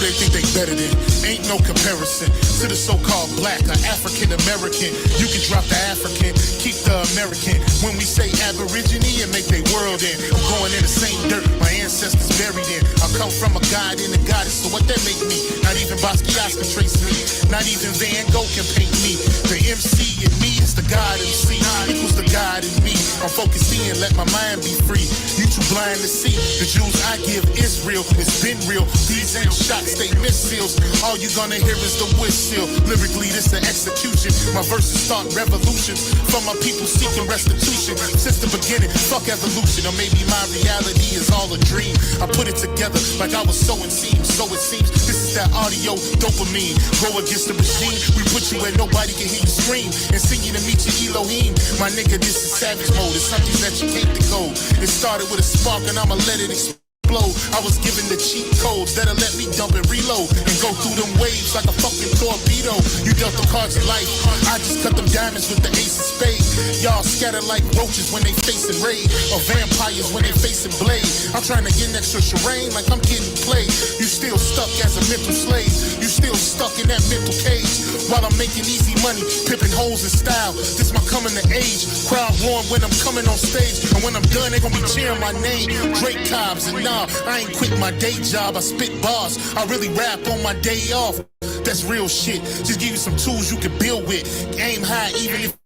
they think they better than? Ain't no comparison to the so-called black or African American. You can drop the African, keep the American. When we say Aborigine, and make their world in. I'm going in the same dirt my ancestors buried in. I come from a god and a goddess, so what that make me? Not even Basquiat can trace me. Not even Van Gogh can paint me. The MC in me is the God MC equals the God in me. I'm focused in, let my mind be free. You too blind to see. The Jews I give Israel, it's been real. These ain't shots, they missiles. All you gonna hear is the whistle. Lyrically, this the execution. My verses start revolutions from my people seeking restitution. Since the beginning, fuck evolution. Or maybe my reality is all a dream. I put it together like I was sowing seeds. So it seems this is that audio dopamine. Go against the regime. We put you where nobody can hear you scream. And sing you to meet your Elohim. My nigga, this is savage mode. It's something that you can't decode. It started with a spark and I'ma let it explode. I was given the cheat codes that'll let me dump and reload and go through them waves like a fucking torpedo. You dealt the cards of life, I just cut them diamonds with the ace of spades. Y'all scatter like roaches when they facing raid, or vampires when they facing blade. I'm trying to get extra terrain like I'm getting played. You still stuck as a mental slave. You still stuck in that mental cage. While I'm making easy money, pipping hoes in style. This my coming to age. Crowd warm when I'm coming on stage, and when I'm done they gonna be cheering my name. Drake Cobbs and I ain't quit my day job, I spit bars. I really rap on my day off. That's real shit. Just give you some tools you can build with. Aim high even if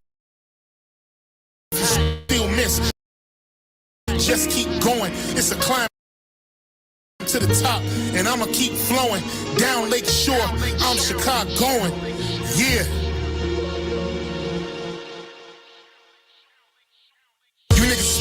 you still miss. Just keep going. It's a climb to the top, and I'ma keep flowing. Down Lake Shore, I'm Chicagoan. Yeah.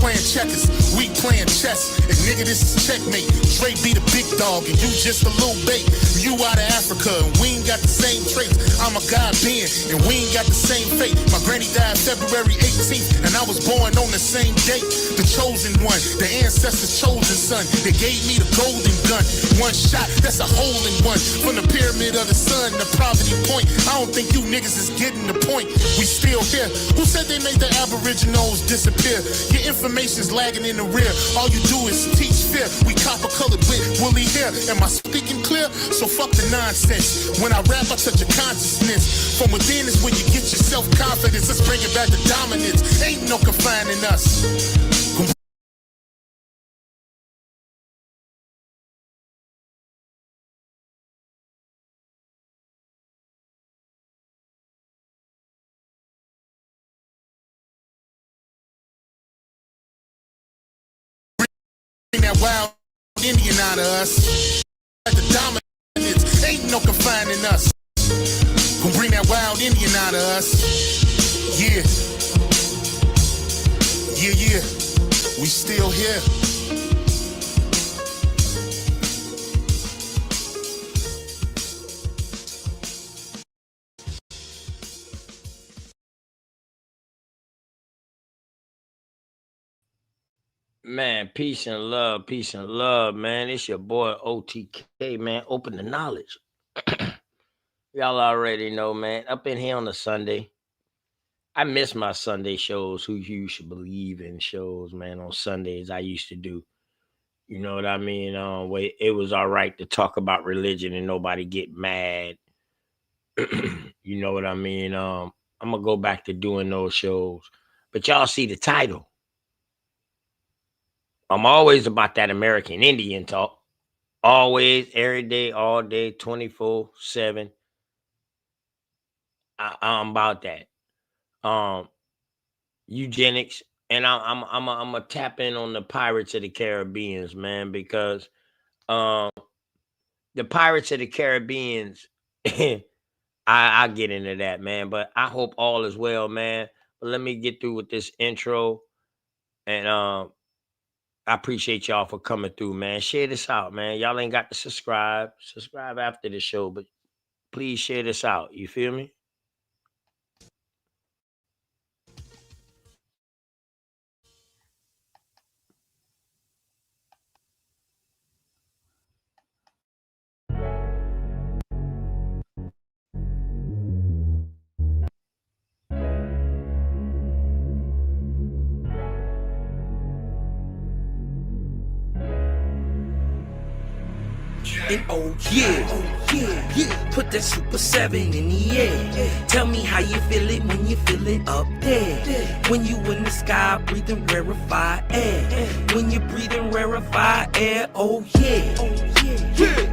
Playing checkers, we playing chess, and nigga this is checkmate. Dre be the big dog and you just a little bait. You out of Africa and we ain't got the same traits. I'm a God being and we ain't got the same fate. My granny died February 18th and I was born on the same date. The chosen one, the ancestors' chosen son. They gave me the golden gun. One shot, that's a hole in one. From the pyramid of the sun to Poverty Point. I don't think you niggas is getting the point. We still here. Who said they made the Aboriginals disappear? Your information's lagging in the rear. All you do is teach fear. We copper colored with woolly hair. Am I speaking clear? So fuck the nonsense. When I rap, I touch your consciousness. From within is where you get your self-confidence. Let's bring it back to dominance. Ain't no confining us. That wild Indian out of us. Like the dominance, ain't no confining us. Gonna bring that wild Indian out of us. Yeah. Yeah, yeah. We still here. Man, peace and love, man. It's your boy OTK, man. Open the knowledge. Y'all already know, man. Up in here on a Sunday. I miss my Sunday shows. Who you should believe in shows, man. On Sundays, I used to do. You know what I mean? Where it was all right to talk about religion and nobody get mad. You know what I mean? I'm gonna go back to doing those shows. But y'all see the title. I'm always about that American Indian talk. Always, every day, all day, 24/7. I'm about that. Eugenics, and I'm a tap in on the Pirates of the Caribbean, man, because the Pirates of the Caribbean, I get into that, man. But I hope all is well, man. But let me get through with this intro, and I appreciate y'all for coming through, man. Share this out, man. Y'all ain't got to subscribe. Subscribe after the show, but please share this out. You feel me? And oh yeah, put that Super 7 in the air. Tell me how you feel it when you feel it up there. When you in the sky breathing rarefied air. When you breathing rarefied air, oh yeah.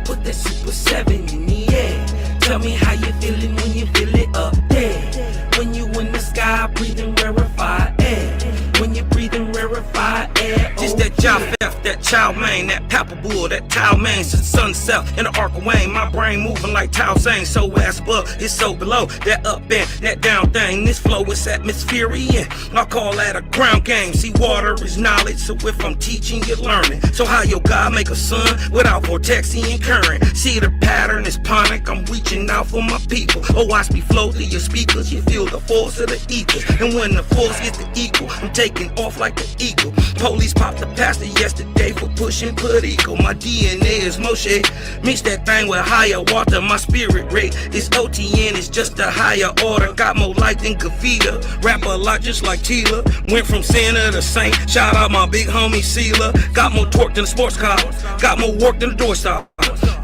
Put that Super 7 in the air. Tell me how you feeling when you feel it up there. When you in the sky breathing rarefied air. When you breathing rarefied air, oh, just that job theft, that chow mein, that palpable, that towel mein, since sunset in the arc of Wayne. My brain moving like Tao Zane, so ass above, it's so below. That up and that down thing, this flow is atmospheric. I call that a ground game. See, water is knowledge, so if I'm teaching, you're learning. So how your God make a sun without vortexing and current? See, the pattern is panic, I'm reaching out for my people. Oh, watch me flow through your speakers, you feel the force of the ethers. And when the force gets the equal, I'm taking off like an eagle. Police popped the pastor yesterday for pushing put equal. My DNA is Moshe. Mix that thing with higher water. My spirit rate is OTN. It's just a higher order. Got more light than Kavita. Rap a lot just like Tila. Went from sinner to saint. Shout out my big homie Sela. Got more torque than a sports car. Got more work than a doorstop.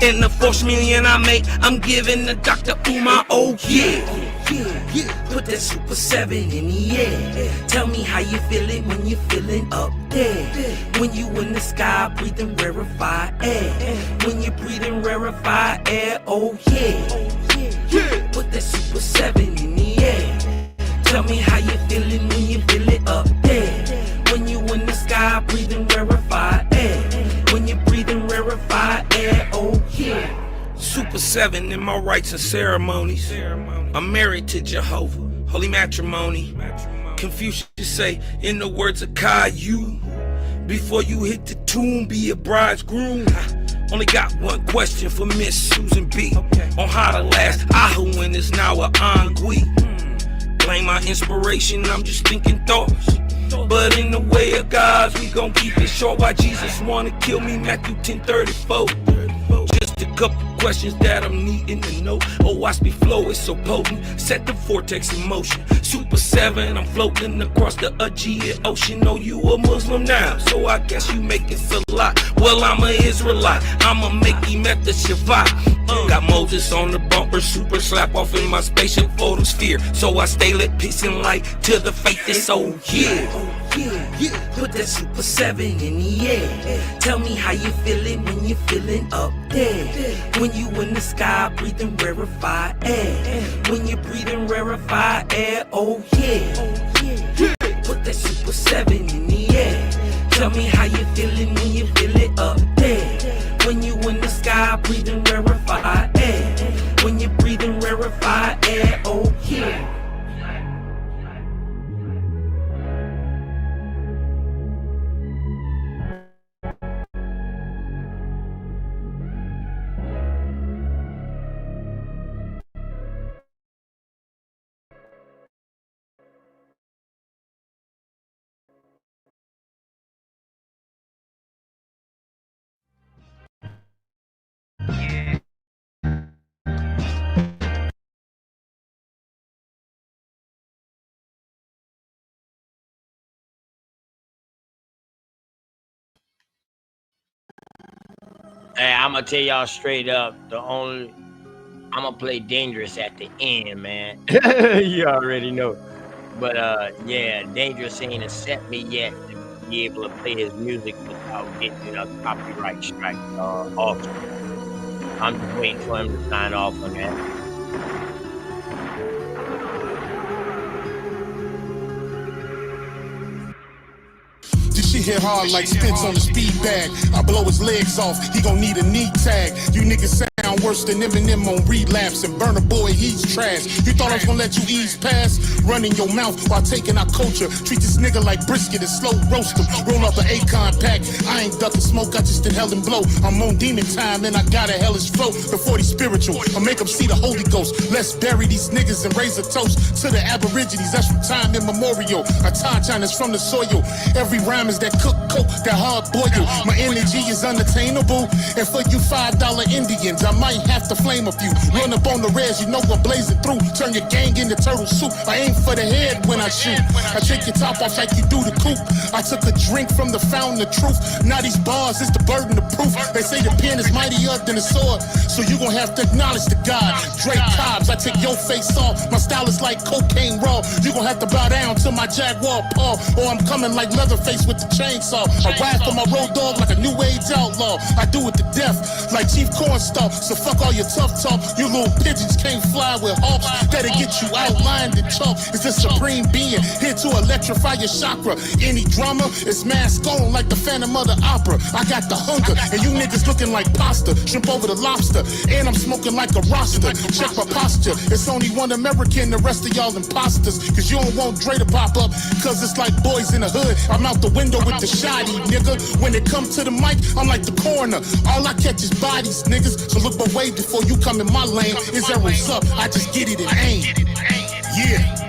In the 4 million I make, I'm giving the Dr. Umar, oh yeah. Put that Super 7 in the air. Tell me how you feeling when you feeling up there. When you in the sky breathing rarefied air. When you breathing rarefied air, oh yeah. Put that Super 7 in the air. Tell me how you feeling when you feel it up there. When you in the sky breathing rarefied air. When you breathing rarefied air, oh yeah. Super 7 in my rites and ceremonies. I'm married to Jehovah, holy matrimony. Confucius say, in the words of Caillou, before you hit the tomb, be a bridegroom. Only got one question for Miss Susan B. On how to last Ahuin is now a ennui. Blame my inspiration, I'm just thinking thoughts. But in the way of God, we gon' keep it short. Why Jesus wanna kill me, Matthew 10:34. Just a couple questions that I'm needing to know. Oh, watch me flow, it's so potent. Set the vortex in motion. Super 7, I'm floating across the Aegean Ocean. Oh, you a Muslim now, so I guess you make it a lot. Well, I'm a Israelite, I'ma make him at the Shabbat. Got Moses on the bumper, super slap off in my spaceship photosphere. So I stay lit, peace and light to the faith is so yeah. Put that Super 7 in the air. Tell me how you feeling when you feeling up there. When you in the sky breathing rarefied air. When you breathing rarefied air, oh yeah. Put that Super 7 in the air. Tell me how you feeling when you feel it up there. When you in the sky breathing rarefied air. When you breathing rarefied air, oh yeah. Hey, I'm gonna tell y'all straight up. I'm gonna play Dangerous at the end, man. You already know. But yeah, Dangerous ain't accept me yet to be able to play his music without getting a copyright strike off. I'm just waiting for him to sign off on that. This shit hit hard like stints on the speed bag. I blow his legs off, he gon' need a knee tag. You niggas sound worse than Eminem on relapse. And Burna Boy, he's trash. You thought I was gonna let you ease past? Running your mouth while taking our culture. Treat this nigga like brisket and slow roast him. Roll up an Akon pack. I ain't ducking smoke, I just did hell and blow. I'm on demon time and I got a hellish flow. The 40 spiritual, I make them see the Holy Ghost. Let's bury these niggas and raise a toast to the Aborigines. That's from time immemorial. A China's from the soil. Every rhyme is that cook coke, that hard boil. My energy is unattainable. And for you $5 Indians, I'm might have to flame a few. Run up on the res, you know I'm blazing through. Turn your gang into turtle soup. I aim for the head when I shoot. I take your top off like you do the coop. I took a drink from the fountain of truth. Now these bars is the burden of proof. They say the pen is mightier than the sword, so you gon' have to acknowledge the God. Drake Cobbs, I take your face off. My style is like cocaine raw. You gon' have to bow down to my Jaguar paw, or I'm coming like Leatherface with the chainsaw. I ride for my road dog like a new age outlaw. I do it to death like Chief Cornstalk. So fuck all your tough talk. You little pigeons can't fly with hawks. That'll get you outlined and chalk. It's the supreme being here to electrify your chakra. Any drama is mask on like the Phantom of the Opera. I got the hunger, and you niggas looking like pasta. Shrimp over the lobster, and I'm smoking like a roster. Check my posture. It's only one American, the rest of y'all imposters. Cause you don't want Dre to pop up, cause it's like boys in the hood. I'm out the window with the shoddy, nigga. When it comes to the mic, I'm like the coroner. All I catch is bodies, niggas. So look away before you come in my lane. Is arrows up, I just get it and aim. Yeah.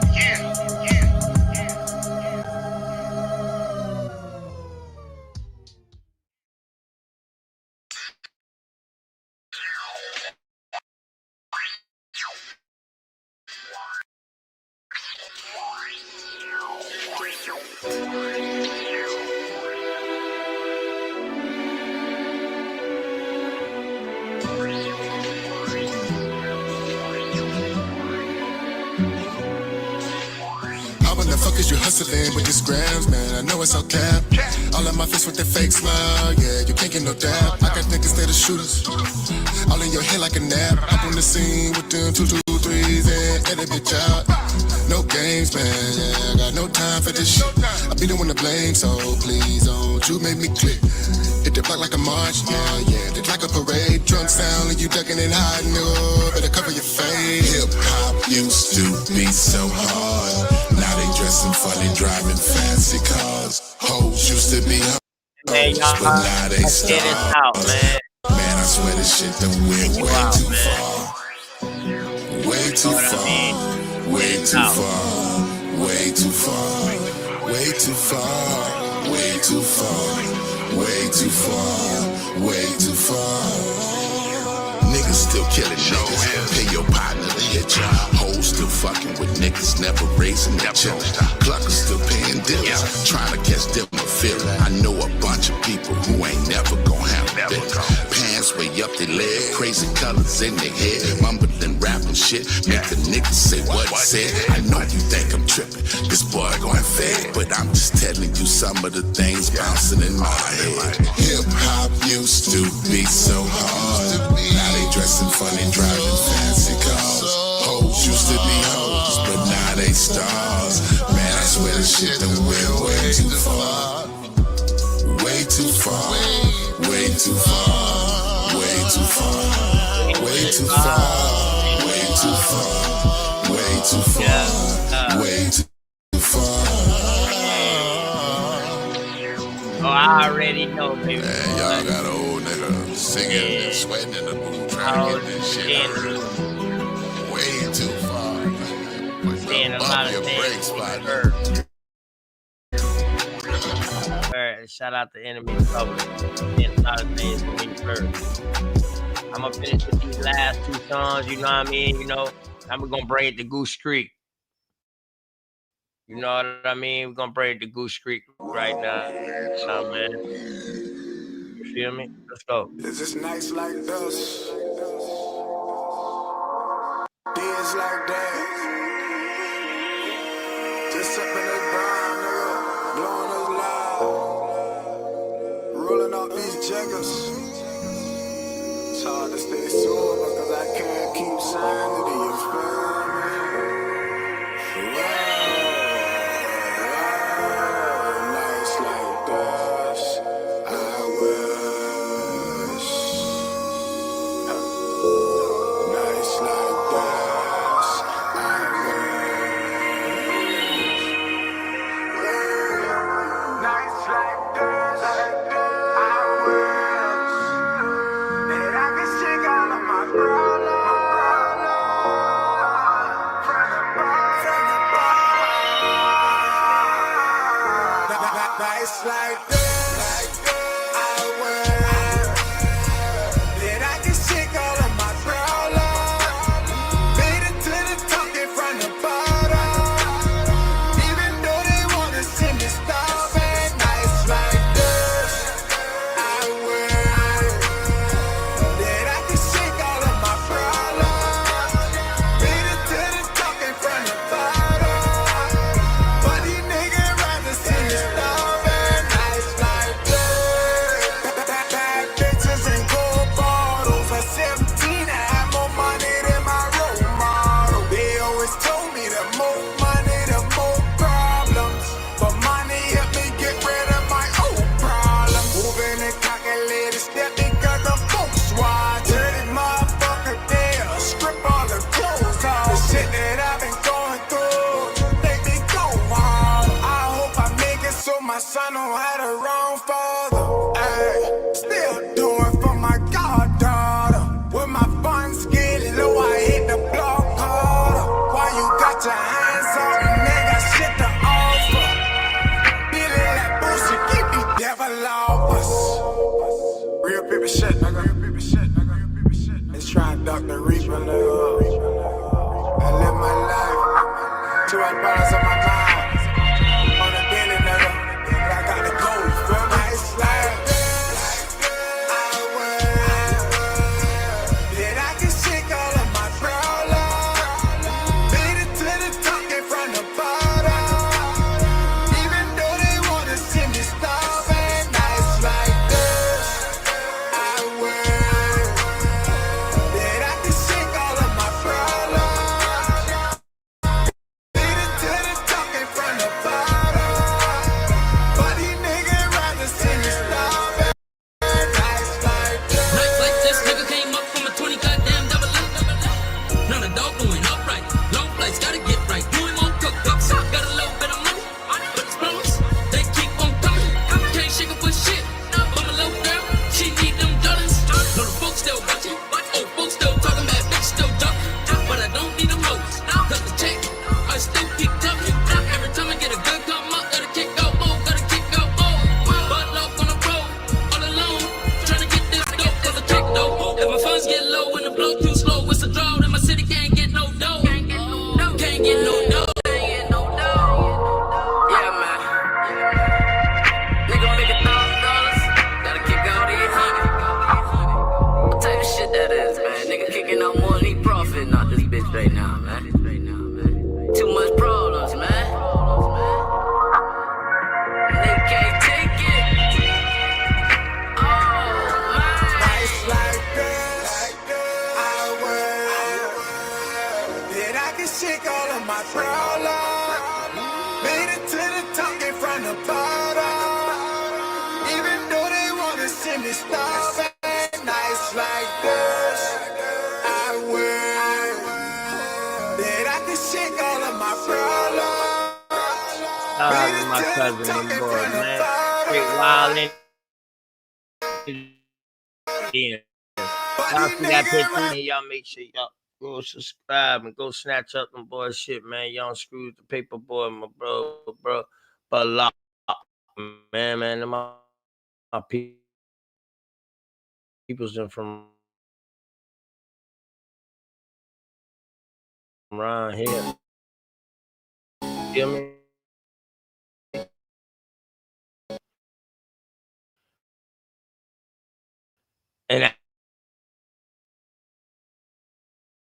Cause you hustling with these grams, man, I know it's all cap. All of my face with that fake smile, yeah, you can't get no dab. I got niggas that are shooters, all in your head like a nap. Up on the scene with them 2, 2, 3s and edit bitch out. No games, man, yeah, I got no time for this shit. I be the one to blame, so please don't you make me click. Hit the block like a march, yeah, it's like a parade. Drunk sound and you ducking and hiding, oh, better cover your face. Hip hop used to be so hard. Now they dressing funny, driving fancy cars. Hoes used to be hoes, but now they stars. Man, I swear this shit done went way too far. Way too far. Way too far. Way too far. Way too far. Way too far. Way too far. Way too far. Niggas still killing niggas. Pay your partner to hit ya. Hoes still fucking with niggas, never raising their children. Cluckers still paying dealers, trying to catch them a feeling. I know a bunch of people who ain't never gonna have it. Pants way up their leg, crazy colors in their head, mumbling, rapping shit, make the niggas say what he said. I know you think I'm tripping, this boy going fed, but I'm just telling you some of the things bouncing in my head. Hip hop used to be so hard. Now they dressing funny, driving fancy cars. Hoes used to be hoes, but now they stars. Man, I swear this shit done went way too far. Way too far. Way too far. Way too far. Way too far. Way too far. Way too far. Way too far. Oh, I already know, baby. Man, y'all got an old nigga singing and sweating in the booth trying to get this shit heard. Way too far. Saying a lot of things. Shout out to Enemy Public. Saying a lot of things we heard. I'm gonna finish with these last 2 songs. You know what I mean? You know, I'm gonna bring it to Goose Creek. You know what I mean? We're gonna bring it to Goose Creek right now. Nah, man. You feel me? Let's go. Is this nights like this? Days like that? Just sipping this brown, nigga. Blowing this loud. Rolling up these jackets. It's hard to stay sober because I can't keep sanity, you feel me? Nights like this, I wish. Nights like this, I wish. Nights like this, I wish. That I could shake all of my problems. real people shit, nigga. Let's try and duck the reaper, nigga. I live my life. 2 hours on my mind. On a daily, nigga. I got the gold, you feel me? Nice life. I will. Then I can shake all of my problems. Made it to the top, came from the bottom. Even though they wanna see me starving. Nice like this. I will. Then I can shake all of my problems. Made it to the top, came from the bottom. But these niggas rather see me starving. Nice like this. Nights like this, nigga came up from a 20 goddamn double up. Now the dog doing upright. Long flights, gotta get right. Doing more cook-ups. Got a little bit of money, but it's promise. They keep on coming. Can't shake up for shit. But my little girl, she need them dollars. No, the folks still watching. Old folks still talking, bad bitch still talking. But I don't need them hoes. Cause the check, I still keep coming. Every time I get a good come up, gotta kick out more, gotta kick out more. But off on the road, all alone. Trying to get this dope for the check though. If my funds get low and the blow too slow, it's a draw. Then my city can't get no dough. Can't get no dough. Yeah, man. Nigga make $1,000. Gotta kick out 800. What type of shit that is, man? Nigga kicking out more than he profit. Not this bitch right now, man. Too much problems, man. Nigga can't take it. Oh, man. Nice like this. I will. Then I can shake all of my problems. Made it to the top, came from the bottom. Even though they wanna see me starving. Nice like this. I will. Then I can shake all of my problems. Shout out to my cousin and boy, man. Straight wildin'. Yeah. Y'all see that picture, and y'all make sure y'all go subscribe and go snatch up them boys shit, man. Y'all screws the paper boy, my bro. But lot, man, them my people's in from around here. Feel me? And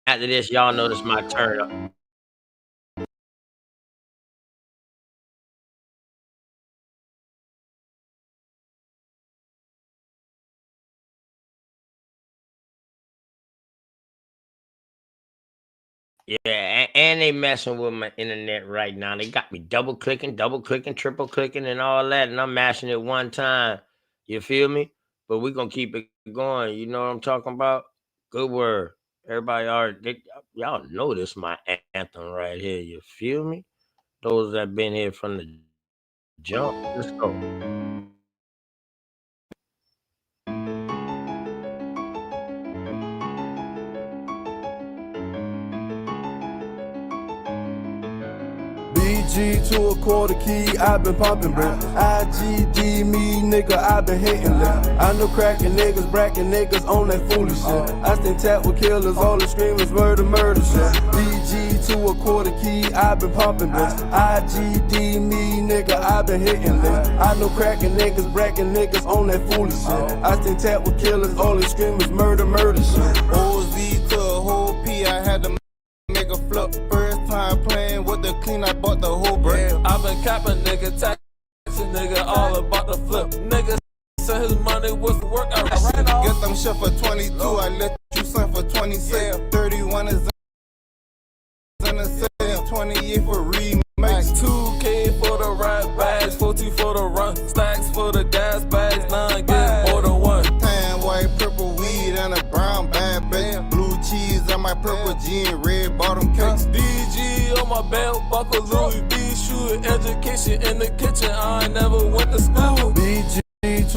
after this, y'all know this my turn up. Yeah, and they messing with my internet right now. They got me double clicking, triple clicking, and all that, and I'm mashing it one time. You feel me? But we gonna keep it going. You know what I'm talking about? Good word. Everybody y'all know this my anthem right here. You feel me? Those that been here from the jump. Let's go. BG to a quarter key, I been pumping, bro. IGD me, nigga, I been hitting left. I know cracking niggas, bracking niggas on that foolish shit. I stand tap with killers, all the screamers, murder shit. BG to a quarter key, I been pumping, bro. IGD me, nigga, I been hitting left. I know cracking niggas, bracking niggas on that foolish shit. I stand tap with killers, all the screamers, murder shit. OZ to a whole P, I had to make a flip. First time playing with the clean, I bought the whole brick. I've been capping, nigga, taxing, nigga, all about the flip. Nigga, said his money was work, I ran off. Get them shit for 22, I let you sign for 26. 31 is in the sale, 28 for remakes. 2K for the rap bags, 40 for the run, stacks for the gas bags, 9 get more than one. Tan, white, purple weed, and a brown bad bitch. Blue cheese on my purple jean, red bottom cakes. DG on my belt, buckle Louis V shoe, education in the kitchen, I ain't never went to school. BG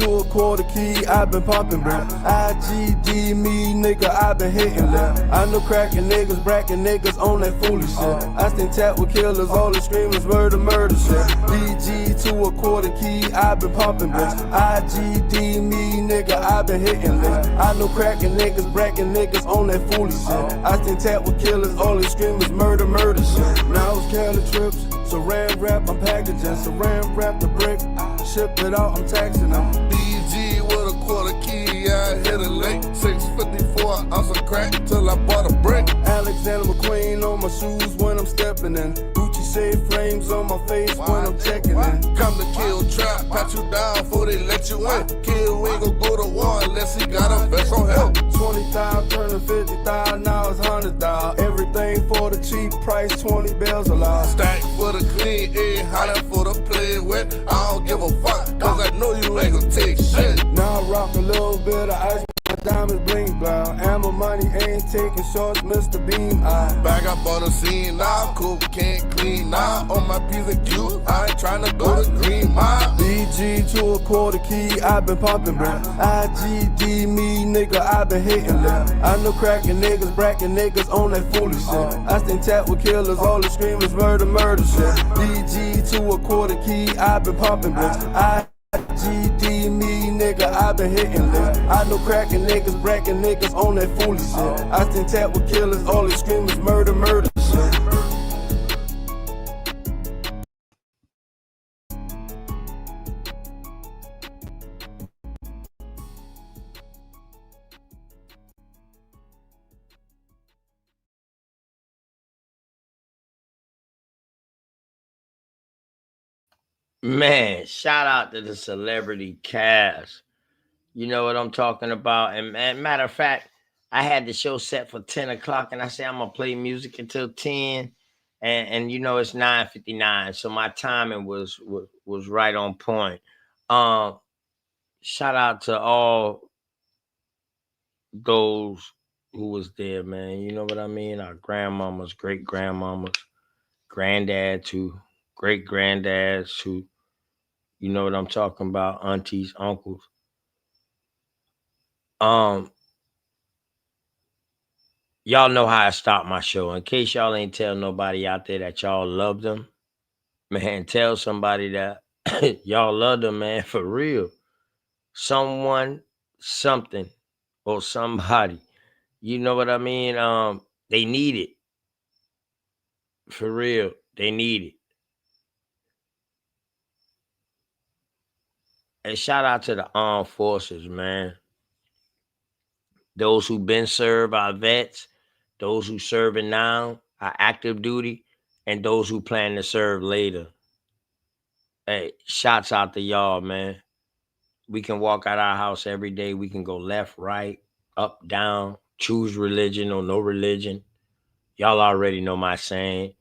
to a quarter key, I been popping, bro. IGD me, nigga, I been hitting left. I know cracking niggas, bracking niggas on that foolish shit. I stand tap with killers, all the screamers, murder, murder shit. BG to a quarter key, I been popping, bitch. IGD me, nigga, I been hitting left. I know cracking niggas, bracking niggas on that foolish shit. I stand tap with killers, all the screamers, murder, murder shit. Now it's Cali trips, saran wrap, I'm packaging. Saran wrap the brick, ship it out, I'm taxing them. BG with a quarter key, I hit a lick. 654 ounce of crack till I bought a brick. Alexander McQueen on my shoes when I'm stepping in. Gucci shade frames on my face when I'm checking in. Come to kill trap, pat you down before they let you in. Kill ain't gon' go to war unless he got a vest on him. 20,000 turning 50,000, now it's 100,000. Everything for the cheap price, 20 bells a lot. Stack for the clean, ain't hollering for the play with. I don't give a fuck, cause I know you ain't gon' take shit. Now I rock a little bit of ice. My diamonds bling blow. Amber money ain't taking shorts, Mr. Bean eye. Back up on the scene now, cool, can't clean now. On my piece of cute, I ain't tryna go to Green Mile. BG to a quarter key, I been pumping, bro. IGD me, nigga, I been hitting left. I know cracking niggas, bracking niggas on that foolish shit. I stand tap with killers, all the screamers, murder, murder shit. BG to a quarter key, I been pumping, bro. IGD me, nigga, I been hitting left. I know cracking niggas, bracking niggas on that foolish shit. I stand tap with killers, all the screamers, murder, murder shit. Man, shout out to the celebrity cast. You know what I'm talking about. And matter of fact, I had the show set for 10 o'clock, and I said I'm gonna play music until 10. And you know it's 9:59, so my timing was right on point. Shout out to all those who was there, man. You know what I mean? Our grandmamas, great grandmamas, granddads who, great granddads who, you know what I'm talking about, aunties, uncles. Y'all know how I start my show. In case y'all ain't tell nobody out there that y'all love them, man, tell somebody that y'all love them, man, for real. Someone, something, or somebody. You know what I mean? They need it. For real. They need it. And shout out to the armed forces, man. Those who been served, our vets, those who serving now, our active duty, and those who plan to serve later. Hey, shouts out to y'all, man. We can walk out our house every day. We can go left, right, up, down, choose religion or no religion. Y'all already know my saying.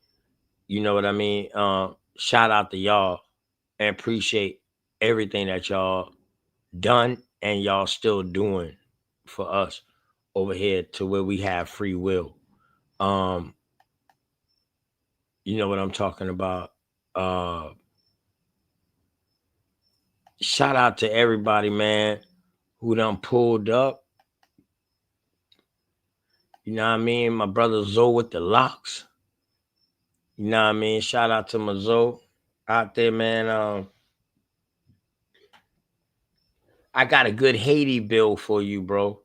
You know what I mean? Shout out to y'all and appreciate everything that y'all done and y'all still doing for us over here to where we have free will. You know what I'm talking about? Shout out to everybody, man, who done pulled up. You know what I mean? My brother Zoe with the locks. You know what I mean? Shout out to my Zoe out there, man. I got a good Haiti bill for you, bro.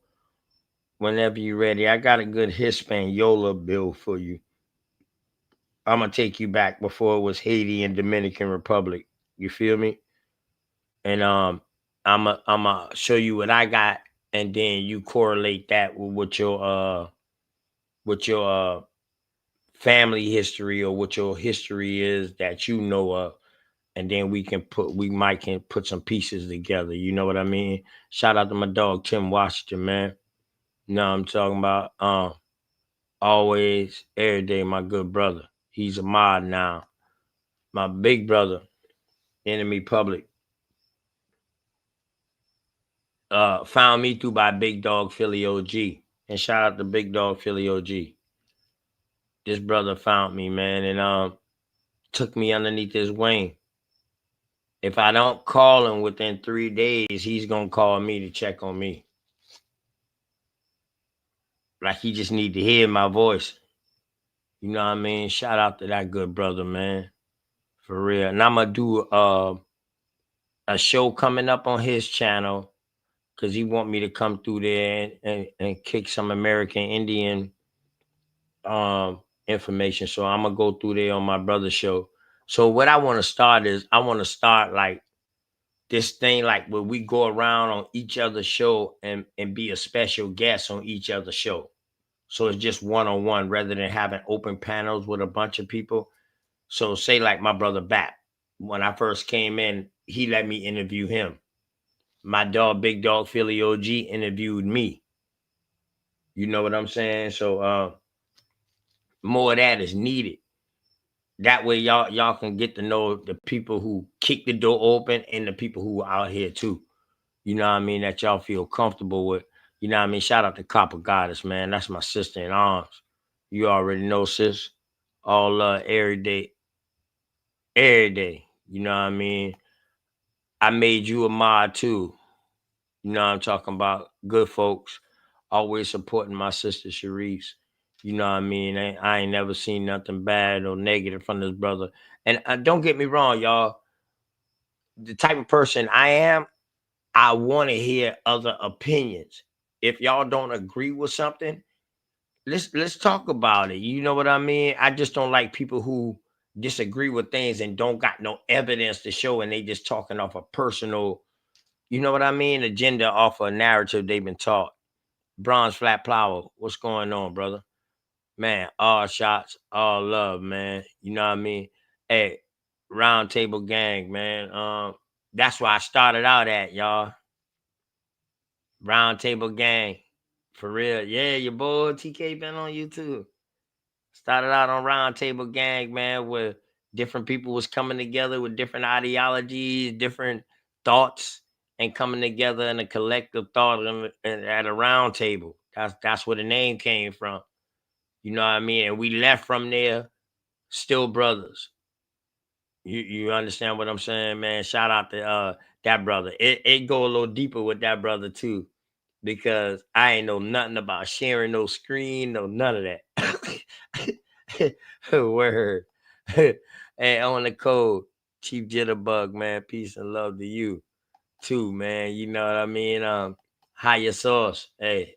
Whenever you're ready, I got a good Hispaniola bill for you. I'm gonna take you back before it was Haiti and Dominican Republic. You feel me? And I'm show you what I got, and then you correlate that with what your family history or what your history is that you know of, and then we might can put some pieces together. You know what I mean? Shout out to my dog Tim Washington, man. You know what I'm talking about? Always, every day, my good brother. He's a mod now. My big brother, Enemy Public, found me through by Big Dog Philly OG. And shout out to Big Dog Philly OG. This brother found me, man, and took me underneath his wing. If I don't call him within 3 days, he's gonna call me to check on me. Like he just need to hear my voice. You know what I mean? Shout out to that good brother, man. For real. And I'm gonna do a show coming up on his channel because he want me to come through there and kick some American Indian information. So I'm gonna go through there on my brother's show. So what I want to start is I want to start like this thing like where we go around on each other's show and be a special guest on each other's show. So it's just one-on-one rather than having open panels with a bunch of people. So say like my brother Bap. When I first came in, he let me interview him. My dog, Big Dog Philly OG, interviewed me. You know what I'm saying? So more of that is needed. That way y'all can get to know the people who kick the door open and the people who are out here too. You know what I mean? That y'all feel comfortable with. You know what I mean? Shout out to Copper Goddess, man. That's my sister in arms. You already know, sis. All love every day. Every day. You know what I mean? I made you a mod too. You know what I'm talking about? Good folks. Always supporting my sister Sharice. You know what I mean? I ain't never seen nothing bad or negative from this brother. And don't get me wrong, y'all. The type of person I am, I want to hear other opinions. If y'all don't agree with something, let's talk about it. You know what I mean? I just don't like people who disagree with things and don't got no evidence to show, and they just talking off a personal, you know what I mean, agenda, off a narrative they've been taught. Bronze Flat Flower, what's going on, brother? Man, all shots, all love, man. You know what I mean? Hey, Round Table Gang, man. That's where I started out at, y'all. Round Table Gang. For real. Yeah, your boy TK been on YouTube. Started out on Round Table Gang, man, where different people was coming together with different ideologies, different thoughts, and coming together in a collective thought at a round table. That's where the name came from. You know what I mean? And we left from there still brothers. You understand what I'm saying, man? Shout out to that brother. It go a little deeper with that brother too, because I ain't know nothing about sharing no screen, no none of that. Word. And on the code, Chief Jitterbug, man. Peace and love to you too, man. You know what I mean? Higher Source. Hey,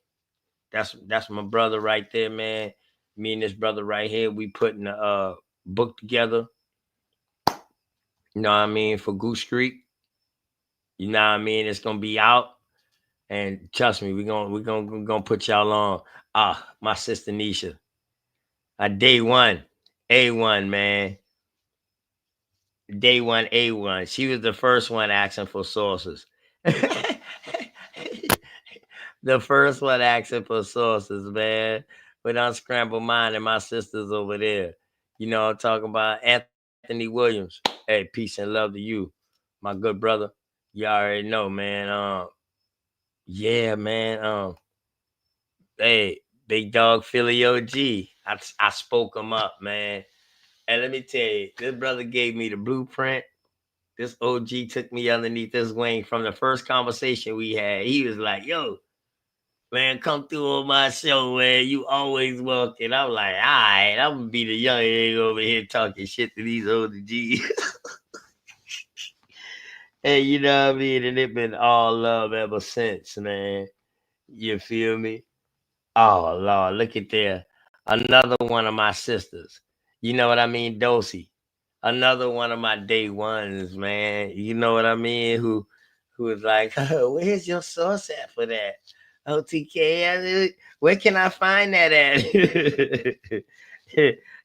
that's my brother right there, man. Me and this brother right here, we putting a book together. You know what I mean? For Goose Creek. You know what I mean? It's gonna be out. And trust me, we're gonna put y'all on. My sister Nisha. Day one, A1, man. Day one, A1. She was the first one asking for sources. The first one asking for sources, man. With Unscrambled Mind and my sisters over there. You know, I'm talking about Anthony Williams. Hey, peace and love to you, my good brother. You already know, man. Yeah, man. Hey, Big Dog Philly OG. I spoke him up, man. And let me tell you, this brother gave me the blueprint. This OG took me underneath this wing from the first conversation we had. He was like, yo, man, come through on my show, man. You always welcome. I'm like, all right, I'm going to be the young egg over here talking shit to these older G's. Hey, you know what I mean? And it been all love ever since, man. You feel me? Oh, Lord, look at there. Another one of my sisters. You know what I mean? Dosey. Another one of my day ones, man. You know what I mean? Who is like, oh, where's your source at for that? OTK, where can I find that at?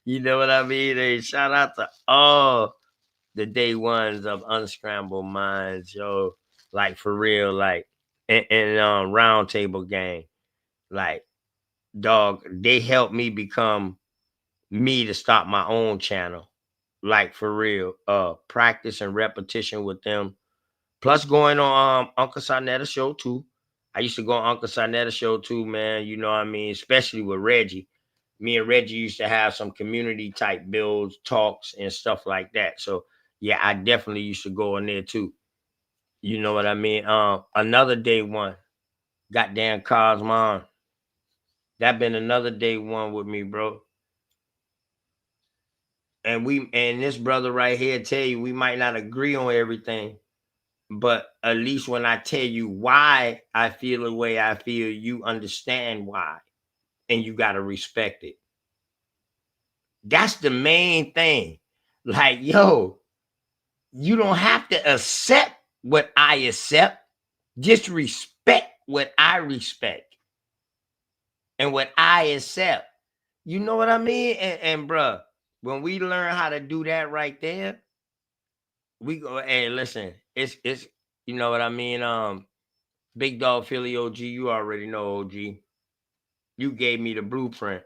You know what I mean? Hey, shout out to all the day ones of Unscrambled Minds, yo. Like for real, like and Round Table Gang. Like, dog, they helped me become me to start my own channel. Like for real. Practice and repetition with them. Plus going on Uncle Sarnetta show too. I used to go on Uncle Sarnetta show too, man. You know what I mean? Especially with Reggie. Me and Reggie used to have some community type builds, talks, and stuff like that. So Yeah, I definitely used to go in there too. You know what I mean? Another day one. Goddamn Cosmon. That been another day one with me, bro. And this brother right here tell you we might not agree on everything, but at least when I tell you why I feel the way I feel, you understand why, and you gotta respect it. That's the main thing. Like, yo, you don't have to accept what I accept. Just respect what I respect and what I accept. You know what I mean? And bruh, when we learn how to do that right there, we go, hey, listen, it's you know what I mean? Big Dog Philly OG, you already know OG. You gave me the blueprint.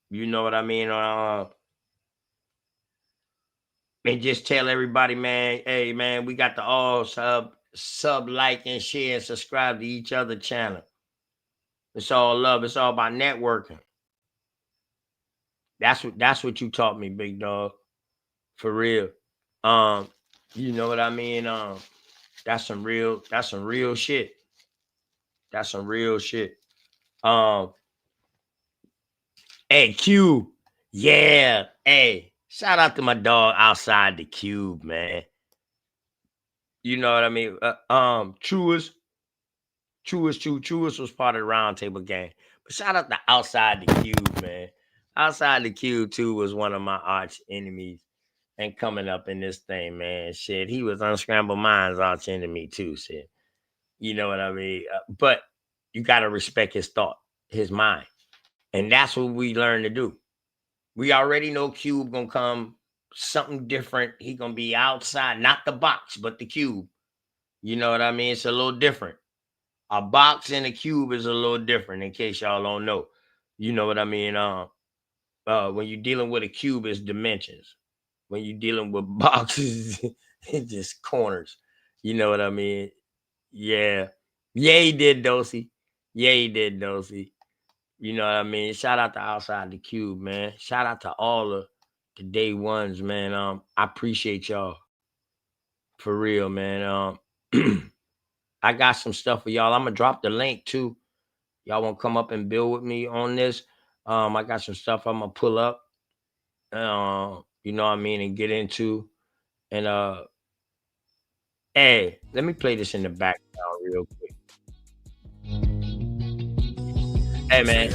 You know what I mean? And just tell everybody, man, hey man, we got to all sub, like, and share and subscribe to each other channel. It's all love. It's all about networking. That's what you taught me, big dog. For real. You know what I mean? That's some real shit. That's some real shit. Hey, Cube. Yeah. Hey, shout out to my dog outside the cube, man. You know what I mean? Truest was part of the roundtable game. But shout out to outside the cube, man. Outside the cube, too, was one of my arch enemies. And coming up in this thing, man, shit, he was Unscrambled Minds arch enemy, too, shit. You know what I mean? But you got to respect his thought, his mind. And that's what we learn to do. We already know Cube gonna come something different. He gonna be outside, not the box, but the cube. You know what I mean? It's a little different. A box and a cube is a little different, in case y'all don't know. You know what I mean? When you're dealing with a cube, it's dimensions. When you're dealing with boxes, it's just corners. You know what I mean? Yeah. Yeah, he did, Dosey. Yeah, he did, Dosey. You know what I mean? Shout out to Outside the Cube, man. Shout out to all of the day ones, man. I appreciate y'all. For real, man. I got some stuff for y'all. I'm gonna drop the link too. Y'all want to come up and build with me on this? I got some stuff I'm gonna pull up. You know what I mean, and get into. And hey, let me play this in the background real quick. Hey man,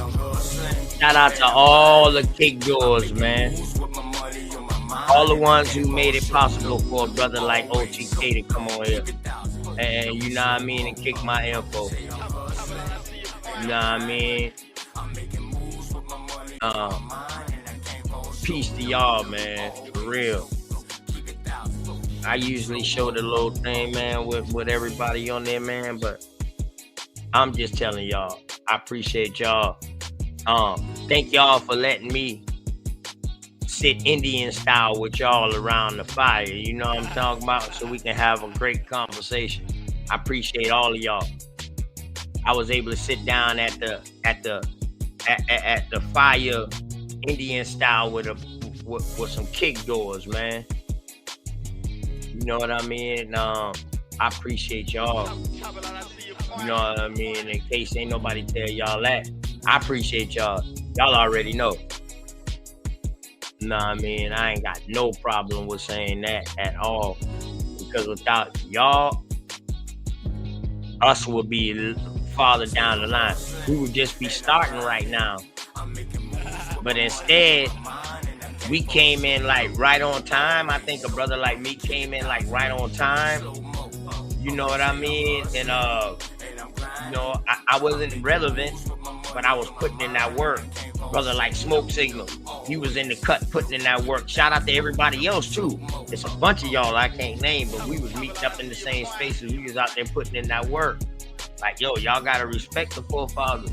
shout out to all the kick doors, man. All the ones who made it possible for a brother like OTK to come on here. And you know what I mean, and kick my info. You know what I mean? Peace to y'all, man. For real. I usually show the little thing, man, with everybody on there, man, but I'm just telling y'all, I appreciate y'all. Thank y'all for letting me sit Indian style with y'all around the fire. You know what I'm talking about? So we can have a great conversation. I appreciate all of y'all. I was able to sit down at the fire Indian style with some kick doors, man. You know what I mean? I appreciate y'all. You know what I mean? In case ain't nobody tell y'all that, I appreciate y'all. Y'all already know. You know what I mean? I ain't got no problem with saying that at all. Because without y'all, us would be farther down the line. We would just be starting right now. But instead, we came in like right on time. I think a brother like me came in like right on time. You know what I mean? And you know, I wasn't relevant, but I was putting in that work. Brother like Smoke Signal, he was in the cut putting in that work. Shout out to everybody else too. It's a bunch of y'all I can't name, but we was meeting up in the same spaces. We was out there putting in that work. Like, yo, y'all gotta respect the forefathers.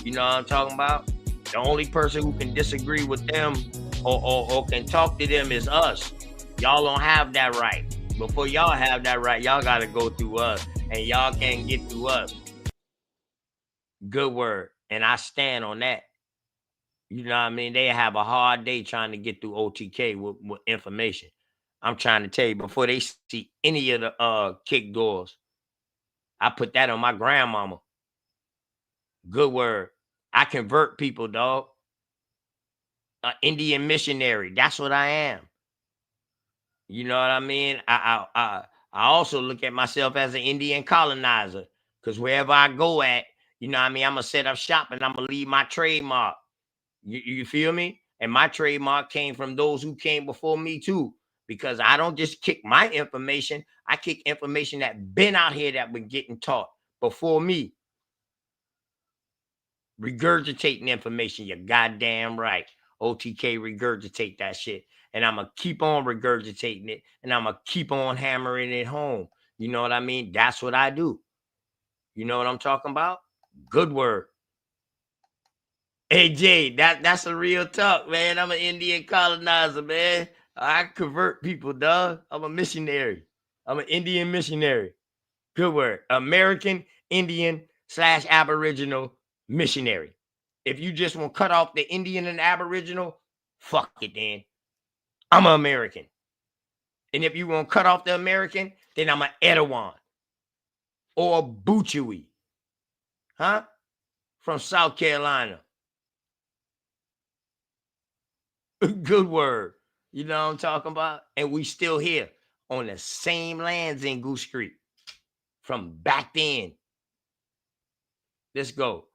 You know what I'm talking about? The only person who can disagree with them or can talk to them is us. Y'all don't have that right. Before y'all have that right, y'all gotta go through us, and y'all can't get through us. Good word, and I stand on that. You know what I mean? They have a hard day trying to get through OTK with information. I'm trying to tell you, before they see any of the kick doors, I put that on my grandmama. Good word. I convert people, dog. An Indian missionary. That's what I am. You know what I mean? I also look at myself as an Indian colonizer, because wherever I go at, you know what I mean, I'm gonna set up shop and I'm gonna leave my trademark. You feel me? And my trademark came from those who came before me too, because I don't just kick my information. I kick information that been out here that been getting taught before me. Regurgitating information, you're goddamn right. OTK regurgitate that shit. And I'm going to keep on regurgitating it. And I'm going to keep on hammering it home. You know what I mean? That's what I do. You know what I'm talking about? Good word. Hey, Jay, that's a real talk, man. I'm an Indian colonizer, man. I convert people, dog. I'm a missionary. I'm an Indian missionary. Good word. American Indian / Aboriginal missionary. If you just want to cut off the Indian and Aboriginal, fuck it then. I'm an American. And if you want to cut off the American, then I'm an Etowah or a Butchewee. Huh? From South Carolina. Good word. You know what I'm talking about? And we still here on the same lands in Goose Creek from back then. Let's go.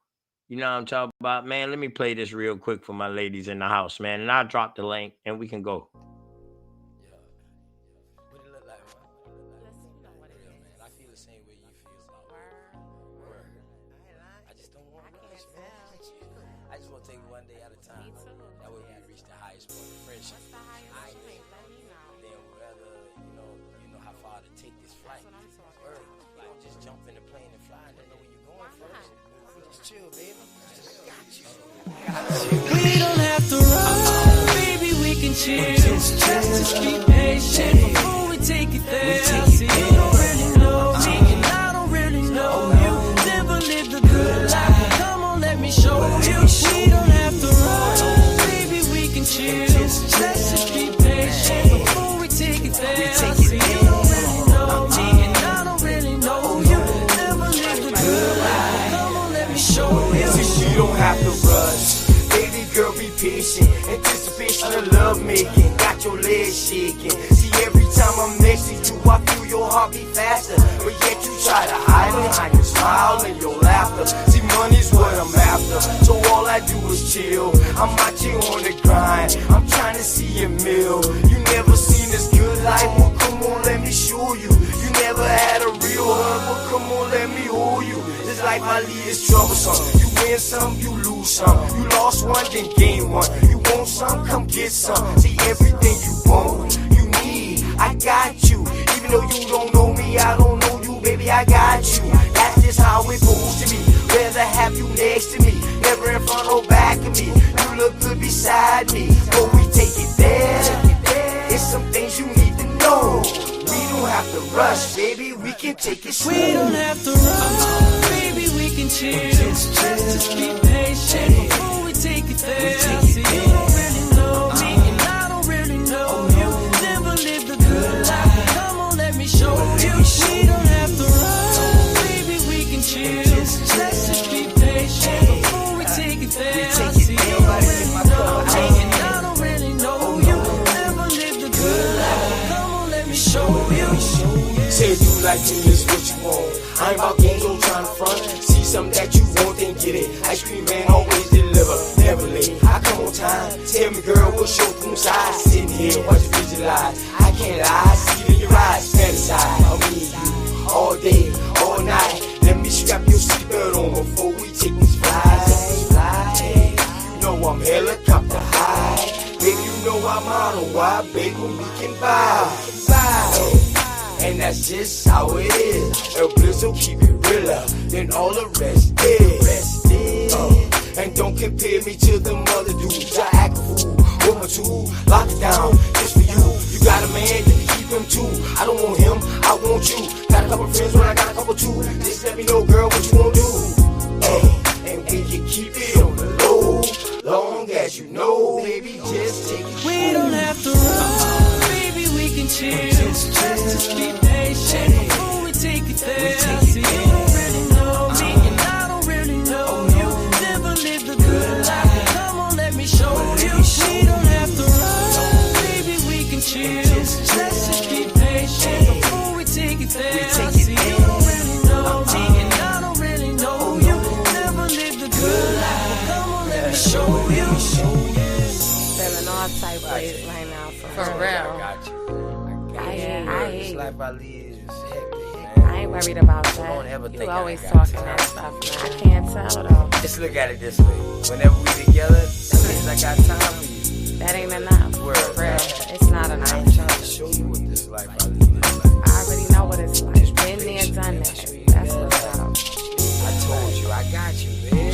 You know what I'm talking about, man? Let me play this real quick for my ladies in the house, man. And I'll drop the link and we can go. Yeah. What it look like, man? I feel the same way you feel about word. I just don't want to rush, man. I just want to take it one day at a time. That way we can reach the highest point of friendship. Then whether you know how far to take this flight. Word. Like just jump in the plane and fly and then know where you're going first. Just chill, baby. Just got you. We don't have to run, baby, we can chill. Just be patient before we take it there. See, you don't really know me, and I don't really know you. Never lived a good life, come on, let me show you. We don't have to run, baby, we can chill. Let's just be patient before we take it there. See, you don't really know me, and I don't really know you. Never lived a good life, come on, let me show you. You don't have to rush. Baby girl, be patient. Anticipation of love making. Got your legs shaking. See, every time I'm next to you, I feel your heart beat faster. But yet you try to hide behind your smile and your laughter. See, money's what I'm after. So all I do is chill. I'm out here on the grind. I'm trying to see a meal. You never seen this good life. Well, come on, let me show you. You never had a real hug. Well, come on, let me hold you. This life I lead is troublesome. You win some, you lose some. You lost one, then gain one. You want some, come get some. See, everything you want, you need, I got you. Even though you don't know me, I don't know you, baby, I got you. That's just how it goes to me. Rather have you next to me, never in front or back of me. You look good beside me, but we take it there. It's some things you need to know. We don't have to rush, baby, we can take it slow. We don't have to run, baby, we can chill. Just be patient before we take it there. See, you don't really know me, and I don't really know you. Never lived a good life, come on, let me show you. We don't have to run, baby, we can chill. Let's just be patient before we take it there. See, you don't really know me, and I don't really know you. Never lived a good life, come on, let me show you. Say you like me, it's what you want. I ain't about games, I'm trying to front. See something that you want, then get it. Ice cream man always deliver, never late. I come on time. Tell me, girl, what's your room size? Sitting here, watch you visualize. I can't lie, see it in your eyes. Fantasize, I mean you all day, all night. Let me strap your seatbelt on before we take these flights. Hey, you know I'm helicopter high. Baby, you know I'm on a wide, baby, we can buy. And that's just how it is. El Blizzo keep it realer than all the rest is. And don't compare me to them other dudes. I act a fool with my tool. Lock it down just for you. You got a man, you can keep him too. I don't want him, I want you. Got a couple friends when I got a couple too. Just let me know, girl, what you wanna do. And we can keep it on the low, long as plate right now, for I real. got you. I hear This you. life I live is hectic, I man. ain't worried about Don't ever that. think You I always ain't got talking time. that stuff, man. I can't tell though. Just look at it this way. Whenever we together, that means I got time for you. That ain't enough. Word, For real. man. It's not I enough. ain't trying to show you what this life I live is like. I already know what it's like. Been there, done that. That's what's up. I told you, I got you, man.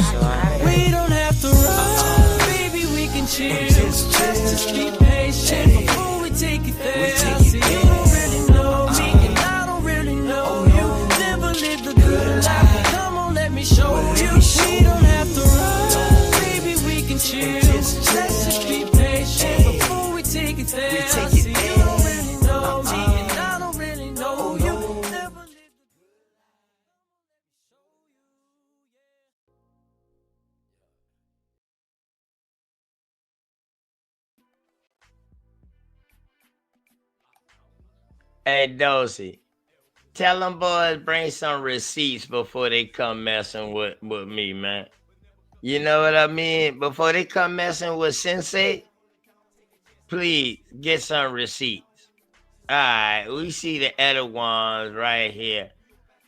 We don't have to run, baby, we can chill. Just keep patient before we take it there. See, you don't really know me, and I don't really know you. Never lived a good life, but come on, let me show you. We don't have to run, baby, we can chill. Let's just be patient before we take it there. See, you don't really know me, and I don't really know you. Never lived Hey, Dosey, tell them boys bring some receipts before they come messing with me, man. You know what I mean? Before they come messing with Sensei, please get some receipts. All right, we see the other ones right here.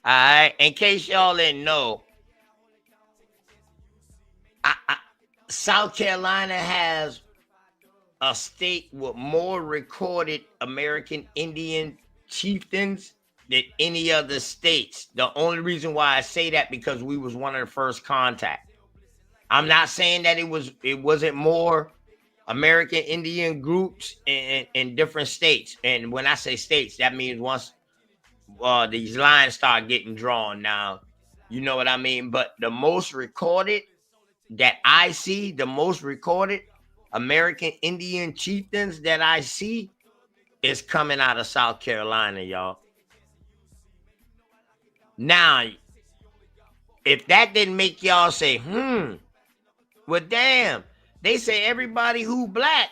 All right, in case y'all didn't know, South Carolina has a state with more recorded American Indian chieftains than any other states. The only reason why I say that because we was one of the first contact. I'm not saying that it wasn't more American Indian groups in different states. And when I say states, that means once these lines start getting drawn now, you know what I mean? But the most recorded that I see, the most recorded American Indian chieftains that I see is coming out of South Carolina, y'all. Now, if that didn't make y'all say, well, damn, they say everybody who black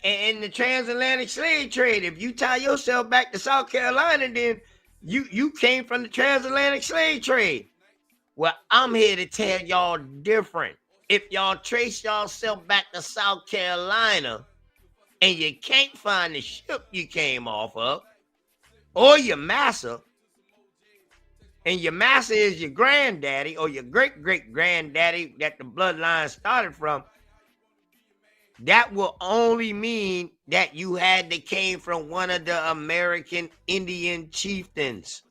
in the transatlantic slave trade, if you tie yourself back to South Carolina, then you came from the transatlantic slave trade. Well, I'm here to tell y'all different. If y'all trace yourself back to South Carolina and you can't find the ship you came off of, or your massa, and your massa is your granddaddy or your great-great-granddaddy that the bloodline started from, that will only mean that you had to came from one of the American Indian chieftains.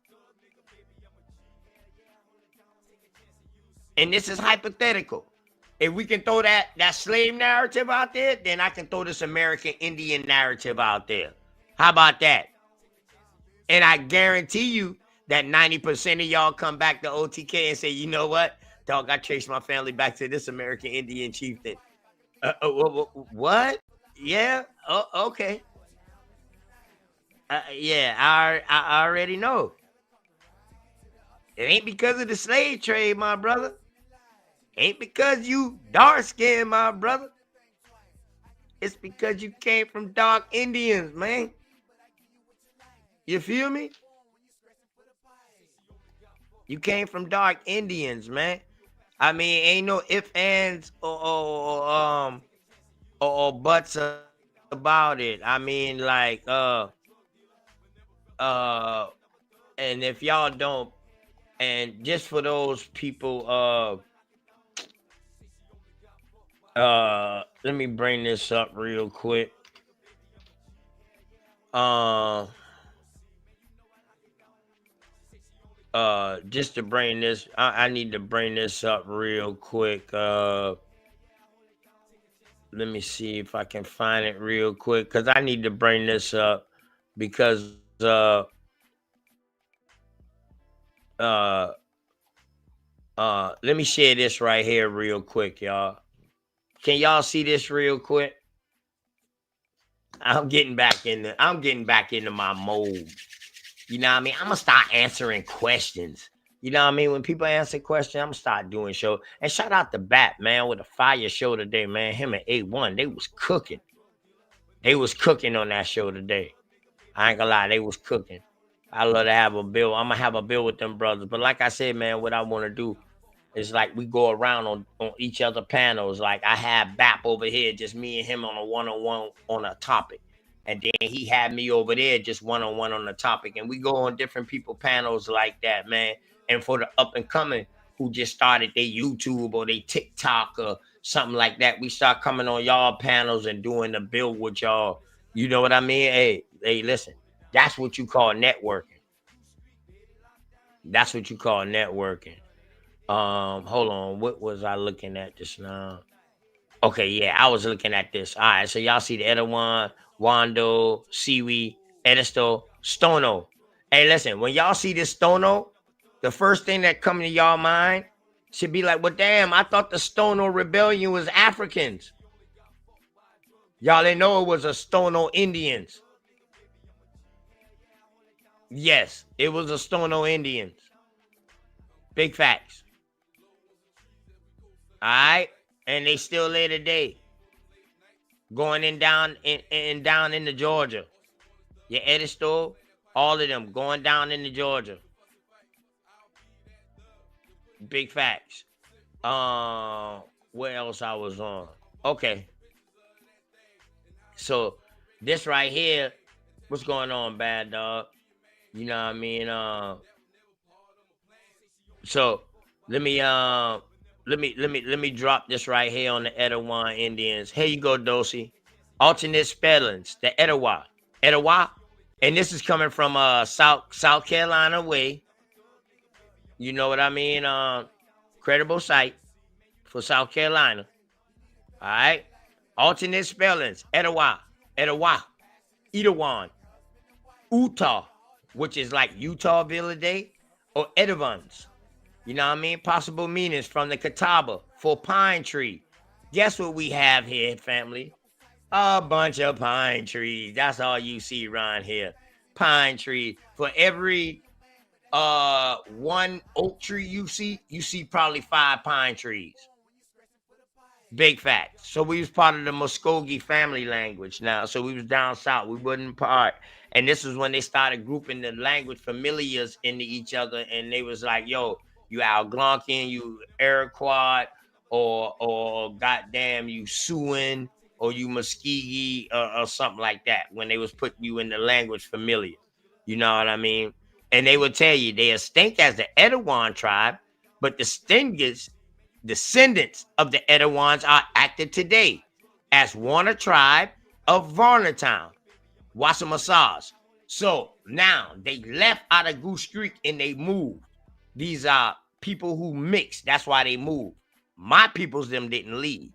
And this is hypothetical. If we can throw that slave narrative out there, then I can throw this American Indian narrative out there. How about that? And I guarantee you that 90% of y'all come back to OTK and say, you know what? Dog, I traced my family back to this American Indian chieftain. What? Yeah? Oh, okay. Yeah, I already know. It ain't because of the slave trade, my brother. Ain't because you dark skinned, my brother. It's because you came from dark Indians, man. You feel me? You came from dark Indians, man. I mean, ain't no ifs, ands, or buts about it. I mean, like, and if y'all don't, and just for those people, let me bring this up real quick. Just to bring this, I need to bring this up real quick. Let me see if I can find it real quick because I need to bring this up because let me share this right here real quick, y'all. Can y'all see this real quick? I'm getting back into my mode. You know what I mean? I'm gonna start answering questions. You know what I mean? When people answer questions, I'm gonna start doing show. And shout out to Bat, man, with a fire show today, man. Him and A1, they was cooking. They was cooking on that show today. I ain't gonna lie, they was cooking. I love to have a bill. I'm gonna have a bill with them brothers. But like I said, man, what I want to do, It's like we go around on each other panels. Like I have BAP over here, just me and him on a one-on-one on a topic. And then he had me over there just one-on-one on the topic. And we go on different people panels like that, man. And for the up and coming who just started their YouTube or their TikTok or something like that, we start coming on y'all panels and doing the build with y'all. You know what I mean? Hey, listen, that's what you call networking. That's what you call networking. Hold on. What was I looking at just now? Okay, yeah, I was looking at this. All right, so y'all see the Edawan, Wando, Siwi, Edisto, Stono. Hey, listen, when y'all see this Stono, the first thing that come to y'all mind should be like, well, damn, I thought the Stono rebellion was Africans. Y'all didn't know it was a Stono Indians. Yes, it was a Stono Indians. Big facts. All right, and they still there today, going in down down into Georgia. Your Edisto, all of them going down into Georgia. Big facts. Where else I was on? Okay, so this right here, what's going on, bad dog? You know what I mean? So let me drop this right here on the Etowah Indians. Here you go, Dosey. Alternate spellings, the Etowah. And this is coming from South Carolina way. You know what I mean? Credible site for South Carolina. All right. Alternate spellings, Etowah, Edawan, Utah, which is like Utahville Day, or Edavans. You know what I mean? Possible meanings from the Catawba for pine tree. Guess what we have here, family? A bunch of pine trees. That's all you see around here. Pine tree. For every one oak tree you see probably 5 pine trees. Big fact. So we was part of the Muskogee family language now. So we was down south. We wasn't part. And this is when they started grouping the language familiars into each other. And they was like, yo, you Algonquin, you Iroquois, or goddamn you Siouan, or you Muskogee, or something like that. When they was putting you in the language familiar. You know what I mean? And they would tell you they are stink as the Etowah tribe, but the descendants of the Etowans are active today as Warner tribe of Varnertown, Wassamasas. So now they left out of Goose Creek and they moved. These are people who mixed. That's why they moved. My peoples them didn't leave.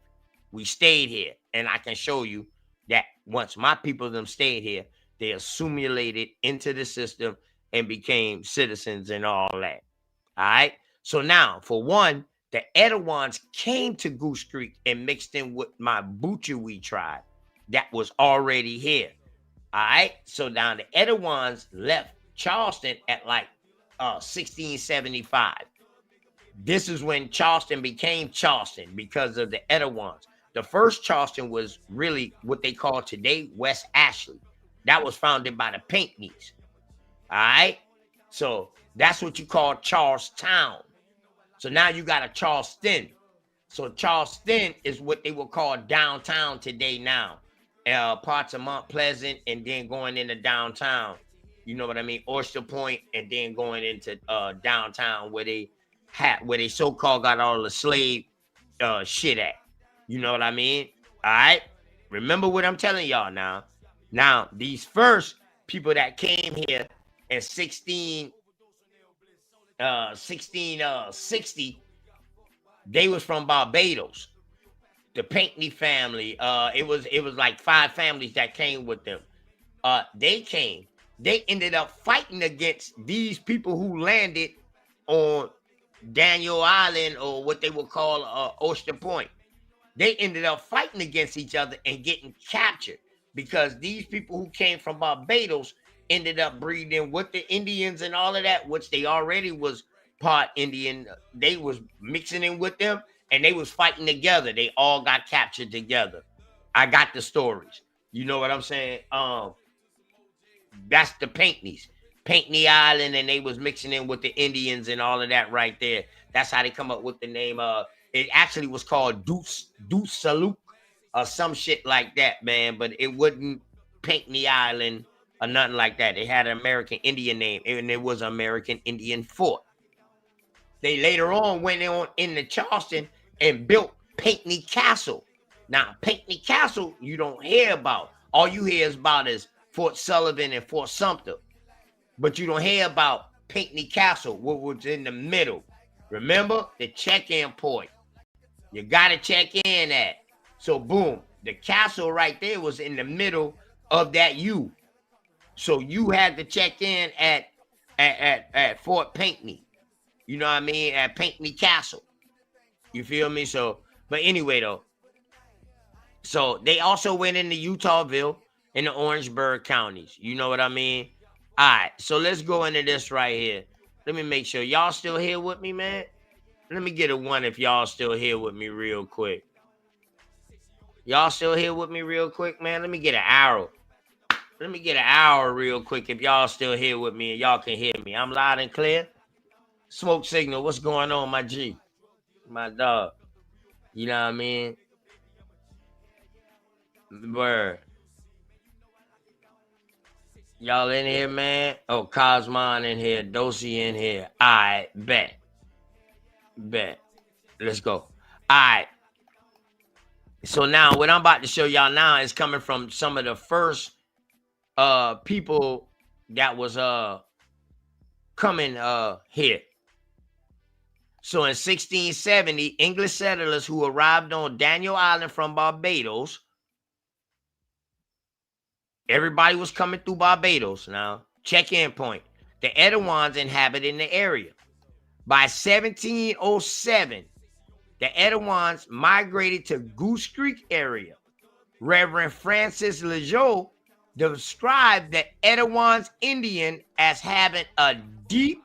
We stayed here. And I can show you that once my people them stayed here, they assimilated into the system and became citizens and all that. All right. So now, for one, the Etowans came to Goose Creek and mixed in with my Butchewee tribe that was already here. All right. So now the Etowans left Charleston at like 1675. This is when Charleston became Charleston because of the Etowans. The first Charleston was really what they call today West Ashley. That was founded by the Pinckneys. All right. So that's what you call Charlestown. So now you got a Charleston. So Charleston is what they will call downtown today now. Parts of Mount Pleasant and then going into downtown. You know what I mean? Oyster Point and then going into downtown where they so-called got all the slave shit at. You know what I mean? All right. Remember what I'm telling y'all now. Now, these first people that came here in 1660, they was from Barbados. The Pinckney family. It was like 5 families that came with them. They ended up fighting against these people who landed on Daniel Island, or what they would call Oyster Point. They ended up fighting against each other and getting captured because these people who came from Barbados ended up breeding with the Indians and all of that, which they already was part Indian. They was mixing in with them and they was fighting together. They all got captured together. I got the stories. You know what I'm saying? That's the Pinckneys. Pinckney Island, and they was mixing in with the Indians and all of that right there. That's how they come up with the name. It actually was called Deuce Saluk or some shit like that, man. But it wasn't Pinckney Island or nothing like that. It had an American Indian name, and it was an American Indian fort. They later on went on into Charleston and built Pinckney Castle. Now, Pinckney Castle, you don't hear about. All you hear is Fort Sullivan and Fort Sumter. But you don't hear about Pinckney Castle, what was in the middle. Remember? The check-in point. You got to check in at. So, boom. The castle right there was in the middle of that U. So, you had to check in at Fort Pinckney. You know what I mean? At Pinckney Castle. You feel me? So, but anyway, though. So, they also went into Utahville and the Orangeburg counties. You know what I mean? All right. So, let's go into this right here. Let me make sure. Y'all still here with me, man? Let me get a 1 if y'all still here with me real quick. Y'all still here with me real quick, man? Let me get an arrow. Let me get an arrow real quick if y'all still here with me and y'all can hear me. I'm loud and clear. Smoke signal, what's going on, my G? My dog. You know what I mean? Word. Y'all in here, man? Oh, Cosmon in here. Dosey in here. All right, bet. Let's go. All right. So now what I'm about to show y'all now is coming from some of the first people that was coming here. So in 1670, English settlers who arrived on Daniel Island from Barbados, everybody was coming through Barbados now. Check-in point. The Edouards inhabited the area. By 1707, the Edouards migrated to Goose Creek area. Reverend Francis Lejeune described the Edouards Indian as having a deep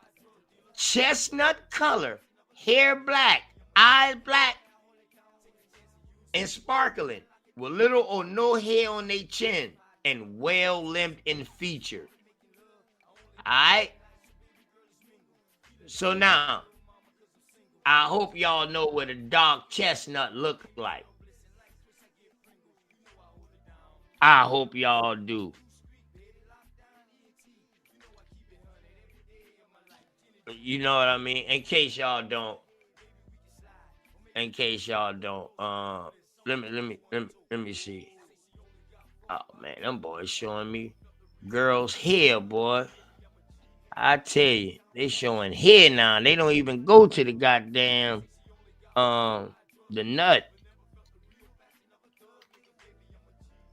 chestnut color, hair black, eyes black, and sparkling, with little or no hair on their chin, and well-limbed and featured. All right? So now, I hope y'all know what a dark chestnut look like. I hope y'all do. You know what I mean? In case y'all don't. Let me see. Oh man, them boys showing me girls' hair, boy. I tell you, they showing hair now. They don't even go to the goddamn the nut.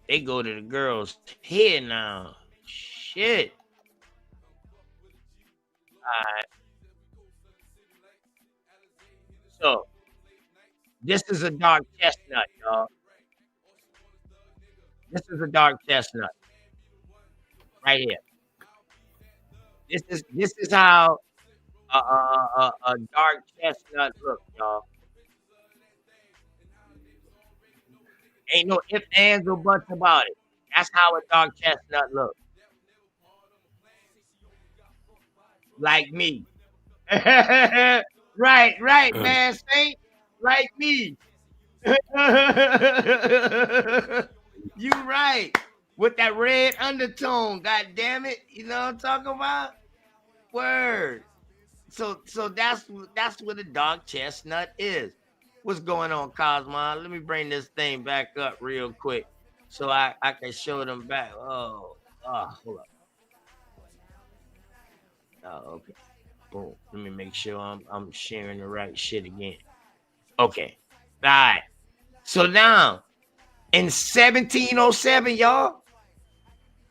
They go to the girls' hair now. Shit. Alright. So this is a dark chestnut, y'all. This is a dark chestnut. Right here. This is how a dark chestnut look, y'all. Ain't no ifs, ands, or buts about it. That's how a dark chestnut look. Like me. right, man, Saint. Like me. You right. With that red undertone, god damn it. You know what I'm talking about? Word. So that's what a dark chestnut is. What's going on, Cosmon? Let me bring this thing back up real quick so I can show them back. Oh, hold up. Oh, okay. Boom. Let me make sure I'm sharing the right shit again. Okay. All right. So now, in 1707, y'all,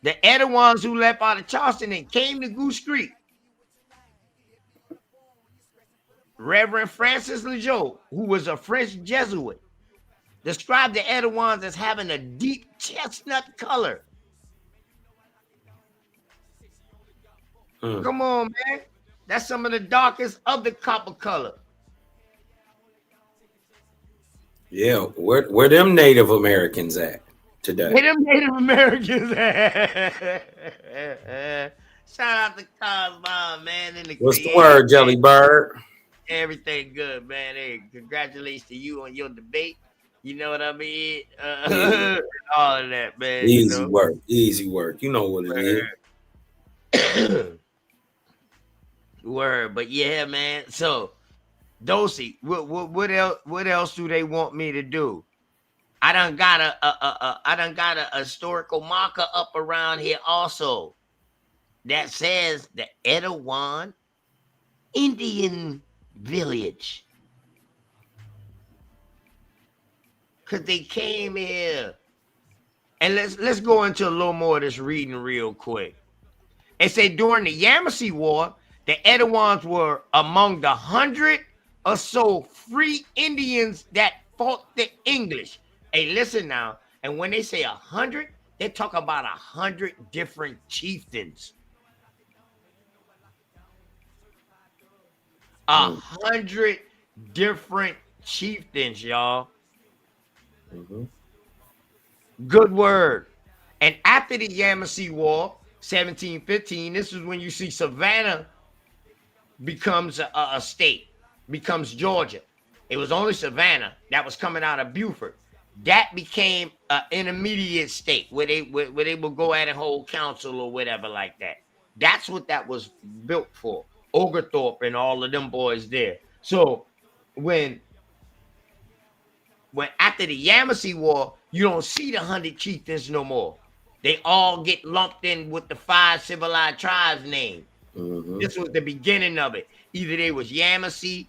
the Edouards who left out of Charleston and came to Goose Creek, Reverend Francis Lejeune, who was a French Jesuit, described the Edouards as having a deep chestnut color. Come on, man. That's some of the darkest of the copper color. Yeah, where them Native Americans at today? Where them Native Americans at? Shout out to Cosmo, man, and the What's the creative, word, man. Jelly Bird? Everything good, man. Hey, congratulations to you on your debate. You know what I mean? Yeah. All of that, man. You Easy know. work. Easy work. You know what it is. Word, but yeah, man. So, Dosey, what else do they want me to do? I done got a historical marker up around here also that says the Etowah Indian Village. Cause they came here. And let's go into a little more of this reading real quick. It said during the Yamasee War, the Etowans were among the 100 or so free Indians that fought the English. Hey, listen now. And when they say 100, they talk about 100 different chieftains. 100 different chieftains, y'all. Good word. And after the Yamasee War, 1715, this is when you see Savannah becomes a state, becomes Georgia. It was only Savannah that was coming out of Beaufort. That became an intermediate state where they would go at and hold council or whatever like that. That's what that was built for. Oglethorpe and all of them boys there. So when after the Yamasee War, you don't see the 100 chieftains no more. They all get lumped in with the 5 civilized tribes name. This was the beginning of it. Either they was Yamasee,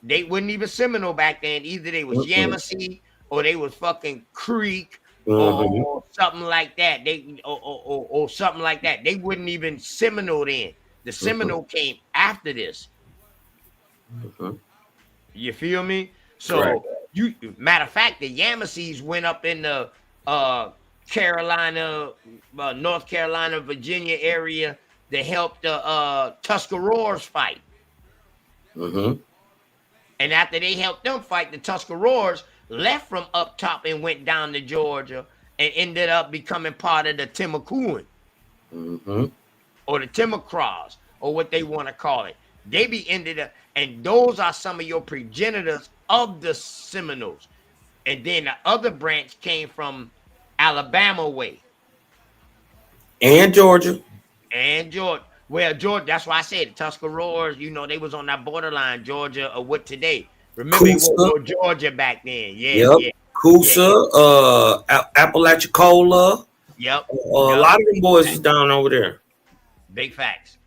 they wasn't even Seminole back then. Either they was Yamasee or they was fucking Creek or something like that. They or something like that. They wouldn't even Seminole then. The Seminole came after this. You feel me? So matter of fact, the Yamasees went up in the Carolina, North Carolina, Virginia area to help the Tuscaroras fight. And after they helped them fight, the Tuscaroras left from up top and went down to Georgia and ended up becoming part of the Timucuan or the Timocraws or what they want to call it. They be ended up, and those are some of your progenitors of the Seminoles. And then the other branch came from Alabama way. And Georgia. And Georgia. Well, Georgia, that's why I said the Tuscaroras, you know, they was on that borderline, Georgia or what today. Remember, it was no Georgia back then. Yeah. Coosa, Apalachicola. Yep. A lot of them boys is down over there. Big facts.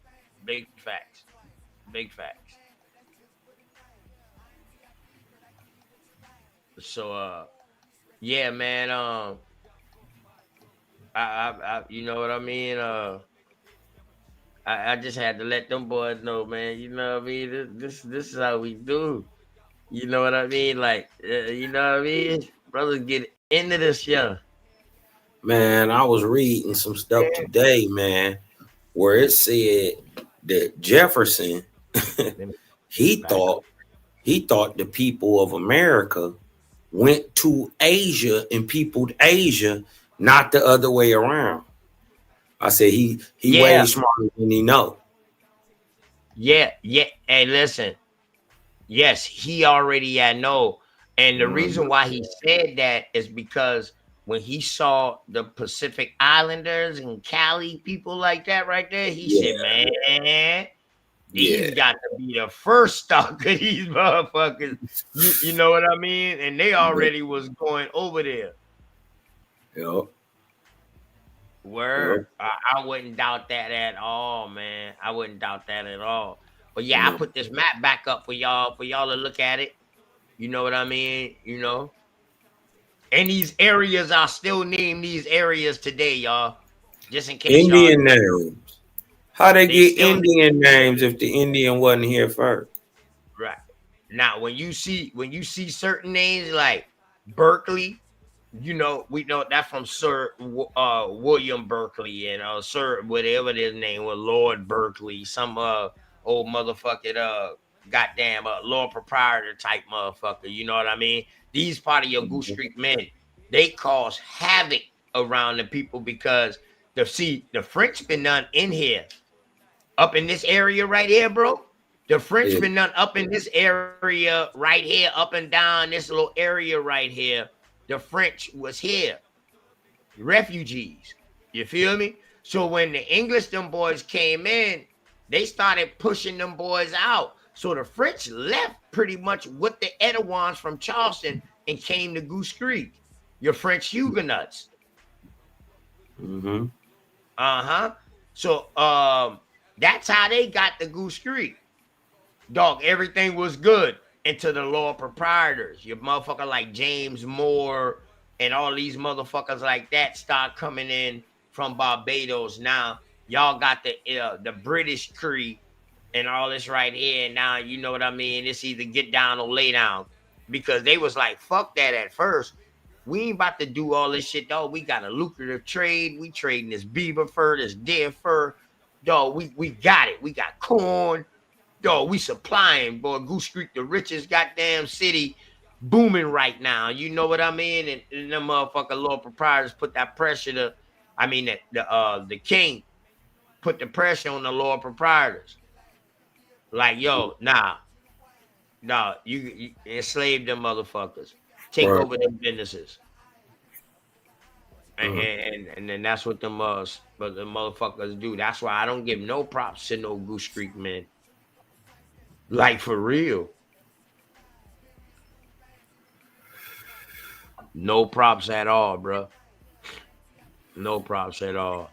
Big facts. Big facts. So yeah, man, I you know what I mean? I just had to let them boys know, man. You know what I mean? This is how we do. You know what I mean? Like, you know what I mean? Brothers get into this, yeah. Man, I was reading some stuff today, man, where it said that Jefferson, he thought the people of America went to Asia and peopled Asia, not the other way around. I said he way smarter than he know. Yeah. Hey, listen. Yes, he already had know. And the reason why he said that is because when he saw the Pacific Islanders and Cali people like that right there, he said, man, these got to be the first stock of these motherfuckers. You know what I mean? And they already was going over there. Yep. Word. I wouldn't doubt that at all, man. I wouldn't doubt that at all. But yeah, I put this map back up for y'all to look at it. You know what I mean? You know. And these areas, I still name these areas today, y'all. Just in case Indian names. How they get Indian names if the Indian wasn't here first? Right. Now, when you see certain names like Berkeley, you know, we know that from Sir William Berkeley and Sir whatever his name was, Lord Berkeley, some old motherfucking goddamn Lord Proprietor type motherfucker. You know what I mean? These part of your Goose Street men, they cause havoc around the people because the French been done in here, up in this area right here, bro. The French been done up in this area right here, up and down this little area right here. The French was here, refugees. You feel me? So when the English them boys came in, they started pushing them boys out. So the French left pretty much with the Edouards from Charleston and came to Goose Creek. Your French Huguenots. So that's how they got the Goose Creek. Dog, everything was good until the law proprietors. Your motherfucker like James Moore and all these motherfuckers like that start coming in from Barbados. Now y'all got the British Cree and all this right here. And now you know what I mean. It's either get down or lay down, because they was like, fuck that at first. We ain't about to do all this shit, dog. We got a lucrative trade. We trading this beaver fur, this deer fur. Dog, we got it. We got corn. Dog, we supplying, boy. Goose Creek, the richest goddamn city, booming right now. You know what I mean? And them motherfucker law proprietors put that pressure to, I mean, the king put the pressure on the law proprietors. Like, yo, nah, you enslave them motherfuckers. Take over them businesses. And then that's what the motherfuckers do. That's why I don't give no props to no Goose Creek men. Like, for real. No props at all, bro. No props at all.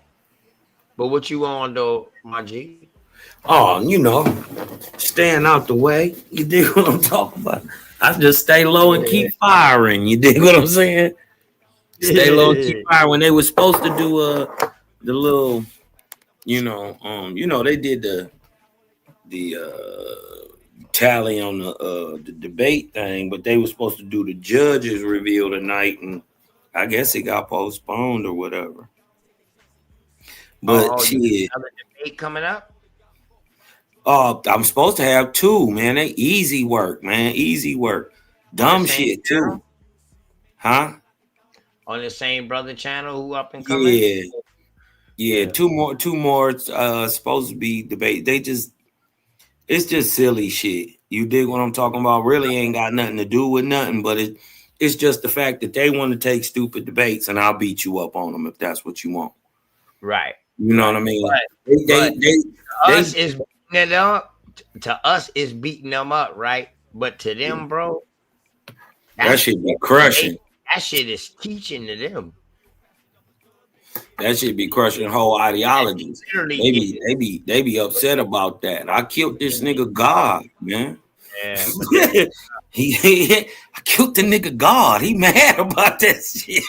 But what you on, though, my G? Oh, you know, staying out the way. You dig what I'm talking about? I just stay low and keep firing. You dig what I'm saying? Stay low and keep firing. When they were supposed to do the little, they did the tally on the debate thing, but they were supposed to do the judges reveal tonight, and I guess it got postponed or whatever. But shit, another debate coming up. I'm supposed to have two, man. They easy work, man. Easy work. Dumb shit too. Huh? On the same brother channel who up and coming? Yeah. Two more supposed to be debate. It's just silly shit. You dig what I'm talking about? Really ain't got nothing to do with nothing, but it's just the fact that they want to take stupid debates, and I'll beat you up on them if that's what you want. Right. You know what I mean? To us is beating them up, right? But to them, bro, that should be crushing. That shit is teaching to them. That should be crushing whole ideologies. They be upset about that. I killed this nigga God, man. Yeah. I killed the nigga God. He mad about that shit.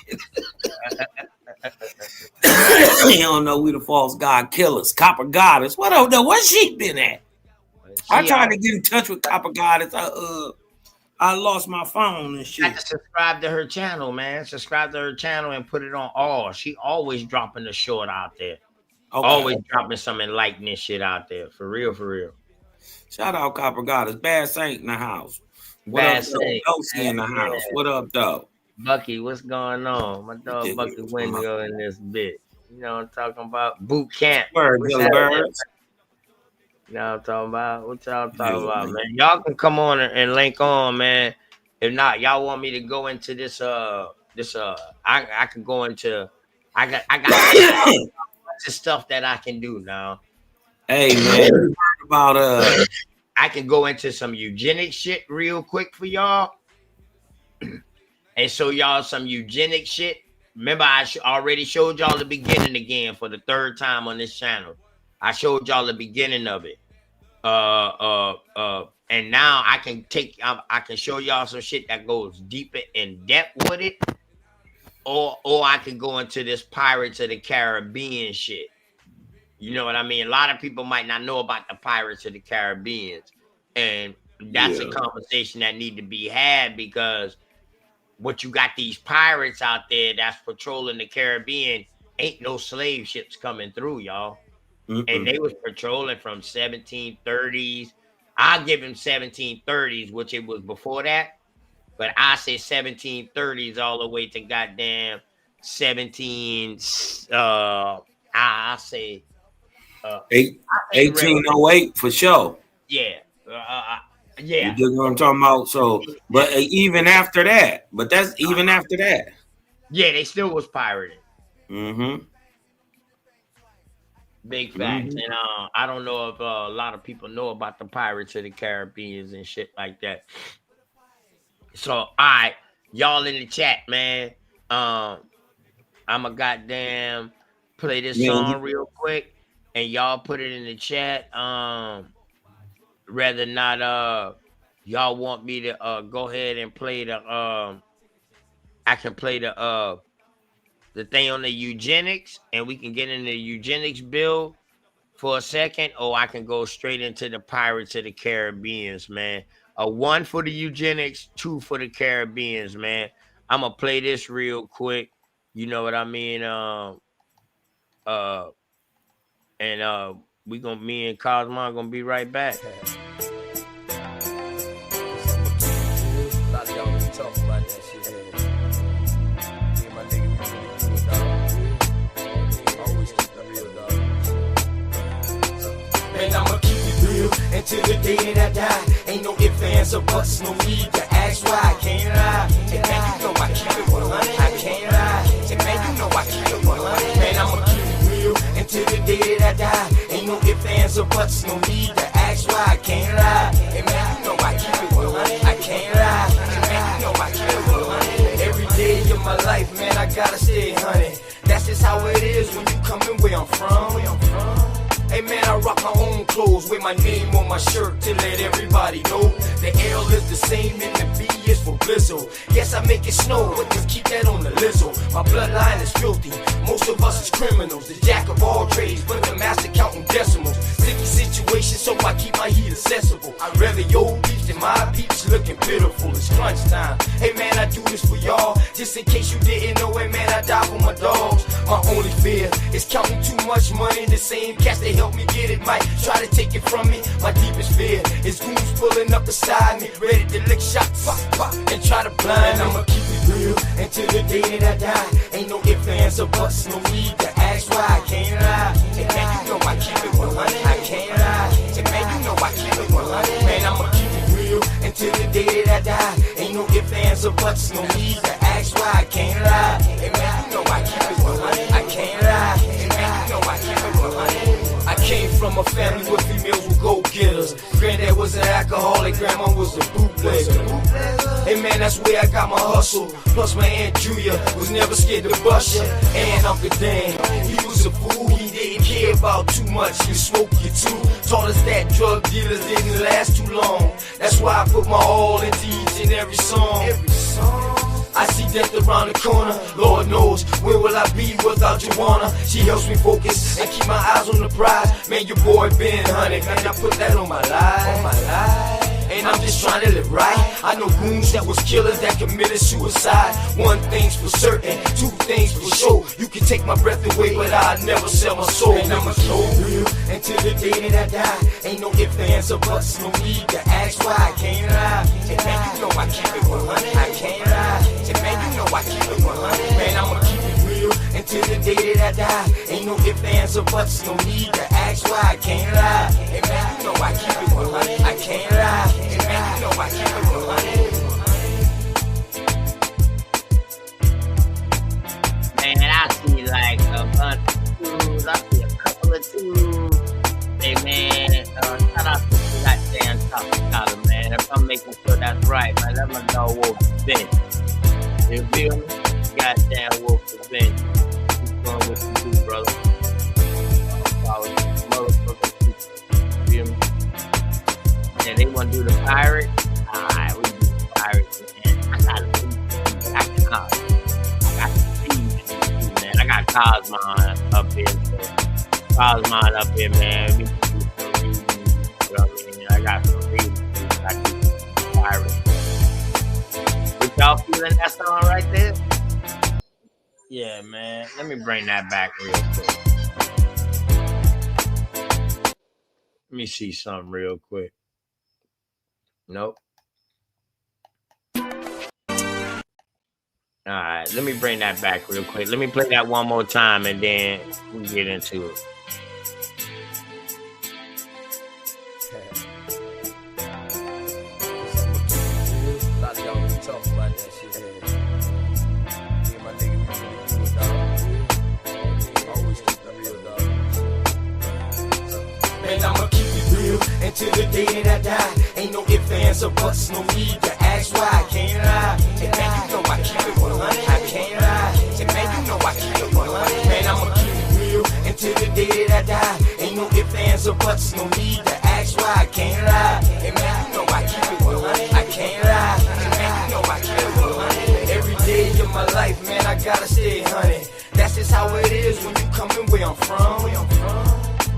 He don't know we the false God killers. Copper Goddess. What up though? Where's she been at? I tried to get in touch with Copper Goddess. I lost my phone and shit. You have to subscribe to her channel, man. Subscribe to her channel and put it on all. She always dropping the short out there. Okay. Always dropping some enlightening shit out there. For real, for real. Shout out Copper Goddess. Bad Saint in the house. What up, Dosey in the house? What up, though? Bucky, what's going on? My dog Bucky Wingo in this bit. You know what I'm talking about? Boot camp. Birds. You know what I'm talking about? What y'all talking about, man? Y'all can come on and link on, man. If not, y'all want me to go into this I can go into I got lots of stuff that I can do now. Hey man, about I can go into some eugenics shit real quick for y'all. And show y'all some eugenics shit. Remember, I already showed y'all the beginning again for the third time on this channel. I showed y'all the beginning of it. And now I can show y'all some shit that goes deeper in depth with it. Or I can go into this Pirates of the Caribbean shit. You know what I mean? A lot of people might not know about the Pirates of the Caribbean. And that's a conversation that need to be had, because what you got these pirates out there that's patrolling the Caribbean, ain't no slave ships coming through, y'all. And they was patrolling from 1730s. I'll give them 1730s, which it was before that. But I say 1730s all the way to goddamn 17. I I say, I Eight, say red. 1808 for sure. Yeah, You yeah. dig what I'm talking about? So, but even after that, but that's even after that. Yeah, they still was pirated. Mm-hmm. Big facts. And I don't know if a lot of people know about the Pirates of the Caribbean and shit like that. So, all right, y'all in the chat, man. I'm a goddamn play this song real quick, and y'all put it in the chat. Rather not y'all want me to go ahead and play I can play the thing on the eugenics, and we can get in the eugenics bill for a second, or I can go straight into the Pirates of the Caribbeans, man. A 1 for the eugenics, 2 for the Caribbeans, man. I'm gonna play this real quick. You know what I mean? Uh, and me and Cosmo gonna be right back. A lot of y'all really talk about that shit. Me and my nigga, we really do it, dog. Always keep it real, dog. Man, I'ma keep it real until the day that I die. Ain't no ifs, ands, or buts, no need to ask why. I can't lie. And man, you know I keep it 100. I can't lie. And man, you know I keep it 100. Man, I'ma keep it real until the day that I die. Ain't no ifs, ands, or buts, no need to ask why. I can't lie. And man, you know I keep it 100. I can't lie. And man, you know I keep it 100. Every day of my life, man, I gotta stay 100. That's just how it is when you coming where I'm from. Hey man, I rock my own clothes with my name on my shirt to let everybody know the L is the same and the B is for Blizzle. Yes, I make it snow, but just keep that on the lizzo. My bloodline is filthy, most of us is criminals. The jack of all trades, but the master counting decimals. Sticky situation, so I keep my heat accessible. I'd rather your beefs than my peeps looking pitiful. It's crunch time. Hey man, I do this for y'all, just in case you didn't know it, man, I die for my dogs. My only fear is counting too much money. The same cats that help me get it might try to take it from me. My deepest fear is goons pulling up beside me, ready to lick shots, pop, pop, and try to blind me. I'ma keep it real until the day that I die. Ain't no ifs, ands, or buts, no need to ask why. I can't lie. And man, you know I keep it 100. I can't lie. And man, you know I keep it 100. Man, I'ma keep it real until the day that I die. Ain't no ifs, ands, or buts, no need to ask why. I can't lie. And man, you know I keep it 100. I can't lie. And man, you know I keep it 100. I came from a family where females were go-getters. Granddad was an alcoholic, grandma was a bootlegger. Hey man, that's where I got my hustle. Plus my Aunt Julia was never scared to bust ya. And Uncle Dan, he was a fool, he didn't care about too much. You smoke, you too. Taught us that drug dealers didn't last too long. That's why I put my all into each and every song. I see death around the corner. Lord knows, where will I be without Joanna? She helps me focus and keep my eyes on the prize. Man, your boy been hunted. Man, I put that on my life. And I'm just trying to live right. I know goons that was killers that committed suicide. One thing's for certain, two things for sure. You can take my breath away, but I'll never sell my soul. And I'ma so real until the day that I die. Ain't no ifs, ands, or buts, no need to ask why. I can't lie. And man, you know I keep it 100. I can't lie. And man, you know I keep it 100. Man, I'ma keep it real until the day that I die. Ain't no ifs, ands, or buts, no need to ask why. I can't lie. And man, you know I keep it 100. I can't lie. And man, you know I keep it 100. Man, I see like a bunch of twos. I see a couple of twos. Hey man, shout out to the goddamn top, man. If I'm making sure that's right, man, let me know Wolf Bench. You feel me? Goddamn Wolf Bench. Keep going with you, brother. Motherfucker, you feel me? And they want to do the pirate. Alright, we do the pirates, man. I got Cosmon up here. Cosmon up here, man. We can do some reading. You know what I mean? I got some reading. I do some pirates. But y'all feeling that song right there? Yeah, man. Let me bring that back real quick. Let me see something real quick. Nope. All right, let me bring that back real quick. Let me play that one more time, and then we get into it. A lot of y'all don't talk about that shit. Me and my nigga, we really do it, dog. Always keep it real, dog. Man, I'ma keep it real until the day that I die. Ain't no ifs, ands, or buts, no need to ask why. I can't lie. And man, you know I keep it 100. I can't lie. And man, you know I keep it 100. Man, I'ma keep it real until the day that I die. Ain't no ifs, ands, or buts, no need to ask why. I can't lie. And man, you know I keep it 100. I can't lie. And man, you know I keep it 100. Every day of my life, man, I gotta stay 100. That's just how it is when you coming where I'm from.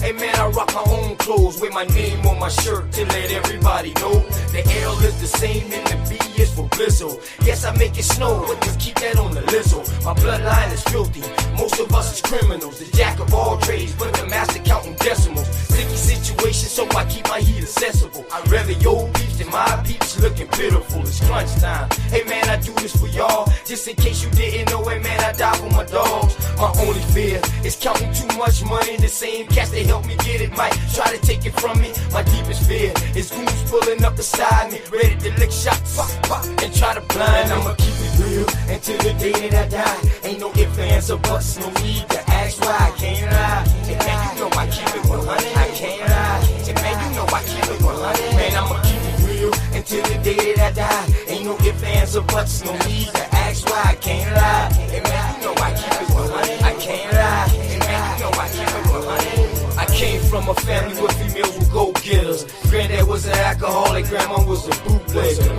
Hey man, I rock my own clothes with my name on my shirt to let everybody know the L is the same and the B is for Blizzle. Yes, I make it snow, but just keep that on the lizzo. My bloodline is filthy, most of us is criminals. The jack of all trades, but the master counting decimals. Sticky situation, so I keep my heat accessible. I'd rather your beefs than my peeps looking pitiful. It's crunch time. Hey man, I do this for y'all, just in case you didn't know it, man, I die for my dogs. My only fear is counting too much money. The same cats they help me get it might try to take it from me. My deepest fear is goons pulling up beside me, ready to lick shots, pop, pop, and try to blind me. I'ma keep it real until the day that I die. Ain't no ifs, ands, or buts, no need to ask why. I can't lie. And man, you know I keep it 100. I can't lie. And man, you know I keep it 100. Man, I'ma keep it real until the day that I die. Ain't no ifs, ands, or buts, no need to ask why. I can't lie. And man, you know I keep it 100. I can't lie. And man, you know I keep it 100. I came from a family where females were go-getters. Granddad was an alcoholic, grandma was a bootlegger.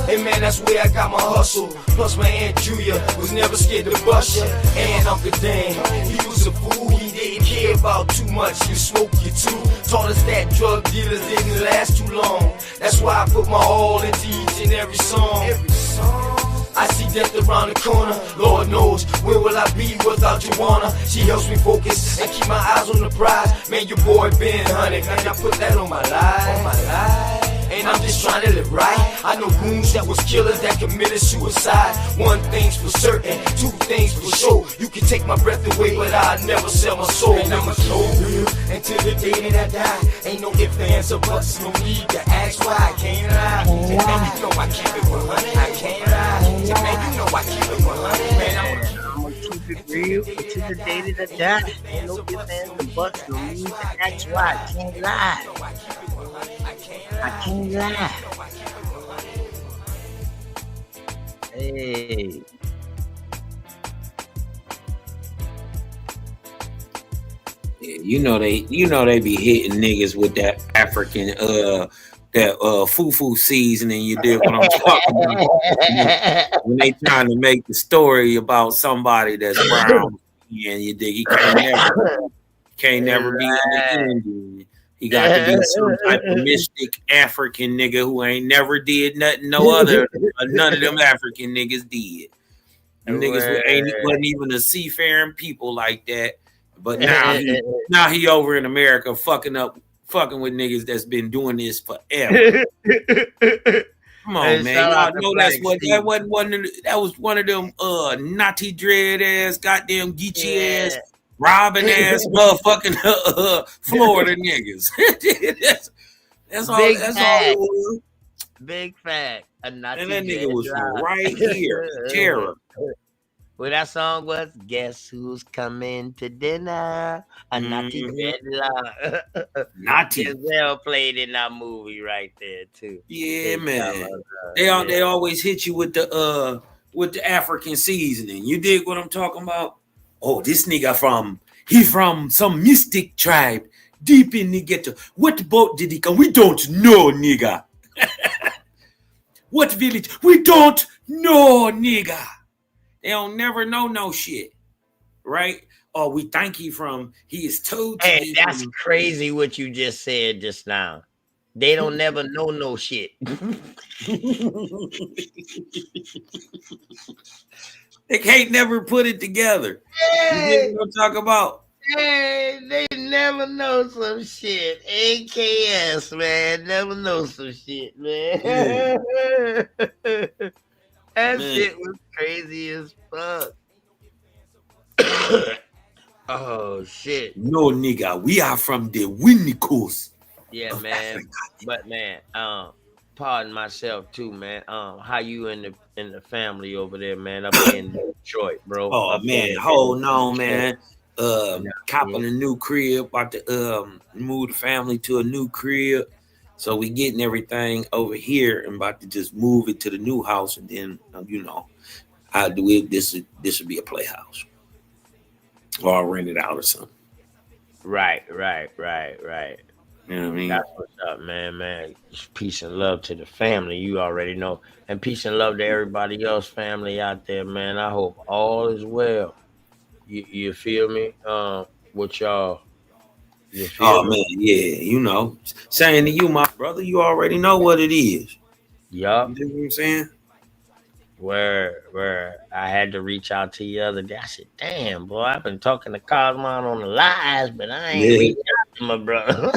Hey man, that's where I got my hustle. Plus my Aunt Julia was never scared to bust ya. And Uncle Dan, he was a fool. He didn't care about too much. You smoke, you too. Taught us that drug dealers didn't last too long. That's why I put my all into each and every song. I see death around the corner. Lord knows, where will I be without Joanna? She helps me focus and keep my eyes on the prize. Man, your boy been hunted, man, I put that on my life. And I'm just trying to live right. I know goons that was killers that committed suicide. One thing's for certain, two things for sure. You can take my breath away, but I'll never sell my soul. And I'ma keep it real until the day that I die. Ain't no ifs, ands, or buts, no need to ask why. I can't lie. And man, you know I keep it 100. I can't lie. And man, you know I keep it 100. Man, I'ma keep it real until the day that I die. Ain't no ifs, ands, or buts, no need to ask why. I can't lie. I can't lie. Hey. Yeah, you know they be hitting niggas with that African that fufu seasoning. You did what I'm talking about. When they trying to make the story about somebody that's brown, and you dig, he can't never be Indian. He got to be some type of mystic African nigga who ain't never did nothing none of them African niggas did. Them niggas wasn't even a seafaring people like that. But now he over in America fucking with niggas that's been doing this forever. Come on, man. Y'all know that was one of them naughty dread ass, goddamn geechee ass, robbing ass motherfucking Florida niggas. that's all. Big That's fact. all it was. Big fact. And that nigga was from right here, Terror. Well, that song was "Guess Who's Coming to Dinner?" A naughty dreadlock. Naughty. Denzel played in that movie right there too. Yeah, man. They always hit you with the African seasoning. You dig what I'm talking about? Oh, this nigga he from some mystic tribe deep in the ghetto. What boat did he come? We don't know, nigga. What village? We don't know, nigga. They don't never know no shit, right? Or we think he is told to. Hey, that's crazy what you just said just now. They don't never know no shit. They can't never put it together. Hey, you know what I'm talking about? Hey, they never know some shit. AKS, man, never know some shit, man. Yeah. That shit was crazy as fuck. Oh shit. No, nigga, we are from the windy coast Yeah, of man. Africa. But man, pardon myself too, man. How you in the family over there, man? Up there in Detroit, bro. Oh Up there man, in hold on, Detroit. man. Yeah, Copping a new crib, about to move the family to a new crib. So we getting everything over here and about to just move it to the new house, and then I'll do it. This would be a playhouse, or I'll rent it out or something. right. You know what I mean? That's what's up, man. Man, just peace and love to the family. You already know, and peace and love to everybody else, family out there, man. I hope all is well. You feel me? With y'all, you feel Oh me? man, yeah, saying to you, my brother, you already know what it is. You Yup. know what I'm saying? Where I had to reach out to you the other day. I said, "Damn, boy, I've been talking to Cosmon on the lives, but I ain't Yeah, reached out to my brother."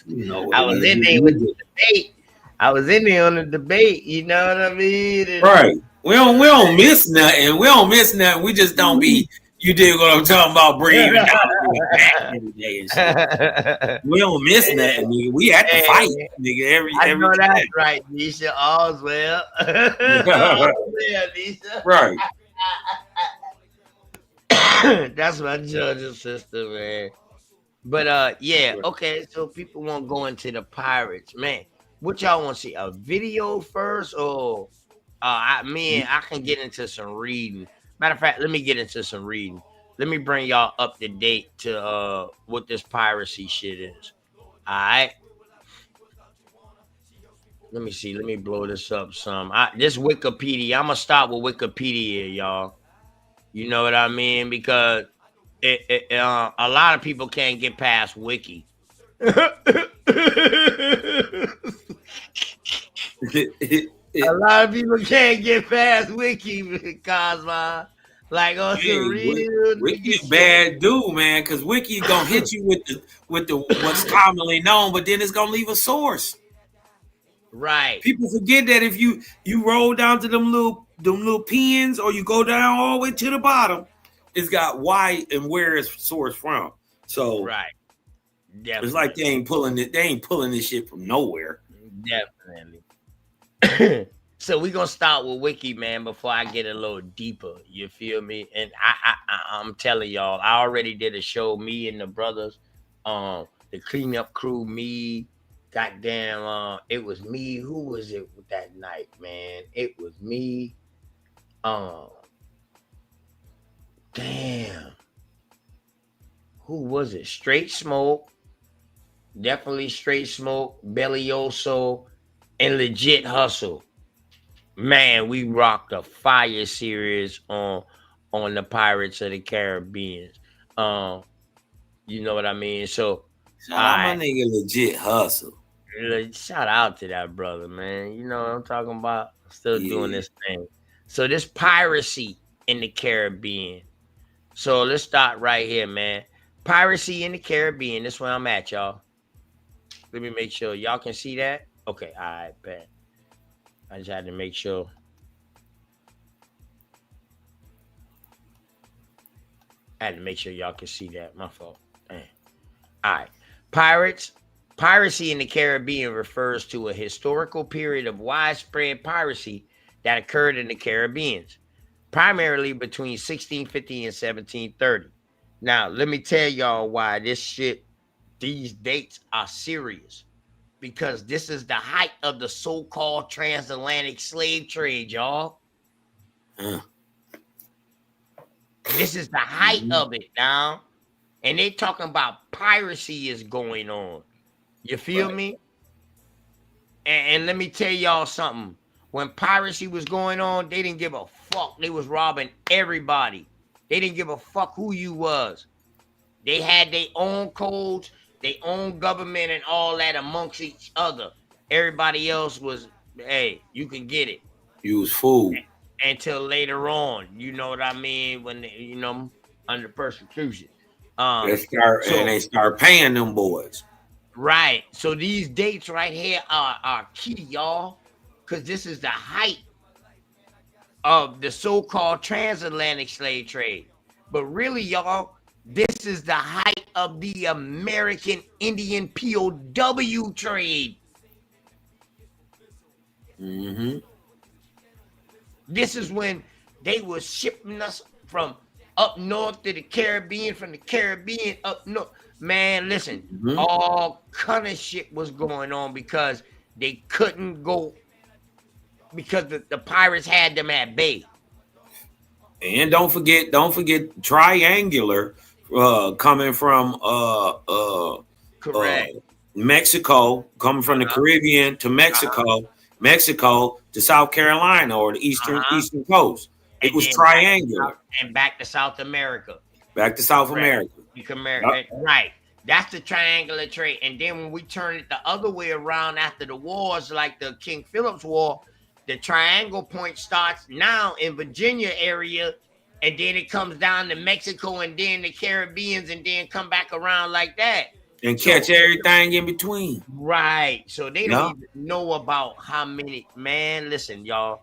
you know what I it was is. in there with the debate. I was in there on the debate. You know what I mean? And, Right. We don't miss nothing. We don't miss nothing. We just don't be. You dig what I'm talking about? Breathing down back every day and shit. We don't miss nothing, nigga. We at the fight, hey, nigga. I Every know that's time. right, Nisha. All's well. All's well, Nisha. Right. That's my Georgia sister, man. But yeah, okay. So people won't go into the Pirates, man. What y'all want to see? A video first, or I can get into some reading. Matter of fact, let me get into some reading. Let me bring y'all up to date to what this piracy shit is. All right. Let me see. Let me blow this up some. This Wikipedia. I'm gonna start with Wikipedia, y'all. You know what I mean? Because a lot of people can't get past Wiki. A lot of people can't get past Wiki, Cosmo. Like on some Hey, real Wiki nigga a shit. bad dude, man, because Wiki gonna hit you with the what's commonly known, but then it's gonna leave a source. Right. People forget that if you roll down to them little pins, or you go down all the way to the bottom, it's got why and where it's sourced from. So Right. it's like Definitely. they ain't pulling it. They ain't pulling this shit from nowhere. Definitely. So we're gonna start with Wiki, man, before I get a little deeper. You feel me? And I'm telling y'all, I already did a show, me and the brothers, the cleanup crew, me, goddamn, it was me. Who was it that night, man? It was me. Um, damn, who was it? Straight Smoke, definitely Straight Smoke, Bellioso, and Legit Hustle. Man, we rocked a fire series on the Pirates of the Caribbean. Um, you know what I mean? So Shout out my I nigga Legit Hustle. shout out to that brother, man. You know what I'm talking about? Still doing Yeah. this thing. So this piracy in the Caribbean. So let's start right here, man. Piracy in the Caribbean. This where I'm at, y'all. Let me make sure y'all can see that. Okay, all right, bet. I just had to make sure. I had to make sure y'all can see that. My fault. Dang. All right. Piracy in the Caribbean refers to a historical period of widespread piracy that occurred in the Caribbean, primarily between 1650 and 1730. Now, let me tell y'all why these dates are serious. Because this is the height of the so-called transatlantic slave trade, y'all. This is the height Mhm. of it now. And they talking about piracy is going on. You feel Right. me? And let me tell y'all something. When piracy was going on, they didn't give a fuck. They was robbing everybody. They didn't give a fuck who you was. They had their own codes, their own government, and all that amongst each other. Everybody else was, hey, you can get it. You was fool. Until later on, you know what I mean? When under persecution. They So start paying them boys. right. So these dates right here are key, y'all. Cause this is the height. of the so-called transatlantic slave trade. But really, y'all, this is the height of the American Indian POW trade. Mm-hmm. This is when they were shipping us from up north to the Caribbean, from the Caribbean up north. Man, listen, Mm-hmm. all kind of shit was going on because they couldn't go, because the pirates had them at bay. And don't forget triangular coming from Correct. Mexico, coming from the Caribbean to Mexico to South Carolina or the eastern coast. It And was then triangular. back to South America. Back to South Correct. America. Yep. Right. That's the triangular trade. And then when we turn it the other way around after the wars, like the King Philip's War, the triangle point starts now in Virginia area, and then it comes down to Mexico and then the Caribbeans, and then come back around like that. And catch everything in between. Right. So they don't even know about how many. Man, listen, y'all.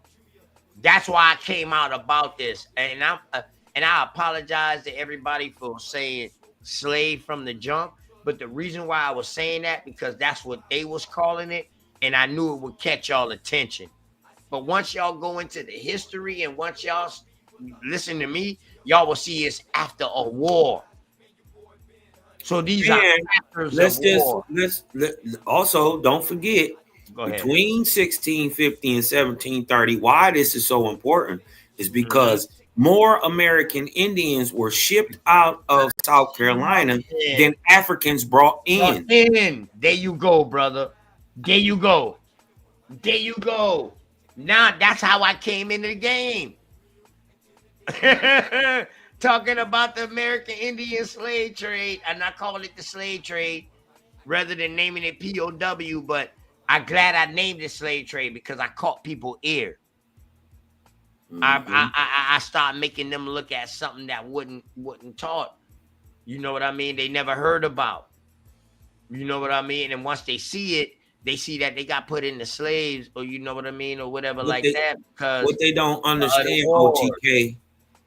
That's why I came out about this, and I apologize to everybody for saying slave from the jump. But the reason why I was saying that, because that's what they was calling it, and I knew it would catch y'all attention. But once y'all go into the history and once y'all listen to me, y'all will see it's after a war. So these are factors of war. Also don't forget, between 1650 and 1730, why this is so important is because more American Indians were shipped out of South Carolina than Africans brought in. There you go, brother. There you go. There you go. Now that's how I came into the game. Talking about the American Indian slave trade, and I call it the slave trade rather than naming it POW, but I'm glad I named it slave trade because I caught people ear. I start making them look at something that wasn't taught. You know what I mean? They never heard about. You know what I mean? And once they see it, they see that they got put into slaves, or you know what I mean, or whatever that. Because what they don't understand, OTK,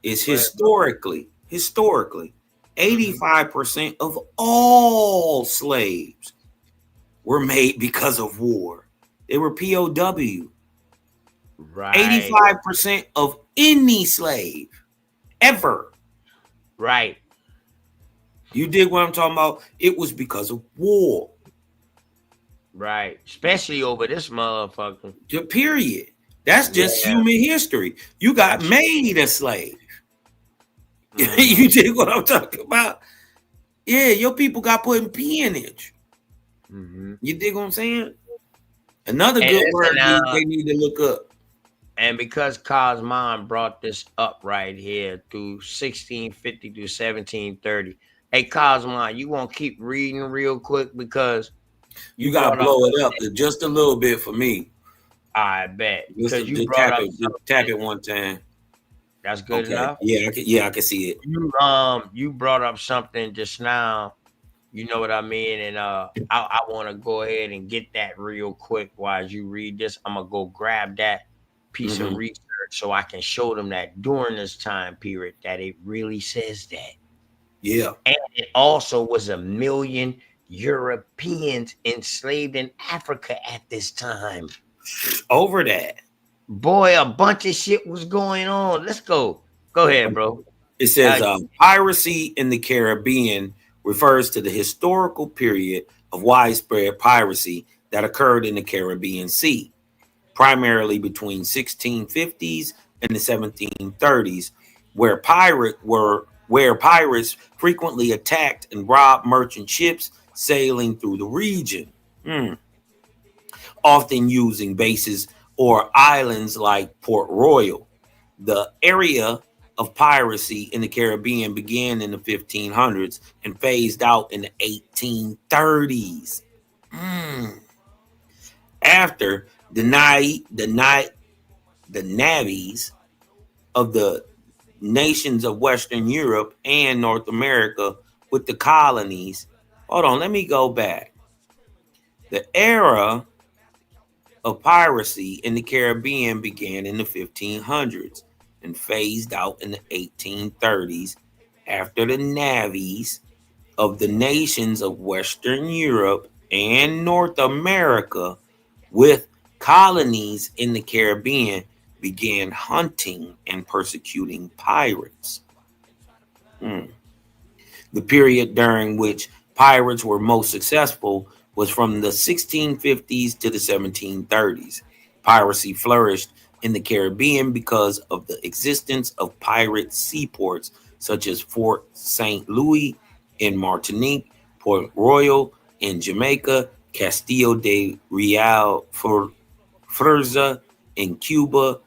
is historically, 85% of all slaves were made because of war. They were POW. Right. 85% of any slave ever. Right. You dig what I'm talking about? It was because of war. Right. Especially over this motherfucker. The period. That's just human history. You got made a slave. You dig what I'm talking about? Yeah, your people got put in peonage. You dig what I'm saying? Another good word they need to look up. And because Cosmon brought this up right here through 1650 to 1730. Hey, Cosmon, you want to keep reading real quick because you got to blow it up just a little bit for me. I bet. Because you tap it one time. That's good enough. Yeah, I can see it. You brought up something just now. You know what I mean? And I want to go ahead and get that real quick while you read this. I'm gonna go grab that piece of research so I can show them that during this time period that it really says that. Yeah. And it also was 1 million Europeans enslaved in Africa at this time. Over that. Boy, a bunch of shit was going on. Let's go. Go ahead, bro. It says piracy in the Caribbean refers to the historical period of widespread piracy that occurred in the Caribbean Sea, primarily between 1650s and the 1730s, where pirates frequently attacked and robbed merchant ships sailing through the region, often using bases or islands like Port Royal. The area of piracy in the Caribbean began in the 1500s and phased out in the 1830s. After the navies of the nations of Western Europe and North America with the colonies. Hold on, let me go back. The era of piracy in the Caribbean began in the 1500s and phased out in the 1830s after the navies of the nations of Western Europe and North America with colonies in the Caribbean began hunting and persecuting pirates. Hmm. The period during which pirates were most successful was from the 1650s to the 1730s. Piracy flourished in the Caribbean because of the existence of pirate seaports such as Fort St. Louis in Martinique, Port Royal in Jamaica, Castillo de Real Furza in Cuba,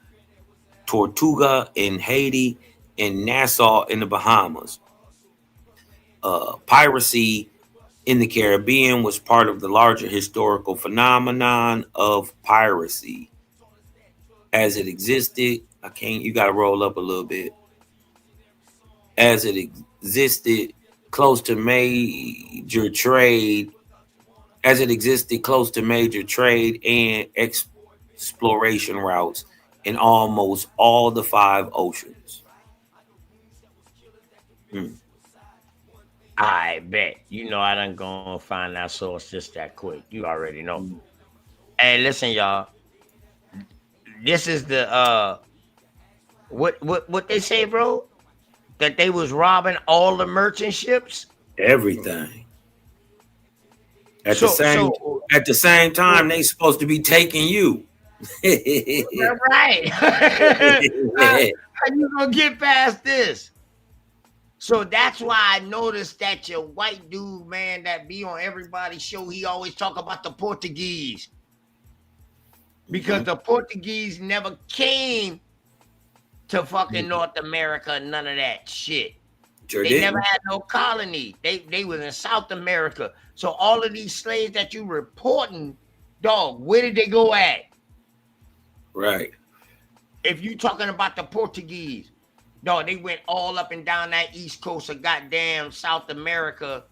Tortuga in Haiti, and Nassau in the Bahamas. Piracy in the Caribbean was part of the larger historical phenomenon of piracy as it existed. I can't, you got to roll up a little bit. As it existed close to major trade, as it existed close to major trade and exploration routes in almost all the five oceans. Hmm. I bet. You know I done gonna find that source just that quick. You already know. Hey, listen, y'all. This is the what they say, bro? That they was robbing all the merchant ships. Everything. At the So same so at the same time, they supposed to be taking you. right. How you gonna get past this? So that's why I noticed that your white dude, man, that be on everybody's show, he always talk about the Portuguese. Because the Portuguese never came to fucking North America, none of that shit. Sure They never didn't. had no colony. They was in South America. So all of these slaves that you reporting, dog, where did they go at? Right. If you talking about the Portuguese, dog, they went all up and down that east coast of goddamn South America.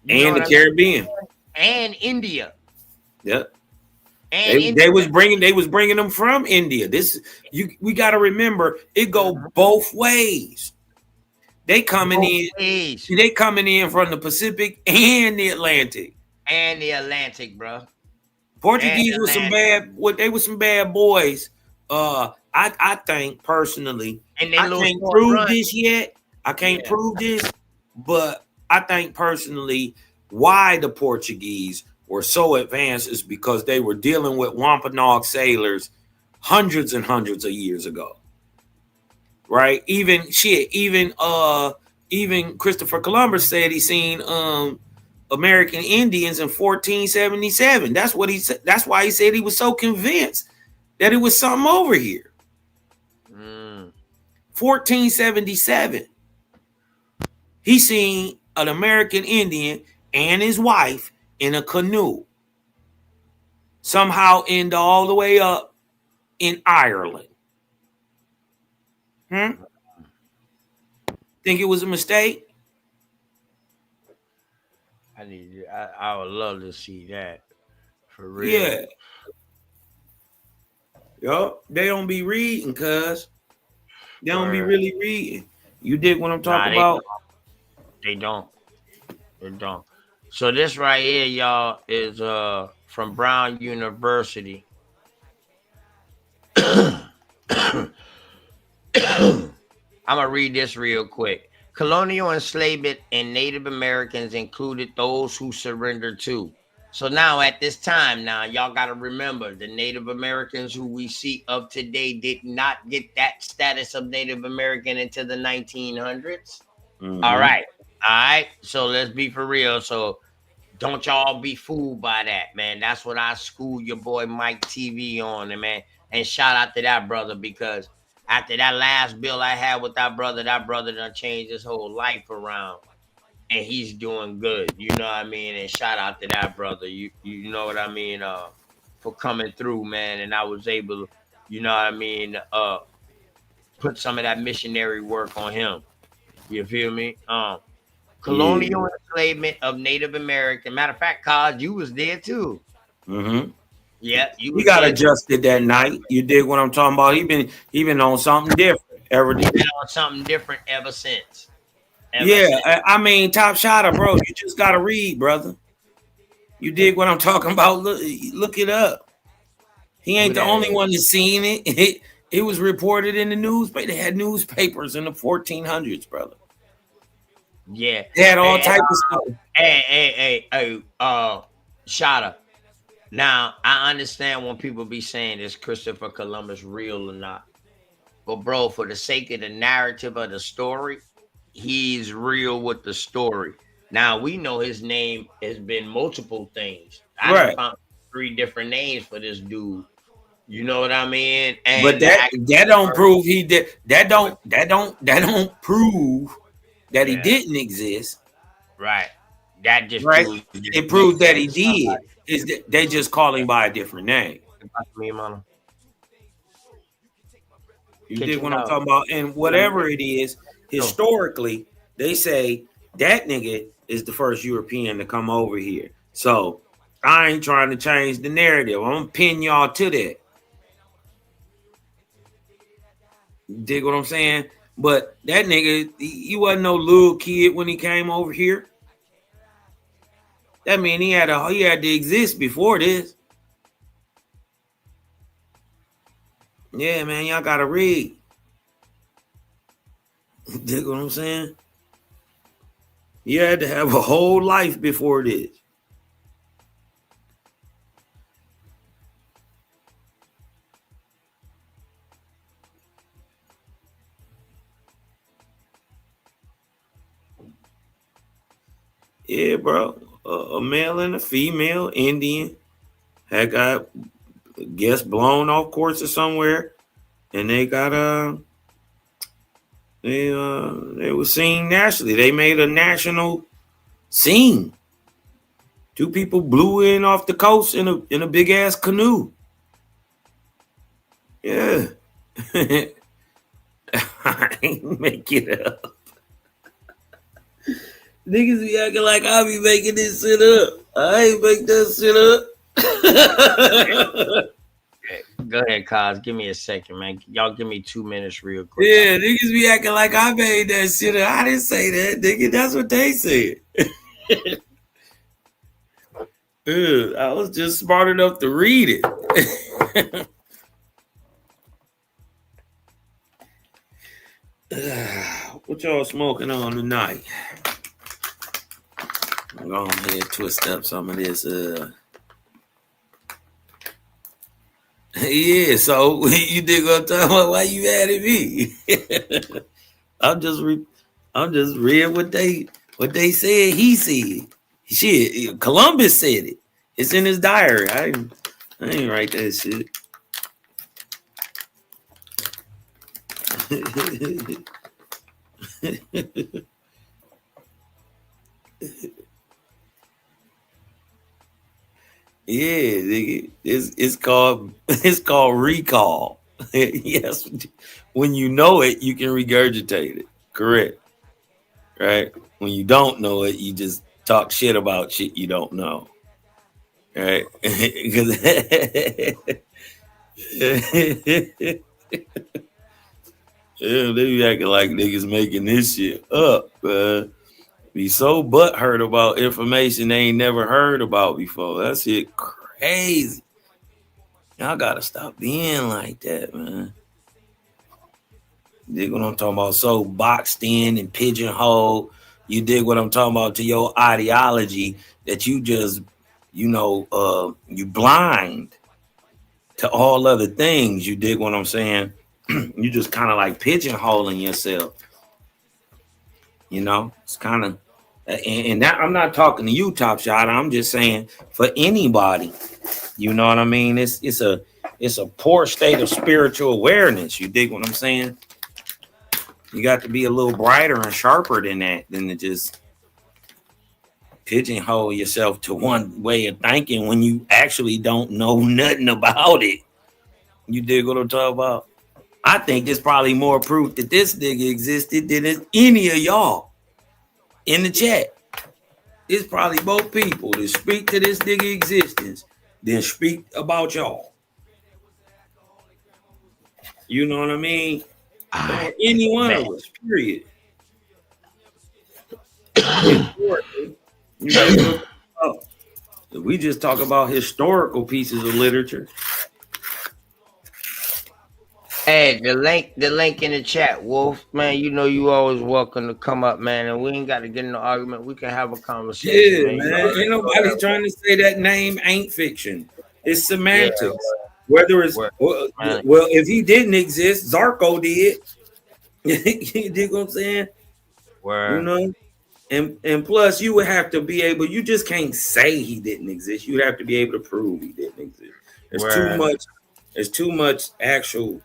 You know And what the I mean? Caribbean. And India. Yep. And India. They was bringing them from India. This we got to remember it go both ways. They coming Both in. ways. They coming in from the Pacific and the Atlantic. And the Atlantic, bro. Portuguese was some bad. What they were some bad boys. I think personally, And they I little can't short prove run. this yet. I can't Yeah. prove this, but I think personally, why the Portuguese were so advanced is because they were dealing with Wampanoag sailors hundreds and hundreds of years ago. Right? Even Christopher Columbus said he seen American Indians in 1477. That's what he said. That's why he said he was so convinced that it was something over here. 1477. He seen an American Indian and his wife in a canoe. Somehow end all the way up in Ireland. Think it was a mistake? I would love to see that. For real. Yeah. Yup. They don't be reading, cuz. They don't be really reading. You dig what I'm talking about? They don't. They don't. So this right here, y'all, is from Brown University. I'm gonna read this real quick. Colonial enslavement and Native Americans included those who surrendered to. So now at this time, now y'all gotta remember the Native Americans who we see of today did not get that status of Native American until the 1900s. All right. All right. So let's be for real. So don't y'all be fooled by that, man. That's what I school your boy Mike TV on, and man. And shout out to that brother, because after that last bill I had with that brother done changed his whole life around. And he's doing good. You know what I mean? And shout out to that brother. You know what I mean? For coming through, man. And I was able to, you know what I mean, put some of that missionary work on him. You feel me? Colonial enslavement of Native American. Matter of fact, Cos, you was there too. Yeah, you He was got there. adjusted that night. You dig what I'm talking about? He been on something different ever. Been on something different ever since. Ever Yeah, since. I mean, top shotter, bro. You just gotta read, brother. You dig what I'm talking about? Look it up. He Who ain't the that only is? one that's seen it. It was reported in the newspaper. They had newspapers in the 1400s, brother. Yeah. They had all Hey, type of stuff. Shotta. Now I understand when people be saying is Christopher Columbus real or not. But bro, for the sake of the narrative of the story, he's real with the story. Now we know his name has been multiple things. I done Right. found 3 different names for this dude. You know what I mean? But And the that don't actual prove he did. That don't prove that he yeah, didn't exist. right. That just Right. proves that It he proved that he sent did. somebody. Is that they just call him by a different name. Me, mama. You dig Kitchen what I'm dog. talking about? And whatever it is, No. historically, they say that nigga is the first European to come over here. So I ain't trying to change the narrative. I'm gonna pin y'all to that. Dig what I'm saying? But that nigga, he wasn't no little kid when he came over here. That mean he had to exist before this. Yeah, man, y'all gotta read. Dig what I'm saying? You had to have a whole life before this. Yeah, bro. A male and a female Indian had got guess blown off course or somewhere, and they got they were seen nationally. They made a national scene. 2 people blew in off the coast in a big ass canoe. Yeah. I ain't make it up. Niggas be acting like I be making this shit up. I ain't make that shit up. Go ahead, Cos. Give me a second, man. Y'all give me 2 minutes real quick. Yeah, niggas be acting like I made that shit up. I didn't say that, nigga. That's what they said. I was just smart enough to read it. What y'all smoking on tonight? I'm going ahead and twist up some of this. Yeah, so you dig what I'm talking about? Why you mad at me? I'm just reading what they said. He said, shit. Columbus said it. It's in his diary. I ain't write that shit. Yeah, nigga. It's called recall. Yes, when you know it, you can regurgitate it. Correct, right? When you don't know it, you just talk shit about shit you don't know, right? Because yeah, they be acting like niggas making this shit up. Be so butthurt about information they ain't never heard about before. That shit crazy. Y'all gotta stop being like that, man. Dig what I'm talking about? So boxed in and pigeonholed. You dig what I'm talking about to your ideology that you just, you blind to all other things. You dig what I'm saying? You just kind of like pigeonholing yourself. It's kind of, and that I'm not talking to you, Top Shot. I'm just saying for anybody. You know what I mean? It's a poor state of spiritual awareness. You dig what I'm saying? You got to be a little brighter and sharper than that, than to just pigeonhole yourself to one way of thinking when you actually don't know nothing about it. You dig what I'm talking about? I think there's probably more proof that this nigga existed than any of y'all in the chat. It's probably both people that speak to this nigga existence than speak about y'all. You know what I mean? Or any one Bet. of us, period. Historically, you just look up. We just talk about historical pieces of literature. Hey, the link in the chat, Wolf, man. You know you always welcome to come up, man. And we ain't got to get in an argument. We can have a conversation, Yeah, man. You man. Ain't already know nobody that. trying to say that name ain't fiction. It's Yeah, semantics. Whether it's word, man. well, if he didn't exist, Zarko did. You dig what I'm saying? You Word, know? And plus you would have to be able, you just can't say he didn't exist. You would have to be able to prove he didn't exist. word. There's too much actual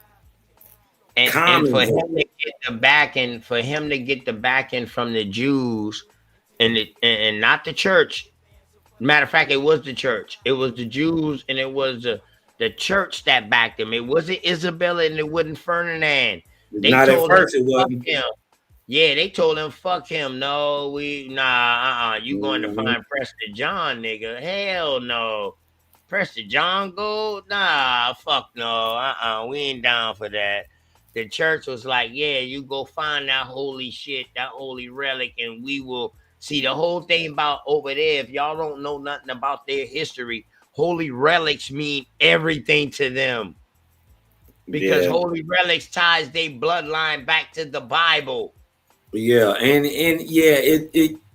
And for common. him to get the backing, from the Jews and not the church. Matter of fact, it was the church. It was the Jews, and it was the church that backed him. It wasn't Isabella, and it wasn't Ferdinand. They Not at told him first it fuck wasn't. him. Yeah, they told him fuck him. No, you going to Mhm. find Preston John, nigga? Hell no. Preston John Gold? Nah, fuck no. We ain't down for that. The church was like, yeah, you go find that holy shit, that holy relic, and we will see the whole thing about over there. If y'all don't know nothing about their history, holy relics mean everything to them because Yeah. holy relics ties their bloodline back to the Bible. Yeah, and yeah,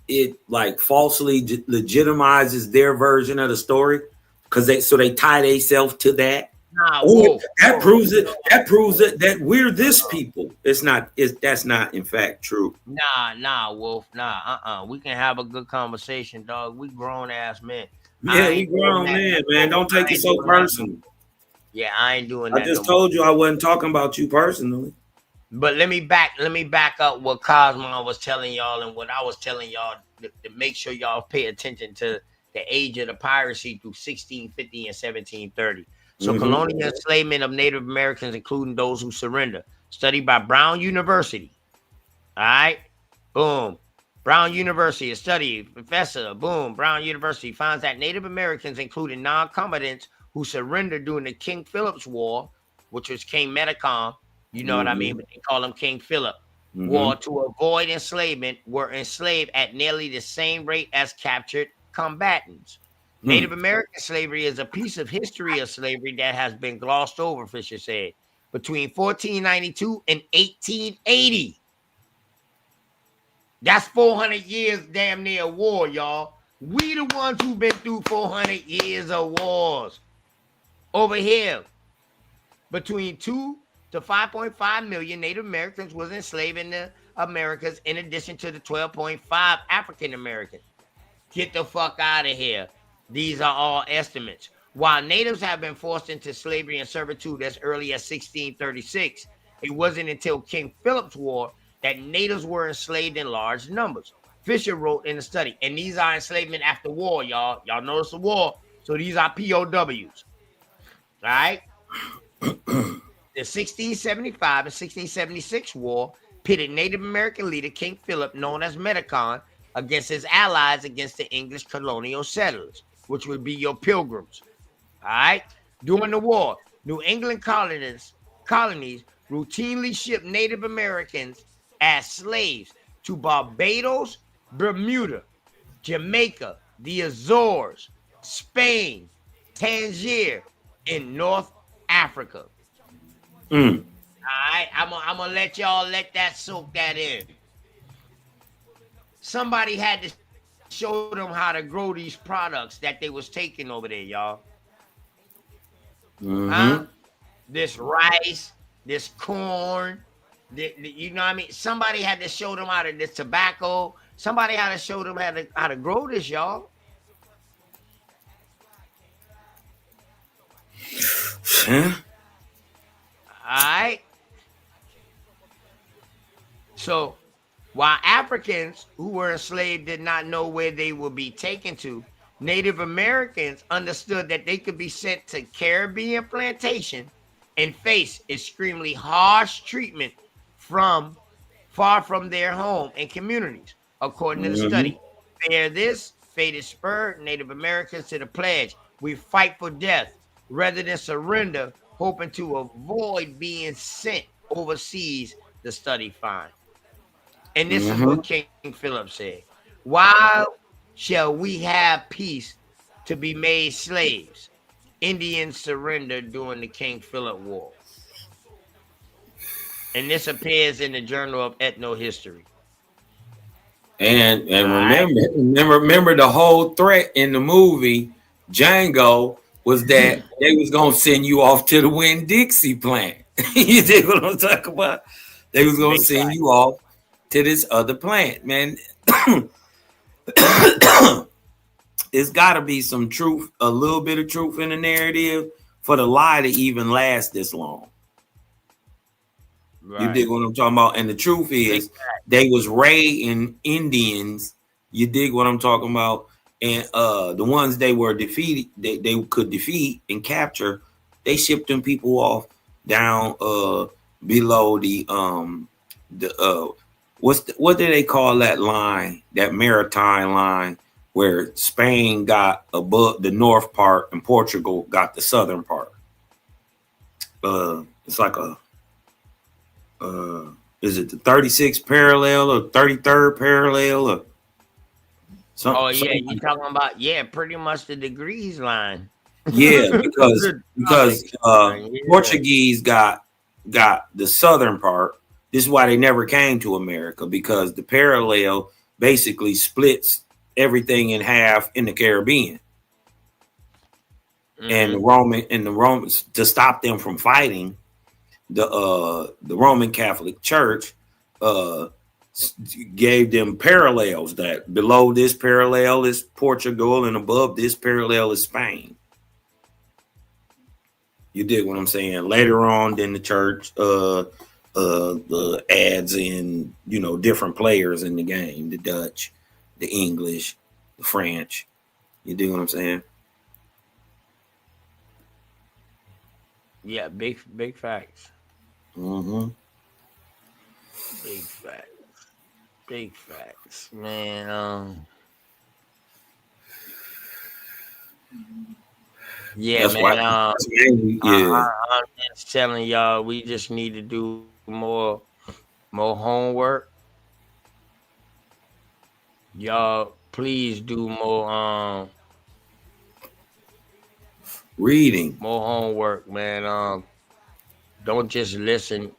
it like falsely legitimizes their version of the story because they tie themselves to that. Nah, Oh, Wolf. that Wolf. proves it. That proves it that we're this people. It's not. That's not in fact true. Nah, Wolf. Nah, we can have a good conversation, dog. We grown ass men. Yeah, I we ain't doing grown that man, no man. more. Don't take I it ain't so doing that no more. personal. Yeah, I ain't doing I that no just more. told you I wasn't talking about you personally. But let me back up what Cosmo was telling y'all and what I was telling y'all to make sure y'all pay attention to the age of the piracy through 1650 and 1730. So Mm-hmm. colonial enslavement of Native Americans, including those who surrender, studied by Brown University. All right. Boom. Brown University, a study professor, boom. Brown University finds that Native Americans, including non-combatants who surrendered during the King Philip's War, which was King Metacom, you know what I mean, Mm-hmm. but they call him King Philip, Mm-hmm. War to avoid enslavement, were enslaved at nearly the same rate as captured combatants. Hmm. Native American slavery is a piece of history of slavery that has been glossed over, Fisher said, between 1492 and 1880. That's 400 years damn near war, y'all. We the ones who've been through 400 years of wars. Over here, between 2 to 5.5 million Native Americans was enslaved in the Americas, in addition to the 12.5 African Americans. Get the fuck out of here. These are all estimates. While natives have been forced into slavery and servitude as early as 1636, it wasn't until King Philip's War that natives were enslaved in large numbers. Fisher wrote in a study, and these are enslavement after war, y'all. Y'all notice the war. So these are POWs. All right. The 1675 and 1676 war pitted Native American leader King Philip, known as Metacon, against his allies against the English colonial settlers, which would be your pilgrims. All right. During the war, New England colonies routinely shipped Native Americans as slaves to Barbados, Bermuda, Jamaica, the Azores, Spain, Tangier, in North Africa. Mm. All right, I'm gonna let y'all let that soak that in. Somebody had to show them how to grow these products that they was taking over there, y'all. Huh? Mm-hmm. This rice, this corn, you know what I mean? Somebody had to show them how to this tobacco. Somebody had to show them how to grow this, y'all. Huh? All right. So while Africans who were enslaved did not know where they would be taken to, Native Americans understood that they could be sent to Caribbean plantation and face extremely harsh treatment from far from their home and communities, according to the Mm-hmm. study. This fate has spurred Native Americans to the pledge. We fight for death rather than surrender, hoping to avoid being sent overseas to study fine. And this is what King Philip said. Why shall we have peace to be made slaves? Indians surrendered during the King Philip War. And this appears in the Journal of Ethnohistory. And All right. remember the whole threat in the movie Django was that they was gonna send you off to the Winn Dixie plant. You dig what I'm talking about? They was gonna Big send fact. you off to this other plant, man. It's got to be some truth, a little bit of truth in the narrative for the lie to even last this long. You Right. dig what I'm talking about? And the truth is, they was raiding Indians. You dig what I'm talking about? And the ones they were defeated, they could defeat and capture, they shipped them people off down below the what do they call that line? That maritime line where Spain got above the north part and Portugal got the southern part. It's like a is it the 36th parallel or 33rd parallel or something? Oh yeah, Something you like that. talking about pretty much the degrees line. Yeah, because The tropics line, yeah. Portuguese got the southern part. This is why they never came to America, because the parallel basically splits everything in half in the Caribbean. And Mm-hmm. the Romans, to stop them from fighting, the Roman Catholic Church uh gave them parallels, that below this parallel is Portugal and above this parallel is Spain. You dig what I'm saying? Later on, then the church the adds in, different players in the game, the Dutch, the English, the French. You dig what I'm saying? Yeah, big facts. Mm-hmm. Big facts. Big facts. Man, yeah, That's why. man. That's mainly, yeah. I'm just telling y'all, we just need to do more homework. Y'all, please do Reading. more homework, man. Don't just listen,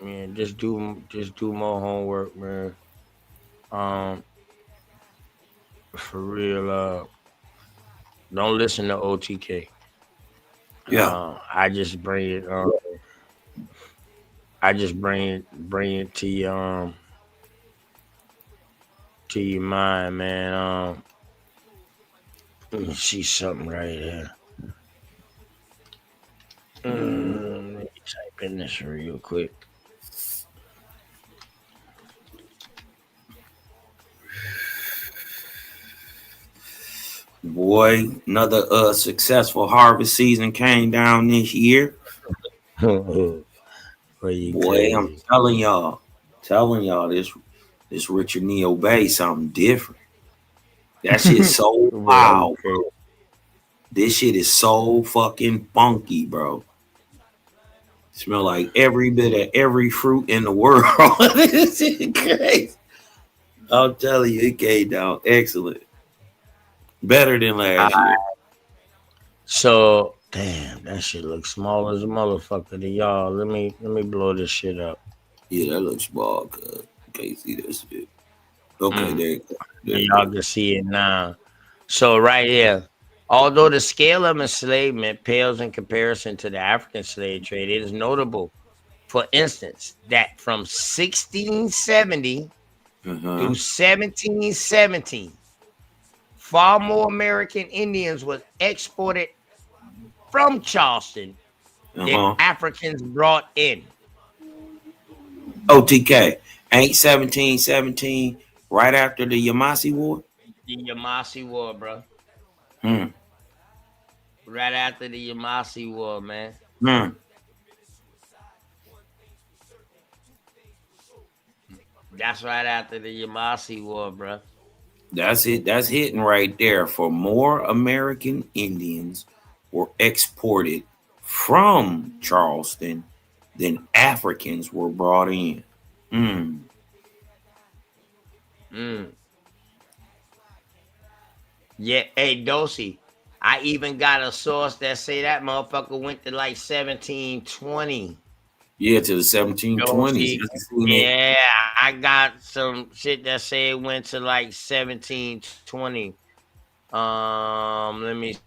man. Just do more homework, man. Um, for real. Don't listen to OTK. Yeah. I just bring it. I just bring it to your mind, man. Let me see something right here. Let me type in this real quick. Boy, another successful harvest season came down this year. Boy, you Boy, I'm crazy. telling y'all this Richard Neo Bay something different. That shit's so Boy, you wild, crazy. bro. This shit is so fucking funky, bro. Smell like every bit of every fruit in the world. This shit crazy. I'm telling you, it came down excellent. Better than last year. So damn, that shit looks small as a motherfucker to y'all. Let me blow this shit up. Yeah, that looks small, cuz. Can't see that shit. Okay, Mm. there you go. There And you y'all go. can see it now. So right here, although the scale of enslavement pales in comparison to the African slave trade, it is notable, for instance, that from 1670 Uh-huh. through 1717, far more American Indians was exported from Charleston than Uh-huh. Africans brought in. OTK. Ain't 1717 right after the Yamasi War? The Yamasi War, bro. Hmm. Right after the Yamasi War, man. Hmm. That's right after the Yamasi War, bro. That's it. That's hitting right there. For more American Indians were exported from Charleston than Africans were brought in. Mm. Mm. Yeah, hey Dosey. I even got a source that say that motherfucker went to like 1720. Yeah, to the 1720s. Dosey. I seen it. Yeah, I got some shit that say it went to like 1720. Let me see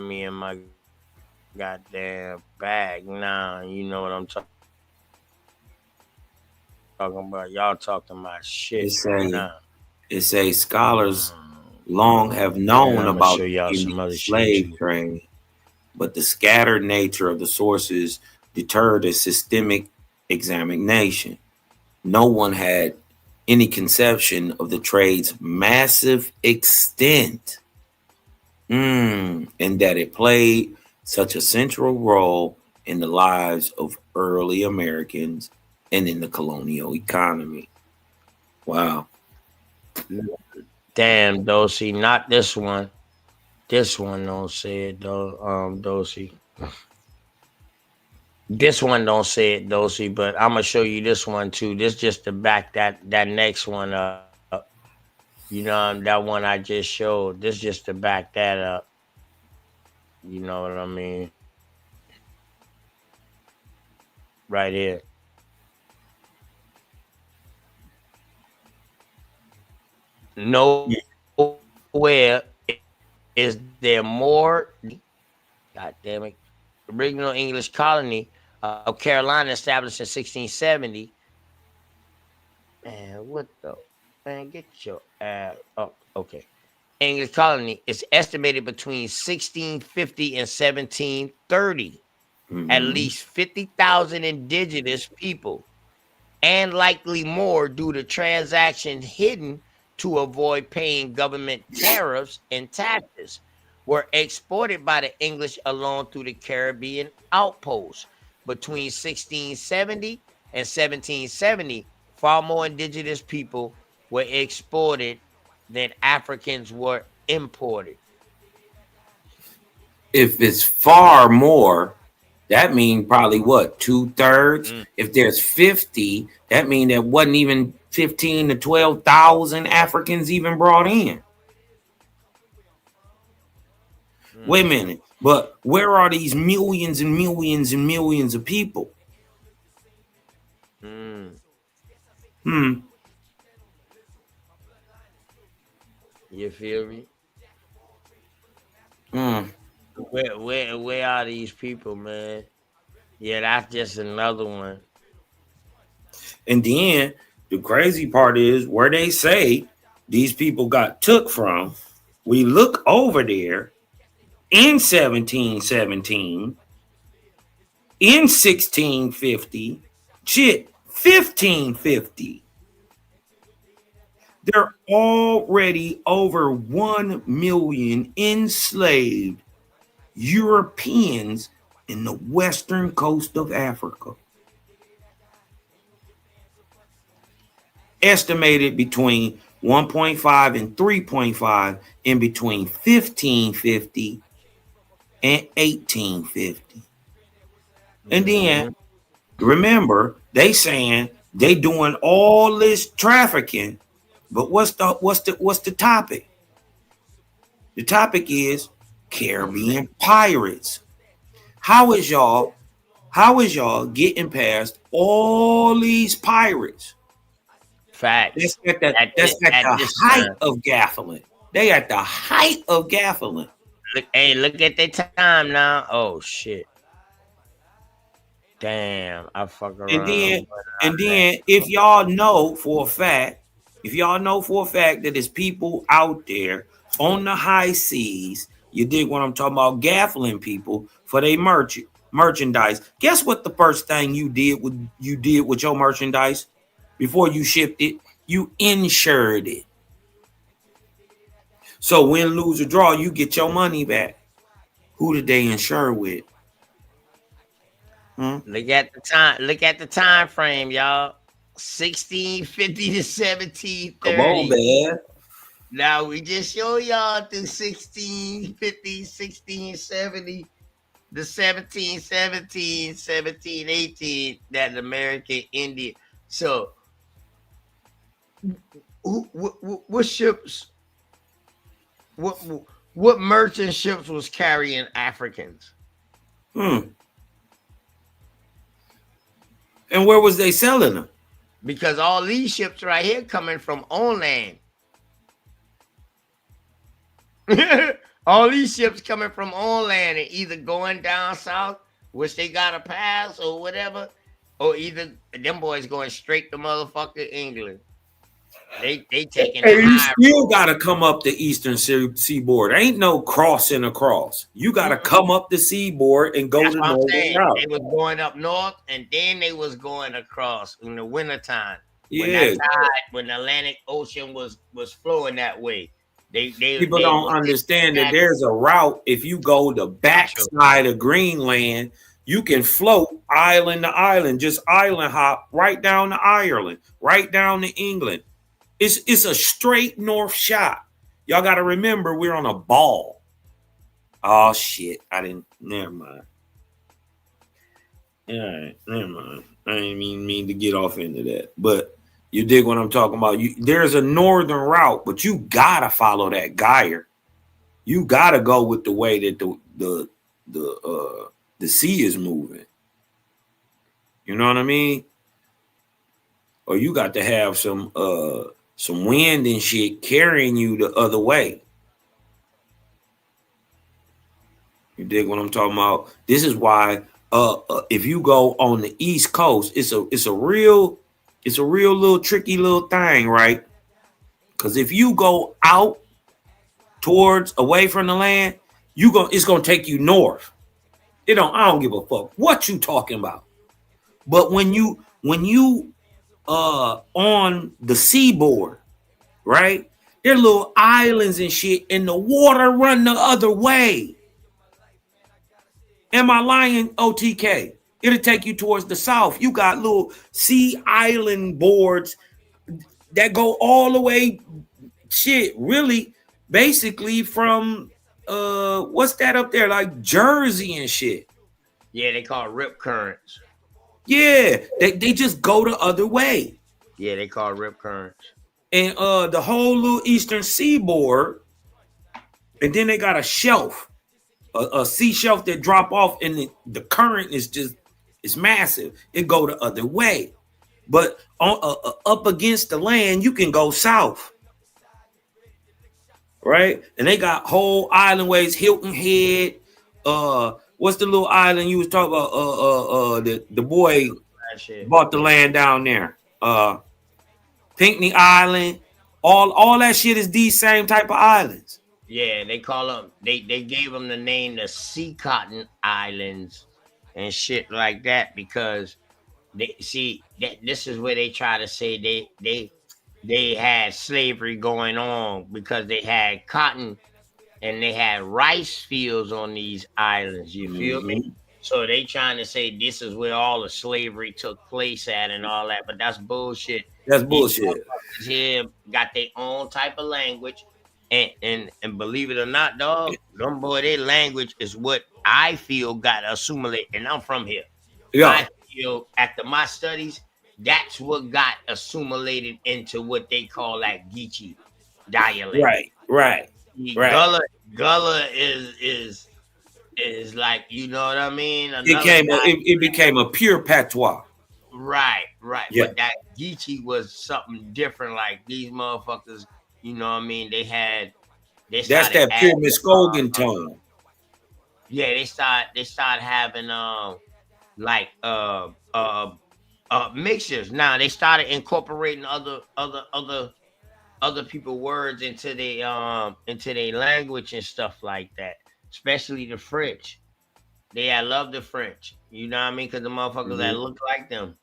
me in my goddamn bag now. You know what I'm talking about. Y'all talking about It shit say now. it say scholars long have And known I'm gonna about show the y'all some Indian other shit slave too. trade, but the scattered nature of the sources deterred a systemic examination. No one had any conception of the trade's massive extent, and that it played such a central role in the lives of early Americans and in the colonial economy. Wow. Damn, Dosey, not this one. This one don't say it though, Dosey. This one don't say it, Dosey, but I'm gonna show you this one too. This just to back that next one up. You know that one I just showed. This just to back that up. You know what I mean? Right here. Nowhere is there more. God damn it! Original English colony of Carolina established in 1670. Man, what the man? Get your ass up. Okay. English colony is estimated between 1650 and 1730. At Mhm. least 50,000 indigenous people, and likely more due to transactions hidden to avoid paying government tariffs and taxes, were exported by the English alone through the Caribbean outposts. Between 1670 and 1770, far more indigenous people were exported than Africans were imported. If it's far more, that means probably what, 2/3? Mm, If there's 50, that means there wasn't even 15 to 12,000 Africans even brought in. Wait a mm, minute, but where are these millions and millions and millions of people? mm. Hmm. You feel me? Mm. Where are these people, man? Yeah, that's just another one. And then the crazy part is where they say these people got took from. We look over there in 1717, in 1650, shit, 1550. There are already over 1 million enslaved Europeans in the western coast of Africa, estimated between 1.5 and 3.5 in between 1550 and 1850. And then Hmm. remember, they saying they doing all this trafficking, but what's the topic? The topic is Hmm. Caribbean pirates. How is y'all? How is y'all getting past all these pirates? Facts. That's at At the this height time. of gaffling. They at the height of gaffling. Look at their time now. Oh shit. Damn. I fuck And around. then Went out and of that. then if y'all know for a fact that there's people out there on the high seas, you dig what I'm talking about, gaffling people for their merchandise. Guess what the first thing you did with your merchandise before you shipped it? You insured it. So win, lose, or draw, you get your money back. Who did they insure with? Hmm? Look at the time. Look at the time frame, y'all. 1650 to 1730. Come on, man. Now we just show y'all through 1650, 1670, the 1717, 1718, that American Indian. So what ships, what what merchant ships was carrying Africans? And where was they selling them? Because all these ships right here coming from on land. All these ships coming from on land and either going down south, which they gotta pass or whatever, or either them boys going straight to motherfucking England. They taking the Hey, you high still road. gotta come up the eastern seaboard. Ain't no crossing across. You gotta come up the seaboard and go That's to what I'm northern saying. route. They was going up north and then they was going across in the wintertime. When that Yeah, tide, when the Atlantic Ocean was flowing that way. They people don't understand that there's a route. If you go the backside of Greenland, you can float island to island, just island hop right down to Ireland, right down to England. It's a straight north shot. Y'all got to remember we're on a ball. Oh shit! I didn't. Never mind. All right, never mind. I didn't mean to get off into that, but you dig what I'm talking about. There's a northern route, but you gotta follow that gyre. You gotta go with the way that the sea is moving. You know what I mean? Or you got to have some wind and shit carrying you the other way. You dig what I'm talking about? This is why if you go on the East Coast, it's a real little tricky little thing, right? Because if you go out towards away from the land, it's gonna take you north. I don't give a fuck what you talking about. But when you on the seaboard, right? There are little islands and shit, and the water run the other way. Am I lying, OTK? It'll take you towards the south. You got little sea island boards that go all the way, shit, really, basically from what's that up there, like Jersey and shit. Yeah, they call it rip currents. Yeah, they just go the other way. Yeah, they call it rip currents. And the whole little eastern seaboard, and then they got a shelf, a sea shelf that drop off, and the current is just, it's massive. It go the other way. But on up against the land, you can go south. Right? And they got whole island ways, Hilton Head. What's the little island you was talking about? The boy bought the land down there. Pinckney Island. All that shit is these same type of islands. Yeah, they call them. They gave them the name the Sea Cotton Islands and shit like that because they see that this is where they try to say they had slavery going on because they had cotton and they had rice fields on these islands. You feel me? So they trying to say this is where all the slavery took place at and all that, but that's bullshit. That's bullshit. Here got their own type of language, and believe it or not, dog, them boy, their language is what I feel got assimilated, and I'm from here. Yeah. I feel after my studies, that's what got assimilated into what they call like Geechee dialect. Right. Gullah is like, you know what I mean? It became a pure patois. Right. Yeah. But that Geechee was something different. Like these motherfuckers, you know what I mean? That's that pure Muskogee tone. Yeah, they start having mixtures. Now they started incorporating other people words into their language and stuff like that, especially the French. I love the French, you know what I mean, because the motherfuckers that look like them,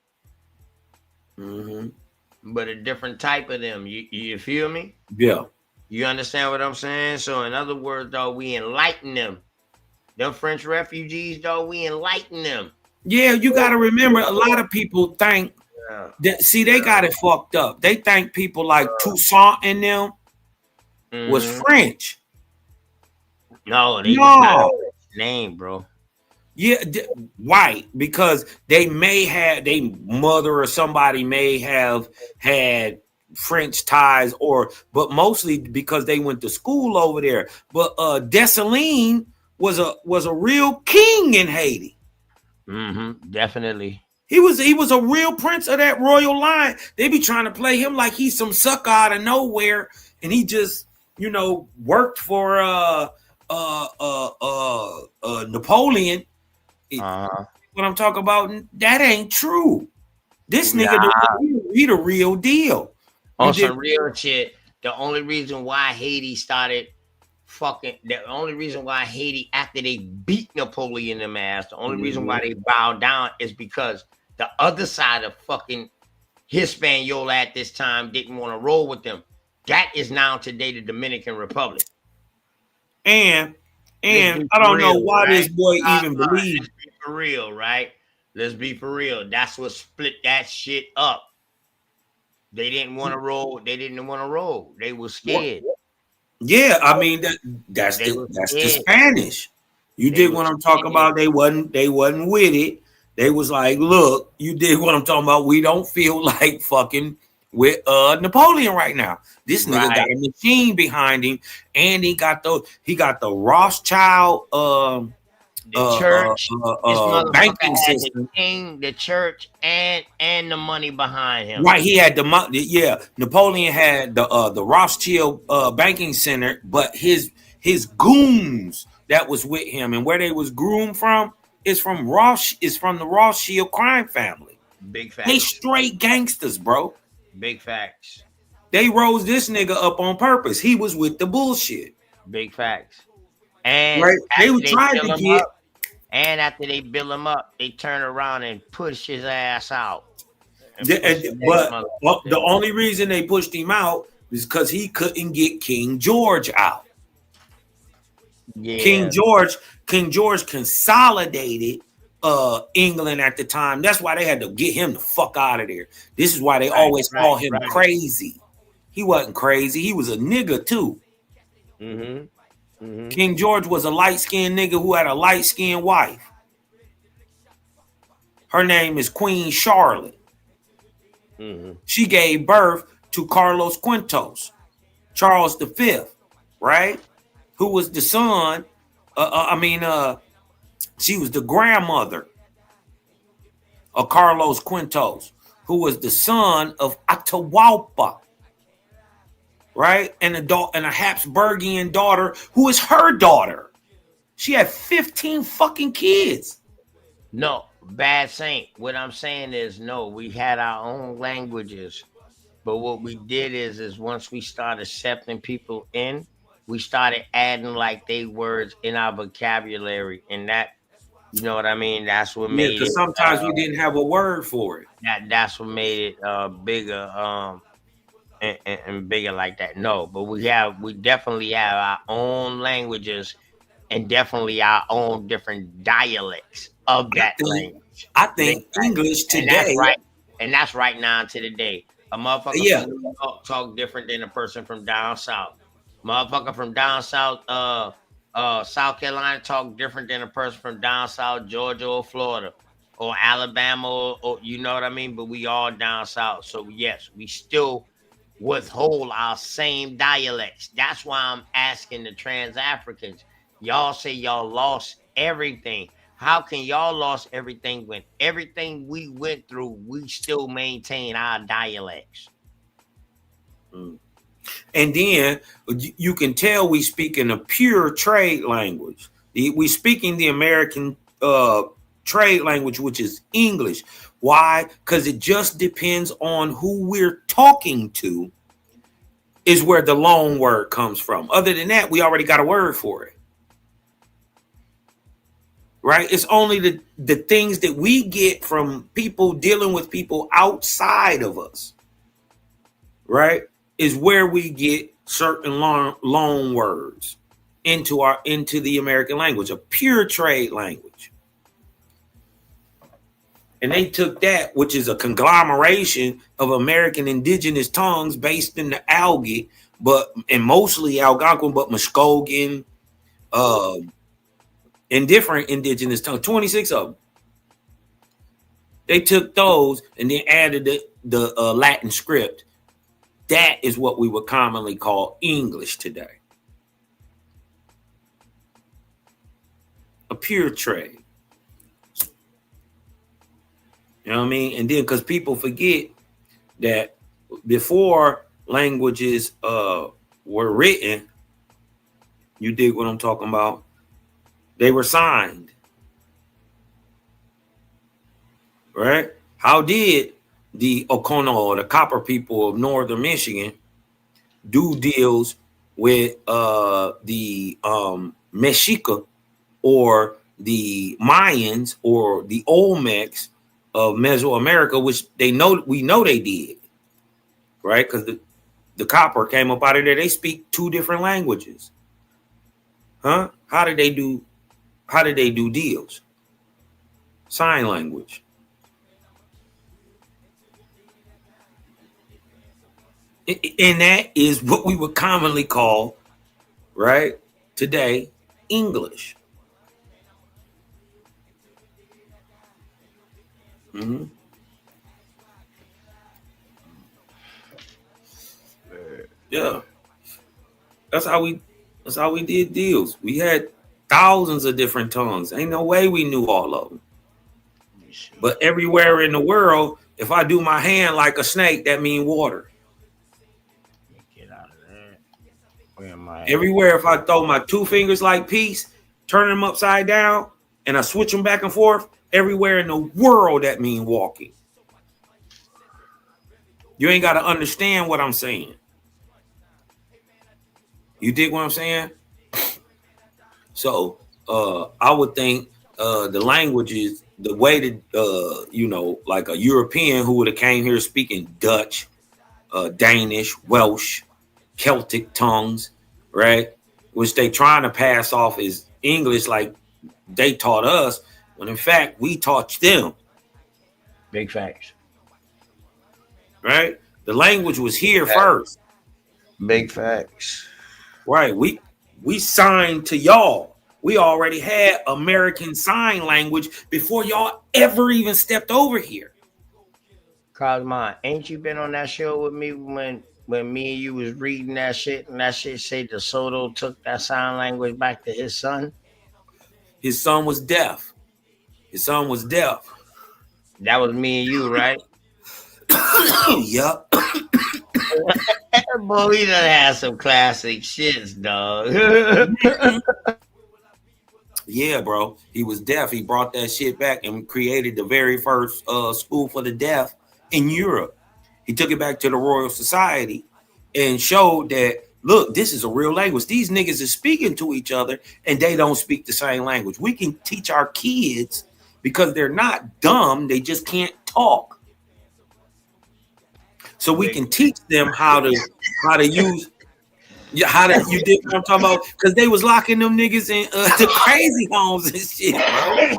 but a different type of them. You feel me? Yeah. You understand what I'm saying? So in other words, though, we enlighten them. Them French refugees, though, we enlighten them. Yeah, you got to remember, a lot of people think See, they got it fucked up. They think people like Toussaint and them was French. No, they just not a name, bro. Yeah, white, because they may have their mother or somebody may have had French ties, but mostly because they went to school over there. But Dessalines was a real king in Haiti. Definitely. He was a real prince of that royal line. They be trying to play him like he's some sucker out of nowhere, and he just worked for Napoleon. What I'm talking about, that ain't true. This nigga, he the real deal. On some real shit, the only reason why Haiti started the only reason why Haiti, after they beat Napoleon in the ass, the only reason why they bowed down is because the other side of fucking Hispaniola at this time didn't want to roll with them. That is now today the Dominican Republic. And I don't know why this boy even believes. Let's be for real, right? Let's be for real. That's what split that shit up. They didn't want to roll. They didn't want to roll. They were scared. Yeah, I mean that's the Spanish. You did what I'm talking about. They wasn't with it. They was like, look, you did what I'm talking about. We don't feel like fucking with Napoleon right now. This nigga got a machine behind him, and he got the Rothschild the church, banking system, the church, and the money behind him. Right, he had the money. Yeah, Napoleon had the Rothschild banking center, but his goons that was with him, and where they was groomed from is from the Rothschild crime family. Big facts. They straight gangsters, bro. Big facts. They rose this nigga up on purpose. He was with the bullshit. Big facts. And they were trying to get. And after they build him up, they turn around and push his ass out. But the only reason they pushed him out is because he couldn't get King George out. Yeah. King George consolidated England at the time. That's why they had to get him the fuck out of there. This is why they always call him crazy. He wasn't crazy. He was a nigga too. King George was a light-skinned nigga who had a light-skinned wife. Her name is Queen Charlotte. She gave birth to Carlos Quintos, Charles V, right? Who was the son, she was the grandmother of Carlos Quintos, who was the son of Atahualpa. Right? And a Habsburgian daughter who is her daughter. She had 15 fucking kids. No, bad saint. What I'm saying is, no, we had our own languages. But what we did is once we started accepting people in, we started adding like they words in our vocabulary. And that, you know what I mean? That's what made it. Because sometimes we didn't have a word for it. That's what made it bigger. And bigger like that. No, but we definitely have our own languages and definitely our own different dialects of that language. I think English today, and that's right now to the day. A motherfucker from New York talk different than a person from down south. Motherfucker from down south, South Carolina talk different than a person from down south, Georgia or Florida or Alabama, or you know what I mean. But we all down south, so yes, we still withhold our same dialects. That's why I'm asking the trans Africans. Y'all say y'all lost everything. How can y'all lost everything when everything we went through, we still maintain our dialects? And then you can tell we speaking a pure trade language. We speaking the American trade language, which is English. Why? Because it just depends on who we're talking to is where the loan word comes from. Other than that, we already got a word for it. Right? It's only the things that we get from people dealing with people outside of us, right, is where we get certain loan words into the American language, a pure trade language. And they took that, which is a conglomeration of American indigenous tongues based in the Algonquin, and mostly Algonquin, but Muskogee, and different indigenous tongues, 26 of them. They took those and then added the Latin script. That is what we would commonly call English today. A pure trade. You know what I mean? And then because people forget that before languages were written, you dig what I'm talking about? They were signed. Right? How did the Okono or the Copper people of northern Michigan do deals with the Mexica or the Mayans or the Olmecs of Mesoamerica, which we know they did, right? Because the copper came up out of there. They speak two different languages. Huh? How did they do deals? Sign language. And that is what we would commonly call, right, today, English. Mm-hmm. Yeah. That's how we did deals. We had thousands of different tongues. Ain't no way we knew all of them. But everywhere in the world, if I do my hand like a snake, that means water. Get out of there. Where am I? Everywhere, if I throw my two fingers like peace, turn them upside down, and I switch them back and forth, everywhere in the world, that means walking. You ain't got to understand what I'm saying. You dig what I'm saying? So I would think the language is the way that, like a European who would have came here speaking Dutch, Danish, Welsh, Celtic tongues, right? Which they trying to pass off as English like they taught us, when in fact we taught them. Big facts. Right? The language was here first. Big facts. Right. We signed to y'all. We already had American Sign Language before y'all ever even stepped over here. Cosmo, ain't you been on that show with me when me and you was reading that shit and that shit said DeSoto took that sign language back to his son? His son was deaf. That was me and you, right? Yup. Boy, we done had some classic shits, dog. Yeah, bro. He was deaf. He brought that shit back and created the very first school for the deaf in Europe. He took it back to the Royal Society and showed that, look, this is a real language. These niggas are speaking to each other and they don't speak the same language. We can teach our kids because they're not dumb. They just can't talk. So we can teach them how to use. Yeah, you did what I'm talking about? Because they was locking them niggas in the crazy homes and shit, bro.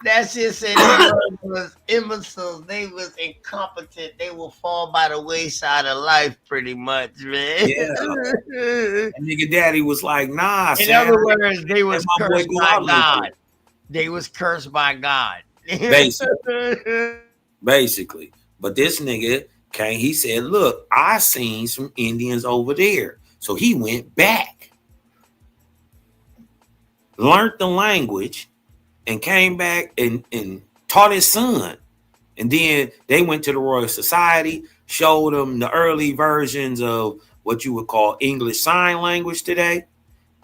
That shit said they was imbeciles. They was incompetent. They will fall by the wayside of life, pretty much, man. Yeah. And nigga daddy was like, nah. In other words, they was cursed by God. They was cursed by God. Basically. But this nigga came, he said, look, I seen some Indians over there. So he went back, learned the language, and came back and taught his son. And then they went to the Royal Society, showed them the early versions of what you would call English Sign Language today.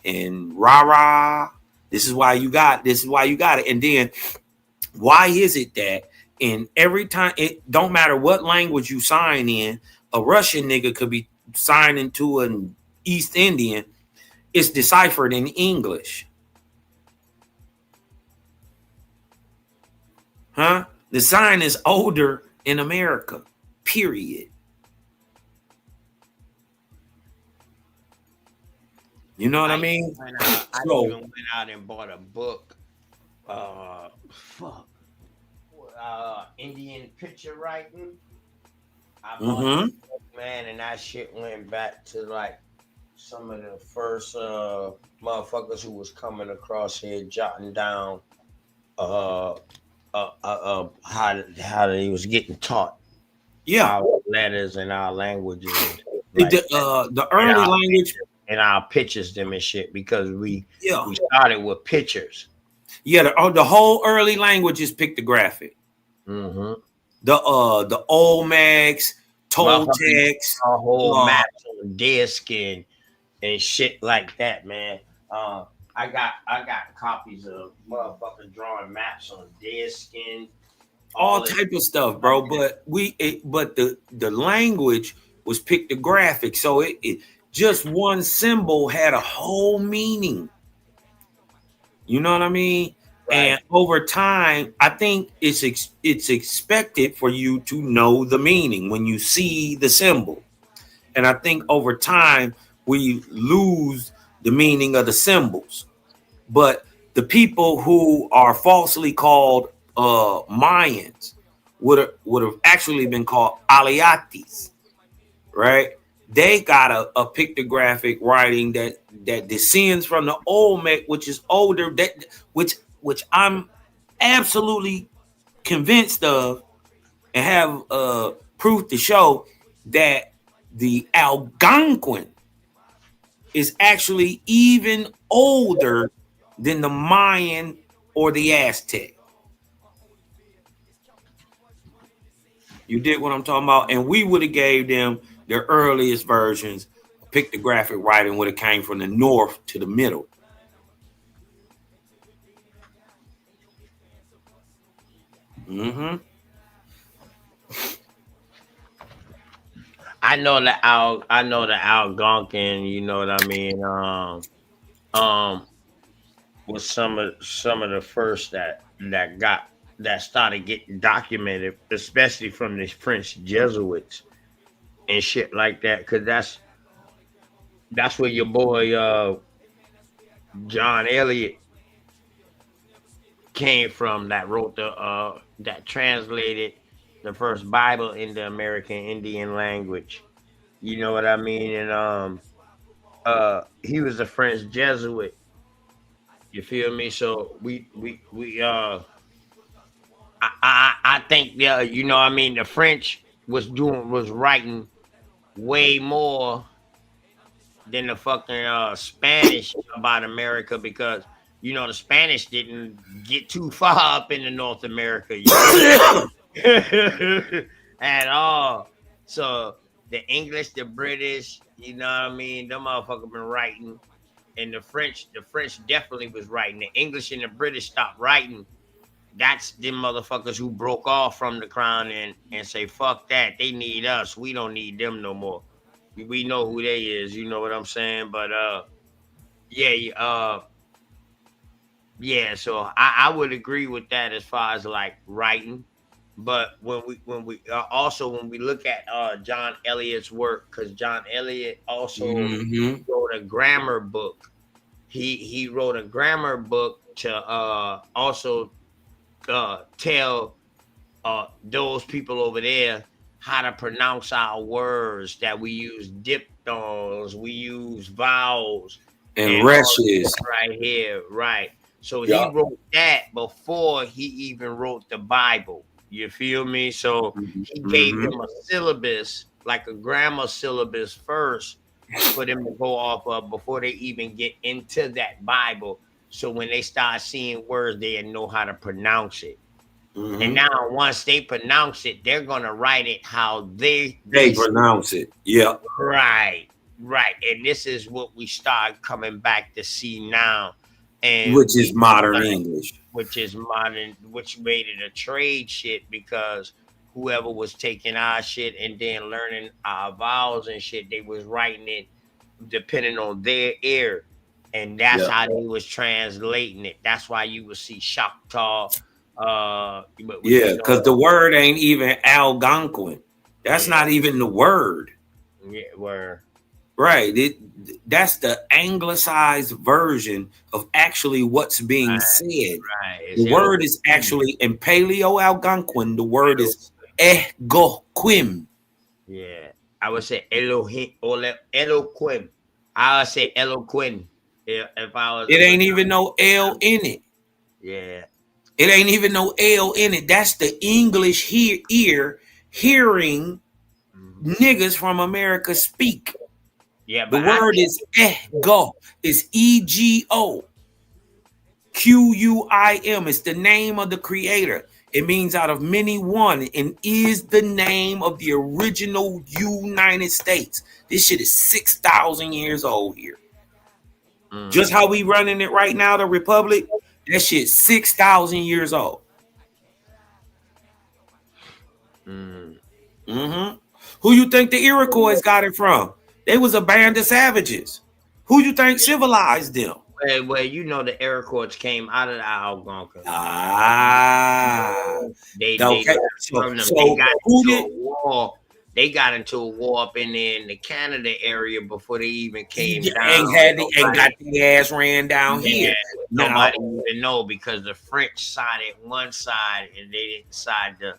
And rah-rah, this is why you got it. And then why is it that in every time, it don't matter what language you sign in, a Russian nigga could be signing to an East Indian, it's deciphered in English. Huh? The sign is older in America, period. You know what I mean? I even went out and bought a book Fuck. Indian picture writing. I bought Mm-hmm. that book, man, and that shit went back to like some of the first motherfuckers who was coming across here jotting down uh how they was getting taught Yeah. our letters and our languages and shit like The and early language. our pictures them and shit because Yeah. we started with pictures. Yeah. The whole early language is pictographic. Mm-hmm. The Olmecs, Motherfuckers Toltecs. a whole maps on disc and shit like that, man. I got copies of motherfuckers drawing maps on disc and All this. type of stuff, bro. But the language was pictographic, so it just one symbol had a whole meaning. You know what I mean? Right. And over time, I think it's expected for you to know the meaning when you see the symbol. And I think over time we lose the meaning of the symbols. But the people who are falsely called Mayans would have actually been called Aliatis, right? They got a pictographic writing that descends from the Olmec, which is older, that which I'm absolutely convinced of and have proof to show that the Algonquin is actually even older than the Mayan or the Aztec. You did what I'm talking about? And we would have gave them their earliest versions. Pictographic writing would have came from the north to the middle. Mm-hmm. I know the Algonquin, you know what I mean, was some of the first that started getting documented, especially from the French Jesuits and shit like that, because that's where your boy John Eliot came from, that wrote that translated the first Bible into American Indian language. You know what I mean? And he was a French Jesuit. You feel me? So we I think, yeah, you know what I mean, the French was writing way more than the fucking Spanish about America, because you know the Spanish didn't get too far up into North America, you know, at all. So the English, the British, you know what I mean, them motherfuckers been writing, and the French definitely was writing. The English and the British stopped writing. That's them motherfuckers who broke off from the crown and say fuck that. They need us. We don't need them no more. We know who they is. You know what I'm saying? But yeah, yeah. So I would agree with that as far as like writing. But when we look at John Eliot's work, because John Eliot also Mm-hmm. wrote a grammar book. He wrote a grammar book to also tell those people over there how to pronounce our words, that we use diphthongs, we use vowels, And and all restless. right here, right? So he Yeah. wrote that before he even wrote the Bible. You feel me? So he gave Mm-hmm. them a syllabus, like a grammar syllabus first, for them to go off of before they even get into that Bible. So when they start seeing words, they know how to pronounce it. Mm-hmm. And now once they pronounce it, they're gonna write it how they pronounce it. Yeah. Right, right. And this is what we start coming back to see now. And Which is modern English. Which made it a trade shit, because whoever was taking our shit and then learning our vowels and shit, they was writing it depending on their ear. And that's how they was translating it. That's why you would see Choctaw. Yeah, because the word ain't even Algonquin. That's not even the word. Yeah, word. Right. That's the anglicized version of actually what's being said. Right. The word is actually in Paleo Algonquin. The word is Egoquim. Yeah, I would say Elohim or Eloquim. I would say Eloquim if I was. It ain't even no L in it. Yeah. It ain't even no L in it. That's the English ear hearing niggas from America speak. Yeah, The but word is ego. It's EGO. QUIM. It's the name of the creator. It means out of many one and is the name of the original United States. This shit is 6,000 years old here. Just how we running it right now, the Republic, that shit 6,000 years old. Who you think the Iroquois got it from? They was a band of savages. Who you think civilized them? Well, you know the Iroquois came out of the Algonquin. They Okay. got So into a did war. They got into a war up in there in the Canada area before they even came down. and got their ass ran down here. Nobody even know because the French sided one side and they didn't side the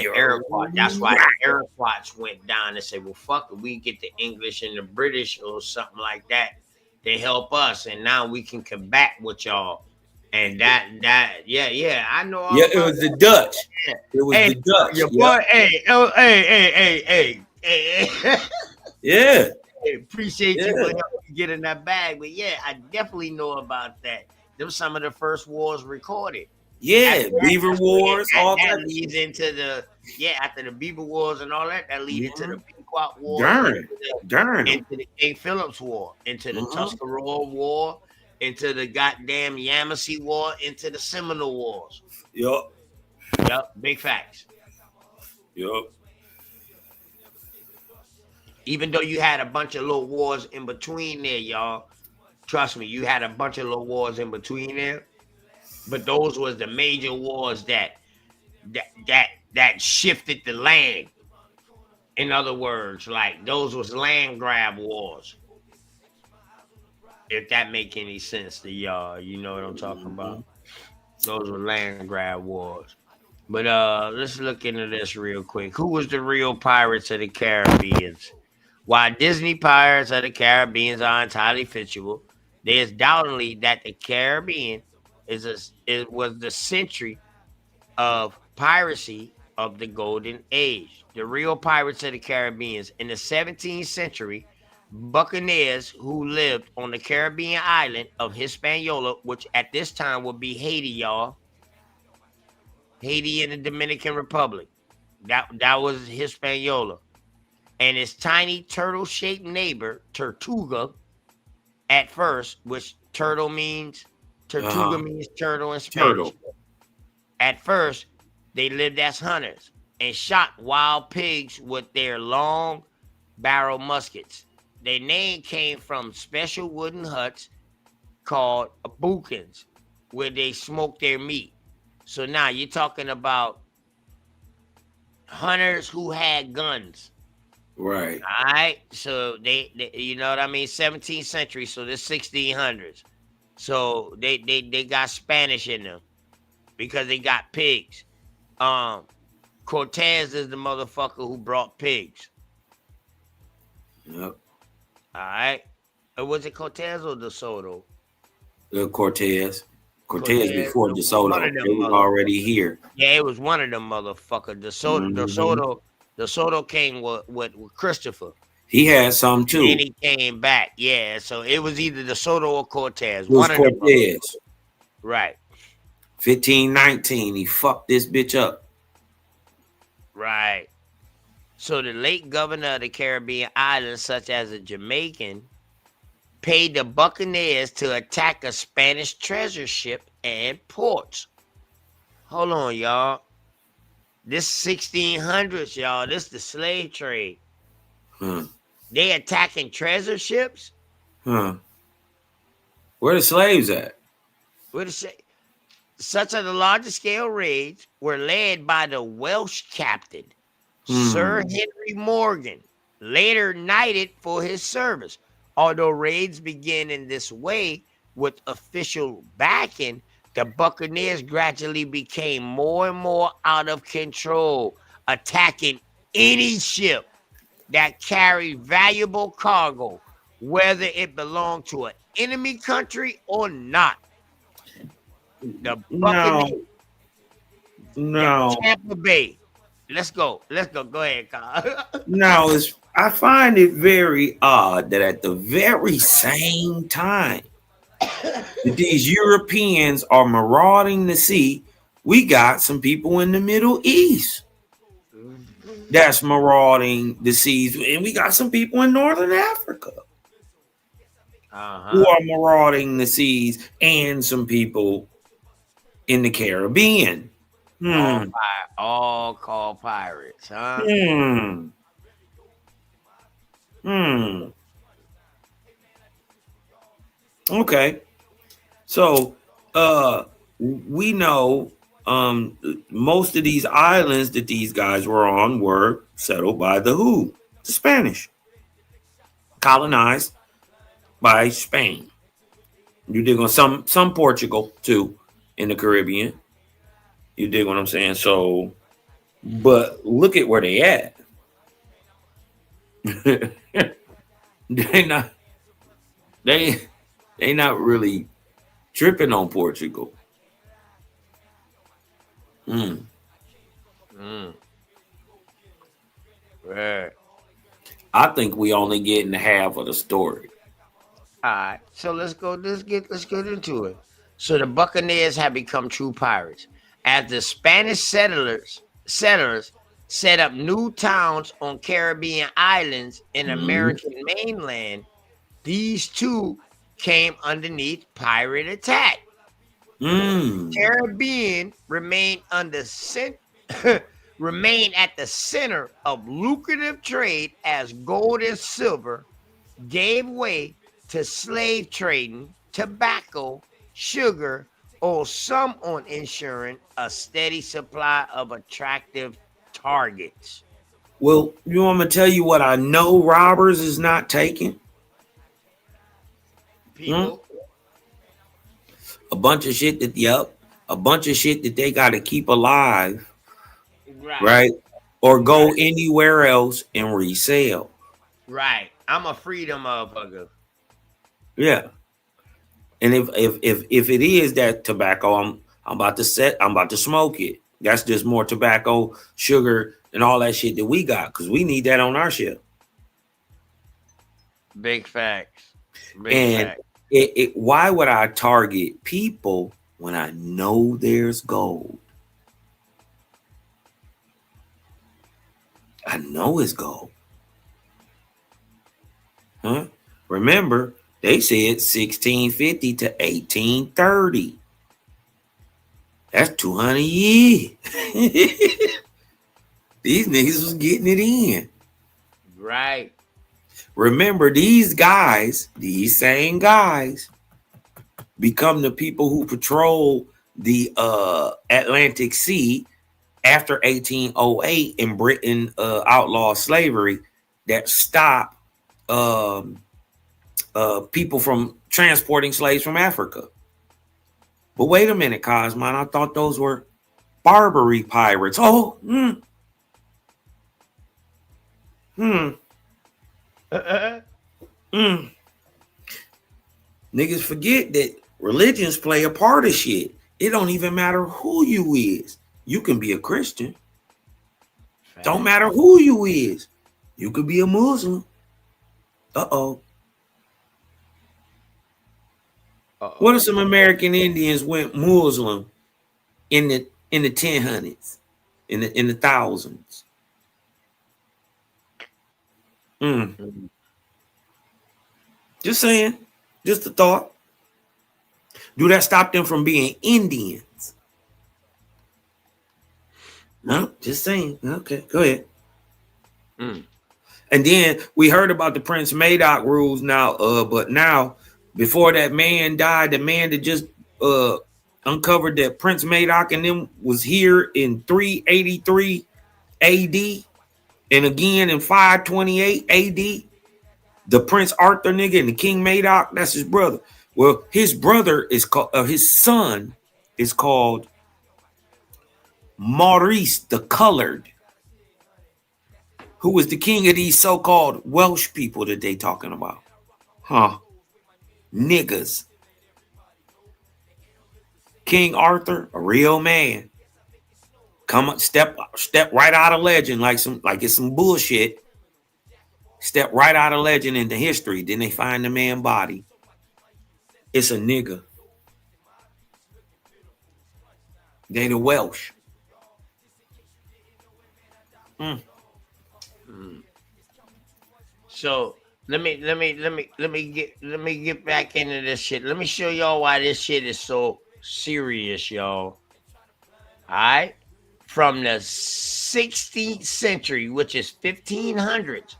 Iroquois. That's why the Iroquois went down and said, well, fuck it, we get the English and the British or something like that. They help us, and now we can combat with y'all. And I know all it was the Dutch. Yeah. It was the Dutch. Your boy, hey. Yeah. Hey, appreciate you for helping me get in that bag. But yeah, I definitely know about that. Them some of the first wars recorded. Yeah, Beaver Wars, all that leads into the after the Beaver Wars and all that lead into the Pequot War, into the King Philip's War, into the Tuscarora War, into the goddamn Yamasee War, into the Seminole Wars. Yup, big facts. Yup. Even though you had a bunch of little wars in between there, y'all. Trust me, you had a bunch of little wars in between there. But those was the major wars that shifted the land. In other words, like those was land grab wars. If that make any sense to y'all, you know what I'm talking about. Those were land grab wars. But let's look into this real quick. Who was the real Pirates of the Caribbean? While Disney Pirates of the Caribbean are entirely fictional, there's doubtedly that the Caribbean was the century of piracy of the Golden Age. The real Pirates of the Caribbean in the 17th century, buccaneers who lived on the Caribbean island of Hispaniola, which at this time would be Haiti, y'all. Haiti and the Dominican Republic. That was Hispaniola. And its tiny turtle-shaped neighbor, Tortuga, at first, which Tortuga means turtle in Spanish. Turtle. At first, they lived as hunters and shot wild pigs with their long barrel muskets. Their name came from special wooden huts called boucans, where they smoked their meat. So now you're talking about hunters who had guns. Right. All right. So they you know what I mean? 17th century. So the 1600s. So they got Spanish in them because they got pigs. Cortez is the motherfucker who brought pigs. Yep. All right. Or was it Cortez or DeSoto? Cortez before DeSoto. It was already here. Yeah, it was one of them motherfuckers. DeSoto came with Christopher. He had some too. And he came back. Yeah, so it was either DeSoto or Cortez. It was Cortez. Right. 1519. He fucked this bitch up. Right. So the late governor of the Caribbean islands, such as a Jamaican, paid the buccaneers to attack a Spanish treasure ship and ports. Hold on, y'all. This 1600s, y'all. This the slave trade. They attacking treasure ships? Where the slaves at? Such of the larger scale raids were led by the Welsh captain, Sir Henry Morgan. later knighted for his service. Although raids began in this way with official backing, the Buccaneers gradually became more and more out of control, attacking any ship that carried valuable cargo, whether it belonged to an enemy country or not. The Buccaneers, No, no, Tampa Bay. Let's go. Let's go. Go ahead, Carl. no. It's I find it very odd that at the very same time that these Europeans are marauding the sea, we got some people in the Middle East that's marauding the seas, and we got some people in Northern Africa who are marauding the seas, and some people in the Caribbean. All called pirates, huh? Okay. So we know most of these islands that these guys were on were settled by the who? The Spanish. Colonized by Spain. You dig on some Portugal too in the Caribbean. You dig what I'm saying? So, but look at where they at. they not they not really tripping on Portugal. Right. I think we only getting half of the story. All right. So let's go. Let's get into it. So the Buccaneers have become true pirates as the Spanish settlers set up new towns on Caribbean islands in American mainland. These two came underneath pirate attack. Caribbean remained remained at the center of lucrative trade as gold and silver gave way to slave trading, tobacco, sugar, or some on ensuring a steady supply of attractive targets. Well, you want me to tell you what I know robbers is not taking? People. A bunch of shit that they got to keep alive, right? Or go anywhere else and resell. Right. I'm a freedom motherfucker. Yeah. And if it is that tobacco, I'm about to smoke it. That's just more tobacco, sugar, and all that shit that we got because we need that on our ship. Big facts. Why would I target people when I know there's gold? I know it's gold. Huh? Remember, they said 1650 to 1830. That's 200 years. These niggas was getting it in. Right. Remember, these same guys, become the people who patrol the Atlantic Sea after 1808 and Britain outlawed slavery that stopped people from transporting slaves from Africa. But wait a minute, Cosmon, I thought those were Barbary pirates. Niggas forget that religions play a part of shit. It don't even matter who you is. You can be a Christian. Don't matter who you is. You could be a Muslim. Uh-oh. What if some American Indians went Muslim in the 1000s, in the thousands? Just saying. Just a thought. Do that stop them from being Indians? No, just saying. Okay, go ahead. And then we heard about the Prince Madoc rules now, but now before that man died, the man that just uncovered that Prince Madoc and them was here in 383 AD, And again in 528 AD, the Prince Arthur nigga and the King Madoc, that's his brother. Well, his brother is called, his son is called Maurice the Colored, who was the king of these so-called Welsh people that they talking about. Huh? Niggas. King Arthur, a real man. Come up, step right out of legend like it's some bullshit. Step right out of legend into history. Then they find the man body. It's a nigga. They the Welsh. Mm. So let me get back into this shit. Let me show y'all why this shit is so serious, y'all. All right. From the 16th century, which is 1500s,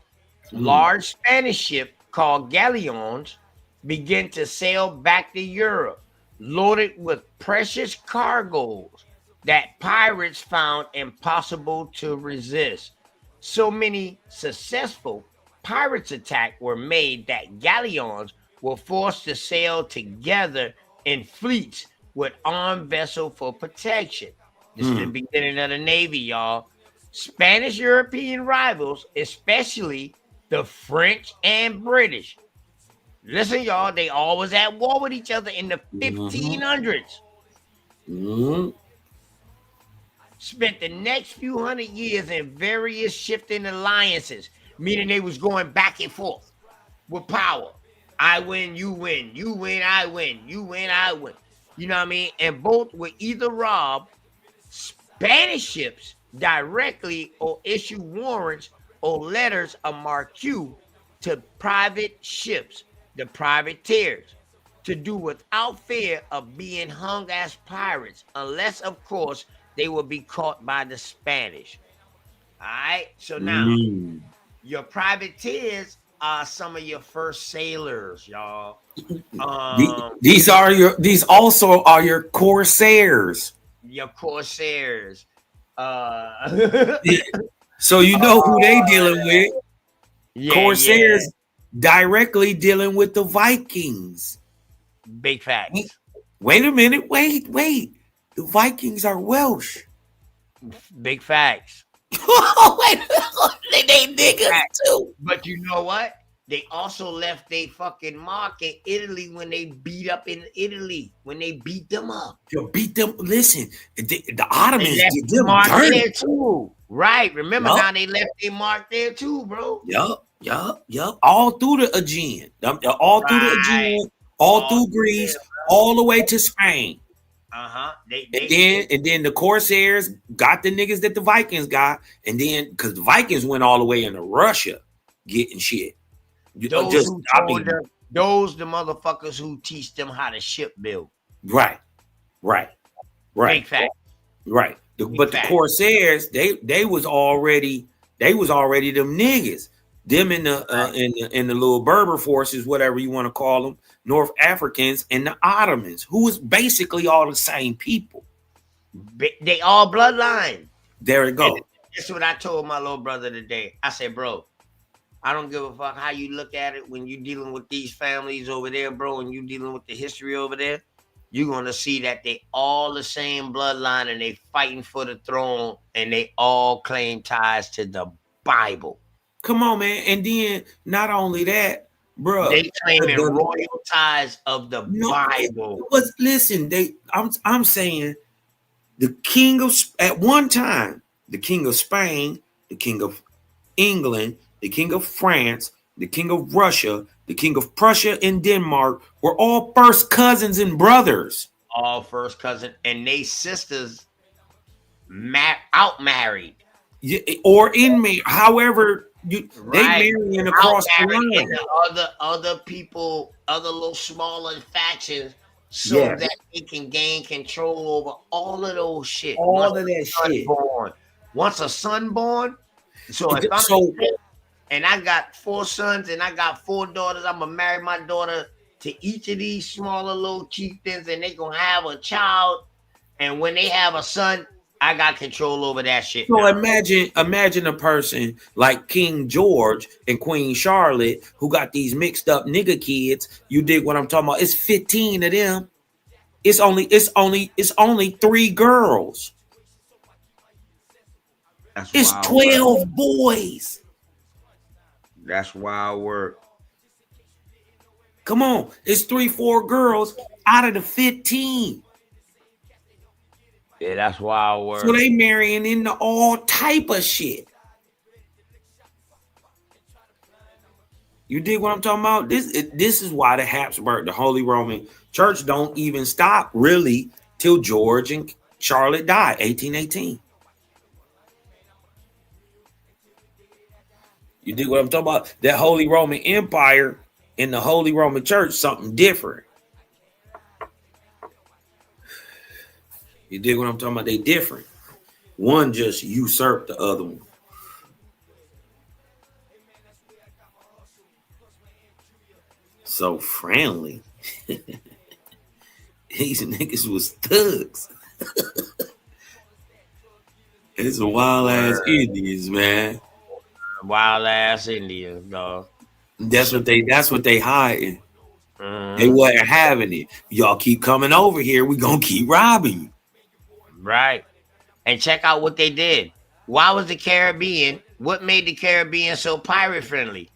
large Spanish ship called galleons began to sail back to Europe, loaded with precious cargoes that pirates found impossible to resist. So many successful pirates attack were made that galleons were forced to sail together in fleets with armed vessel for protection. This is the beginning of the Navy, y'all. Spanish European rivals, especially the French and British. Listen, y'all, they always at war with each other in the 1500s. Spent the next few hundred years in various shifting alliances, meaning they was going back and forth with power. I win, you win, you win, I win, you win, I win. You know what I mean? And both were either robbed Spanish ships directly or issue warrants or letters of marque to private ships, the privateers, to do without fear of being hung as pirates, unless, of course, they will be caught by the Spanish. All right. So now, your privateers are some of your first sailors, y'all. These also are your corsairs. Your corsairs. So you know who they dealing with. Corsairs directly dealing with the Vikings. Big facts. Wait a minute. Wait. The Vikings are Welsh. Big facts. Wait, they niggas too. But you know what? They also left their fucking mark in Italy when they beat up in Italy. When they beat them up. You beat them. Listen, the Ottomans did them mark there too. Right. Remember now they left their mark there too, bro. Yup. All through the Aegean. All through the Aegean. All through Greece. All the way to Spain. And then the Corsairs got the niggas that the Vikings got. And then, because the Vikings went all the way into Russia getting shit. Those the motherfuckers who teach them how to ship build. Right. Big fact. Right. But the Corsairs, they was already them niggas. Them in the little Berber forces, whatever you want to call them, North Africans and the Ottomans, who was basically all the same people. They all bloodline. There it goes. That's what I told my little brother today. I said, bro, I don't give a fuck how you look at it when you're dealing with these families over there, bro, and you dealing with the history over there. You're going to see that they all the same bloodline and they fighting for the throne and they all claim ties to the Bible. Come on, man. And then not only that, bro. They claiming royal ties of the Bible. Listen, I'm saying the king of, at one time, the king of Spain, the king of England, the king of France, the king of Russia, the king of Prussia and Denmark were all first cousins and brothers. All first cousin, and they sisters out-married. Yeah, or in however they marrying across the line. And other people, other little smaller factions, so that they can gain control over all of those shit. All of that shit. Once a son born, and I got 4 sons and I got 4 daughters, I'm gonna marry my daughter to each of these smaller little chieftains, and they gonna have a child. And when they have a son, I got control over that shit So now. imagine a person like King George and Queen Charlotte who got these mixed up nigga kids. You dig what I'm talking about? It's 15 of them. It's only 3 girls. That's It's wild work. 12 boys. That's wild work. Come on, it's 3-4 girls out of the 15. Yeah, that's wild work. So they marrying into all type of shit. You dig what I'm talking about? This is why the Habsburg, the Holy Roman Church, don't even stop really till George and Charlotte died, 1818. You dig what I'm talking about? That Holy Roman Empire and the Holy Roman Church, something different. You dig what I'm talking about? They different. One just usurped the other one. So friendly. These niggas was thugs. It's a wild ass Indians, man. Wild ass Indians, dog. That's what they hiding. They wasn't having it. Y'all keep coming over here, we gonna keep robbing you. Right. And check out what they did. Why was the Caribbean? What made the Caribbean so pirate friendly?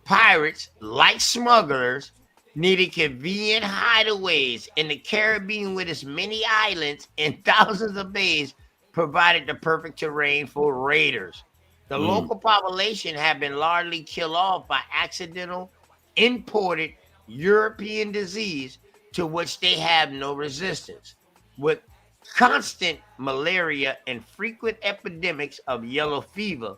Pirates, like smugglers, needed convenient hideaways in the Caribbean with its many islands and thousands of bays provided the perfect terrain for raiders. The local population had been largely killed off by accidental imported European disease to which they have no resistance, with constant malaria and frequent epidemics of yellow fever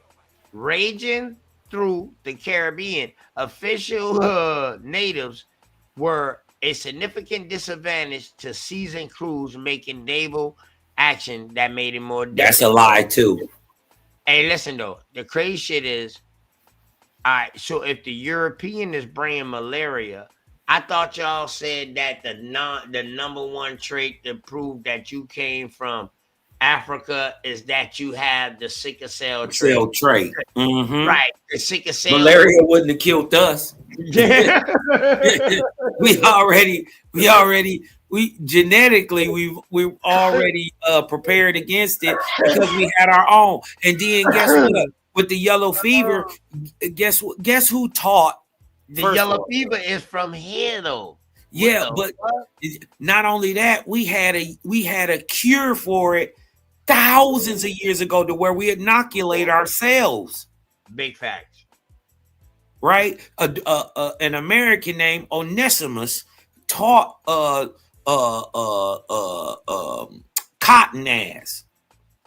raging through the Caribbean. Official natives were a significant disadvantage to seasoned crews, making naval action that made it more difficult. That's a lie too. Hey, listen though, the crazy shit is, all right, so if the European is bringing malaria, I thought y'all said that the number one trait to prove that you came from Africa is that you have the sickle cell trait. Mm-hmm. Right, the sickle cell. Malaria wouldn't have killed us. Yeah. we genetically we've already prepared against it because we had our own. And then guess what? With the yellow fever, guess who taught? The yellow fever is from here though. Yeah, but not only that, we had a cure for it thousands of years ago to where we inoculate ourselves. Big facts. Right? An American named Onesimus taught Cotton Ass.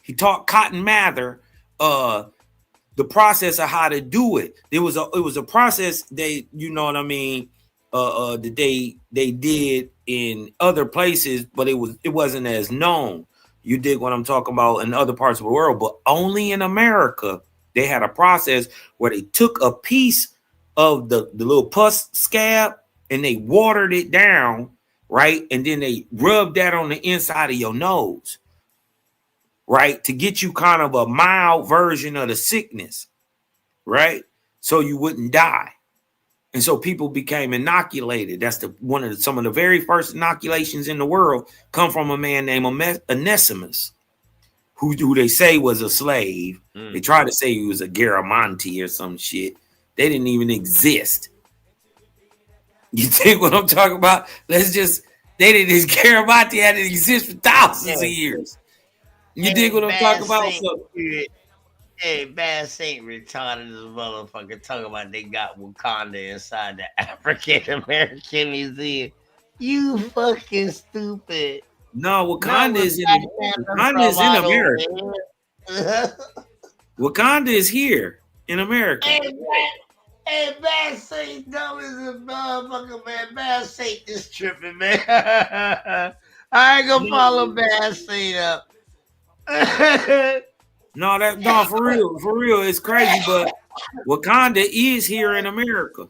He taught Cotton Mather the process of how to do it. It was a process they, you know what I mean, that they did in other places, but it wasn't as known. You dig what I'm talking about in other parts of the world, but only in America they had a process where they took a piece of the little pus scab and they watered it down, right? And then they rubbed that on the inside of your nose, right? To get you kind of a mild version of the sickness, right? So you wouldn't die. And so people became inoculated. That's some of the very first inoculations in the world come from a man named Onesimus, who they say was a slave. They tried to say he was a Garamonte or some shit. They didn't even exist. You think what I'm talking about? They didn't. Garamonte hadn't exist for thousands of years. You dig what I'm talking about? Hey, Bad Saint retarded as motherfucker talking about they got Wakanda inside the African American Museum. You fucking stupid. No, Wakanda is in America. Wakanda is here in America. Hey, Bad Saint dumb as a motherfucker, man. Bad Saint is tripping, man. I ain't gonna follow Bad Saint up. No, for real, it's crazy, but Wakanda is here in America.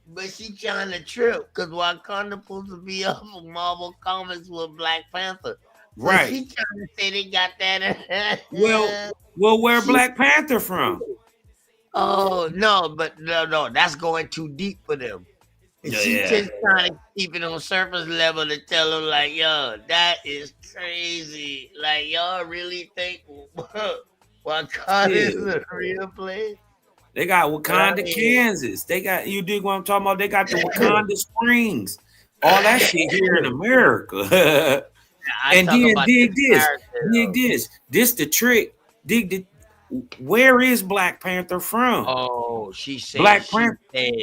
But she trying to trip because Wakanda supposed to be off of Marvel Comics with Black Panther. So Right. she trying to say they got that. Well, where Black Panther from? Oh no, but no, that's going too deep for them. And she Yeah. just trying to keep it on surface level to tell them like, yo, that is crazy. Like y'all really think Wakanda is Yeah. a real place? They got But I Wakanda, mean, Kansas. They got, you dig what I'm talking about? They got the Wakanda Springs. All that shit here in America. I And talk then about this dig this. character Dig though. this. This the trick. Dig the, where is Black Panther from? Oh, Black Panther.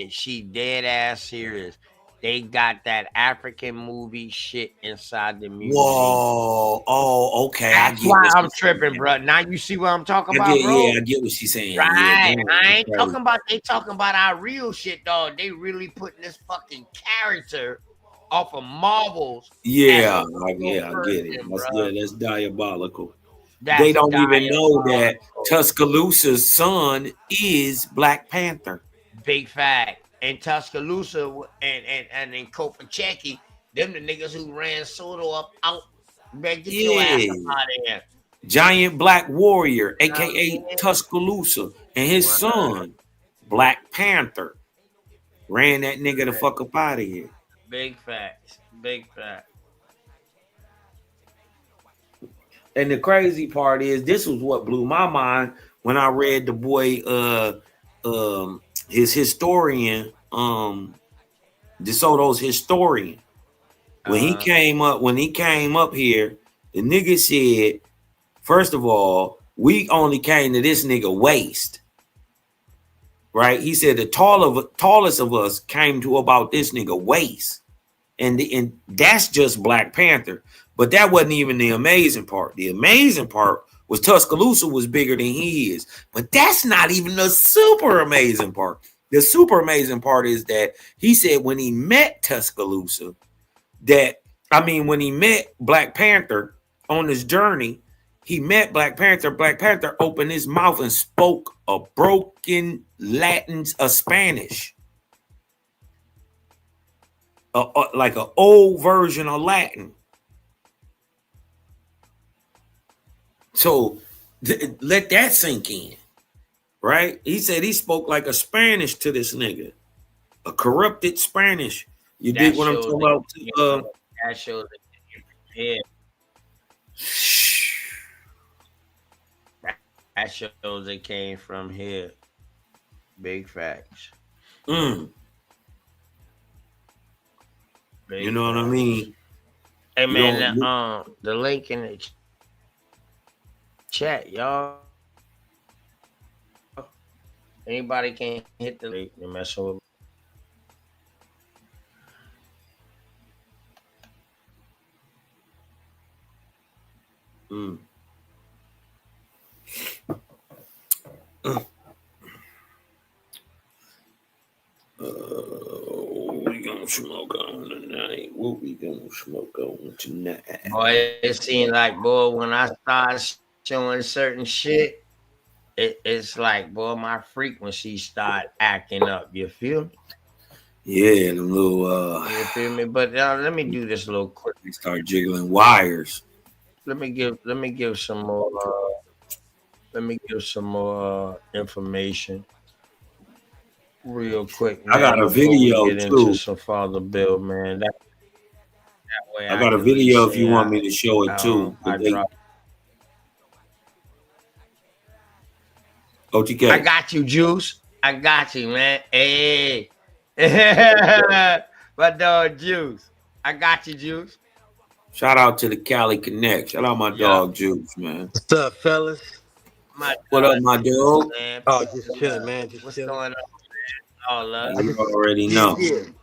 she dead ass serious. They got that African movie shit inside the museum. Whoa. Oh, okay. I That's get why what I'm she's tripping, saying. bro. Now you see what I'm talking I about, get, bro. yeah, I get what she's saying. Yeah, Right. damn, I that's ain't crazy. talking about they talking about our real shit, dog. They really putting this fucking character off of Marvels as a Yeah, real I get it. person, bro. That's diabolical. They That's don't even know that diabolical. Tuscaloosa's son is Black Panther. Big fact. And Tuscaloosa and then Kofacheki, them the niggas who ran Soto up out. Man, get your ass up Yeah. out of here. Giant Black Warrior, You know what I aka mean? Tuscaloosa, and his son, Black Panther, ran that nigga the fuck up out of here. Big facts. Big fact. And the crazy part is, this was what blew my mind when I read the boy his historian, DeSoto's historian. When he came up here, the nigga said, first of all, we only came to this nigga waist. Right? He said the tallest of us came to about this nigga waist. And that's just Black Panther. But that wasn't even the amazing part. The amazing part was Tuscaloosa was bigger than he is. But that's not even the super amazing part. The super amazing part is that he said when he met Tuscaloosa, when he met Black Panther on his journey, he met Black Panther. Black Panther opened his mouth and spoke a broken Spanish. Like an old version of Latin. So let that sink in, right? He said he spoke like a Spanish to this nigga, a corrupted Spanish. You dig what I'm talking about? That shows it came from here. That shows it came from here. Big facts. You know what I mean? Hey man, the link in the chat, y'all. Anybody can hit the link and mess with. We gonna smoke on tonight. What we gonna smoke on tonight? Boy, it seems like, boy, when I start showing certain shit, it's like, boy, my frequency start acting up. You feel me? Yeah, the little you feel me? But let me do this a little quick. Start jiggling wires. Let me give some more. Let me give some more information real quick. Man, I got a video get too. Into some Father Bill, man. That way I got a video if you want me to show it too. OTK. I got you, Juice. I got you, man. Hey. My dog Juice. I got you, Juice. Shout out to the Cali Connect. Shout out my dog Juice, man. What's up, fellas? What up, my dog? Man. Oh, just chilling, man. Just What's chilling. going on, man? Oh, love. You already know. You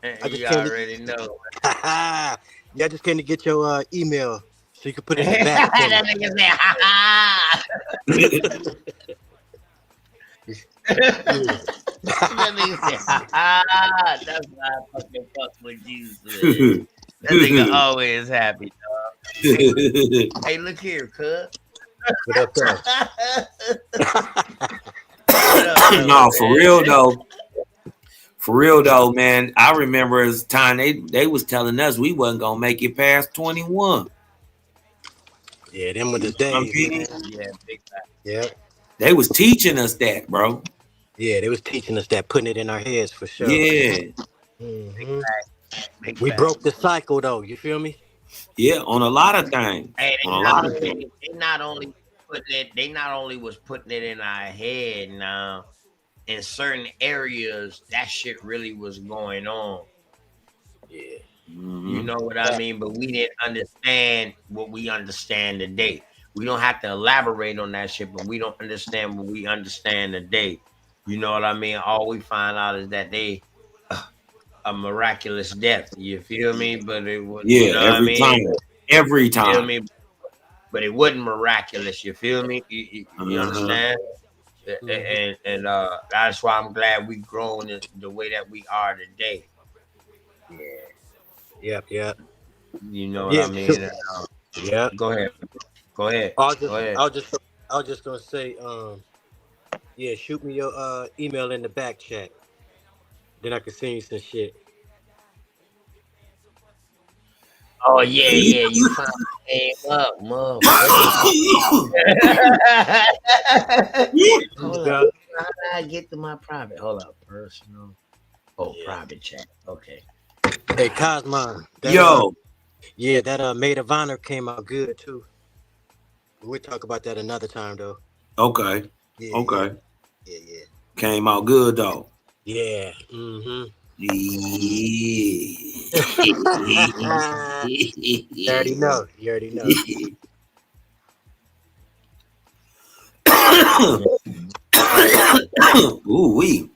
already know. Yeah, I just came to get your email so you can put it in the back. That nigga said, ha ha. That nigga said, ha ha. That's why I fucking fuck with you. Man. That nigga always happy, dog. Hey, look here, cuz. What up, No, for real though. For real though, man. I remember as time they was telling us we wasn't gonna make it past 21. Yeah, them were the I'm days, saying? man. Yeah, big fact. Yeah. They was teaching us that, bro. Yeah, they was teaching us that, putting it in our heads for sure. Yeah. Big hmm fact. Big We fact. broke the cycle though. You feel me? Yeah, on a lot of things. Hey, On a lot of things. they not only was putting it in our head now, in certain areas, that shit really was going on. Yeah. You know what I mean? But we didn't understand what we understand today. We don't have to elaborate on that shit, but we don't understand what we understand today. You know what I mean? All we find out is that they a miraculous death. You feel me? But it would, you Yeah, know what I every mean? time. Every Feel time. me? But it wasn't miraculous. You feel me? You Uh-huh. understand? Mm-hmm. And that's why I'm glad we grown the way that we are today. Yeah. Yep. Yep. You know what I Yeah. mean? And, Yeah. go ahead. Go ahead. I was Go just, ahead. I was just, I was just gonna say, yeah, shoot me your email in the back chat. Then I can send you some shit. Oh yeah, yeah. You finally came up, motherfucker. Hold up. Yeah. How did I get to my private? Hold up. Personal. Oh, private chat. Okay. Hey, Cosmon. Yo. Yeah, that Maid of Honor came out good too. We'll talk about that another time though. Okay. Yeah. Okay. Yeah. Yeah. Came out good though. Yeah. Mm-hmm. Yeah. You already know. You already know. Ooh wee.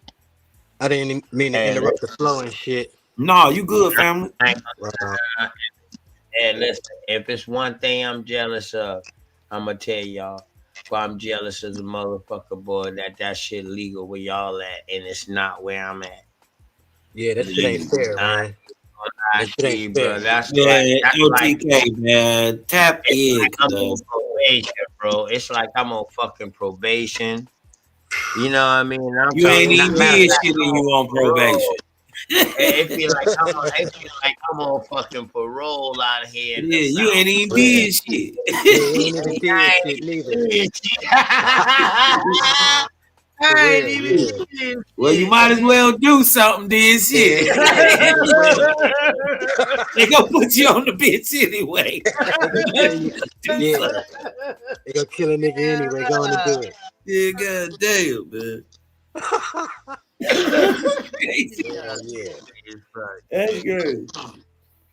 I didn't mean to And interrupt the flow and shit. No, you good, family. Right on. and listen, if it's one thing I'm jealous of, I'm gonna tell y'all. But I'm jealous as a motherfucker, boy. That shit legal where y'all at, and it's not where I'm at. Yeah, that shit ain't fair, I man. I That shit ain't see, fair. bro. That's Man, like OTK, man. Tap it's in, like I'm on cuz. probation, bro. It's like I'm on fucking probation. You know what I mean? I'm You ain't talking. even Matter of being fact, shit I'm and you on on parole. probation. It feel like I'm on fucking parole out here in the Yeah, you ain't south. even Yeah. being shit. Yeah, you ain't even did I shit ain't neither. even doing shit. For I ain't real, even yeah. doing Well, you shit, might as man. well do something then Yeah, shit. yeah. Might as well. They gonna put you on the bench anyway. They gonna tell you, Do yeah. something. They gonna kill a nigga anyway. Go on and do it. Yeah, god damn, man. Crazy. Yeah, yeah. That's good.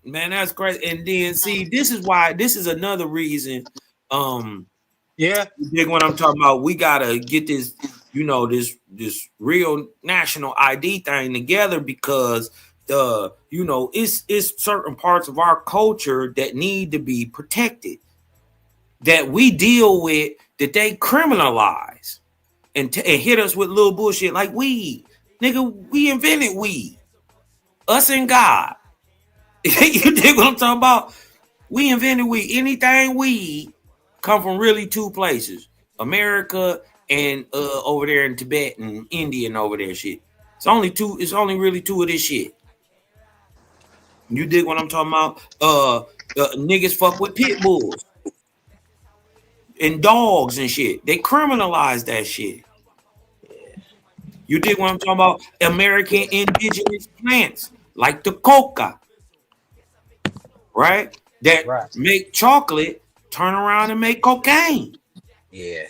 Man, that's great. And then see, this is another reason. Yeah. You dig what I'm talking about? We gotta get this, this real national ID thing together because it's certain parts of our culture that need to be protected that we deal with that they criminalize and hit us with little bullshit like weed. Nigga, we invented weed. Us and God. You dig what I'm talking about? We invented weed. Anything weed come from really two places. America and over there in Tibet and India and over there shit. It's only really two of this shit. You dig what I'm talking about? Niggas fuck with pit bulls and dogs and shit. They criminalize that shit. You dig what I'm talking about? American indigenous plants like the coca, right? That Right. make chocolate turn around and make cocaine. Yeah.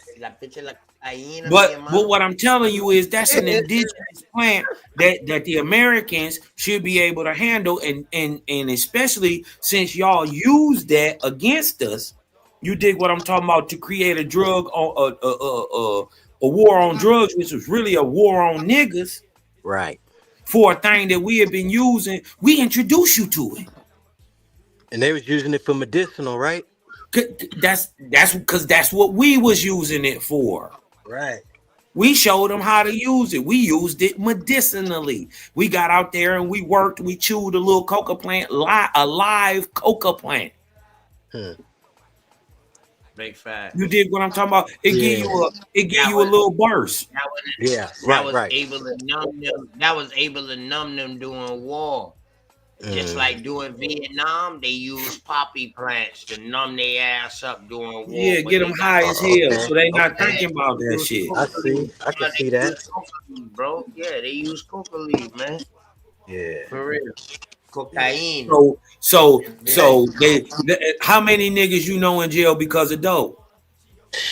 But what I'm telling you is that's an indigenous plant that the Americans should be able to handle, and especially since y'all use that against us, you dig what I'm talking about to create a drug on a war on drugs, which was really a war on niggas Right. for a thing that we have been using. We introduce you to it. And they was using it for medicinal, right? That's because that's what we was using it for. Right. We showed them how to use it. We used it medicinally. We got out there and we worked. We chewed a little coca plant, a live coca plant. Big fact. You did what I'm talking about. It give you a little burst. Yeah. That was able to numb them. That was able to numb them during war. Just like during Vietnam, they use poppy plants to numb their ass up during war, Yeah, but get they them got high the as hell, Okay. so they not Okay. thinking about that use shit. I coca see. leaf. I can Yeah, see they use that. coca leaf, bro. Yeah, they use coca leaf, man. Yeah. For real. Yeah. Cocaine. So how many niggas you know in jail because of dope?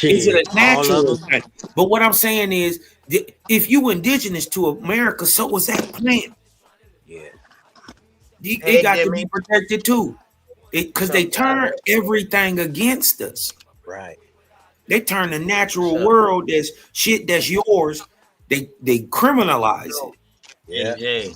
Is it Shit. a All of natural them. thing? But what I'm saying is, if you indigenous to America, so was that plant. Yeah. It Hey, got to be Demi. protected too. Because they Sometimes. turn everything against us. Right. They turn the What's natural up? world that's shit that's yours. They criminalize it. Yeah. And Jay,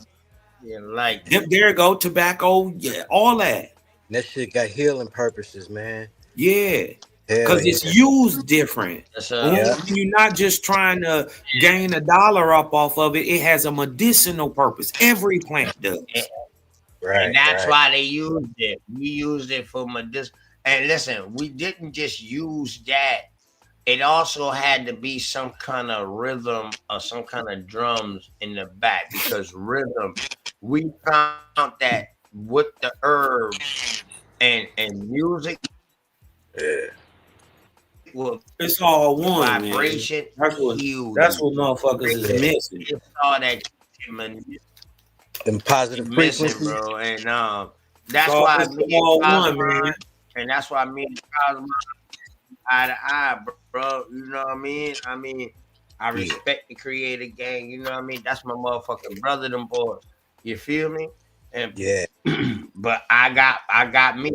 you like it. There go tobacco, yeah, all that. And that shit got healing purposes, man. Yeah. Hell Because yeah. it's used different. That's Yeah. When you're not just trying to gain $1 up off of it, it has a medicinal purpose. Every plant and, does. and Right. that's Right. why they used it. We used it for medicinal. And listen, we didn't just use that. It also had to be some kind of rhythm or some kind of drums in the back because rhythm. We found that with the herbs and music Yeah. will It's all one, man. vibration That's what heal that's you. what motherfuckers is Yeah. missing. It's all that shit, man, Them positive missing, frequencies. bro. And It's that's all why it's me and all one, man. Cosmo, and that's why me and Cosmo eye to eye, bro. You know what I mean? I Yeah. respect the creator gang. You know what I mean? That's my motherfucking brother, them boys. You feel me? And Yeah. but I got me.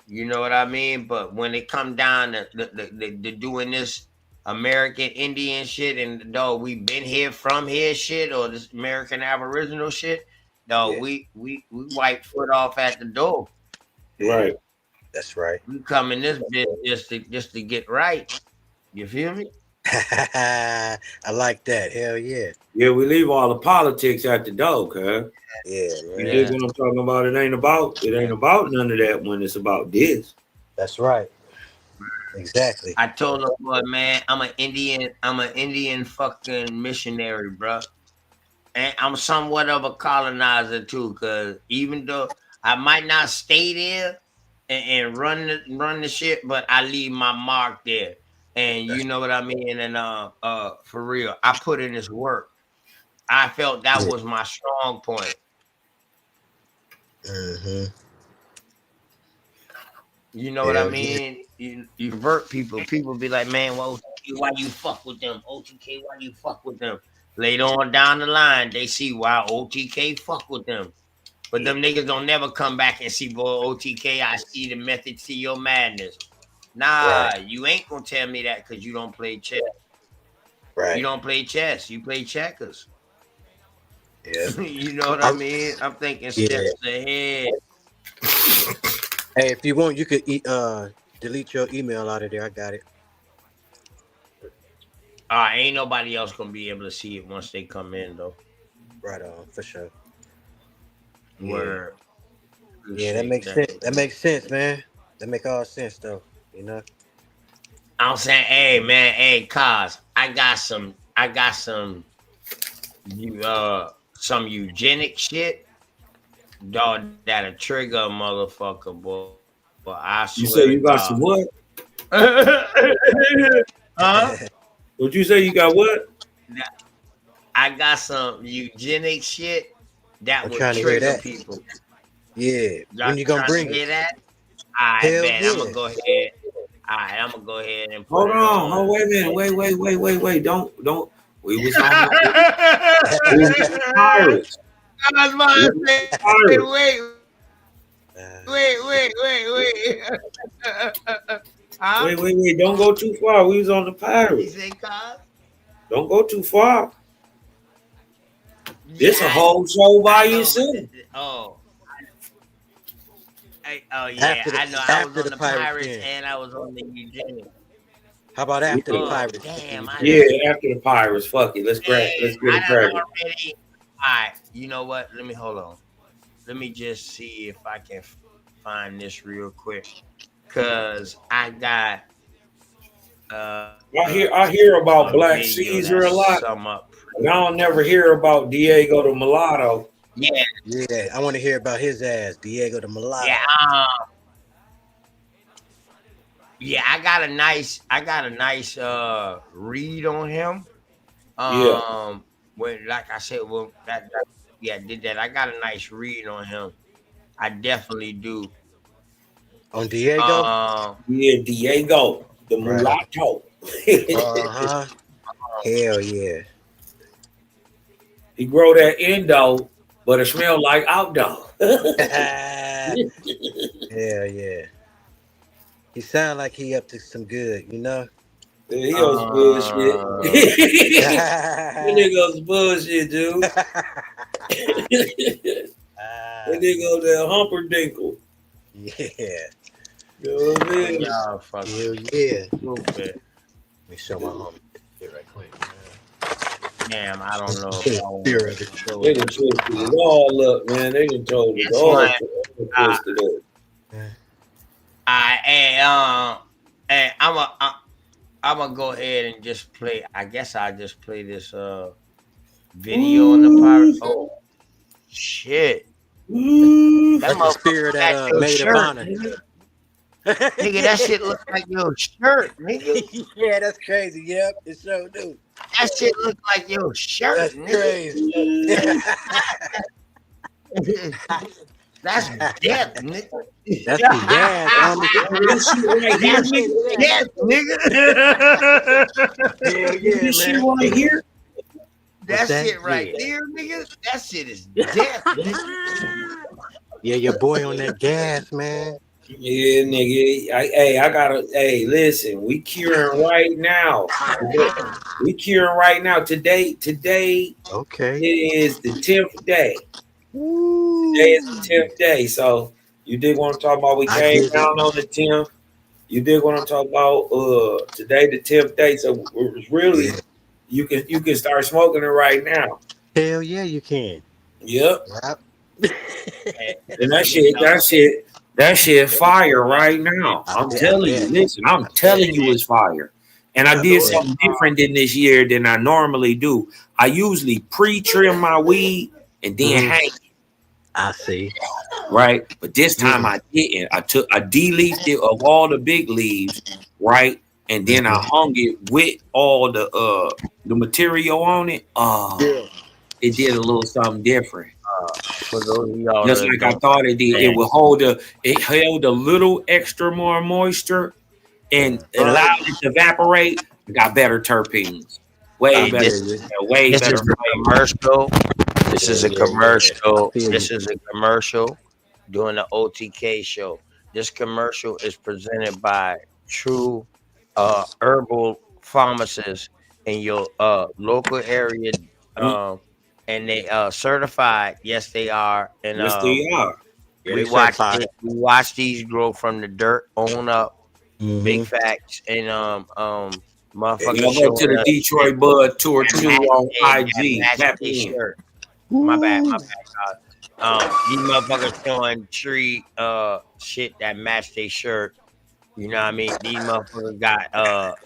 You know what I mean? But when it come down to the doing this American Indian shit and dog, we been here from here shit or this American Aboriginal shit, dog, Yeah. we wipe foot off at the door. Yeah. Right. That's right. We come in this bitch just to get right. You feel me? I like that. Hell yeah. Yeah, we leave all the politics at the door, cuz. Yeah, You man. dig Yeah. what I'm talking about? It ain't about none of that when it's about this. That's right. Exactly. I told him, boy, man, I'm an Indian fucking missionary, bro. And I'm somewhat of a colonizer too, cause even though I might not stay there and run the shit, but I leave my mark there. And you know what I mean? And for real, I put in this work. I felt that Yeah. was my strong point. Mm-hmm. You know what I Hell yeah. mean? You convert people. People be like, man, well, OTK, why you fuck with them? OTK, why you fuck with them? Later on down the line, they see why OTK fuck with them. But them niggas don't never come back and see, boy, OTK, I see the method to your madness. Nah, Right. you ain't gonna tell me that because you don't play chess. You Right. don't play chess. You play checkers. Yeah. You know what I mean? I'm thinking Yeah. steps ahead. Hey, if you want, you could delete your email out of there. I got it. Ain't nobody else gonna be able to see it once they come in, though. Right on, for sure. Where Yeah, that makes sense. That makes sense, man. That make all sense though. You know. I'm saying, hey man, hey Cos, I got some some eugenic shit, dog, that'll trigger a motherfucker, boy. But I You swear say to you got some God. what? Huh? What you say you got what? I got some eugenic shit that I'm would trying to hear trigger that. people. Yeah. Y'all When you gonna trying bring to hear it? that? I Hell bet I'm gonna yeah. go ahead. Alright, I'm gonna go ahead and put Hold it on. on. Oh, wait a minute. Wait. Don't. We was on the pirates. I was about We to was say, the pirates. wait. Huh? Wait. Don't go too far. We was on the You pirates. say, Cos? Don't go too far. Yeah, This a whole show by I know, but itself. oh yeah, I know. I was after on the the pirates Pirates then. and I was on the Eugenics. How about after the Yeah. Oh pirates? After damn, you I finish? Yeah, after the pirates. Fuck it. Let's get I it done cracking. already. All right, you know what? Let me hold on. Let me just see if I can find this real quick, cause I got I hear about a Black video Caesar that a lot. sum up. But I don't never hear about Diego the Mulatto. Yeah, Yeah, I want to hear about his ass, Diego the Mulatto. Yeah, yeah, I got a nice read on him. Yeah. When like I said, well that yeah, did that. I got a nice read on him. I definitely do. On Diego? Um Yeah, Diego, the Right. mulatto. Uh-huh. Hell yeah. He grow that indo, but it smell like outdoor. Hell yeah. He sound like he up to some good, you know? He was bullshit. That nigga was bullshit, dude. That nigga was that humperdinkle. Yeah. You know what I mean? y'all fucking Hell yeah. stupid. Let me show my homie here right quick. Damn, I don't know if I want Fear to of it. show They it. done twisted it all up, man. They done told it This all one, twisted up. and I'm gonna go ahead and just play. I guess I'll just play this video on the pirate. Oh shit! That That's the motherfucker spirit got that your made of shirt, honor. nigga. Nigga, that shit look like your shirt, nigga. Yeah, that's crazy. Yep, it sure do. That shit look like your shirt, That's nigga. crazy. That's death, nigga. That's the gas, homie. This shit right here, That's nigga. death, nigga. Hell yeah, This shit man. right here. That that? shit right Yeah. there, nigga. That shit is death, nigga. Yeah, your boy on that gas, man. Yeah, nigga. I gotta. Hey, listen. We curing right now. We curing right now. Today Okay. is the 10th day. Today is the 10th day. So you did what I'm talking about. We I came dig down it. on the 10th. You did what I'm talking about. Today the 10th day. So it's really you can start smoking it right now. Hell yeah, you can. Yep. Yep. And that shit fire right now. I'm telling you. Listen, I'm telling you it's fire. And I did something different than this year than I normally do. I usually pre-trim my weed and then hang it. I see. Right? But this time I didn't. I de-leafed it of all the big leaves, right? And then I hung it with all the material on it. It did a little something different. For those of y'all Just that like I don't thought it did. It understand, would it held a little extra more moisture and allowed it to evaporate. It got better terpenes. Way better. this is a commercial. This is a commercial. This is a commercial doing the OTK show. This commercial is presented by True Herbal Pharmacists in your local area. And they certified. Yes, they are. And Yes, they are. Yeah, we they watch certified. it. We watch these grow from the dirt on up. Big facts. And motherfuckers Y'all go to the Detroit Bud Tour 2 on IG. Tap in. Shirt. My bad. These motherfuckers showing tree shit that match their shirt. You know what I mean? These motherfuckers got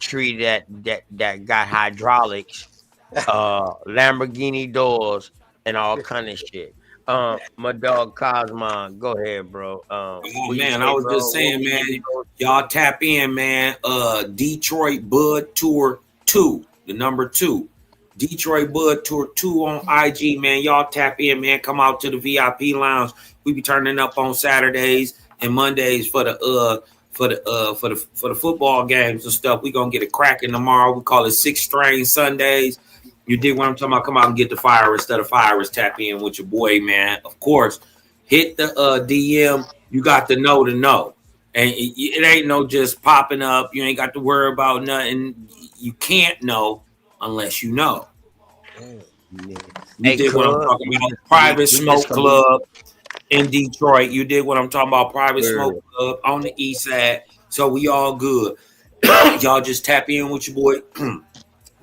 tree that got hydraulics, Lamborghini doors, and all kind of shit. My dog Cosmon, go ahead, bro. Oh man, I was just saying, man, y'all tap in, man. Detroit Bud Tour 2, the number 2. Detroit Bud Tour 2 on IG, man. Y'all tap in, man. Come out to the VIP lounge. We be turning up on Saturdays and Mondays for the football games and stuff. We gonna get it cracking tomorrow. We call it 6 Strain Sundays. You dig what I'm talking about? Come out and get the fire instead of fires. Tap in with your boy, man. Of course, hit the DM. You got to know. And it ain't no just popping up. You ain't got to worry about nothing. You can't know unless you know. You dig what I'm talking about? Private Smoke Club in Detroit. You dig what I'm talking about? Private Smoke Club on the east side. So we all good. Y'all just tap in with your boy.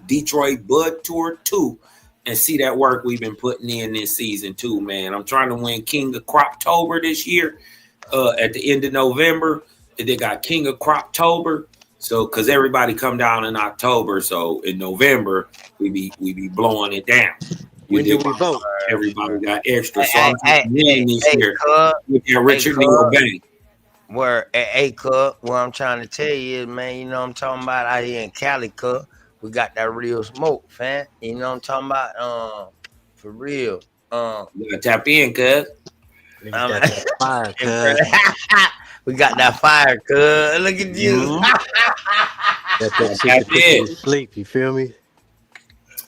Detroit Bud Tour 2 and see that work we've been putting in this season too, man. I'm trying to win King of Croptober this year at the end of November. They got King of Croptober. So because everybody come down in October. So in November, we be blowing it down. You When do did. we vote? Everybody got extra, so Hey, I'm hey, just winning this hey, year. cuz, With that hey, Richard Neal cuz, Bank. where, hey, cuz, what I'm trying to tell you is, man, you know what I'm talking about out here in Cali, cuz, we got that real smoke, fam. You know what I'm talking about? For real. You gotta tap in, cuz. Niggas got that fire, cuz. We got that fire, cuz. Look at you. Mm-hmm. That shit Tap to put you in. to sleep. You feel me?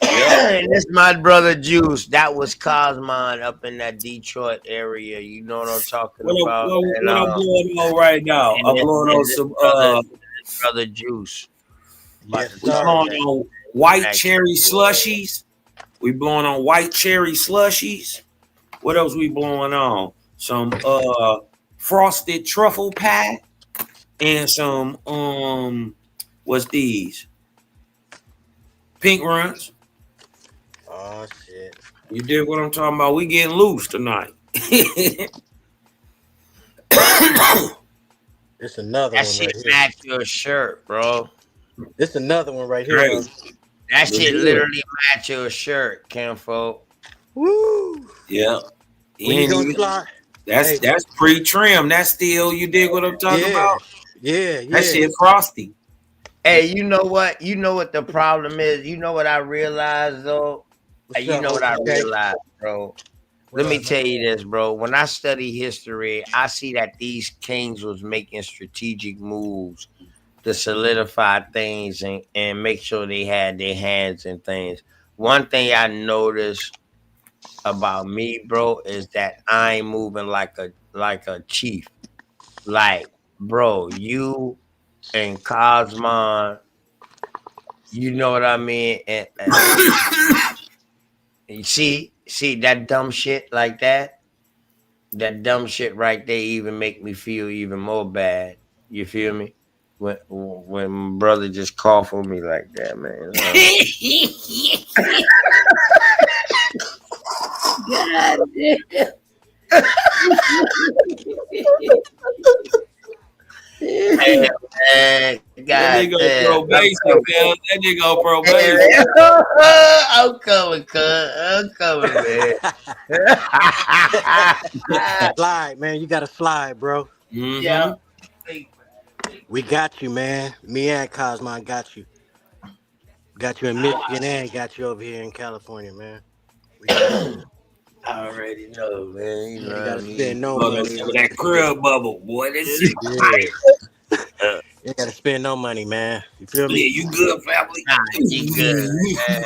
Yeah. And this my brother Juice. That was Cosmon up in that Detroit area. You know what I'm talking about. And What I'm blowing on right now? I'm blowing on this some brother Juice. Yes, we sir. blowing on white cherry slushies. We blowing on white cherry slushies. What else we blowing on? Some frosted truffle pie and some what's these? Pink runs. Oh shit. You did what I'm talking about. We getting loose tonight. It's another That one shit right here. match your shirt, bro. It's another one right here. Great. That shit literally match your shirt, Kenfo. Woo! Yeah. When you gonna slide? Hey. That's pre-trim. That's still, you dig what I'm talking about? Yeah. That shit frosty. Hey, you know what? You know what the problem is? You know what I realized though? What's You up, know what I OTK? realized, bro? Let me tell you this, bro. When I study history, I see that these kings was making strategic moves to solidify things and make sure they had their hands in things. One thing I noticed about me, bro, is that I ain't moving like a chief. Like, bro, you and Cosmon, you know what I mean? And see that dumb shit like that? That dumb shit right there even make me feel even more bad. You feel me? When my brother just cough on me like that, man. God damn. Hey, man, That God nigga damn. probation, man. That nigga probation. I'm coming, cuz. I'm coming, man. Slide, man. You gotta slide, bro. Yeah. We got you, man. Me and Cosmon got you. Got you in Michigan and got you over here in California, man. We got you. I already know, man. You You know ain't what I gotta mean? spend no Mother, money some on of that this shit. crib bubble, boy. That shit. Yeah. You ain't gotta spend no money, man. You feel me? Yeah, you good, family? Nah, you good, man.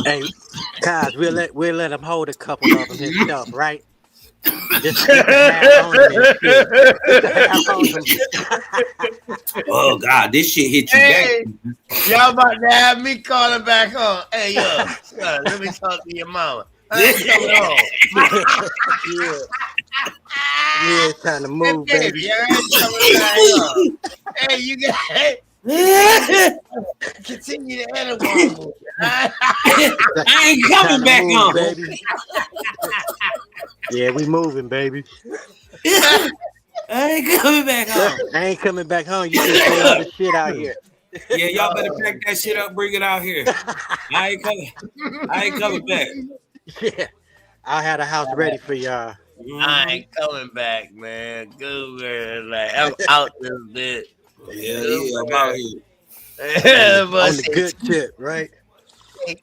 Hey, Cos, we'll let him hold a couple of them himself, right? Just to have on him and shit. Just to have on him. Oh God, this shit hit you Hey, back. y'all about to have me calling back home. Hey, yo, son, let me talk to your mama. I ain't coming home. Yeah, it's time to move, Hey, baby. baby, I ain't coming back home. Hey, you got continue the animal movie. I ain't coming back move, home, baby. Yeah, we moving, baby. I ain't coming back home. I ain't coming back home. You can bring all the shit out here. Yeah, y'all better pack that shit up, bring it out here. I ain't coming back. Yeah, I had a house ready for y'all. I ain't coming back, man. Good man. Like, I'm out this bit. Yeah, I'm out here. On the good tip, right?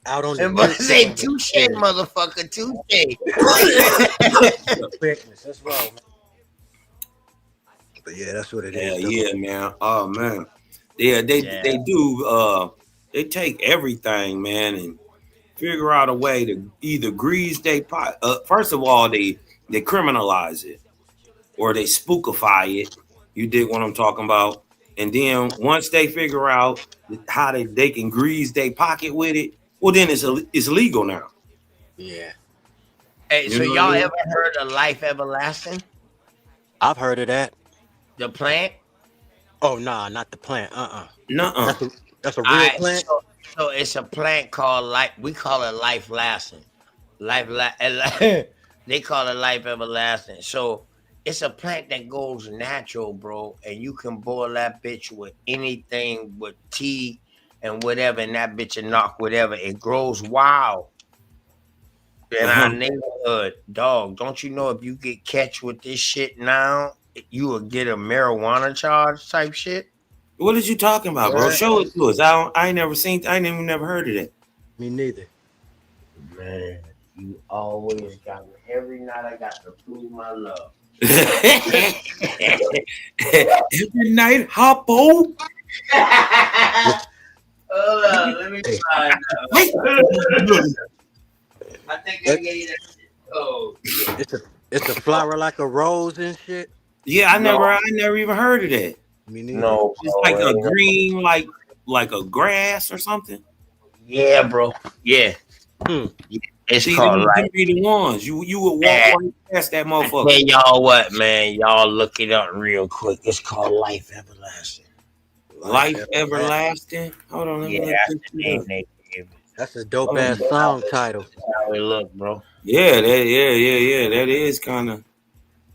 Out on the And but good say tip. touche, motherfucker, touche. Quickness, that's wrong, man. But yeah, that's what it is. Yeah, man. Oh man. Yeah, they do they take everything, man, and figure out a way to either grease they pot. First of all, they criminalize it or they spookify it. You dig what I'm talking about? And then once they figure out how they can grease their pocket with it, well, then it's legal now. Yeah. Hey, You so know what I y'all mean? ever heard of Life Everlasting? I've heard of that. The plant? Oh nah, not the plant. Nuh-uh. That's a All real right, plant. so it's a plant called life. We call it life lasting. They call it life everlasting. So it's a plant that goes natural, bro, and you can boil that bitch with anything with tea, and whatever, and that bitch will knock whatever. It grows wild in our neighborhood. Dog, don't you know if you get catch with this shit now, you will get a marijuana charge type shit? What is you talking about, bro? Yeah. Show it to us. I ain't never seen. I ain't even never heard of that. Me neither. Man, you always got me. Every night I got to prove my love. Every night, Hoppo. Hold on, let me find out. I think I gave that shit. Oh, It's a flower like a rose and shit. Yeah, I never even heard of that. Me neither. No, It's bro, like a ain't no- green, like a grass or something. Yeah, bro. Yeah. It's See, called them life. be the ones you would walk Man, right past that I motherfucker. tell y'all what, man. Y'all look it up real quick. It's called Life Everlasting. Life everlasting. Hold on, let Yeah, me that's look the name they gave it. That's a dope ass song title. That's how it look, bro. Yeah, that is kind of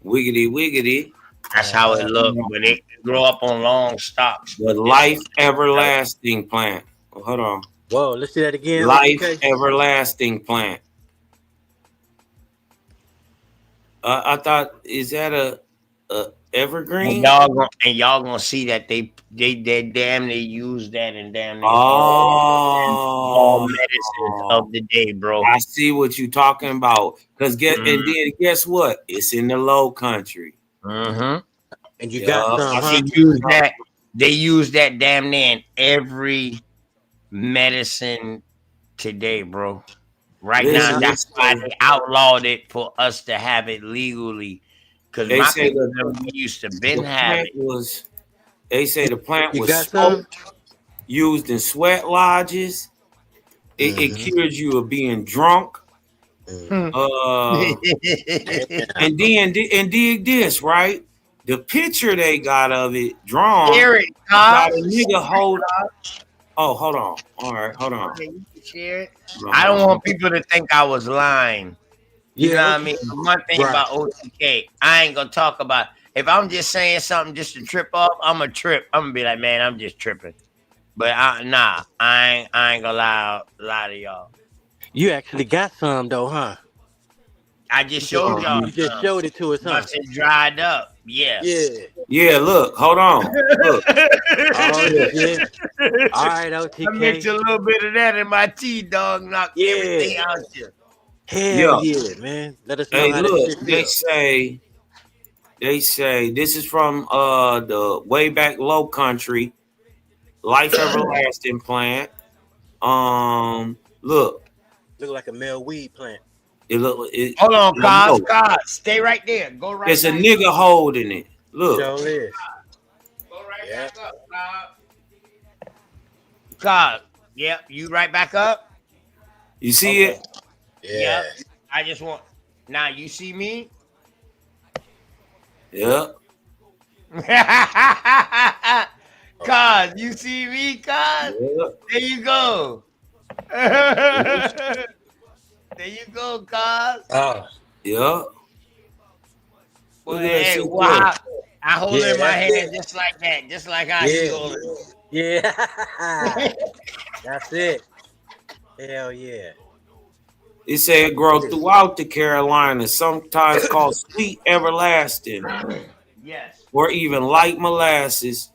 wiggity. That's how it look. But it grow up on long stalks. The But life everlasting plant. Oh, hold on. Whoa, let's see that again. Life OTK. everlasting plant. I thought, is that a evergreen? y'all gonna see that they damn near use that and damn near all Oh, medicines of the day, bro. I see what you talking about. Cause Mm-hmm. then guess what? It's in the low country. Mm-hmm. And you got some, huh? They use that damn near in every medicine today, bro. Right now, that's why they outlawed it for us to have it legally. Because They my say people that we used to the been have plant it. was. They say the plant You was got some? smoked, used in sweat lodges. It cures you of being drunk. Hmm. And dig this, right? The picture they got of it drawn Share it, got a Cos. nigga hold. Oh, hold on. All right, hold on. Yeah, you can share it. Hold I don't on. want people to think I was lying. You know what I mean? One thing about OTK, I ain't gonna talk about. If I'm just saying something just to trip up, I'm a trip. I'm gonna be like, man, I'm just tripping. But I ain't gonna lie to y'all. You actually got some though, huh? I just showed y'all. You just showed it to us, huh? Once it dried up, yeah. Yeah, look, hold on. Look. Oh shit. All right, I OTK. mixed a little bit of that in my tea, dog. Knocked everything out here. Hell yeah, man. Let us know Hey, how look, that shit feels. they say this is from the way back low country, life everlasting plant. Look, Look like a male weed plant. Hold on, Cos. Stay right there. Go right There's a back nigga up. holding it. Look. Sure is. Go right back up, Cos. Yep, you right back up. You see it? Yeah. Yep. I just want now you see me? Yep. Cos, you see me, Cos? Yep. There you go. There you go, Cos. Yep. Well, Look at that hey, shit wow. there. I hold it in my hand just like that, just like how you hold it. Yeah. That's it. Hell yeah. It said it grows throughout the Carolinas, sometimes called sweet everlasting, Yes. or even light molasses,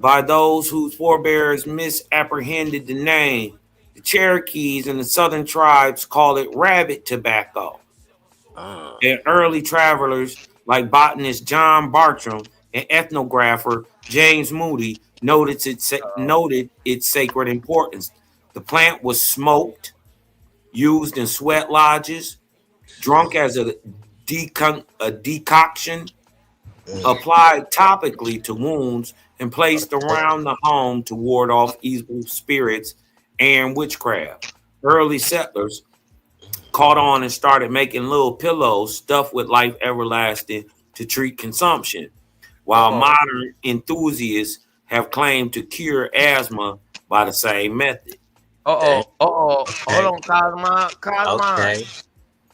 by those whose forebears misapprehended the name. The Cherokees and the southern tribes call it rabbit tobacco. And early travelers like botanist John Bartram and ethnographer James Moody noted its sacred importance. The plant was smoked, used in sweat lodges, drunk as a decoction, applied topically to wounds, and placed around the home to ward off evil spirits and witchcraft. Early settlers caught on and started making little pillows stuffed with life everlasting to treat consumption, while modern enthusiasts have claimed to cure asthma by the same method. Hold on, Cosmo. Okay.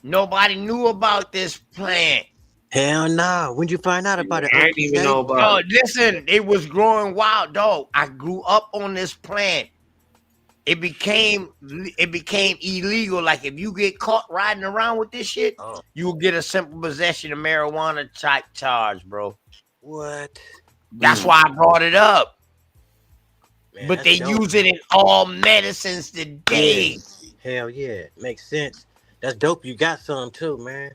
Nobody knew about this plant Hell no. When'd you find out about it, I didn't even OTK? know about Yo, it. listen, it was growing wild, dog. I grew up on this plant. It became illegal. Like if you get caught riding around with this shit, Oh, you will get a simple possession of marijuana type charge, bro. what? That's why I brought it up. Man, But that's they dope. use it in all medicines today. Yeah. Hell yeah. Makes sense. That's dope. You got some too, man.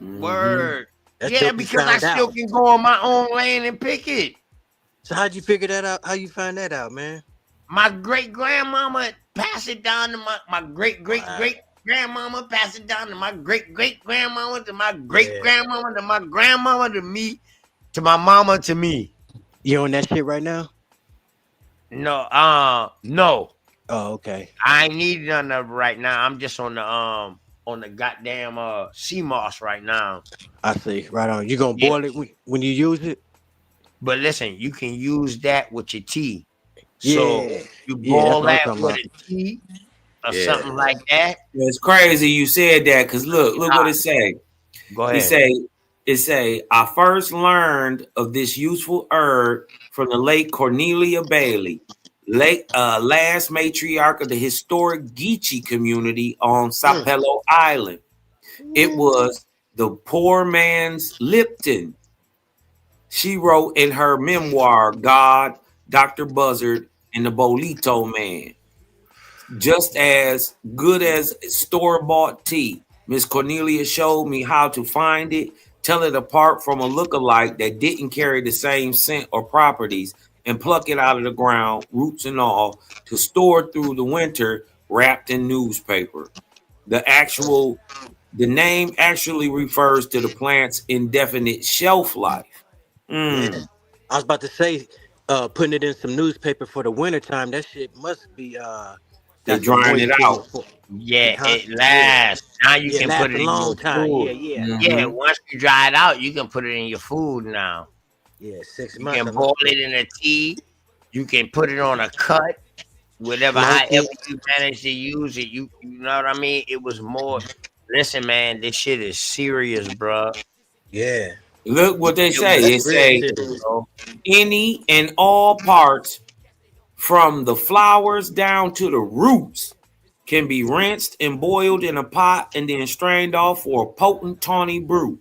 Word. That's Yeah, dope you because I found still out. can go on my own land and pick it. So how'd you figure that out? How you find that out, man? My great grandmama passed it down to my great grandmama, passed it down to my great grandmama, to my great grandmama, to my grandmama, to me, to my mama, to me. You on that shit right now? No. Oh, okay. I ain't need none of it right now. I'm just on the goddamn sea moss right now. I see. Right on. You gonna Yeah. boil it when you use it? But listen, you can use that with your tea. So Yeah. you Yeah, that's boil what I'm that talking with about. a tea or Yeah. something like that. It's crazy you said that because look what it say. Go He ahead. say, I first learned of this useful herb from the late Cornelia Bailey, last matriarch of the historic Geechee community on Sapelo Island. It was the poor man's Lipton. She wrote in her memoir, God, Dr. Buzzard, and the Bolito Man. Just as good as store-bought tea. Miss Cornelia showed me how to find it, tell it apart from a look-alike that didn't carry the same scent or properties, and pluck it out of the ground, roots and all, to store through the winter wrapped in newspaper. The name actually refers to the plant's indefinite shelf life. Yeah. I was about to say, putting it in some newspaper for the wintertime, that shit must be They got some drying it moisture in out. it for Yeah, huh? it lasts. Now you Yeah, it can put lasts a it in long your time. food. Yeah, Mhm. once you dry it out, you can put it in your food now. Yeah, 6 months. You can boil it in a tea. You can put it on a cut, whatever, Smoke however it. you manage to use it. You know what I mean? It was more. Listen, man, this shit is serious, bro. Yeah. Look what they It say. was It Real say serious, serious. bro. any and all parts from the flowers down to the roots can be rinsed and boiled in a pot and then strained off for a potent tawny brew.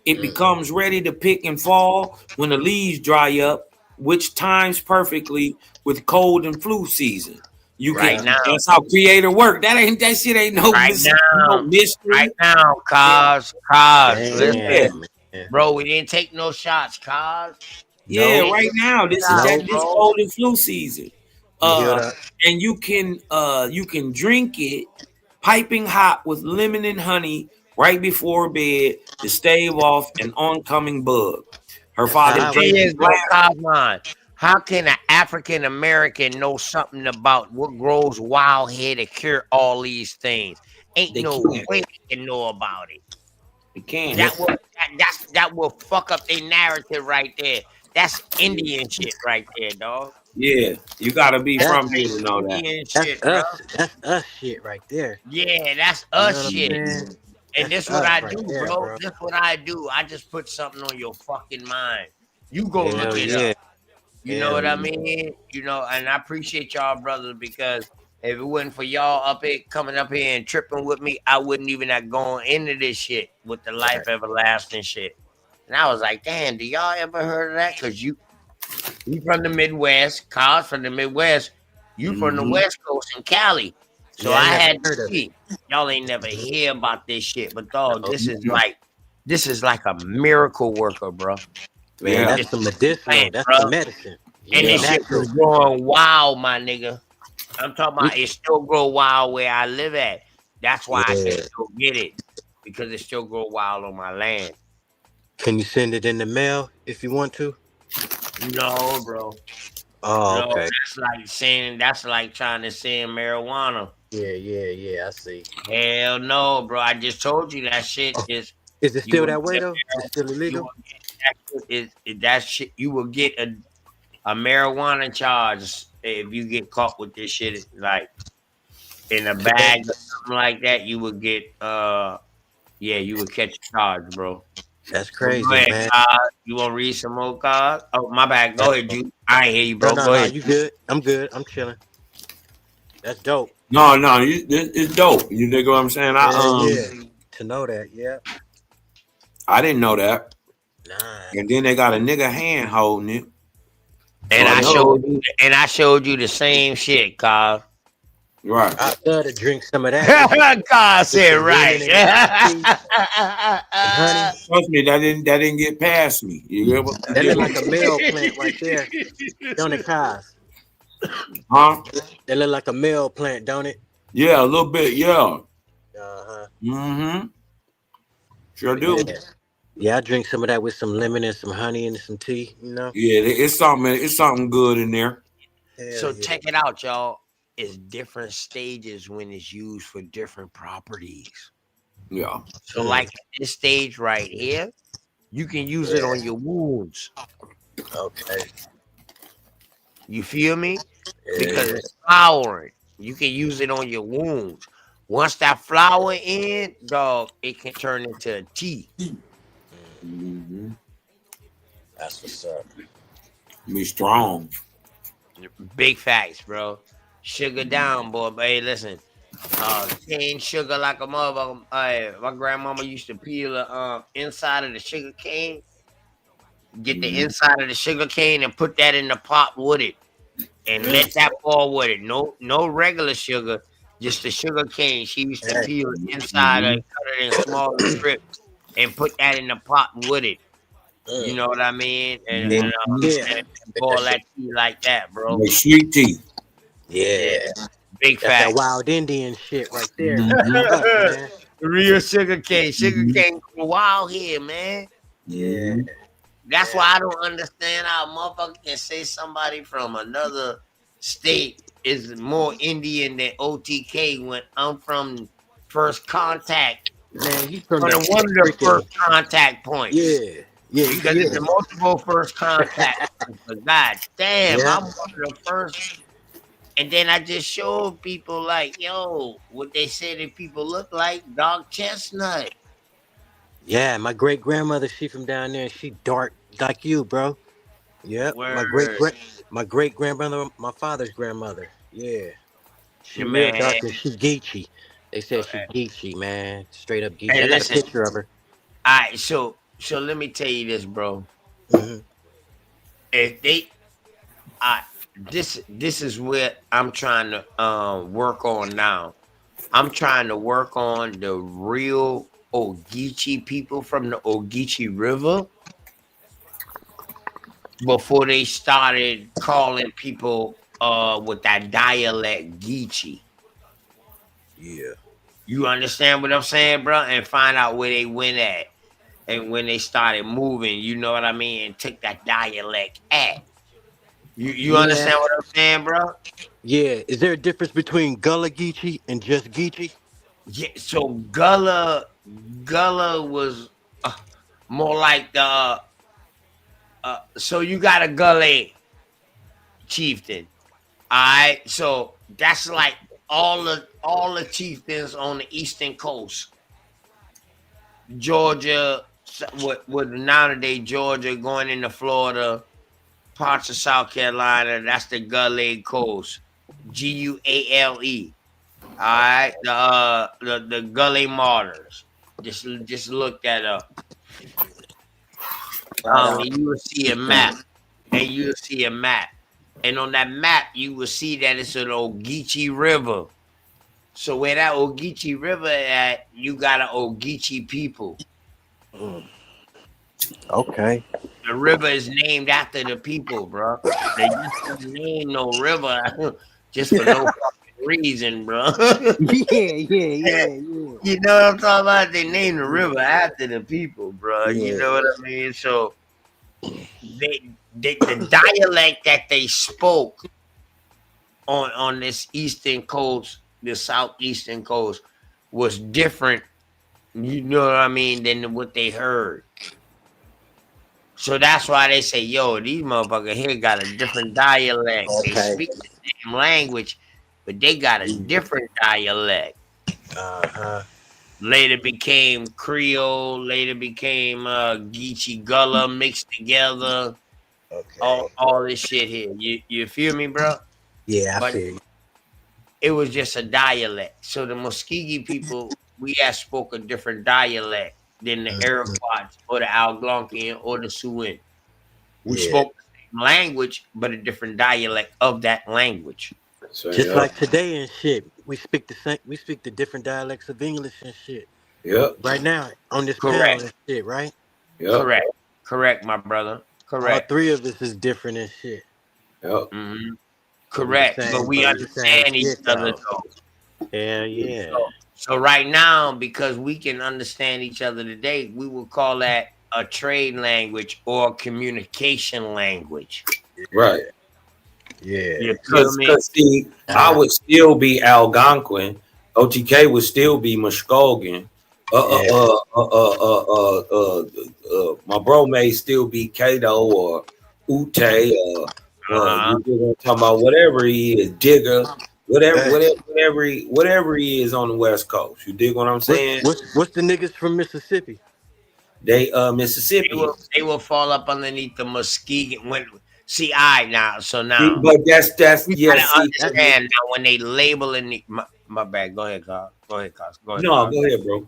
It becomes ready to pick in fall when the leaves dry up, which times perfectly with cold and flu season. You can Right now, that's how creator work. That shit ain't no right no now, right mystery. now, Yeah, listen, Damn, man. bro, we didn't take no shots, cause yeah, No, ain't right no now. This is shots, that no. this bro. cold and flu season. You hear Uh that? and you can drink it piping hot with lemon and honey right before bed to stave off an oncoming bug. Her That's father The how I thing James is, though, Cosmon, how can an African American know something about what grows wild here to cure all these things? Ain't they no can't. way they can know about it. They can't. That will that will fuck up their narrative right there. That's Indian shit right there, dog. Yeah, you gotta be That's from that's here to straight know that. Indian that's shit, bro. us. That's us shit right there. Yeah, that's You us know what shit. I'm saying? And That's this what us I right do, there, bro. bro. This what I do. I just put something on your fucking mind. You go look Hell it up. yeah. You know Hell what I yeah. mean? And I appreciate y'all, brothers, because if it wasn't for y'all up here coming up here and tripping with me, I wouldn't even have gone into this shit with the life Right. everlasting shit. And I was like, damn, do y'all ever heard of that? Because you from the Midwest, Carl's from the Midwest, you from the Mm-hmm. West Coast in Cali. So Yeah, I I never had to heard of it. see. Y'all ain't never hear about this shit. But dog, No. this is like a miracle worker, bro. Man, Yeah, This that's some plant, medicinal. That's bro. some medicine. And Yeah, this yeah. shit was natural. growing wild, my nigga. I'm talking We about it still grow wild where I live at. That's why I can yeah. still get it. Because it still grow wild on my land. Can you send it in the mail if you want to? No, bro. Oh, No, okay. that's like trying to send marijuana. Yeah, yeah, yeah. I see. Hell no, bro. I just told you that shit Oh, is is it you still will that way get though? It's still you illegal? will get that shit that shit you will get a marijuana charge if you get caught with this shit like in a bag Today? or something like that, you would get yeah, you would catch a charge, bro. That's But go crazy, ahead, man. You want to read some more cards? Oh, my bad. Go ahead, Jude. I ain't hear you, No, bro. no, Go no. ahead. You good? I'm good. I'm chilling. That's dope. No, it's dope. You dig what I'm saying? Yeah, yeah. To know that, yeah. I didn't know that. Nah. And then they got a nigga hand holding it. So And I I know. showed you the same shit, Carl. Right. I'd love to drink some of that God with said some lemon right. and tea and honey. Trust me, that didn't get past me. You get what? You That get look what? like a male plant right there, don't it, Kaz? Huh? That look like a male plant, don't it? Yeah, a little bit. Yeah. Uh-huh. Mm-hmm. Sure Yeah. do. Yeah, I drink some of that with some lemon and some honey and some tea, you know? Yeah, it's something. It's something good in there. Hell So yeah. check it out, y'all. It's different stages when it's used for different properties. Yeah. So, like this stage right here, you can use it on your wounds. Okay. You feel me? Because Yeah. it's flowering. You can use it on your wounds. Once that flower in, dog, it can turn into a tea. Mm-hmm. That's what's up. Be strong. Big facts, bro. Sugar down, boy. But hey, listen. Cane sugar like a motherfucker. My grandmama used to peel the inside of the sugar cane, get the Mm-hmm. inside of the sugar cane and put that in the pot with it. And let that fall with it. No regular sugar, just the sugar cane. She used to Hey. peel the inside Mm-hmm. and cut it in smaller strips and put that in the pot with it. You know what I mean? And, Yeah. and, uh, Yeah. and boil that tea like that, bro. Like sweet tea. Yeah, Yeah. big That's that facts. wild Indian shit right there. Mm-hmm. Up, man. Real sugar cane. Sugar Mm-hmm. cane go wild here, man. Yeah. Mm-hmm. That's why I don't understand how a motherfucker can say somebody from another state is more Indian than OTK when I'm from first contact. Man, you from One that of the freaking first contact points. yeah. Yeah, Because yeah. it's a multiple first contact points. But god damn, Yeah. I'm one of the first. And then I just showed people like, yo, what they say that people look like dog chestnut. Yeah, my great grandmother, she from down there, she dark like you, bro. Yep. Word. My great grandmother, my father's grandmother. Yeah. She real Man. dark and she geeky. They said she geeky, man. Straight up geeky. Hey, I got a listen. picture of her. All right, so let me tell you this, bro. Hmm. If they, I this is what I'm trying to work on now. I'm trying to work on the real Ogeechee people from the Ogeechee River before they started calling people with that dialect Geechee. Yeah. You understand what I'm saying, bro? And find out where they went at and when they started moving. You know what I mean? And took that dialect at. You Yeah. understand what I'm saying, bro? Yeah. Is there a difference between Gullah Geechee and just Geechee? Yeah. So Gullah was more like the. So you got a Gullah chieftain. All right. So that's like all the chieftains on the eastern coast, Georgia, with nowadays Georgia going into Florida, parts of South Carolina. That's the Gullah coast. Guale. All right, the Gully Martyrs. Just look that up. Right on. And you will see a map, and you'll see a map, and on that map you will see that it's an Ogeechee River. So where that Ogeechee River at, you got an Ogeechee people. Okay. The river is named after the people, bro. They just don't name no river just for no fucking reason, bro. Yeah. You know what I'm talking about? They named the river after the people, bro. You Yeah. know what I mean? So the dialect that they spoke on this eastern coast, the southeastern coast, was different. You know what I mean? Than what they heard. So that's why they say, "Yo, these motherfuckers here got a different dialect. They Okay. speak the same language, but they got a different dialect." Uh-huh. later became Creole, later became Geechee Gullah mixed together. Okay. All this shit here. You feel me, bro? Yeah, I But feel you. it was just a dialect. So the Muskegee people, we had spoke a different dialect than the Mhm. Iroquois or the Algonquian or the Siouan. We Yeah. spoke the same language, but a different dialect of that language. Just like today and shit, we speak the different dialects of English and shit. Yep. Right now on this panel Correct. and shit, right? Yep. Correct. Correct, my brother. All Correct. three of us is different and shit, Yep. Hmm. but we the Correct. But same. we But we the same understand each shit other though. though. Hell yeah. So right now, because we can understand each other today, we will call that a trade language or communication language. Right. Yeah. You feel Cause, me? cause see, I Uh, would still be Algonquin. OTK would still be Muskogee. yeah. My bro may still be Kato or Ute or Uh-huh. you know, talking about whatever he is, Digger, whatever, Hey, whatever he is on the West Coast. You dig what I'm saying? what's the niggas from Mississippi? They They will Mississippians. they will fall up underneath the Muskegon when see I now. So See, now but that's we yeah. gotta See, That's understand now when they labeling my bad. Go ahead, Carl. Go ahead, Carl. Go ahead, no, Carl. go ahead, bro. All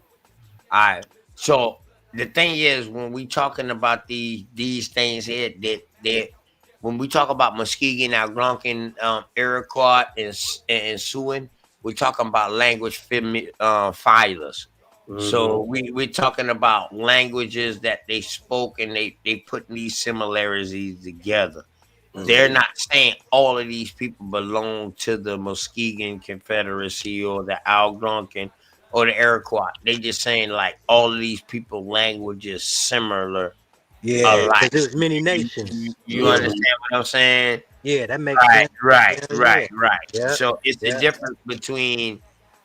right. So the thing is, when we talking about these things here, that when we talk about Muskegon, Algonquin, Iroquois, and Siouan, we're talking about language filers. Mm-hmm. So we're talking about languages that they spoke and they put these similarities together. They're Mm-hmm. not saying all of these people belong to the Muskegon Confederacy or the Algonquin or the Iroquois. They just saying like all of these people languages similar yeah, alike. because there's many You, nations. you Yeah, understand what I'm saying? yeah, that makes Right, sense. right, Hell right, yeah. right. Yeah, So it's the yeah. difference between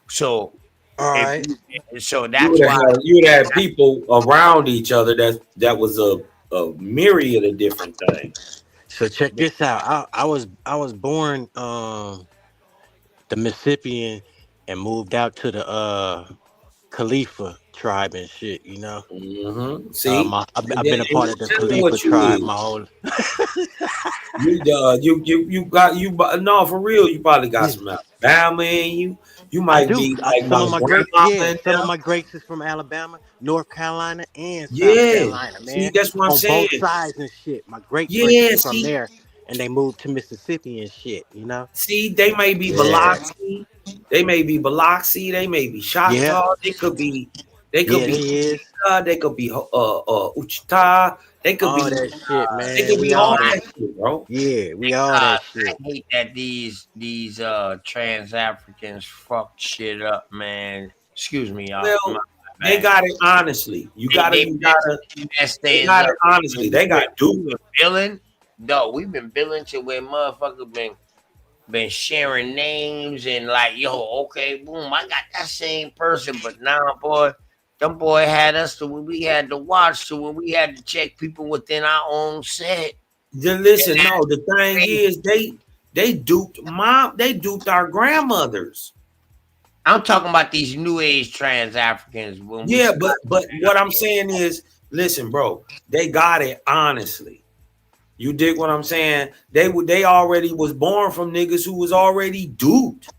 so All if right. you, so that's why You would have people around each other that was a myriad of different things. So check this out. I was born the Mississippian and moved out to the Khalifa tribe and shit. You know. Mm-hmm. See, I've been a part of and the tell me Khalifa what you tribe is. my whole. No, for real. You probably got Yeah. some Alabama in you. You I might do. be like Some my of my greats, grandmama yeah, and some of them. my greats is from Alabama, North Carolina, and South Yeah. Carolina, See, man. that's what I'm On saying. both sides and shit. My great greats Yeah. is from there, and they moved to Mississippi and shit. You know? See, they may be Yeah, Biloxi. They may be Biloxi. They may be yeah, Choctaw. They could be. They could yeah. They be. is They could be Uchita. They could all be. that shit, They man. could We be all all that. that shit, bro. Yeah, we all that I shit. hate that these trans Africans fuck shit up, man. Excuse me, y'all. My Well, they bad. got it honestly. They messed They things got up. it honestly. They got We duped. been billing. No, we've been billing to where motherfuckers been sharing names and like, yo, okay, boom, I got that same person, but now, boy, them boy had us to when we had to watch to when we had to check people within our own set. Then And listen, no, that's the thing crazy. is they duped our grandmothers. I'm talking about these new age trans Africans when we Yeah, start. but what I'm saying is, listen, bro, they got it honestly. You dig what I'm saying? They already was born from niggas who was already duped.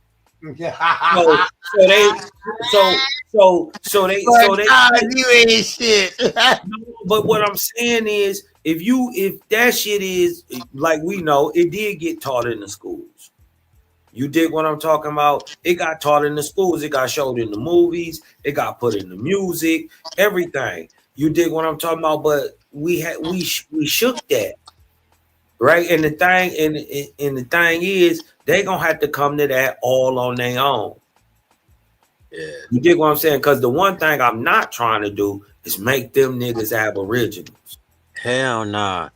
So so they so they You ain't shit. but what I'm saying is if that shit is like we know, it did get taught in the schools. You dig what I'm talking about? It got taught in the schools, it got showed in the movies, it got put in the music, everything. You dig what I'm talking about? But we shook that. Right. And the thing is, they gonna have to come to that all on their own. Yeah. You dig what I'm saying? Because the one thing I'm not trying to do is make them niggas aboriginals. Hell nah.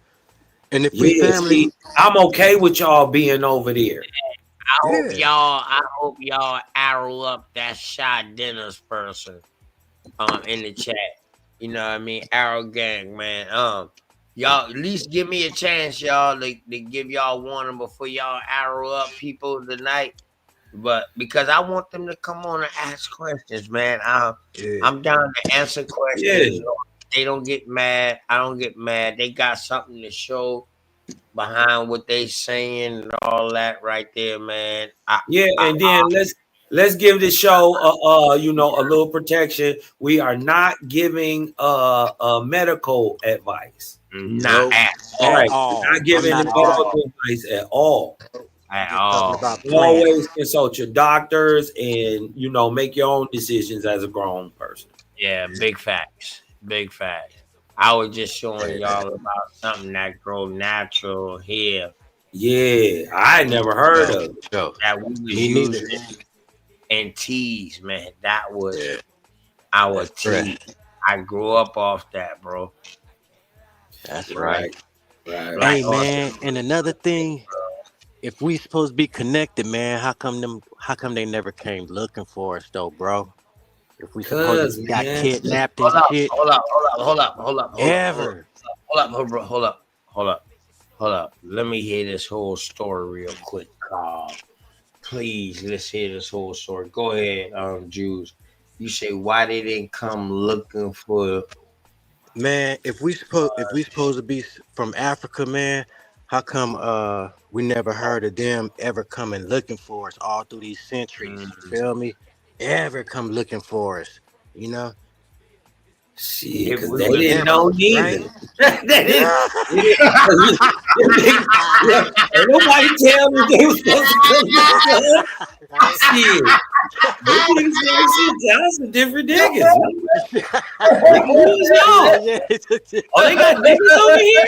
And if we Yeah, family, see, I'm okay with y'all being over there. yeah. I hope y'all arrow up that Shot Dinners person in the chat. You know what I mean? Arrow gang, man. Y'all at least give me a chance, y'all, to give y'all warning before y'all arrow up people tonight. but because I want them to come on and ask questions, man. I'm down to answer questions. Yeah. They don't get mad. I don't get mad. They got something to show behind what they saying and all that right there, man. Yeah, and then let's give the show a little protection. We are not giving medical advice. Not Nope. at At all. Right. all. Not I'm giving not the a doctor. medical advice at all. I'm At just talking all. about plants. Always consult your doctors and make your own decisions as a grown person. Yeah, big facts. Big facts. I was just showing Yeah, man. y'all about something that grow natural here Yeah, I never heard Sure, of it. sure. that we was Me neither. using in teas, man. That was Yeah, our that's correct. tea. I grew up off that, bro. That's right. Right, right, Like, Hey, man, and another thing, if we supposed to be connected, man, how come they never came looking for us though, bro? If we supposed to cuz got man. kidnapped and hold up, shit, hold up, hold up, hold up, hold up, hold up, hold up, ever. hold up, hold up, hold up, hold up, hold up. Let me hear this whole story real quick, Carl. Please, let's hear this whole story. Go ahead, Jews. You say why they didn't come looking for? Man, if we supposed to be from Africa, man, how come we never heard of them ever coming looking for us all through these centuries? You Mm, feel me? Ever come looking for us? You know? Shit, if because we they was didn't Ever, know right? neither. Yeah, ain't nobody tell me they was supposed to come look for us. Right? Shit. Them niggas like shit, y'all some different niggas. Nigga, who is Yeah, y'all? yeah. Oh, they got niggas over here?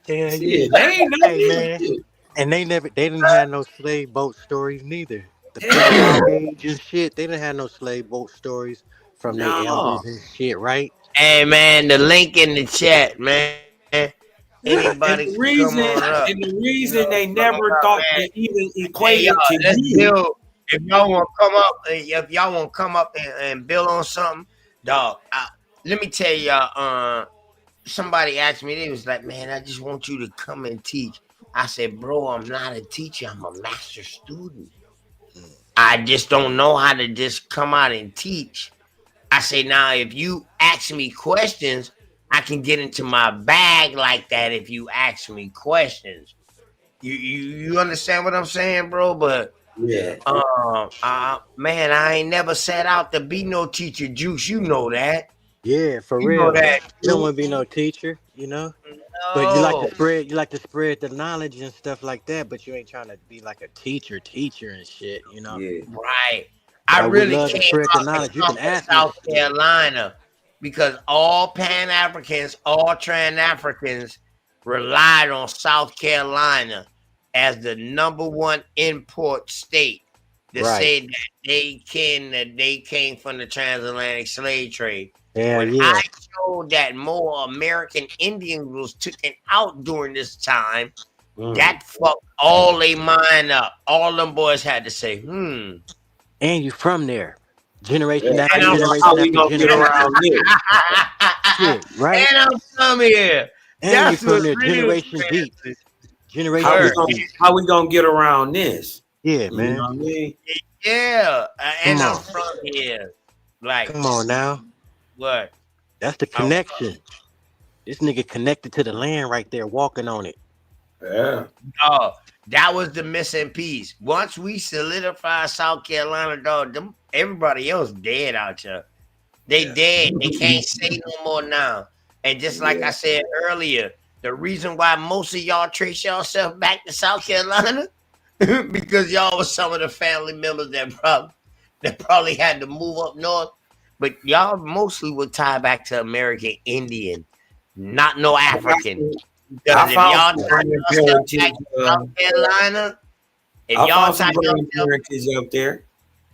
Yeah, yeah. Shit, they ain't know Hey, me. man. Shit. And they didn't have no slave boat stories neither. The Hell, pre-dark age and shit, they didn't have no slave boat stories from their no. elders and shit, right? Hey man, the link in the chat, man. Anybody can And the come on reason up. and the You know reason what they I'm talking never about, thought man. to even Hey equate y'all, it to let's you. build. If y'all want to come up, if y'all want to come up and build on something, dog. Let me tell y'all. Somebody asked me. They was like, "Man, I just want you to come and teach." I said, "Bro, I'm not a teacher. I'm a master student. I just don't know how to just come out and teach." I say, now, if you ask me questions, I can get into my bag like that if you ask me questions. You understand what I'm saying, bro? But Yeah. man, I ain't never set out to be no teacher, Juice. You know that. Yeah, for You know real. that, You don't Juice. want to be no teacher, you know? But No. you like to spread the knowledge and stuff like that, but you ain't trying to be like a teacher and shit, you know? Yeah. Right. I But we really love to came spread the out to knowledge. You come can to ask South us. Yeah. Carolina because all Pan Africans, all Trans Africans relied on South Carolina as the number one import state to Right. say that they came from the transatlantic slave trade. Hell When I yeah. showed that more American Indians was taken out during this time, Mm. that fucked all they mind up. All them boys had to say, And you from there. Yeah. Generation after and How generation we after gonna get generation. around this? Shit, right? I'm from here. And you That's from what's there real generation deep. crazy. How we Generation Word. gonna deep. how we gonna get around this? Yeah, You know man. what I mean? Yeah, Come and I'm on. from here. Like Come on now. what? That's the I'm connection. This nigga connected to the land right there, walking on it. Yeah. dog. That was the missing piece. Once we solidify South Carolina, dog, everybody else dead out here. They Yeah. dead. They can't say no more now. And just like I Yeah. said earlier, the reason why most of y'all trace yourself back to South Carolina because y'all was some of the family members that probably had to move up north. But y'all mostly would tie back to American Indian, not no African. I Because if found y'all some tie yourself back grandparentage. to South Carolina, if I y'all found tie some yourself, grandparentage up there.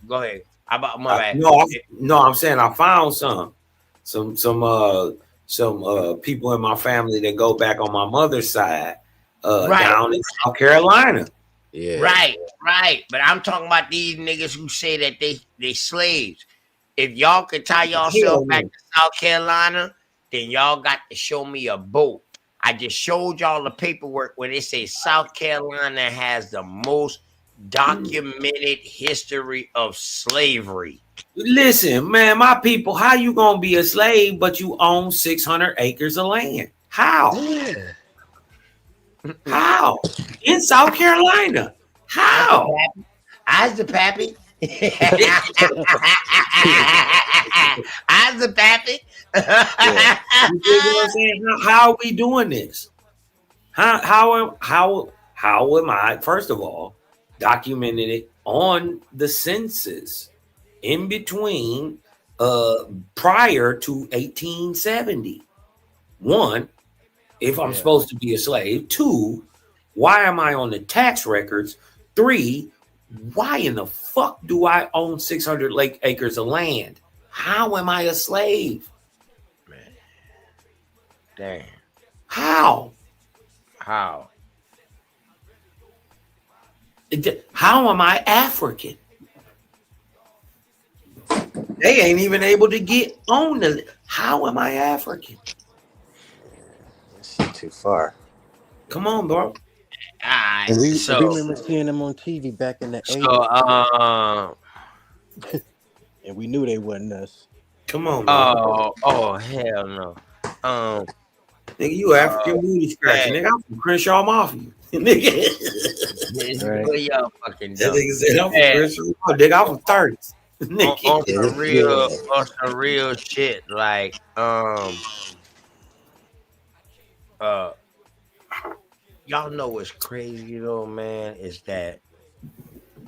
go ahead. How about my bad? No, I'm saying I found some people in my family that go back on my mother's side, Right, down in South Carolina. Yeah. right. But I'm talking about these niggas who say that they slaves. If y'all could tie Hell yourself back no. to South Carolina, then y'all got to show me a boat. I just showed y'all the paperwork where they say South Carolina has the most documented history of slavery. Listen, man, my people, how you gonna be a slave but you own 600 acres of land? How? Yeah. How? In South Carolina? How? I's the pappy. I's the pappy. Yeah. You dig what I'm saying? How are we doing this? How am I, first of all, documenting it on the census in between prior to 1870? One, if I'm supposed to be a slave. Two, why am I on the tax records? Three, why in the fuck do I own 600 acres of land? How am I a slave? Man. Damn. How? How? How am I African? They ain't even able to get on the. How am I African? That's too far. Come on, bro. And we remember seeing them on TV back in the 80s. And we knew they wasn't us. Come on, man. Oh, hell no. Nigga, you African booty scratching. Nigga, I'm from Crenshaw Mafia. Nigga. Right. Y'all fucking That dumb. nigga said I'm from Crenshaw. Nigga, I'm from 30s. On some real shit, like y'all know what's crazy though, man, is that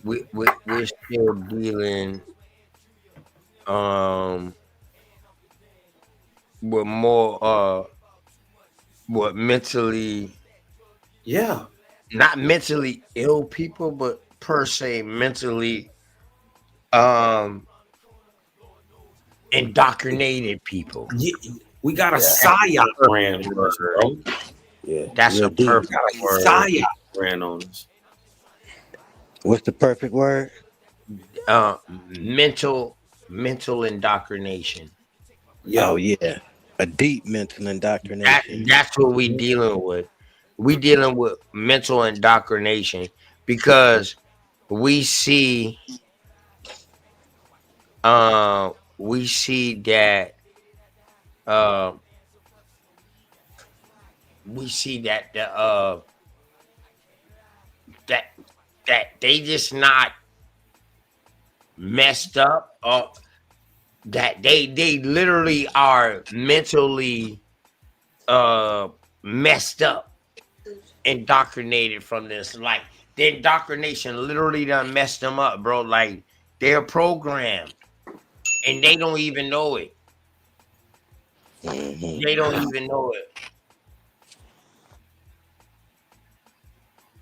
we're still dealing with more what mentally, not mentally ill people, but per se mentally indoctrinated people. Yeah, we got a psyop brand on us, bro. Yeah, that's a perfect word. Psyop brand on us. What's the perfect word? Mental indoctrination. Oh yeah, a deep mental indoctrination. That's what we dealing with. We dealing with mental indoctrination because we see that that they just not messed up, or that they literally are mentally messed up, indoctrinated from this. Like the indoctrination literally done messed them up, bro. Like they're programmed and they don't even know it. They don't even know it.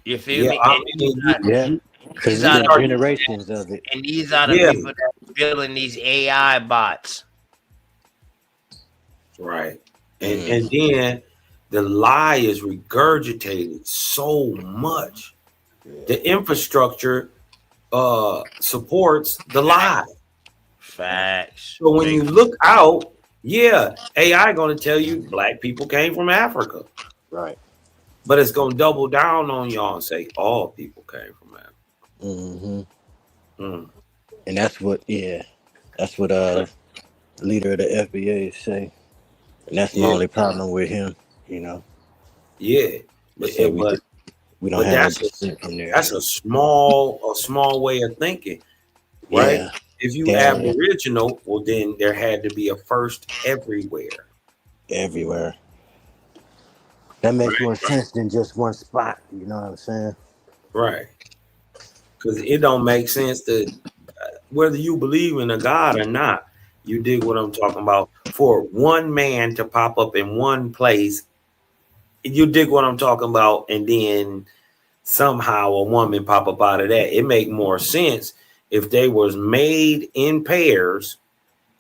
You feel me? Because there's generations of it. And these are the people that are building these AI bots. Right. And then the lie is regurgitated so much. The infrastructure supports the lie. Facts. So when you look out, AI going to tell you black people came from Africa. Right. But it's going to double down on y'all and say all people came from Africa. And that's what the leader of the FBA say. And that's my only problem with him, you know. Yeah. But we don't have that's a small way of thinking, right? Yeah. If you Aboriginal, well then there had to be a first everywhere. That makes more sense than just one spot, you know what I'm saying? Right. Because it don't make sense that whether you believe in a God or not, you dig what I'm talking about, for one man to pop up in one place, you dig what I'm talking about, and then somehow a woman pop up out of that. It make more sense if they was made in pairs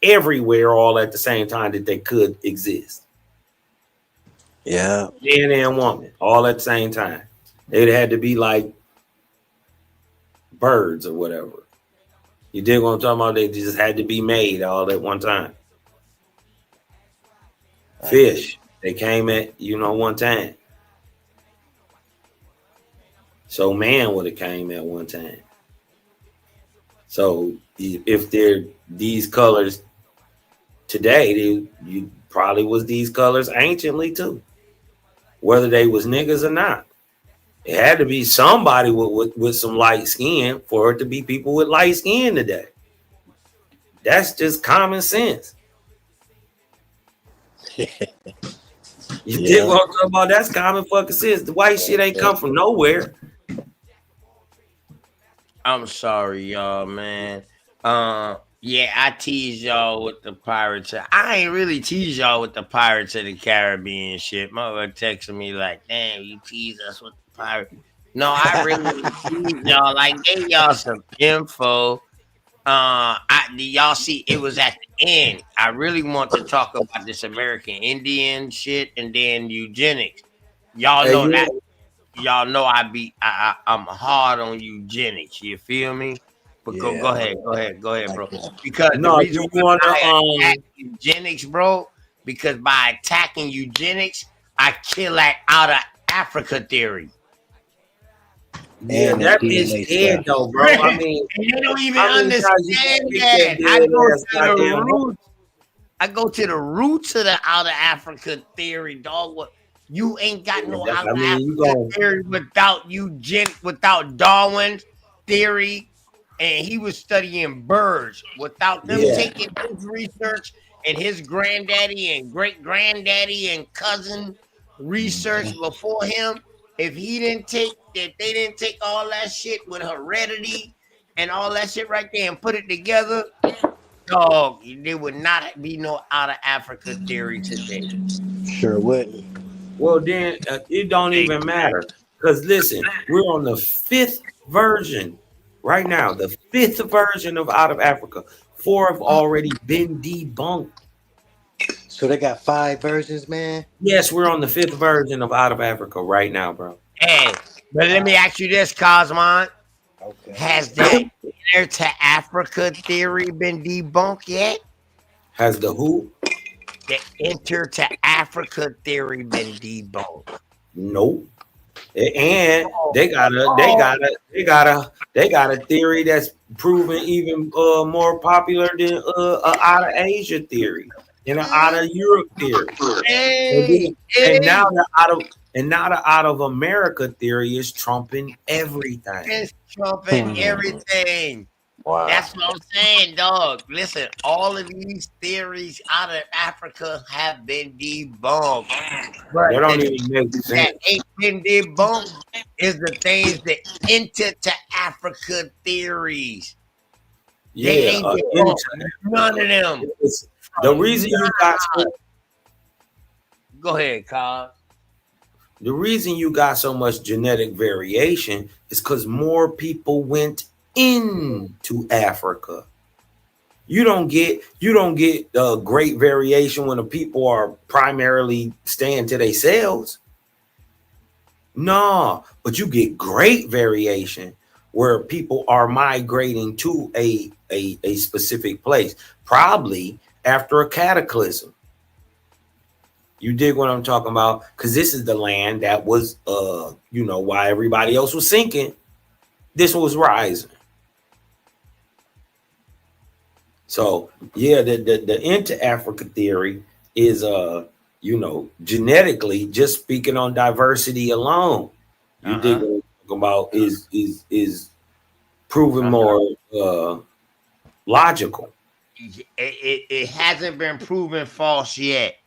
everywhere all at the same time that they could exist. Yeah. Man and woman all at the same time. They'd had to be like birds or whatever. You dig what I'm talking about? They just had to be made all at one time. Fish, they came at one time. So man would have came at one time. So if they're these colors today, you probably was these colors anciently too, whether they was niggas or not. It had to be somebody with some light skin for it to be people with light skin today. That's just common sense. You dig what I'm talking about? That's common fucking sense. The white shit ain't come from nowhere. I'm sorry, y'all, man. Yeah, I tease y'all with the Pirates. I ain't really tease y'all with the Pirates of the Caribbean shit. Mother texting me like, "Damn, you tease us with the Pirates." No, I really tease y'all. Like, gave y'all some info. Y'all see, it was at the end. I really want to talk about this American Indian shit and then eugenics. Y'all Hey, know that. Y'all know I'm hard on eugenics. You feel me? But go ahead, bro. Because the no, reason you why I wanna attack eugenics, bro, because by attacking eugenics, I kill that out of Africa theory. Yeah, And that that bitch DNA dead stuff. though, bro. I mean, And they don't even how many times you understand gonna pick that that. I dead go ass to the goddamn horse? roots. I go to the roots of the outer Africa theory, dog. What you ain't got no outer I mean, you Africa gonna theory without Darwin's theory, and he was studying birds without them yeah. taking his research and his granddaddy and great granddaddy and cousin research before him. If he didn't take that, they didn't take all that shit with heredity and all that shit right there and put it together. Dog, there would not be no out of Africa theory today. Sure wouldn't. Well, then it don't even matter. Because listen, we're on the fifth version right now. The fifth version of Out of Africa. Four have already been debunked. So they got 5 versions, man. Yes, we're on the fifth version of Out of Africa right now, bro. Hey, but let me ask you this, Cosmon. Okay. Has that inter to Africa theory been debunked yet? Has the who? The inter to Africa theory been debunked? Nope. And Oh, they got a theory that's proven even more popular than a out of Asia theory and an out of Europe theory. And, hey, then, and now hey, the out of America theory is trumping everything. it's trumping everything. Wow. That's what I'm saying, dog. Listen, all of these theories out of Africa have been debunked. But That don't the even make things that sense. ain't been debunked is the things that enter to Africa theories. They Yeah, ain't debunked. into None of Africa. them. The reason you got Go ahead, Carl. the reason you got so much genetic variation is because more people went into Africa. You don't get great variation when the people are primarily staying to themselves. No, but you get great variation where people are migrating to a specific place, probably after a cataclysm. You dig what I'm talking about? Because this is the land that was, while everybody else was sinking, this was rising. So yeah, the into Africa theory is genetically, just speaking on diversity alone. You dig what I'm talking about is proven more logical. It hasn't been proven false yet.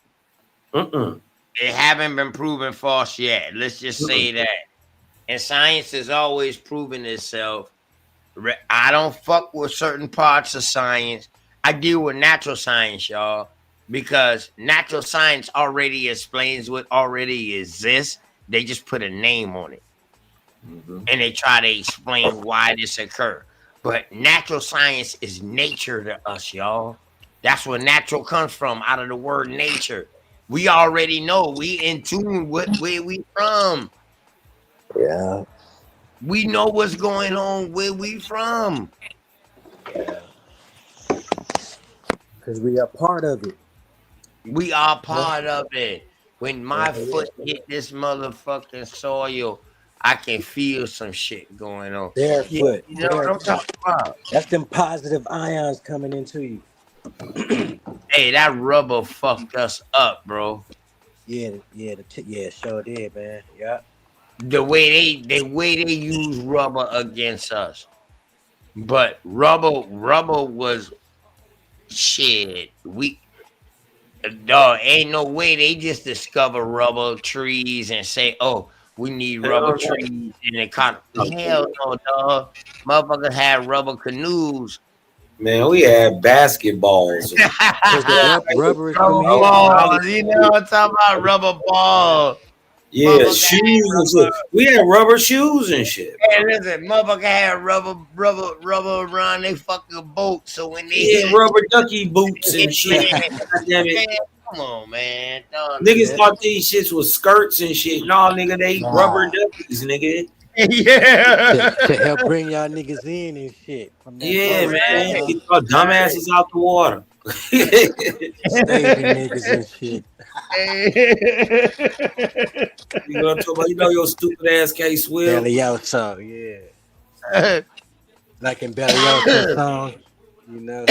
Mm-mm. It haven't been proven false yet. Let's just say that. And science has always proven itself. I don't fuck with certain parts of science. I deal with natural science, y'all, because natural science already explains what already exists. They just put a name on it. And they try to explain why this occurred. But natural science is nature to us, y'all. That's where natural comes from, out of the word nature. We already know. We in tune with where we from. Yeah. We know what's going on where we from. Yeah. Because we are part of it. We are part of it. When my foot hit this motherfucking soil, I can feel some shit going on. Yeah, Barefoot, you know what I'm barefoot. talking about. That's them positive ions coming into you. Hey, that rubber fucked us up, bro. Yeah, sure did, man. Yeah. The way they use rubber against us. But rubber was shit. Dog, ain't no way they just discover rubber trees and say, "Oh, we need rubber Hell trees in the con." Hell no. no, dog. Motherfuckers had rubber canoes. Man, we had basketballs and Cause the rubber is from Rubber here, man. balls, you know what I'm talking about? Rubber ball. yeah, Motherfucker shoes had and rubber. shit. We had rubber shoes and shit, Hey, bro. listen, motherfucker had rubber around they fucking boat. So when they Yeah, hit rubber ducky boots it, and shit. God damn it. man, come on, man. Don't do Niggas Yeah. thought these shits was skirts and shit. No, nigga, they rubber Nah. duckies, nigga. yeah. To help bring y'all niggas in and shit from that Yeah, boat, you man. know? Get y'all dumbasses out the water. Staging niggas and shit. You know what I'm talking about? You know your stupid ass K Swill. Belioso, yeah. Like in Belioso song, you know.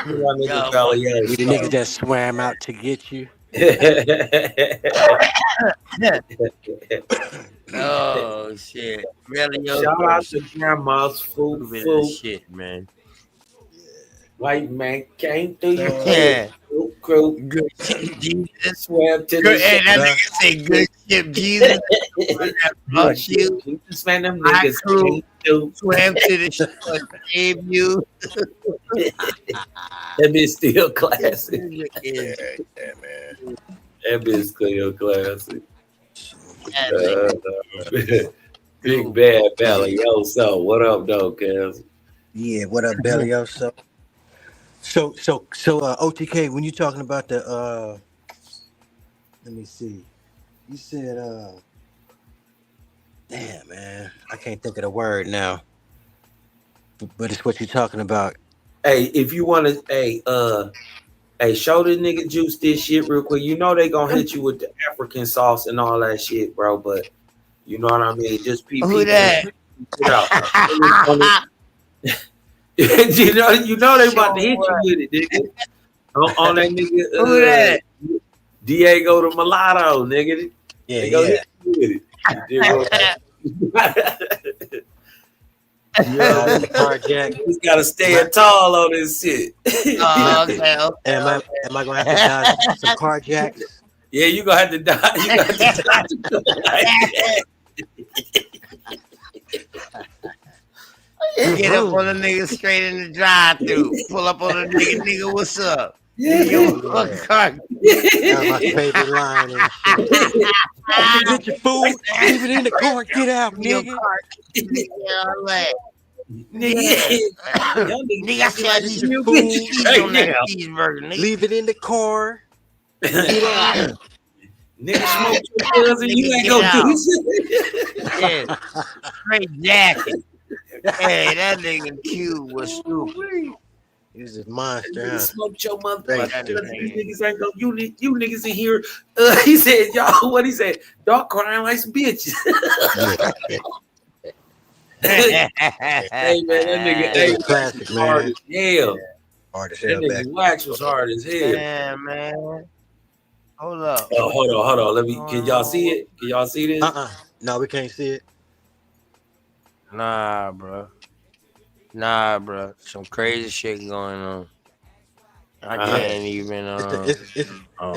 Y'all niggas Yo, belly We ass the niggas that swam out to get you. oh shit. Really your Shout out first to grandma's food, stupid as food. shit, man. White man came through your crib. Yeah. Crew. Good shit, Jesus. Swam to Good, the hey, that Huh? nigga say good shit, Jesus. Fuck Good shit. you. Jesus, man, them My niggas crew came through. swam to the shore, save you. That bitch still classic. Yeah, That bitch still classic. that nigga Big bad belly. Yo, so what up, though, cuz? Yeah, what up, Belioso? So OTK, when you talking about the let me see. You said damn man, I can't think of the word now. But it's what you're talking about. Hey, if you want to, hey, show the nigga Juice this shit real quick. You know they gonna hit you with the African sauce and all that shit, bro. But you know what I mean. Just Who peep that? it out. you know they about to hit you with it, nigga. On that Who that? nigga, Diego the Mulatto, nigga. Yeah, They gonna yeah. hit you with it. Yeah, carjack. You just gotta stand tall on this shit. Oh, okay, okay. Am I gonna have to dodge some carjacks? Yeah, you gonna have to die. You gonna have to die. Get up on the nigga straight in the drive-through. Pull up on the nigga, what's up? Yo, fuck car. That's my favorite line and shit. Get your food, leave it in the car, get out, Your nigga. car. Nigga, Nigga, nigga, I said I Get need your food food, cheese right on that now. cheeseburger, nigga. leave it in the car, get out. Nigga smoke your cousin, you Nigga, ain't get gonna out. do shit. Yeah, straight jacking. Hey, that nigga Q was stupid. He was a monster, Nigga huh? smoked your Very motherfucking stupid. cousin. These niggas ain't gonna. You niggas in here. He said, y'all. What he said? Y'all crying like some bitches. Hey man, that nigga It was A classic, was hard man. as hell. Hard as That hell back. nigga Wax was hard as hell. Damn, man. Hold up. Oh, hold on. Let me. Can y'all see it? Can y'all see this? No, we can't see it. Nah, bro. Some crazy shit going on. I can't even. It's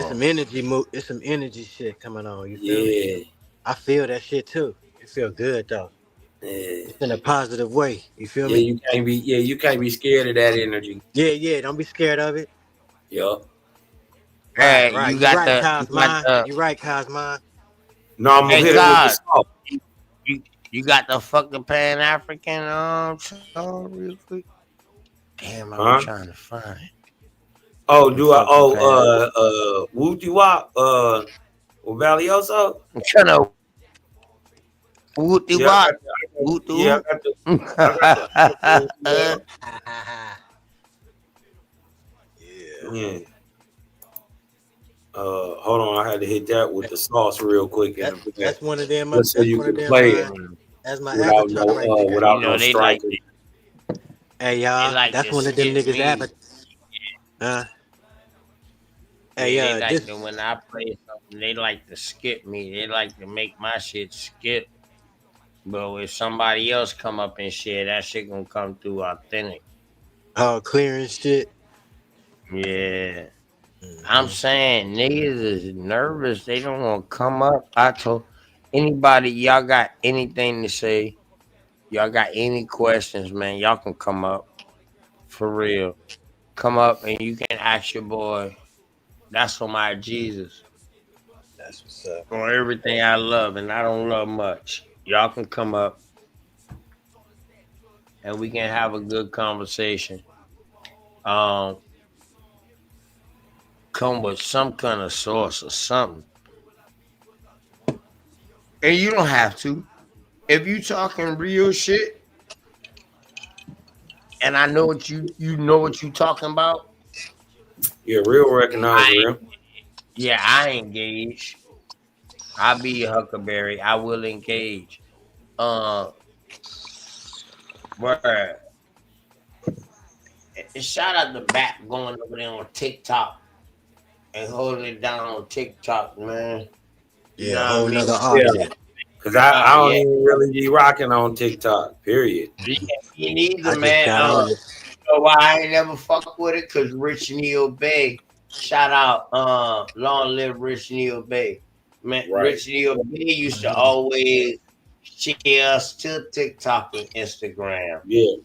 some energy it's some energy shit coming on. You feel me? Yeah. I feel that shit too. It feel good though. Yeah. It's in a positive way. You feel Yeah, me? you can't be scared of that energy. Yeah. Don't be scared of it. Yup. Hey, Right. you You got right, the. You right, Cosmine. No, I'm gonna Hey, hit it with the God. salt. You got the fucking Pan African song real quick. Damn, I was trying to find. Oh, The do I? fucking Oh, Wooty Wop, Valioso. I'm trying to wooty Yeah, wop. I got the. Yeah. Hold on, I had to hit that with the sauce real quick in the back, That's one of them. just so That's you one of can them. play it That's my without avatar no right there. You without no know, they like striking. Hey they y'all, like that's to one of them skip niggas me. avatar. Uh, hey, Yeah, they like this. to when I play something, they like to skip me. They like to make my shit skip. But if somebody else come up and share, that shit gonna come through authentic. Clearing shit. Yeah. I'm Hmm. saying niggas is nervous. They don't want to come up. I told anybody, y'all got anything to say? Y'all got any questions, man? Y'all can come up for real. Come up and you can ask your boy. That's for my Jesus. That's what's up. For everything I love, and I don't love much. Y'all can come up and we can have a good conversation. Um, come with some kind of source or something. And you don't have to. If you talking real shit, and I know what you know what you talking about. Yeah, real recognize I real. yeah, I engage. I'll be a huckleberry. I will engage. Uh, where and shout out the back going over there on TikTok and holding it down on TikTok, man. You Yeah, know a what I whole mean? nother Yeah, object. cause I don't Yeah, even really be rocking on TikTok. Period. yeah, me neither, I just man. got on it. You know why I ain't never fuck with it? Cause Rich Neil Bay. Shout out, long live Rich Neil Bay. Man, Right. Rich Neil Bay used to always share us to TikTok and Instagram Yeah.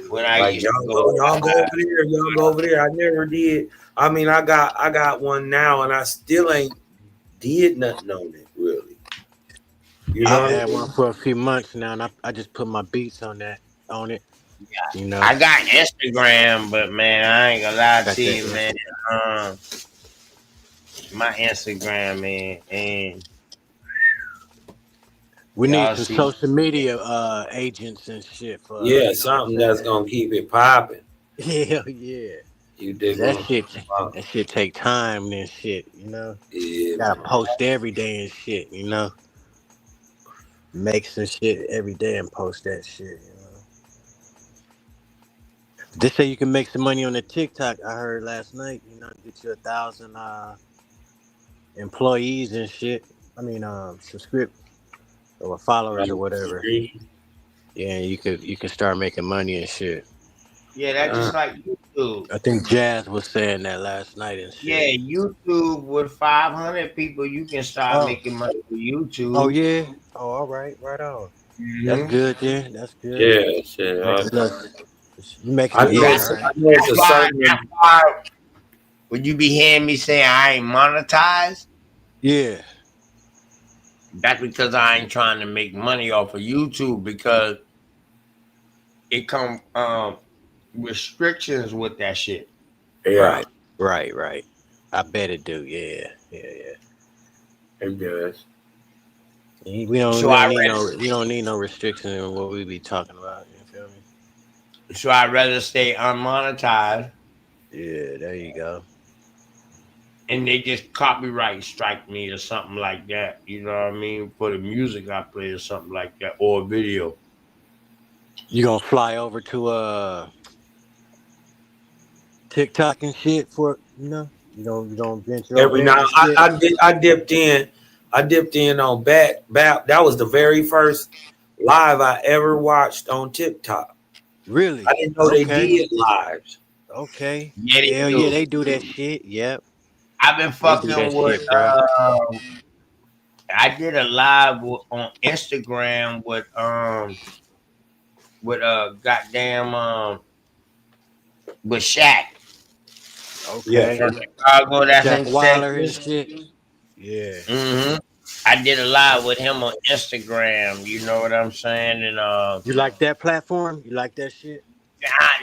when I Like used to go y'all go live. over there, y'all go over there. I never did. I mean, I got one now, and I still ain't did nothing on it really. You know I've what I had one mean? for a few months now, and I just put my beats on it. You know, I got Instagram, but man, I ain't gonna lie got to that. you, man. Um, my Instagram, man, and We need y'all some see, social media agents and shit for us. Yeah, You know what I'm something that's saying? gonna keep it popping. Hell yeah. You 'Cause dig what I'm talking about? that shit take time and shit. You know, Yeah, gotta man. post every day and shit. You know, make some shit every day and post that shit. You know, they say you can make some money on the TikTok. I heard last night. You know, get you 1,000 employees and shit. I mean, subscript or followers or whatever. Subscription. Yeah, you could start making money and shit. yeah, that's just like YouTube. I think Jazz was saying that last night and Yeah, shit. YouTube with 500 people, you can start Oh, making money with oh YouTube. yeah. Oh, all right, right on. That's Hmm. good, yeah. That's good. Yeah, shit. Making us, you making I a know Yeah, bit, it's right? I know it's a that's certain why when you be hearing me say I ain't monetized, Yeah. that's because I ain't trying to make money off of YouTube because it come restrictions with that shit. yeah, Right. Right. Right. I bet it do. Yeah. Yeah. Yeah. it does. So I We don't need no restriction in what we be talking about. You feel me? I'd rather stay unmonetized Yeah. There you go. and they just copyright strike me or something like that. You know what I mean? For the music I play or something like that, or a video. You gonna fly over to TikTok and shit for you gonna venture over Every there now and shit. I dipped in on Bat. That was the very first live I ever watched on TikTok. I Really? didn't know they Okay. did lives. Okay. Yeah, they Hell yeah, do. they do that shit. Yep. I've been They do fucking that with. shit, bro. I did a live on Instagram with goddamn with Shaq Yeah. Okay. from Chicago. That's Jack in Weiler and Texas. shit. Yeah. Hmm. I did a live with him on Instagram. You know what I'm saying? And You like that platform? You like that shit?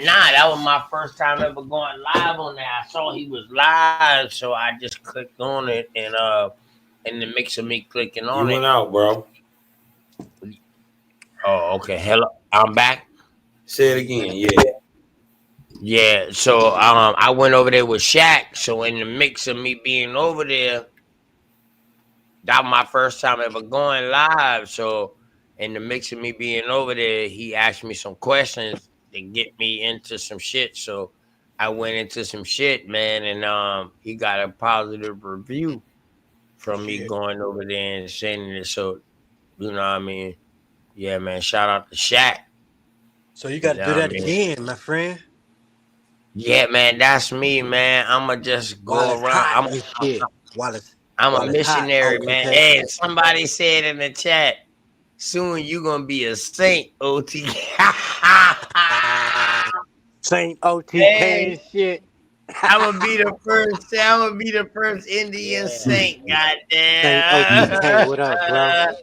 nah, that was my first time ever going live on there. I saw he was live, so I just clicked on it, and in the mix of me clicking You on it. went out, bro. Oh, okay. Hello, I'm back. Say it again. Yeah. Yeah, so I went over there with Shaq. So in the mix of me being over there, that was my first time ever going live. So in the mix of me being over there, he asked me some questions to get me into some shit. So I went into some shit, man, and he got a positive review from me Shit. going over there and saying it. So you know what I mean? Yeah, man. Shout out to Shaq. So you You got to know do what I that mean? again, my friend. Yeah, man. That's me, man. I'ma just While go it's around. hot and shit. I'm a While it's hot, missionary, man. OTK. Hey, somebody said in the chat, soon you gonna be a saint, OT. Saint OTK Hey, and shit. I'm gonna be the first. I'm gonna be the first Indian Yeah. saint. Saint OTK, Goddamn. what up, bro? What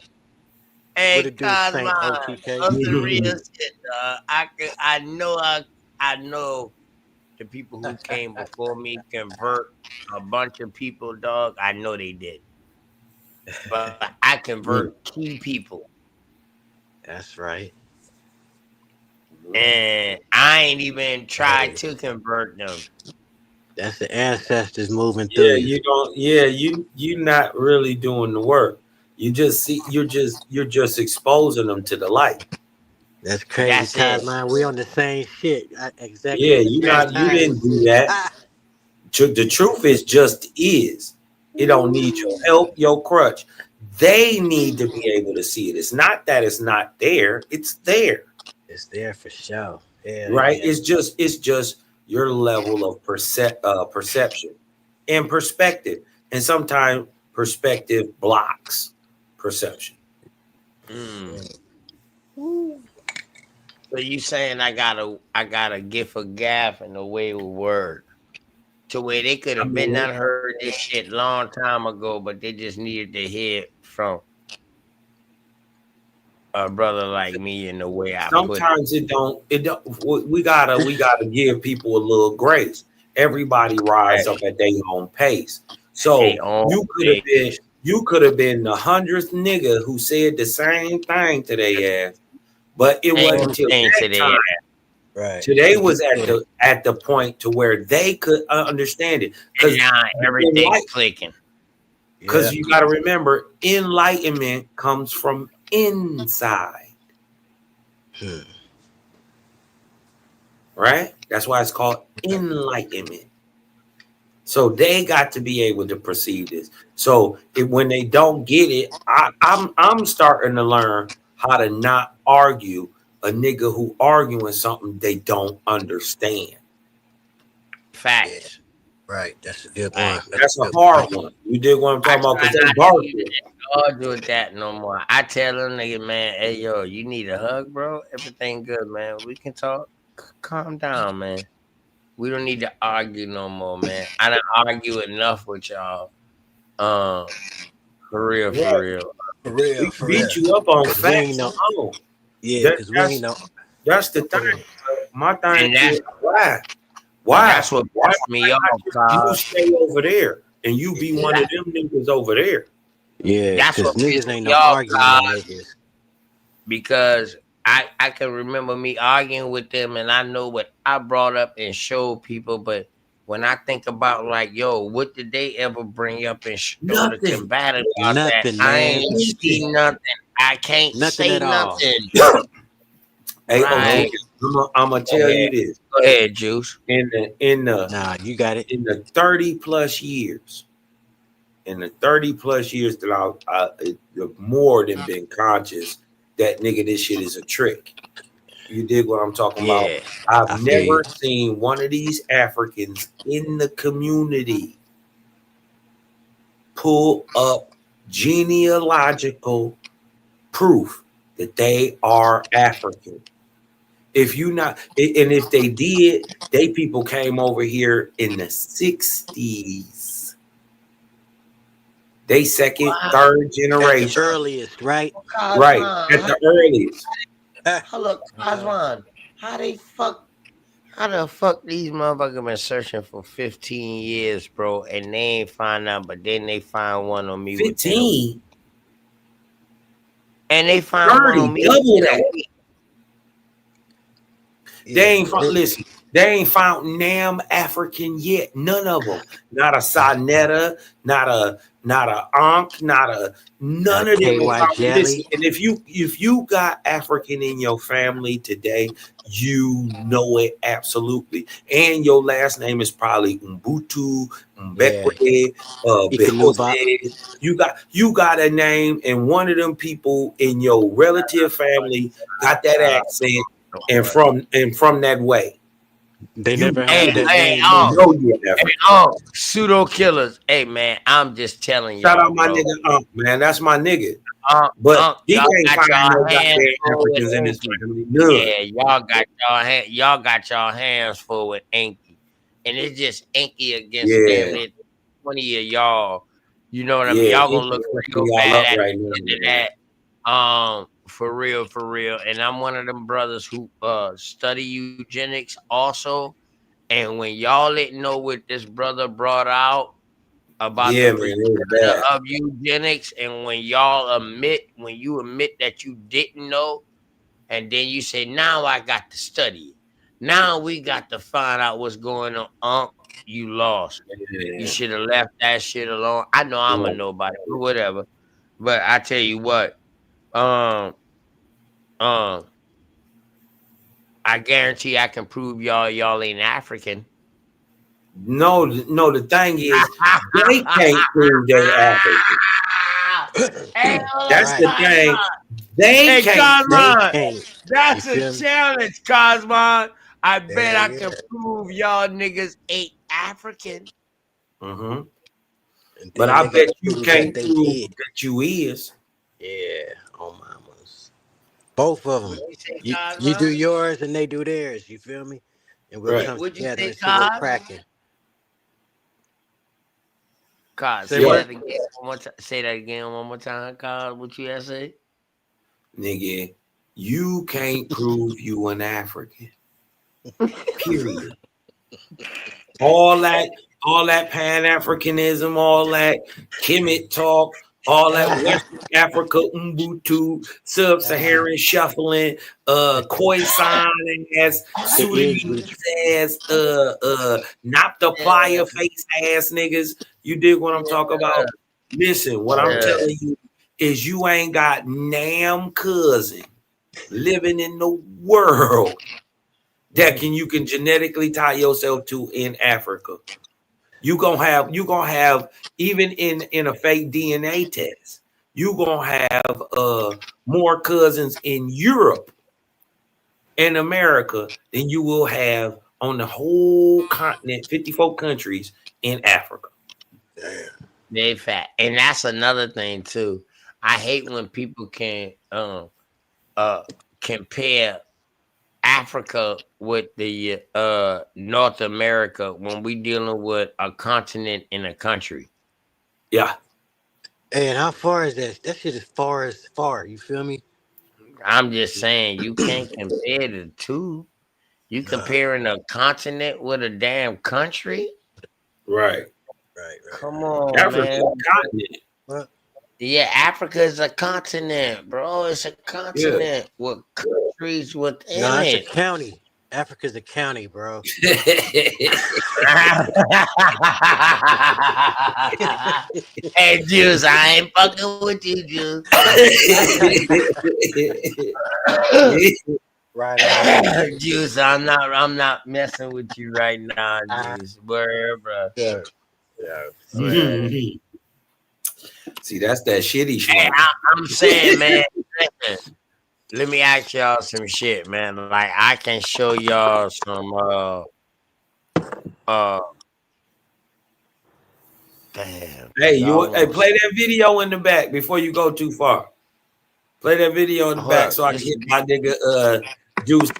Hey, it do, Cosmo, Saint OTK? on some real shit, dog. I know the people who came before me convert a bunch of people, dog. I know they did, but I convert key people. That's right. And I ain't even tried Hey, to convert them. that's the ancestors moving Yeah, through you. you don't. Yeah, you not really doing the work. You just see. You're just exposing them to the light. That's crazy, That's it. Cosmo. We on the same shit exactly Yeah, at the you same That's not. You time it. and didn't do shit. that. The truth is just is. It don't need your help, your crutch. They need to be able to see it. It's not that it's not there. It's there, It's there for sure. Hell right? yeah. It's just your level of perception and perspective, and sometimes perspective blocks perception. Mm. So you saying I got a gift of gab and a way with word to where they could I have been mean, not heard this shit long time ago, but they just needed to hear it from a brother like me in the way I put it. sometimes it don't. It don't. We gotta give people a little grace. Everybody rise At up at their own pace. they So own you could have been page. the 100th nigga who said the same thing to their ass, but it Ain't wasn't no until saying that today. time. Right. Today To get was at there. the point to where they could understand it And because now everything's clicking. Yeah. you got to remember enlightenment comes from inside, Hmm. right? That's why it's called enlightenment. So they got to be able to perceive this. So when they don't get it, I'm starting to learn how to not argue a nigga who arguing something they don't understand. Yeah. Facts. Right. That's a good one. Facts. That's That's a a good hard point. one. You dig what I'm I talking about? try Because they not to dark. even argue with that no more. I tell them nigga, man, hey yo, you need a hug, bro? Everything good, man. We can talk. Calm down, man. We don't need to argue no more, man. I don't argue enough with y'all. For real, for Right. real. For We real, can for real. beat you up on Cause we ain't facts no alone. yeah, That, cause we ain't that's no that's the go ahead. thing. My thing And is that's why? and Why? that's what Why pissed me off, not just you cause stay over there and you be one of that, them niggas over there? Yeah, that's cause what niggas pissed ain't me no off, arguing cause niggas. because I can remember me arguing with them and I know what I brought up and showed people, but when I think about like, yo, what did they ever bring up and show to Nothing. combat about that? Nothing, I man. ain't see Anything. nothing. I can't Nothing say at all. nothing. Hey, OT, Right. I'm gonna Go tell you ahead. this. Go ahead, Juice. In the in the Nah, you got it. in the 30 plus years, in the 30 plus years that I've more than been conscious that nigga, this shit is a trick. You dig what I'm talking about? Yeah. I've I feel you. never seen one of these Africans in the community pull up genealogical proof that they are African. If you not, and if they did, they people came over here in the 60s. They second, Wow. third At the generation. earliest, right? Right. At the earliest. Look, Cosman, how the fuck these motherfuckers been searching for 15 years, bro, and they ain't find out, but then they find one on me within a week. 15, And they find one 30, on me double within a that. week. They Yeah. ain't listen. They ain't found Nam African yet. None of them. Not a Sonetta, not a Ankh, Not none a of them. KY Listen, jelly. and if you got African in your family today, you know it absolutely. And your last name is probably Umbutu, Yeah. Mbekwe, Ikanuba. Behose. You got a name, and one of them people in your relative family got that accent and from that way. They You never Hey, heard that hey, name neither. know you African. pseudo killers. Hey, man, I'm just telling Shout y'all, out my bro. nigga Unc, man. That's my nigga. But he Y'all can't got find y'all no hands goddamn full with Africans in his Inky. family. None. Yeah, y'all got y'all hands full with Inky, and it's just Inky against damn Yeah. near 20 of y'all. You know what I mean? Yeah. Y'all He gonna look fucking real y'all bad up at right the now, end of man. that. For real, for real. And I'm one of them brothers who study eugenics also. And when y'all didn't know what this brother brought out about the Yeah, man. It was progenitor bad. of eugenics, and when you admit that you didn't know, and then you say, now I got to study it. Now we got to find out what's going on. You lost. You Yeah. should have left that shit alone. I know I'm a Right. nobody, but whatever. But I tell you what, um, um, I guarantee I can prove y'all ain't African. No, the thing is, they can't prove they African. Hey, hold on, That's Right. the thing. Cosmo. They Hey, can't They prove. Cosmo. can't. You That's a feel me? challenge, Cosmo. I bet Yeah, I yeah. can prove y'all niggas ain't African. Hmm. And But then I they gotta bet you prove that can't they prove did. that you is. Yeah, on mamas. Both of them. What you say, You do Cosmo? yours and they do theirs. You feel me? And we'll Right. come What'd you together say, and see what's Cos? cracking. Cos, Say say Yeah, that what? again one more time. Say that again one more time, Cos. What you had to say? nigga, you can't prove you an African. Period. All that Pan-Africanism, all that Kemet talk, all that Western Africa Ubuntu, Sub-Saharan shuffling, Khoisan ass, It is Sudanese rich. ass, not the plier face ass niggas. You dig what I'm talking about? Listen, what I'm Yeah. telling you is you ain't got Nam cousin living in the world that you can genetically tie yourself to in Africa. You gonna have even in a fake DNA test, you gonna have more cousins in Europe and America than you will have on the whole continent, 54 countries in Africa. They fat. And that's another thing too. I hate when people can uh compare Africa with the North America when we dealing with a continent in a country. Yeah. And how far is that? That shit is far as far. You feel me? I'm just saying you can't compare the two. You Nah. comparing a continent with a damn country? Right. Right. Come on, Africa man. is a continent. What? Yeah, Africa is a continent, bro. It's a Yeah. continent with countries within Nah, it's a it. county. Africa's a county, bro. Hey, Juice, I ain't fucking with you, Juice. Right on. Juice, I'm not messing with you right now, Juice. Word, bro. Yeah. Yeah. Word. See, that's that shitty Hey, schmuck. I'm saying, man, listen, let me ask y'all some shit, man. Like, I can show y'all some, uh, damn, Hey, y'all hey, want to play that video in the back before you go too far. Play that video in the hold back up. so I can This hit is my nigga Juice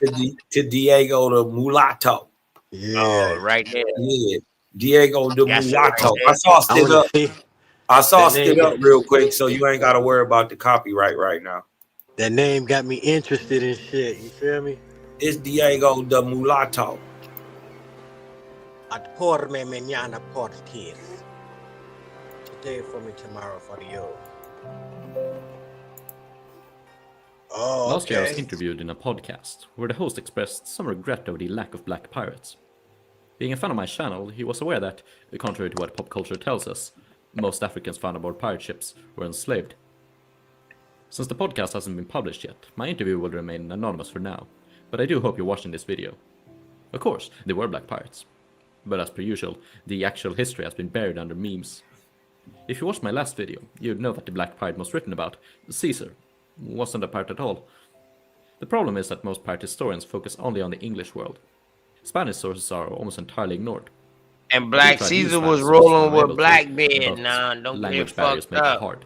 to Diego the Mulatto. oh, Yeah. right there. Yeah, Diego the That's it right Mulatto. I there. sauced I it want to up. see I that sauced name. it up real quick, so you ain't got to worry about the copyright right now. That name got me interested in shit. You feel me? It's Diego the Mulatto. At por me mañana por tis. Today for me, tomorrow for you. Oh, Last year I was okay. interviewed in a podcast where the host expressed some regret over the lack of black pirates. Being a fan of my channel, he was aware that, contrary to what pop culture tells us, most Africans found aboard pirate ships were enslaved. Since the podcast hasn't been published yet, my interview will remain anonymous for now, but I do hope you're watching this video. Of course, there were black pirates, but as per usual, the actual history has been buried under memes. If you watched my last video, you'd know that the black pirate most written about, Caesar, wasn't a pirate at all. The problem is that most pirate historians focus only on the English world. Spanish sources are almost entirely ignored. And Black Caesar was rolling with Blackbeard. Nah, don't get it language barriers fucked make it up. hard.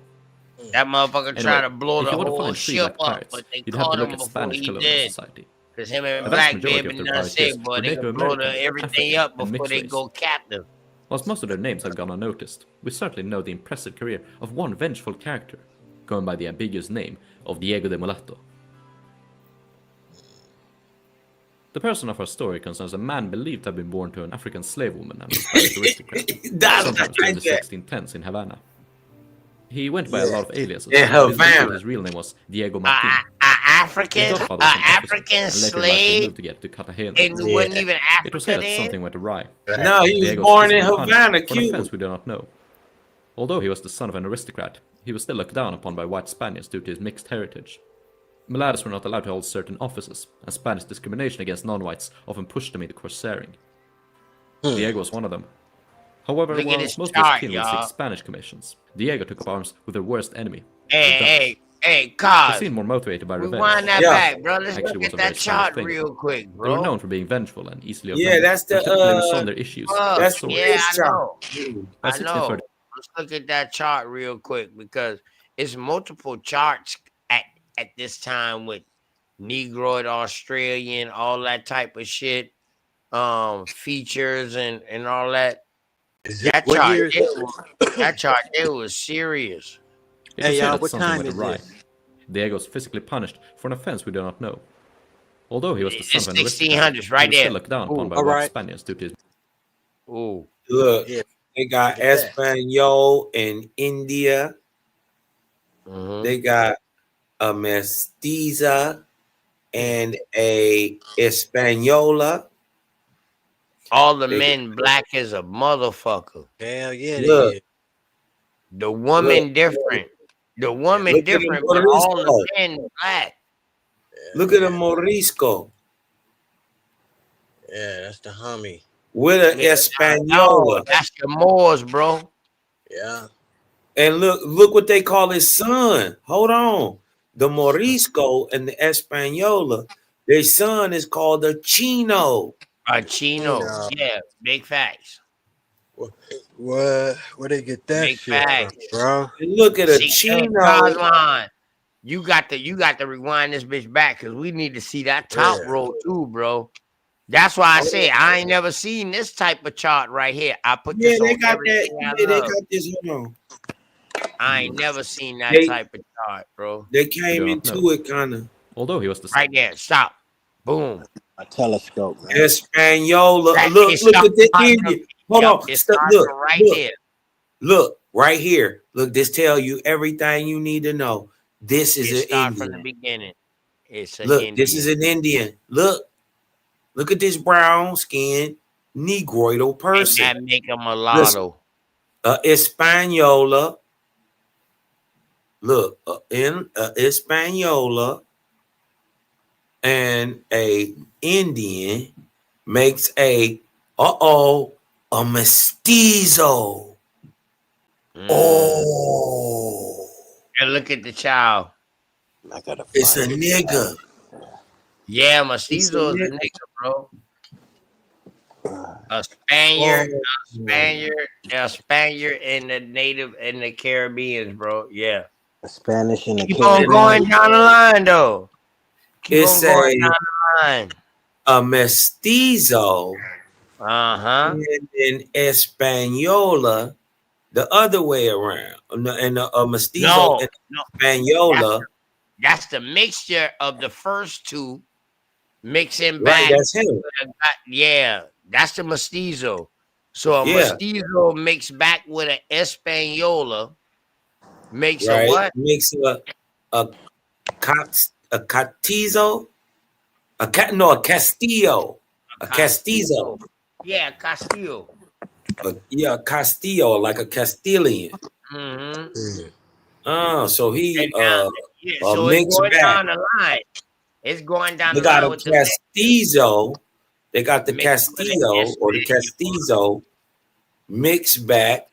That motherfucker tried to blow if the you want to whole find three ship black up, pirates, but they you'd have caught to look him at before Spanish he colonial did. society. Cause him and The vast Blackbeard majority of been their done pirates sick, boy. were They Native could blow American, everything African, up and before mixed they race. go captive. Whilst most of their names have gone unnoticed, we certainly know the impressive career of one vengeful character, going by the ambiguous name of Diego de Mulato. The person of our story concerns a man believed to have been born to an African slave woman and a Spanish aristocrat, sometimes during the 1610s in Havana. He went by a lot of aliases, In but it's believed Havana. his real name was Diego Martin. African, His godfather was an officer, African and later likely slave, moved to get to Cartagena. and wasn't even It was said Africa that something then. went awry. No, he was Diego born in physically punished Havana, for an Cuba. offense we do not know. Although he was the son of an aristocrat, he was still looked down upon by white Spaniards due to his mixed heritage. Mulattoes were not allowed to hold certain offices, and Spanish discrimination against non-whites often pushed them into corsairing. Diego was one of them. However, Look at while his most of chart, his kin would y'all. seek Spanish commissions, Diego took up arms with their worst enemy, the Hey, Dutch. hey, He Cos, seemed more motivated by revenge. rewind that Yeah. back, bro. Let's Actually look was at a very that Spanish chart thing. real quick, They were bro. known for being vengeful and easily Yeah, offended, that's the and typically resolved their issues with that's the swords. Yeah, race I chart. know. By I 1630, know. Let's look at that chart real quick because it's multiple charts at this time with Negroid, Australian, all that type of shit, features and all that. That What chart, year is there was serious. it Hey was said y'all, that what something time went is awry. this? Diego was physically punished for an offense we do not know. Although he was the son It's of an aristocrat, 1600s right he was there. still looked down upon by All white right. Spaniards due to his... Ooh. Look, Yeah. they got Look at that. Espanol in India. Mhm. They got a mestiza and a Española. All the They- men black as a motherfucker. Hell yeah, Look. they is. The woman different. The woman Look at the different, but all the Morisco. men black. Look at the Morisco Yeah, that's the homie. with an Yeah, Española. that's the Moors, bro. Yeah. And look what they call his son. Hold on. The Morisco and the Española, their son is called the Chino. Chino. Chino. Yeah, big facts. Where they get that Big shit from, facts. bro? And look at a See, Chino. Cosline, you got to rewind this bitch back because we need to see that top Yeah. row too, bro. That's why I say I ain't never seen this type of chart right here. I put Yeah, this they on got that. everything Yeah, I they love. got this. Hold on. I ain't never seen that They- type of chart, bro. They We came do not into know. it kind of Although he was the Right there, stop, boom. A telescope, man. Española. That Look is at the starting Indian. Hold Yup, on. it Stop. starts Look, from right look, there. look, right here. Look, this tell you everything you need to know. This is It an start from the Indian. beginning. It's an Look, Indian. this is an Indian. Look at this brown skin Negroidal And person. that make a mulatto. Española. Look, in Española and a Indian makes a mestizo. Oh, And look at the child. I gotta it's a find it. nigga. Yeah, Mestizo is a nigga. nigga, bro. A Spaniard, a Spaniard in the native in the Caribbeans, bro. Yeah. Spanish in the Keep on Caribbean. going down the line though. Keep It's on going down the line. a mestizo. Uh-huh. And in Española, the other way around. And a mestizo No, and no. Española. That's the mixture of the first two mixing Right, back. that's him. Yeah, that's the mestizo. So a Yeah. mestizo mixed back with an Española makes Right. a what? Makes a a Catizo, a Castillo, a Castizo. Yeah, Castillo. Yeah, Castillo, like a Castilian. Mm-hmm. So he Yeah, so it's mixed going back. down the line. It's going down They the got line a with the Castizo. They got the mixed with an Castillo or the Espanol. Castizo mixed back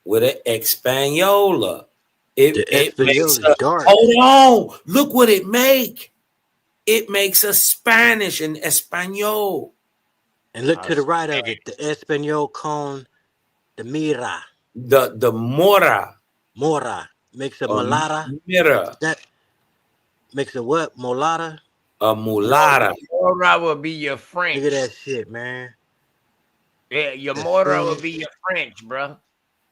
with an Española. The It makes Espanol is a dark. hold on. Look what it make. It makes a Spanish and Espanol. And look to the right of it, the Espanol con the Mira. The Mora. Mora makes a mulata. Mira. That makes a what? Mulata? A mulata. Mora will be your French. Look at that shit, man. Yeah, your Mora will be your French, bro.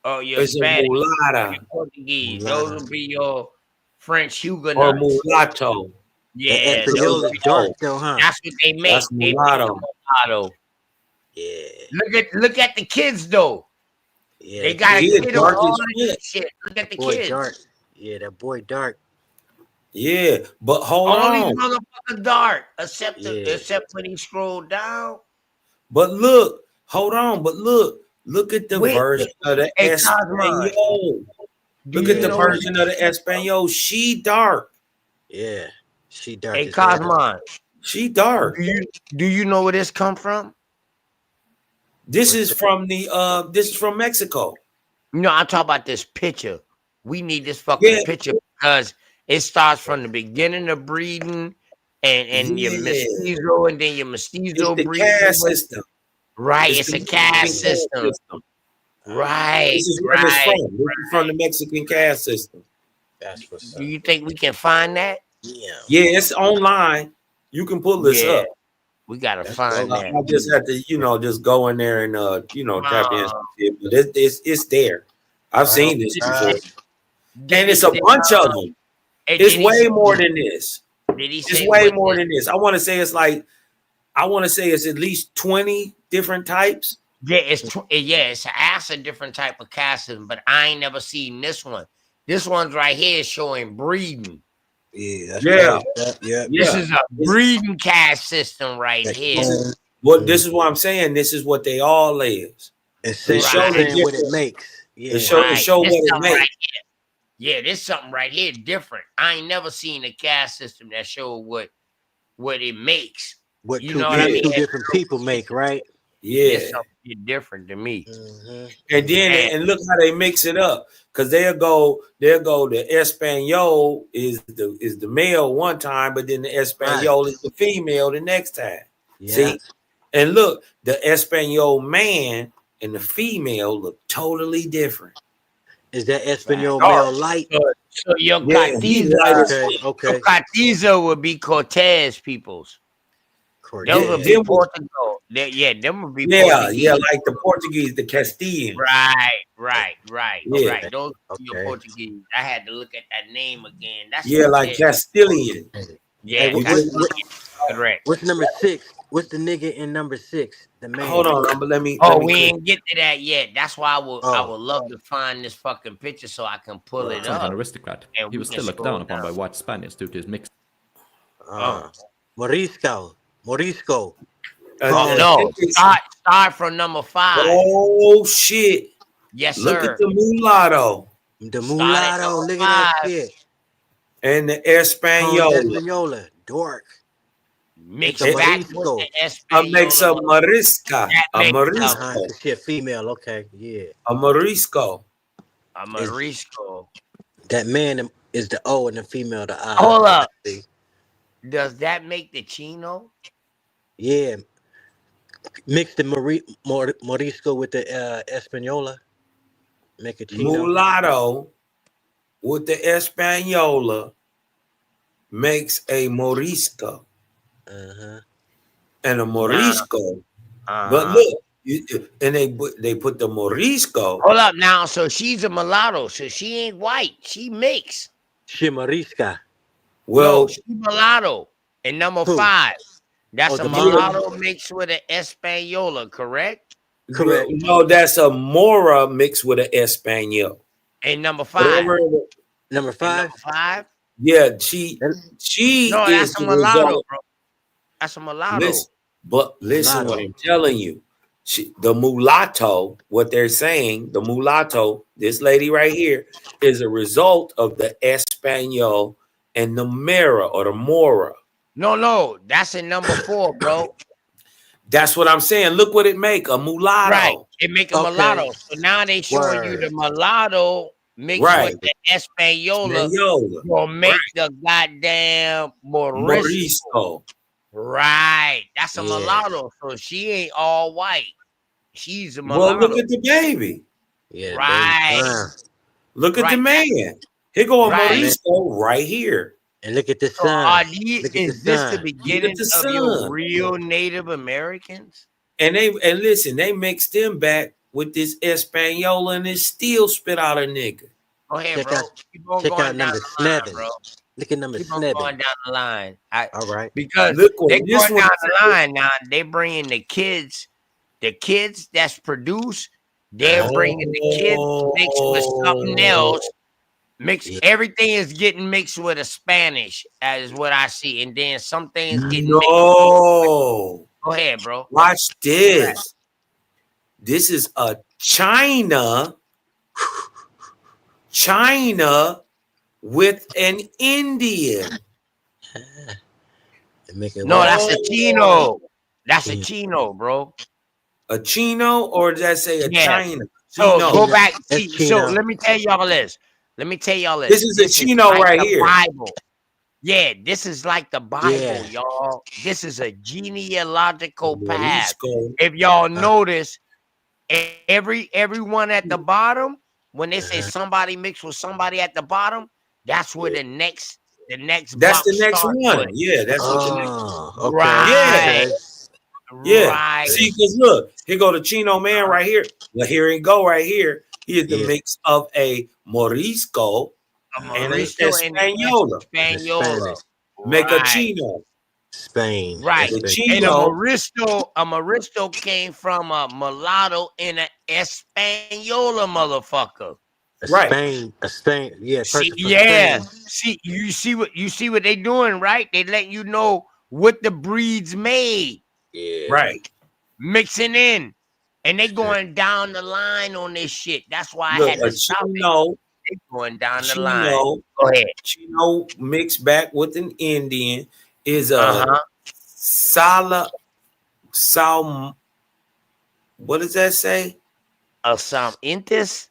Or your It's a Spanish, mulata. your Portuguese. Mulata. Those will be your French Huguenots. Or mulatto. Yeah, The Espanol is dark though, huh? that's what they make. That's They make mulatto. the mulatto. Yeah. Look at the kids though. Yeah. They got a He is kid on dark all as of this shit. Look at the boy kids. dark. Yeah, that boy dark. Yeah, but hold All these on. motherfuckers dark, except Yeah. when he scrolled down. But look, hold on. But look at the Wait, version of the hey, Cosmo, Espanol. do Look you at the know? version of the Espanol. She dark. Yeah. She dark Hey, as hell. Cosmo, She dark. do you know where this come from? This is from Mexico. No, I'm talking about this picture. We need this fucking picture because it starts from the beginning of breeding and your mestizo and then your mestizo It's the breeding. caste system. Right, it's a caste system. Right, This is where it's right. from. This is from the Mexican caste system. That's what's Do you think we can find that? Yeah. Yeah, it's online. You can pull this up. We gotta find that. I just have to, just go in there and tap in some shit. But it's there. I've seen this before. And it's a bunch of them. It's way more than this. It's way more than this. I want to say it's at least 20 different types. Yeah, it's an ass a different type of caste system, but I ain't never seen this one. This one's right here showing breeding. Yeah, This is a breeding caste system right here. Well, this is what I'm saying. This is what they all is. It's saying what it makes. Yeah. It show what it makes. Right yeah, there's something right here different. I ain't never seen a caste system that show what it makes. What you two, know what I mean? two different people make, right? Yeah, it's something different to me. And then and look how they mix it up, because they'll go the Espanol is the male one time, but then the Espanol is the female the next time. Yeah. See, and look, the Espanol man and the female look totally different. Is that Espanol male light? So your Catiza, okay. Catiza would be Cortez peoples. Those would be Portugal. Them would be Portuguese. Yeah, like the Portuguese, the Castilian. Right. Yeah. Those are your Portuguese. I had to look at that name again. That's like Castilian. Yeah, correct. What's number 6? What's the nigga in number 6? The man. Hold on, but let me. We ain't get to that yet. That's why I would love to find this fucking picture so I can pull it up. An aristocrat. He was still looked down upon by white Spaniards due to his mixed. Morisco. No, start from number 5. Oh shit! Yes, sir. Look at the mulatto. The mulatto. Look at that shit. And the Española. Dark. Mix back with the Española. Makes a Morisca. A Morisco. Shit, female. Okay, yeah. A Morisco. A Morisco. That man is the O and the female the I. Hold up. Does that make the Chino? Yeah. Mix the Morisco with the Española. Make a Chino. Mulatto with the Española makes a Morisco. And a Morisco. But look, and they put the Morisco. Hold up now. So she's a mulatto. So she ain't white. She mixed. She Morisca. Well, no, she mulatto. And number 5. That's a mulatto mixed with an Española, correct? Correct. No, that's a Mora mixed with an Espanol. And number 5. Number 5? Yeah, she No, is that's a the mulatto, result. bro. That's a mulatto. Listen what I'm telling you. The mulatto, what they're saying, the mulatto, this lady right here, is a result of the Espanol and the Mera or the Mora. No, that's in number 4, bro. That's what I'm saying. Look what it make, a Right. mulatto. It make a Okay. mulatto. So now they showing you Word. the mulatto mixed with Right. the Española Espaniola. will Right. make the goddamn Morisco. Morisco. Right. That's a Yeah. mulatto. So she ain't all white. She's a Well, look mulatto. at the baby. Yeah, baby. Right. Look at the Right. man. Here go a Right. Morisco right here. And look at the So sun. is Look at the this the sun. Look at beginning the of your sun. real Native Americans? And listen, they mixed them back with this Espaniola and it still spit out a nigga. Go ahead, Check bro. out Keep on check going out down number the line, bro. 7. Look at number Keep on 7. going down the line. All right. Because Look what they this going one down the said. line now. They bringing the kids that's produced. They're bringing the kids mixed with something else. Everything is getting mixed with a Spanish, as what I see, and then some things getting mixed. No. Go ahead, bro. Watch this. This is a China with an Indian. No, that's a Chino. That's a Chino, bro. A Chino, or did I say a China? So Chino. go back. That's See, so Chino. let me tell y'all this. This is a Chino like right the here. Bible. Yeah, this is like the Bible, Yeah. y'all. This is a genealogical path. Morisco. If y'all notice, everyone at the bottom, when they say somebody mixed with somebody at the bottom, that's where the next That's block the next starts one. with. Yeah, that's what the next. Okay. Right. Okay. Yeah. Right. See, because look, here go the Chino man right here. Well, here he go right here. He is the mix of a Morisco and an Morisco and Española. Española. Make a Right. Chino. Spain. Right. The And a Chino. Moristo came from a mulatto and an Española motherfucker. Spain. Yeah. See, Person from Spain. See, you see what they doing, right? They letting you know what the breeds made. Yeah. Right. Mixing in. And they going down the line on this shit. That's why Look, I had a to stop it. Chino. They going down the line. Go ahead. Chino mixed back with an Indian is a Sal. What does that say? Some Intis?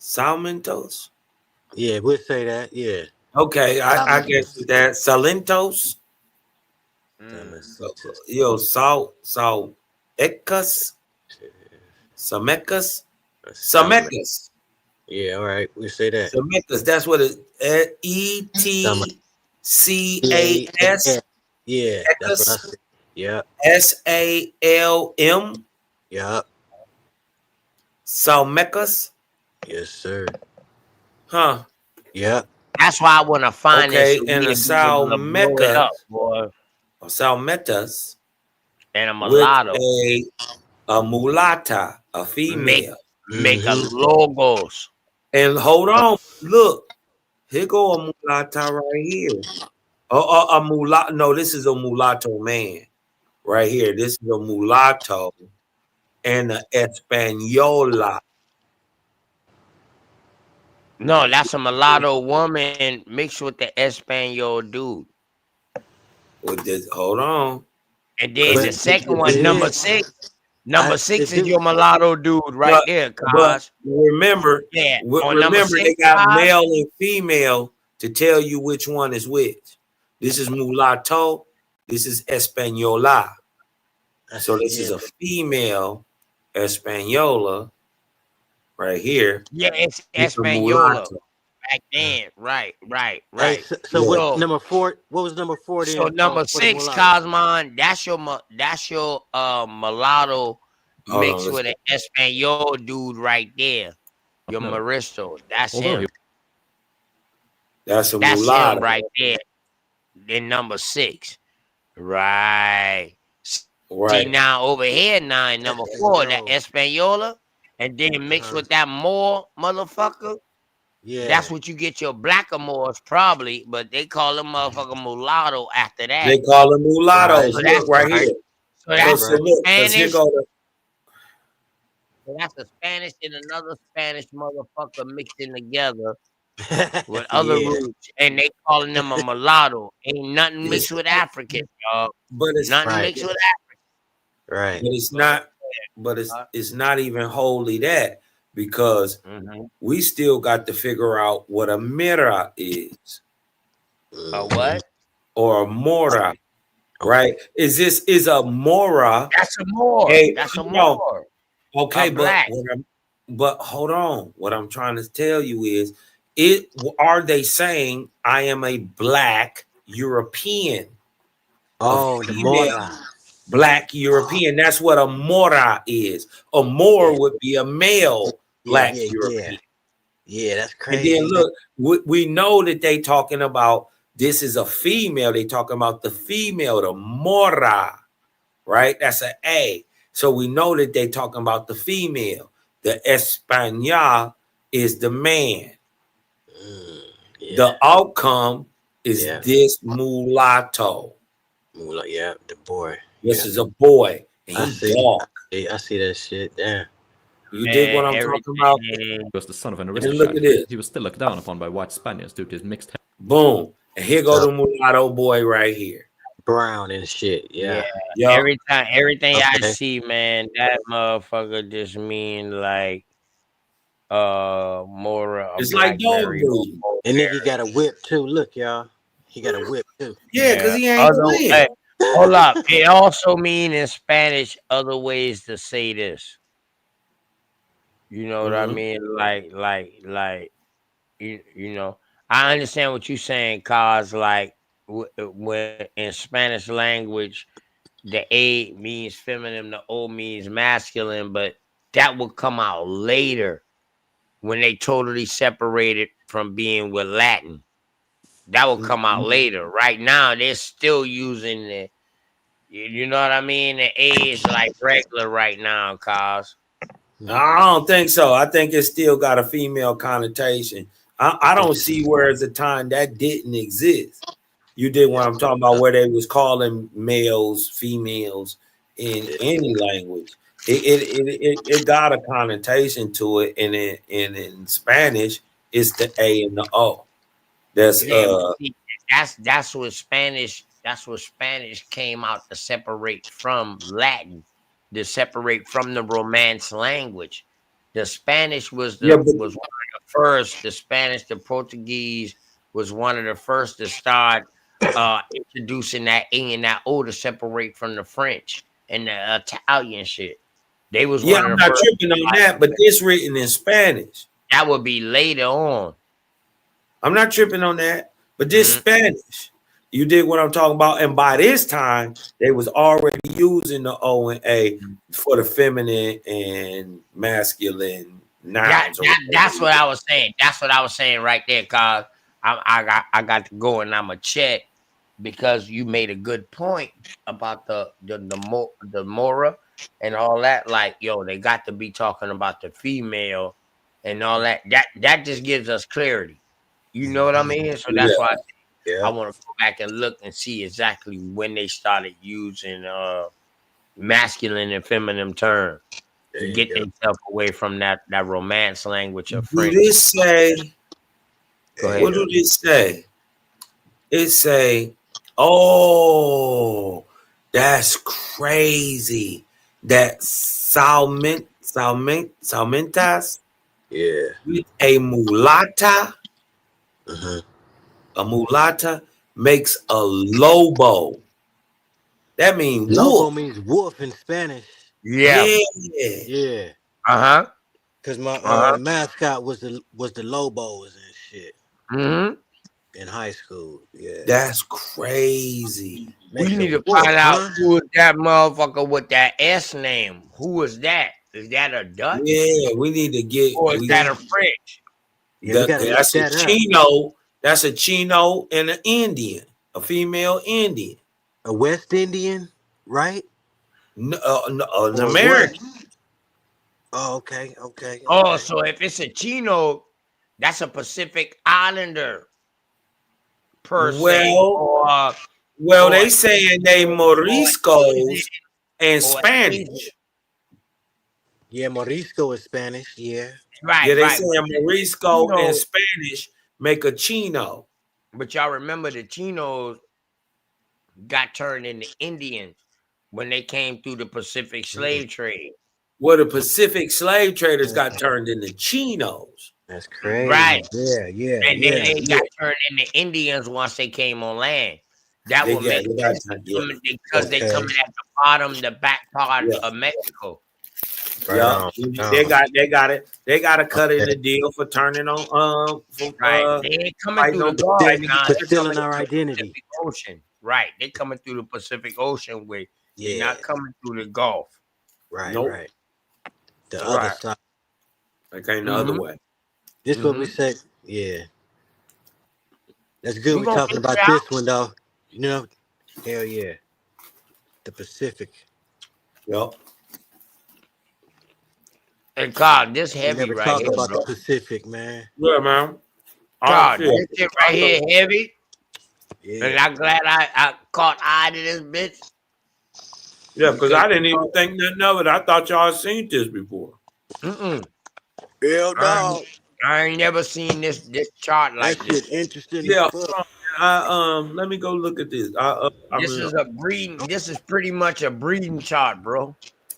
Salmentos. Yeah, we'll say that. Yeah. Okay, I guess with that Salentos. Ecas. Samecas. Yeah, all right. We'll say that. Samecas. That's what it ETCAS. Yeah, that's what I said. Yeah. SALM. Yeah. Salmecas. Yes, sir. Huh. Yeah. That's why I want to find okay, this. And a Salmeca. Or Salmetas. And a mulatto. With a mulata, a female. Make a logos. And hold on. Look. Here go a mulata right here. A mulatto. No, this is a mulatto man. Right here. This is a mulatto and an Española. No, that's a mulatto woman mixed with the Espanol dude. With this, hold on. And then the second one, number 6. Number 6 is your mulatto dude right there, cuz. Remember, remember they got male and female to tell you which one is which. This is mulatto. This is Española. So this is a female Española right here. Yeah, it's Española. Back then, right. Hey, so what number 4? What was number 4 then? So number 6, Cosmon, that's your mulatto mixed with an Espanol dude right there. Your Maristo. That's him. That's a mulatto him right there. Then number 6. Right. See now over here now in number 4, that Española, and then mix with that Moor motherfucker. Yeah. That's what you get your blackamoors probably, but they call them motherfucker mulatto after that. They call them mulattoes. So Look that's right right. here. So that's So the look, because here Spanish. go the So that's the Spanish and another Spanish motherfucker mixing together with other Yeah. roots, and they calling them a mulatto. Ain't nothing it's, mixed with African, dog. but it's Nothing Right. mixed with Right. but it's African. not but it's not even wholly that, because Mm-hmm. we still got to figure out what a mira is A what? or a mora, Okay. right? Is a mora That's a Moor. a That's a no, Moor. okay, A but black. but hold on. What I'm trying to tell you is, are they saying I am a black European, a Oh, the female Mora. black European? That's what a mora is. A Moor Yeah. would be a male Yeah. black Yeah. Yeah. European. Yeah. That's And then crazy. look, we know that they talking about this is a female. They talking about the female, the mora, right? That's an A. So we know that they talking about the female. The Español is the man. Yeah. The outcome is Yeah. this mulatto. Yeah. The boy. This Yeah. is a boy, and I he see. dark. I see that shit. Damn. You dig what I'm talking about? Everything. He was the son of an And look at aristocrat. this. He was still looked down upon by white Spaniards due to his mixed Boom. And here go the mulatto boy right here. Brown and shit. Yeah. Yeah. Yup. Everything I Okay. see, man, that motherfucker just mean like more a It's like dog blackberry or breed. And nigga mulberry. got a whip too. Look, y'all. He got a whip too. Yeah, because he ain't Other playing. hold up. It also mean in Spanish other ways to say this. You know what I Mhm. mean? Like you know. I understand what you're saying, cause like when in Spanish language, the A means feminine, the O means masculine, but that would come out later when they totally separated from being with Latin. That will come out later. Right now, they're still using the, you know what I mean? The A is like regular right now, cause I don't think so. I think it still got a female connotation. I don't see where it's a time that didn't exist. You did what I'm talking about, where they was calling males females in any language. It got a connotation to it, and in Spanish, it's the A and the O. That's yeah, but see, that's what Spanish. That's what Spanish came out to separate from Latin, to separate from the Romance language. The Spanish was yeah, was but one of the first. The Spanish, the Portuguese was one of the first to start introducing that A and that O to separate from the French and the Italian shit. They was yeah, one I'm of the not first. tripping on that. But this written in Spanish. That would be later on. I'm not tripping on that. But this Spanish, you dig what I'm talking about? And by this time, they was already using the O and A for the feminine and masculine nouns. That's what I was saying. That's what I was saying right there, cause I got to go and I'm a check because you made a good point about the Mora and all that. Like, yo, they got to be talking about the female and all that. That just gives us clarity. You know what I mean? So that's why I want to go back and look and see exactly when they started using masculine and feminine terms to get themselves away from that Romance language of Do French. this say? Go ahead. What do it say? It say, "Oh, that's crazy." That salmentas, Yeah. with a mulata. A mulata makes a lobo. That means Lobo wolf. means wolf in Spanish. Yeah. Yeah. Uh-huh. Cause my mascot was the Lobos and shit Mm-hmm. in high school. Yeah. That's crazy. We need to find out who is that motherfucker with that S name. Who is that? Is that a Dutch? Yeah, we need to get. Or is that a French? Yeah, we gotta That's look a that up. Chino. That's a Chino and an Indian, a female Indian. A West Indian, right? No, an Or American. Oh, okay, okay, Oh, okay. so if it's a Chino, that's a Pacific Islander per se, Well, or they saying they Asian, Moriscos in or Asian. Spanish. Yeah, Morisco is Spanish. Yeah. Yeah, Right, they right. saying But Morisco in Chino, Spanish make a Chino. but y'all remember the Chinos got turned into Indians when they came through the Pacific slave trade. Well, the Pacific slave traders got turned into Chinos. That's Right. crazy. Yeah, yeah, And then yeah. they got turned into Indians once they came on land. That would make sense because they Okay. coming at the bottom, the back part Yeah. of Mexico. Right Yeah, on. they got it. They got to cut in the deal for turning on Right. They ain't coming fighting through the on Gulf fighting now. against They're Stealing coming our through the identity. Pacific Ocean. Right. They're coming through the Pacific Ocean way. They're Yeah. not coming through the Gulf. Right, Nope. right. The other Right. side. They came the other way. This what we say. Yeah. That's good. We We gonna talking figure it about out. this one though. You know? Hell yeah. The Pacific. Yep. And God, this We heavy never right talk here, about bro. the Pacific, man. Yeah, man. God, this shit right here heavy. Yeah. And I'm glad I caught eye to this bitch. Yeah, because I didn't even think nothing of it. I thought y'all had seen this before. Mm-mm. Hell no. I ain't never seen this chart like That this. shit interesting Yeah, as fuck. let me go look at this. This is a breeding. This is pretty much a breeding chart, bro.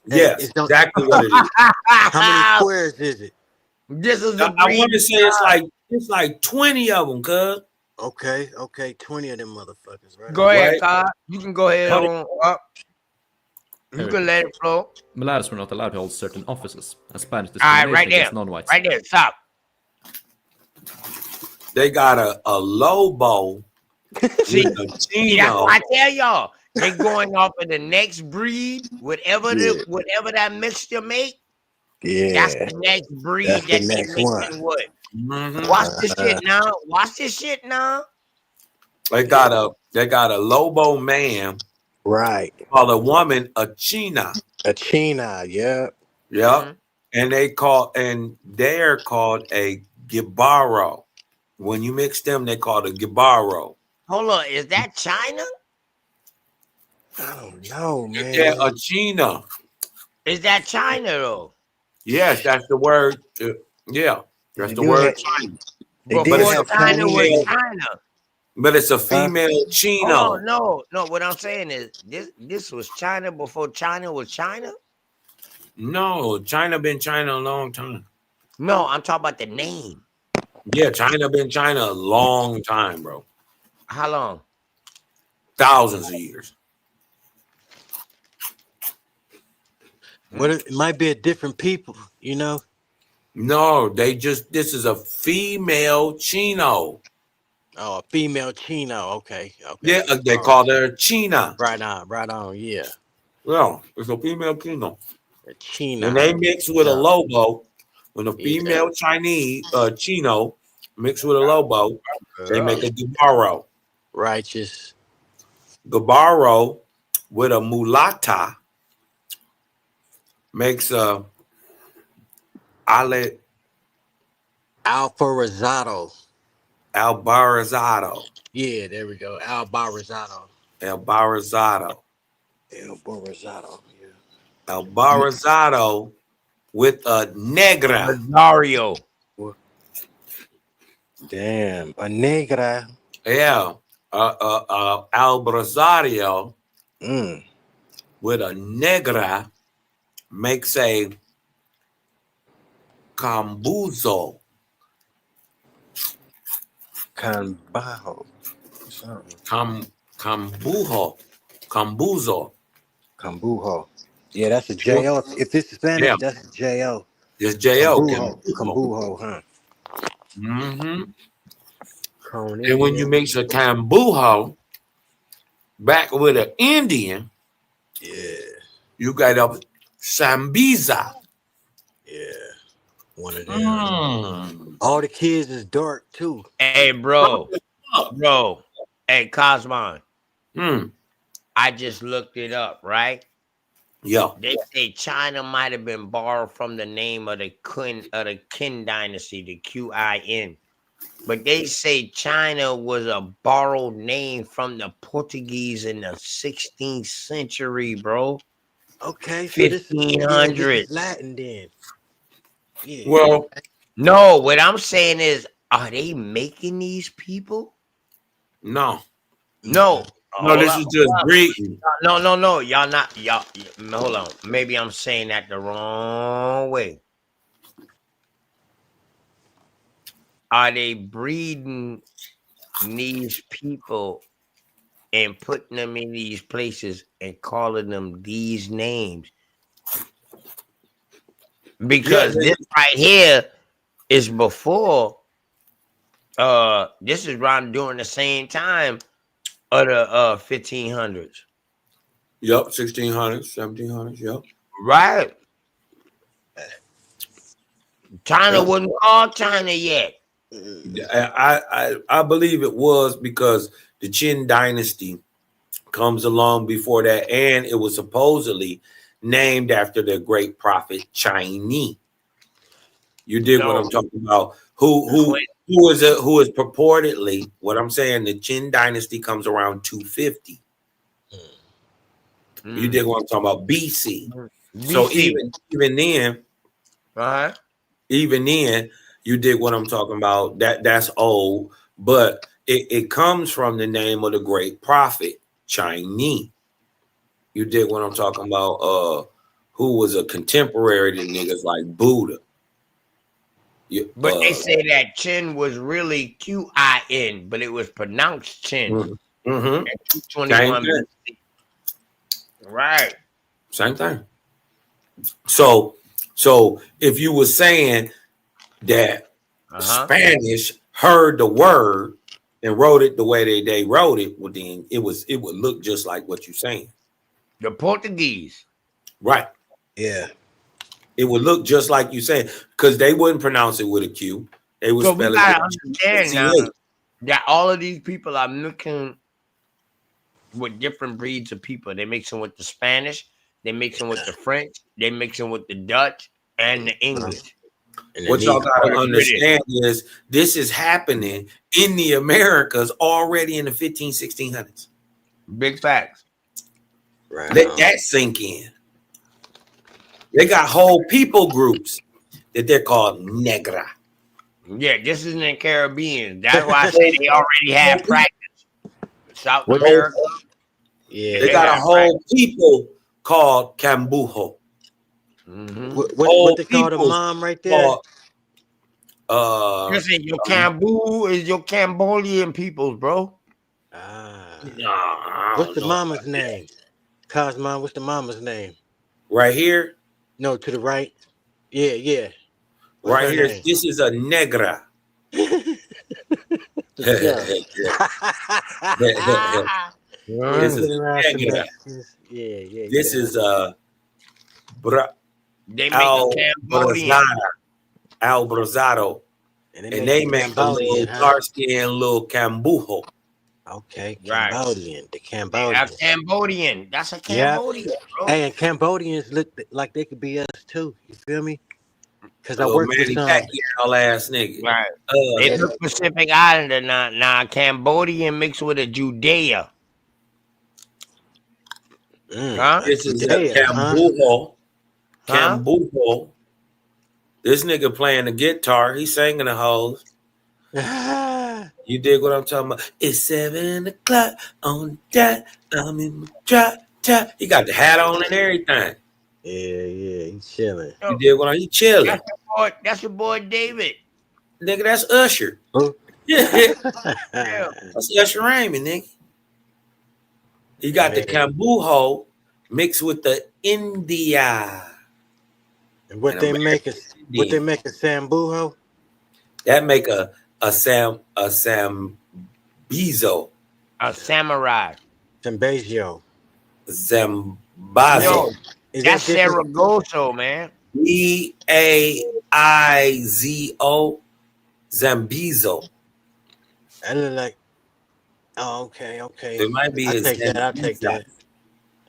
Yes, It's not, exactly what it is. how many squares is it? This is a I want to breeding say chart. it's like 20 of them, cuz. Okay, 20 of them motherfuckers, right? Go ahead, Right. Kyle. You can go ahead on up. You can let it flow. Mulattoes were not allowed to hold certain offices, and Spanish All right, discrimination right there. against non-whites. Right there. Stop. They got a Lobo See, with a see, that's Chino. why I tell y'all. They going off of the next breed, whatever whatever that mixture make. Yeah. That's the next breed That's the that they next one. mixing with. Mhm. Watch this shit now. Watch this shit now. They got a Lobo man Right. called a woman a China. A China, yeah. Yeah. And they're called a Gibaro. When you mix them, they call it a Gibaro. Hold on, is that China? I don't know, man. Yeah, a China. Is that China though? Yes, that's the word. Yeah, that's the do word. have- China. They did Before have China was Chinese. China. But it's a female Chino. Oh no. What I'm saying is this was China before China was China. No, China been China a long time. No, I'm talking about the name. Yeah, China been China a long time, bro. How long? Thousands of years. What it might be a different people, you know? No, this is a female Chino. Oh, a female Chino. Okay. Yeah, they call her China. Right on, yeah. Yeah, it's a female Chino. A Chino. When they mix with a Lobo, when a female Yeah. Chinese Chino mix with a Lobo, they make a Gibaro. Righteous. Gibaro with a mulatta makes a Albarazado. Albarazado. Yeah, there we go. Albarazado. Albarazado. Albarazado. Yeah. Albarazado with a negra. Rosario. Damn, a negra. Yeah, Albarazado Mm. with a negra makes a cambuzo. Cambajo. Cambuzo. Cambujo. Yeah, that's a J-O. If this is Spanish, Yeah. that's a J-O. It's J.O. Cambujo, huh? Mm-hmm. And when you mix a cambujo back with an Indian, you got a sambiza. Yeah. One of them. All the kids is dark too. Hey, bro. Hey, Cosmon. I just looked it up, right? Yeah. They say China might have been borrowed from the name of the Qin dynasty, the Qin. But they say China was a borrowed name from the Portuguese in the 16th century, bro. Okay, so this is 1500. Latin then. Yeah. Well, No, what I'm saying is, are they making these people? no. No. No, Hold this up. is just breeding. No. Y'all not hold on. Maybe I'm saying that the wrong way. Are they breeding these people and putting them in these places and calling them these names? Because this right here is before this is around during the same time of the 1500s. Yep, 1600s, 1700s, yep. Right. China Yep. wasn't called China yet. I believe it was because the Qin dynasty comes along before that, and it was supposedly named after the great prophet Chinese. You dig what I'm talking about? Who is purportedly what I'm saying? The Qin dynasty comes around 250. You dig what I'm talking about? BC. So even then, right? Even then, you dig what I'm talking about? That's old, but it comes from the name of the great prophet Chinese. You dig what I'm talking about? Who was a contemporary to niggas like Buddha. But they say that Chin was really Qin, but it was pronounced Chin. Mm-hmm. 221 BC. Right. Same thing. So if you were saying that Spanish heard the word and wrote it the way they wrote it, well, then it would look just like what you're saying. The Portuguese. Right. Yeah. It would look just like you saying, because they wouldn't pronounce it with a Q. They would spell we it gotta with understand now CH. that all of these people are mixing with different breeds of people. They mixing with the Spanish, they mixing with the French, they mixing with the Dutch and the English. What y'all gotta understand is this is happening in the Americas already in the 1600s. Big facts. Right. Let that sink in. They got whole people groups that they're called negra. Yeah, this is in the Caribbean. That's why I say they already have practice. South What America. Yeah. They got a whole people called Cambujo. Mm-hmm. What they call the mom right there? Listen, your Cambu is your Cambodian peoples, bro. What's the mama's name? Cosmon, what's the mama's name? Right here? No, to the right. Yeah. What's Right her here. name? This is a negra. This is negra. Yeah. This is They make Cambodian. Albrozado. And they make a little dark skin little Cambujo. Okay, Right. Cambodian. The Cambodian. That's Cambodian. That's a Cambodian, bro. Hey, and Cambodians look like they could be us too. You feel me? Because I Little work with Manny some. Pacquiao ass nigga. Right. It's a Pacific Islander now. Cambodian mixed with a Judea. This is a Cambujo. Cambujo. This nigga playing the guitar. He's singing the hoes. You dig what I'm talking about? It's 7 o'clock on the dot. I'm in my drop top. He got the hat on and everything. Yeah, he's chilling. You dig what I'm? He chilling. That's your boy David. Nigga, that's Usher. Yeah. That's Usher Raymond, nigga. He got the Cambujo mixed with the India. And what they make a Sambujo? That make a Sambizo. A samurai. Zambazio. Zambazo. That's Saragosso, man. Eaizo. Zambizo. I look like. Oh, okay. It might be. I'll take that.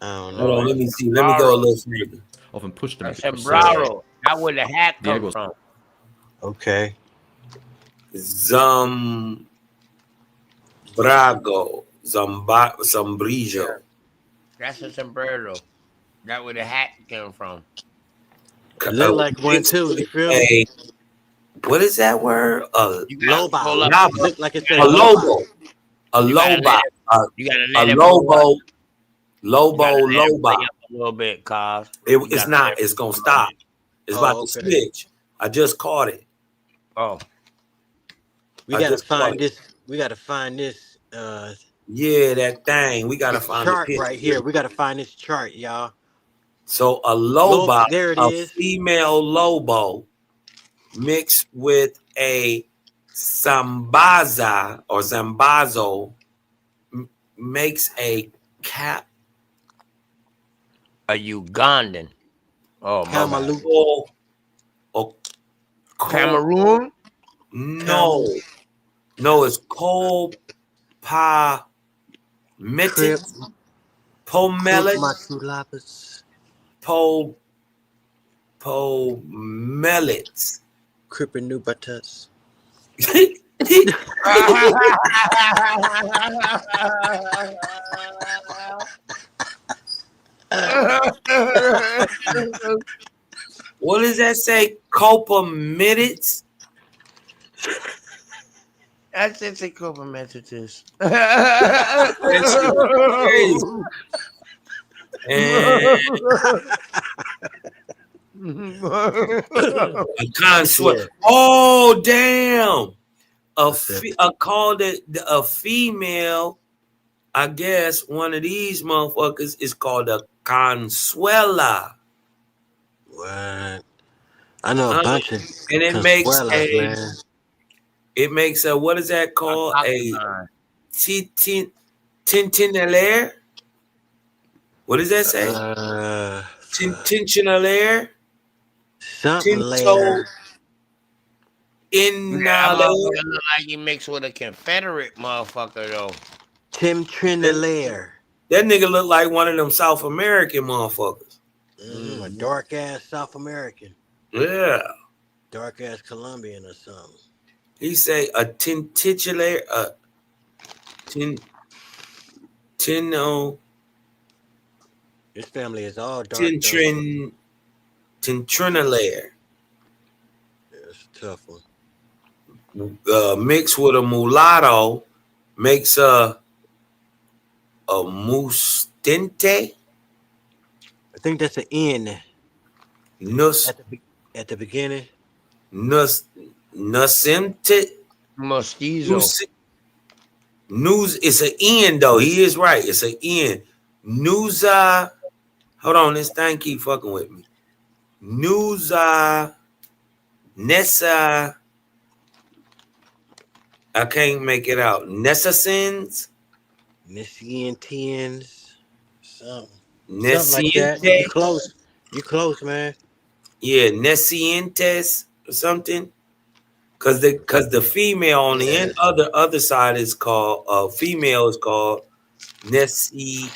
I don't Hold know. on, let me see. Let me go a little further. Often pushed them A into crusades. sombrero. That's where the hat The egg come was from. Okay. Sombrijo. That's a sombrero. That's where the hat came from. It look like one Mixed too. You with feel me? what is that word? You gotta pull up. It look like it say A loba. lobo. A You gotta let loba. it. You gotta A let it pull up. lobo. You gotta let it Loba. play up a little bit, cause It's not. It's gonna stop. It's about Oh, to okay. switch. I just caught it. Oh, We I gotta just caught find it. this. We gotta find this. Yeah, that thing. We gotta This find the chart picture. right here. We gotta find this chart, y'all. So a loba, There it a is. female lobo, mixed with a sambaza or zambazo, makes a cat. a Ugandan. Oh, my bad. Kamalu. Or Cameroon. no, no, it's copa Crip. metit, Crip pomelit, Matulabas. pomelit. Cripinubatus. What does that say? Copa minutes? That's just a couple messages. That shit crazy. And a consuela. Yeah. Oh damn! I called it a female. I guess one of these motherfuckers is called a consuela. What? I know a bunch of And it makes consuelas, man. what is that called? A tintinelaire? What does that say? Tintinelaire? Something Tinto later. That inale. motherfucker look like he mixed with a Confederate motherfucker though. Tim Trinelaire. That nigga look like one of them South American motherfuckers. A dark ass South American. Yeah. Dark ass Colombian or something. He say a tintulaire, This family is all dark. tintrinalaire. Yeah, it's a tough one. Mixed with a mulatto makes a mustente. I think that's an N. Nus at the beginning. Nusente. Mestizo. News. It's an N though. He is right. It's an N. Nusa. Hold on. This thing keep fucking with me. Nusa. Nessa. I can't make it out. Nessasins. Nessientians. Something Nessiente. like that. You close. You close, man. Yeah, Nessientes or something. Cause the female on the other side is called female is called Nessientas.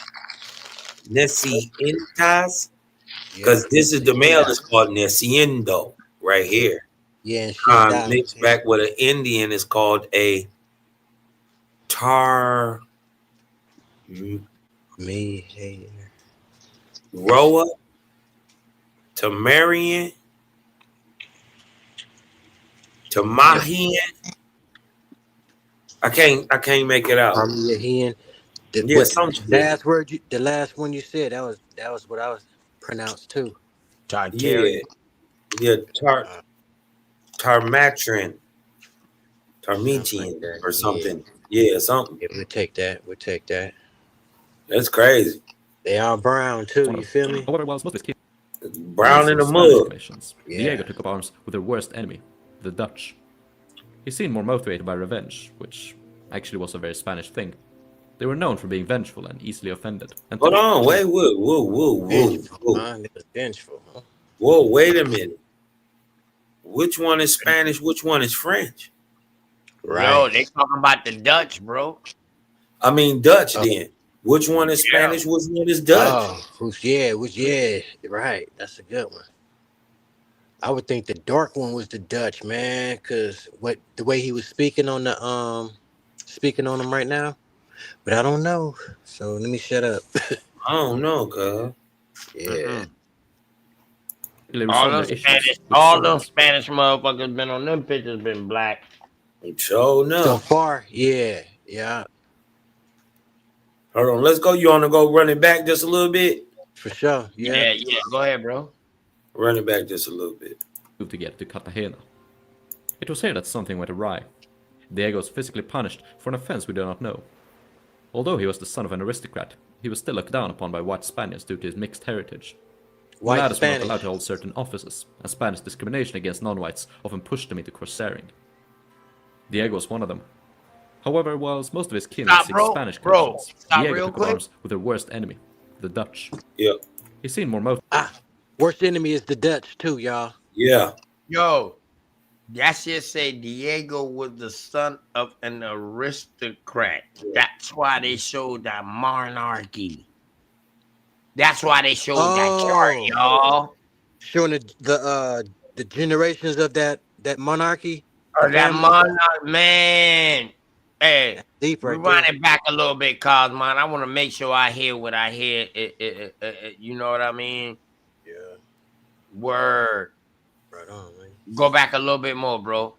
Because this is the male is called Nessiendo right here. Yeah, and she's mixed back with an Indian is called a tar Roa Tamarian Tamahian. I can't make it out. The last one you said, that was what I was pronounced too. Yeah, Tarmatrin, Tarmetian or something. Yeah, something. Yeah, we'll take that. That's crazy. They are brown too. You feel me? However, while most brown in the mud. Diego took up arms with their worst enemy, the Dutch. He seemed more motivated by revenge, which actually was a very Spanish thing. They were known for being vengeful and easily offended. And Hold on, wait, whoa. Vengeful, huh? Whoa, wait a minute. Which one is Spanish? Which one is French? Right. Yo, they talking about the Dutch, bro. I mean Dutch then. Which one is Spanish? Which one is Dutch? Right. That's a good one. I would think the dark one was the Dutch, man, because the way he was speaking on him right now, but I don't know. So let me shut up. I don't know, cuz. Yeah. They All resolved them their issues with Spanish swords. motherfuckers been on them pictures been black. So So no. far, yeah, Hold on, let's go. You want to go run it back just a little bit? for sure. Yeah. Yeah. Go ahead, bro. Run it back just a little bit. To get to Cartagena. It was here that something went awry. Diego was physically punished for an offense we do not know. Although he was the son of an aristocrat, he was still looked down upon by white Spaniards due to his mixed heritage. White Mulattoes were not Spanish. allowed to hold certain offices, and Spanish discrimination against non-whites often pushed them into corsairing. Diego was one of them. However, whilst most of his kin would seek Spanish connections, Diego took up arms with their worst enemy, the Dutch. Yeah. He seemed more motivated. Worst enemy is the Dutch too, y'all. Yeah. Yo, that shit say Diego was the son of an aristocrat. That's why they showed that monarchy. That's why they showed that chart, y'all. Showing the generations of that monarchy. Or that monarch, man. Hey, deep right rewind there. it back a little bit, cause man, I want to make sure I hear what I hear. You know what I mean? Yeah. Word. Right on, man. Go back a little bit more, bro. All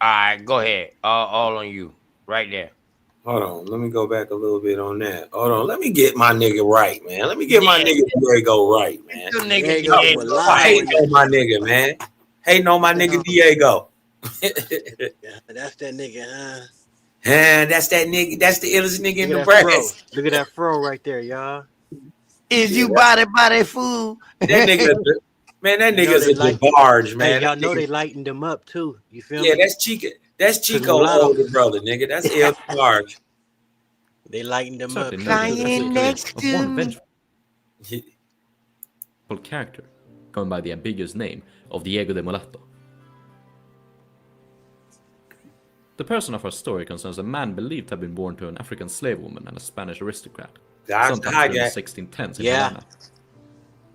right, go ahead. All on you, right there. Hold on, let me go back a little bit on that. Hold on, let me get my nigga right, man. Let me get my nigga Diego right, man. Diego hating on my nigga, man. Hating on my nigga Diego. That's that nigga, huh? That's that nigga. That's the illest nigga in the brass. Look at that fro right there, y'all. Is you body fool? That nigga, man, that nigga's a DeBarge, man. Hey, y'all know they lightened them up too. You feel Yeah, me? that's Chico. That's Chico's older brother, nigga. That's El DeBarge. They lightened them up. Lying next to me. Character, going by the ambiguous name of Diego de Mulatto. The person of our story concerns a man believed to have been born to an African slave woman and a Spanish aristocrat, sometime in the 1610s in Havana.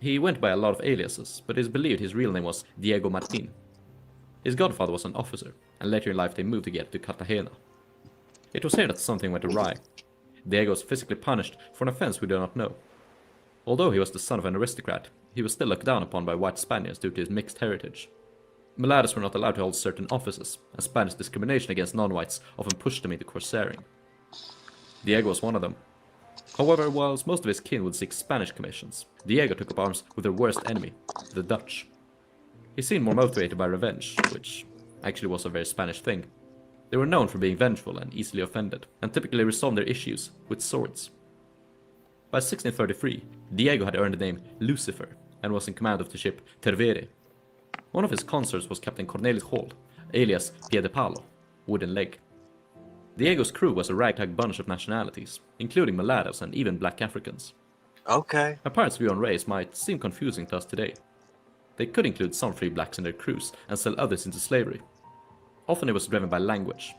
He went by a lot of aliases, but it is believed his real name was Diego Martin. His godfather was an officer, and later in life they moved together to Cartagena. It was here that something went awry. Diego was physically punished for an offense we do not know. Although he was the son of an aristocrat, he was still looked down upon by white Spaniards due to his mixed heritage. Mulattoes were not allowed to hold certain offices, and Spanish discrimination against non-whites often pushed them into corsairing. Diego was one of them. However, whilst most of his kin would seek Spanish commissions, Diego took up arms with their worst enemy, the Dutch. He seemed more motivated by revenge, which actually was a very Spanish thing. They were known for being vengeful and easily offended, and typically resolved their issues with swords. By 1633, Diego had earned the name Lucifer, and was in command of the ship Tervere. One of his consorts was Captain Cornelis Hall, alias Pie de Palo, wooden leg. Diego's crew was a ragtag bunch of nationalities, including mulattoes and even black Africans. Okay. A pirate's view on race might seem confusing to us today. They could include some free blacks in their crews and sell others into slavery. Often it was driven by language.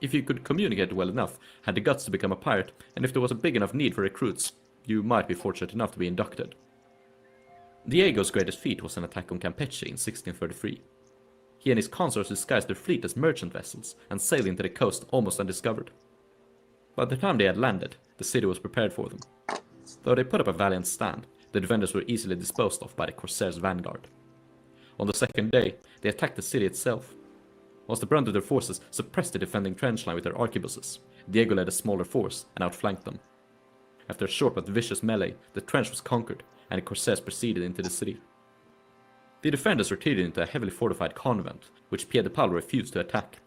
If you could communicate well enough, had the guts to become a pirate, and if there was a big enough need for recruits, you might be fortunate enough to be inducted. Diego's greatest feat was an attack on Campeche in 1633. He and his consorts disguised their fleet as merchant vessels and sailed into the coast almost undiscovered. By the time they had landed, the city was prepared for them. Though they put up a valiant stand, the defenders were easily disposed of by the Corsairs' vanguard. On the second day, they attacked the city itself. Whilst the brunt of their forces suppressed the defending trench line with their arquebuses, Diego led a smaller force and outflanked them. After a short but vicious melee, the trench was conquered, and the Corsairs proceeded into the city. The defenders retreated into a heavily fortified convent, which Pie de Palo refused to attack.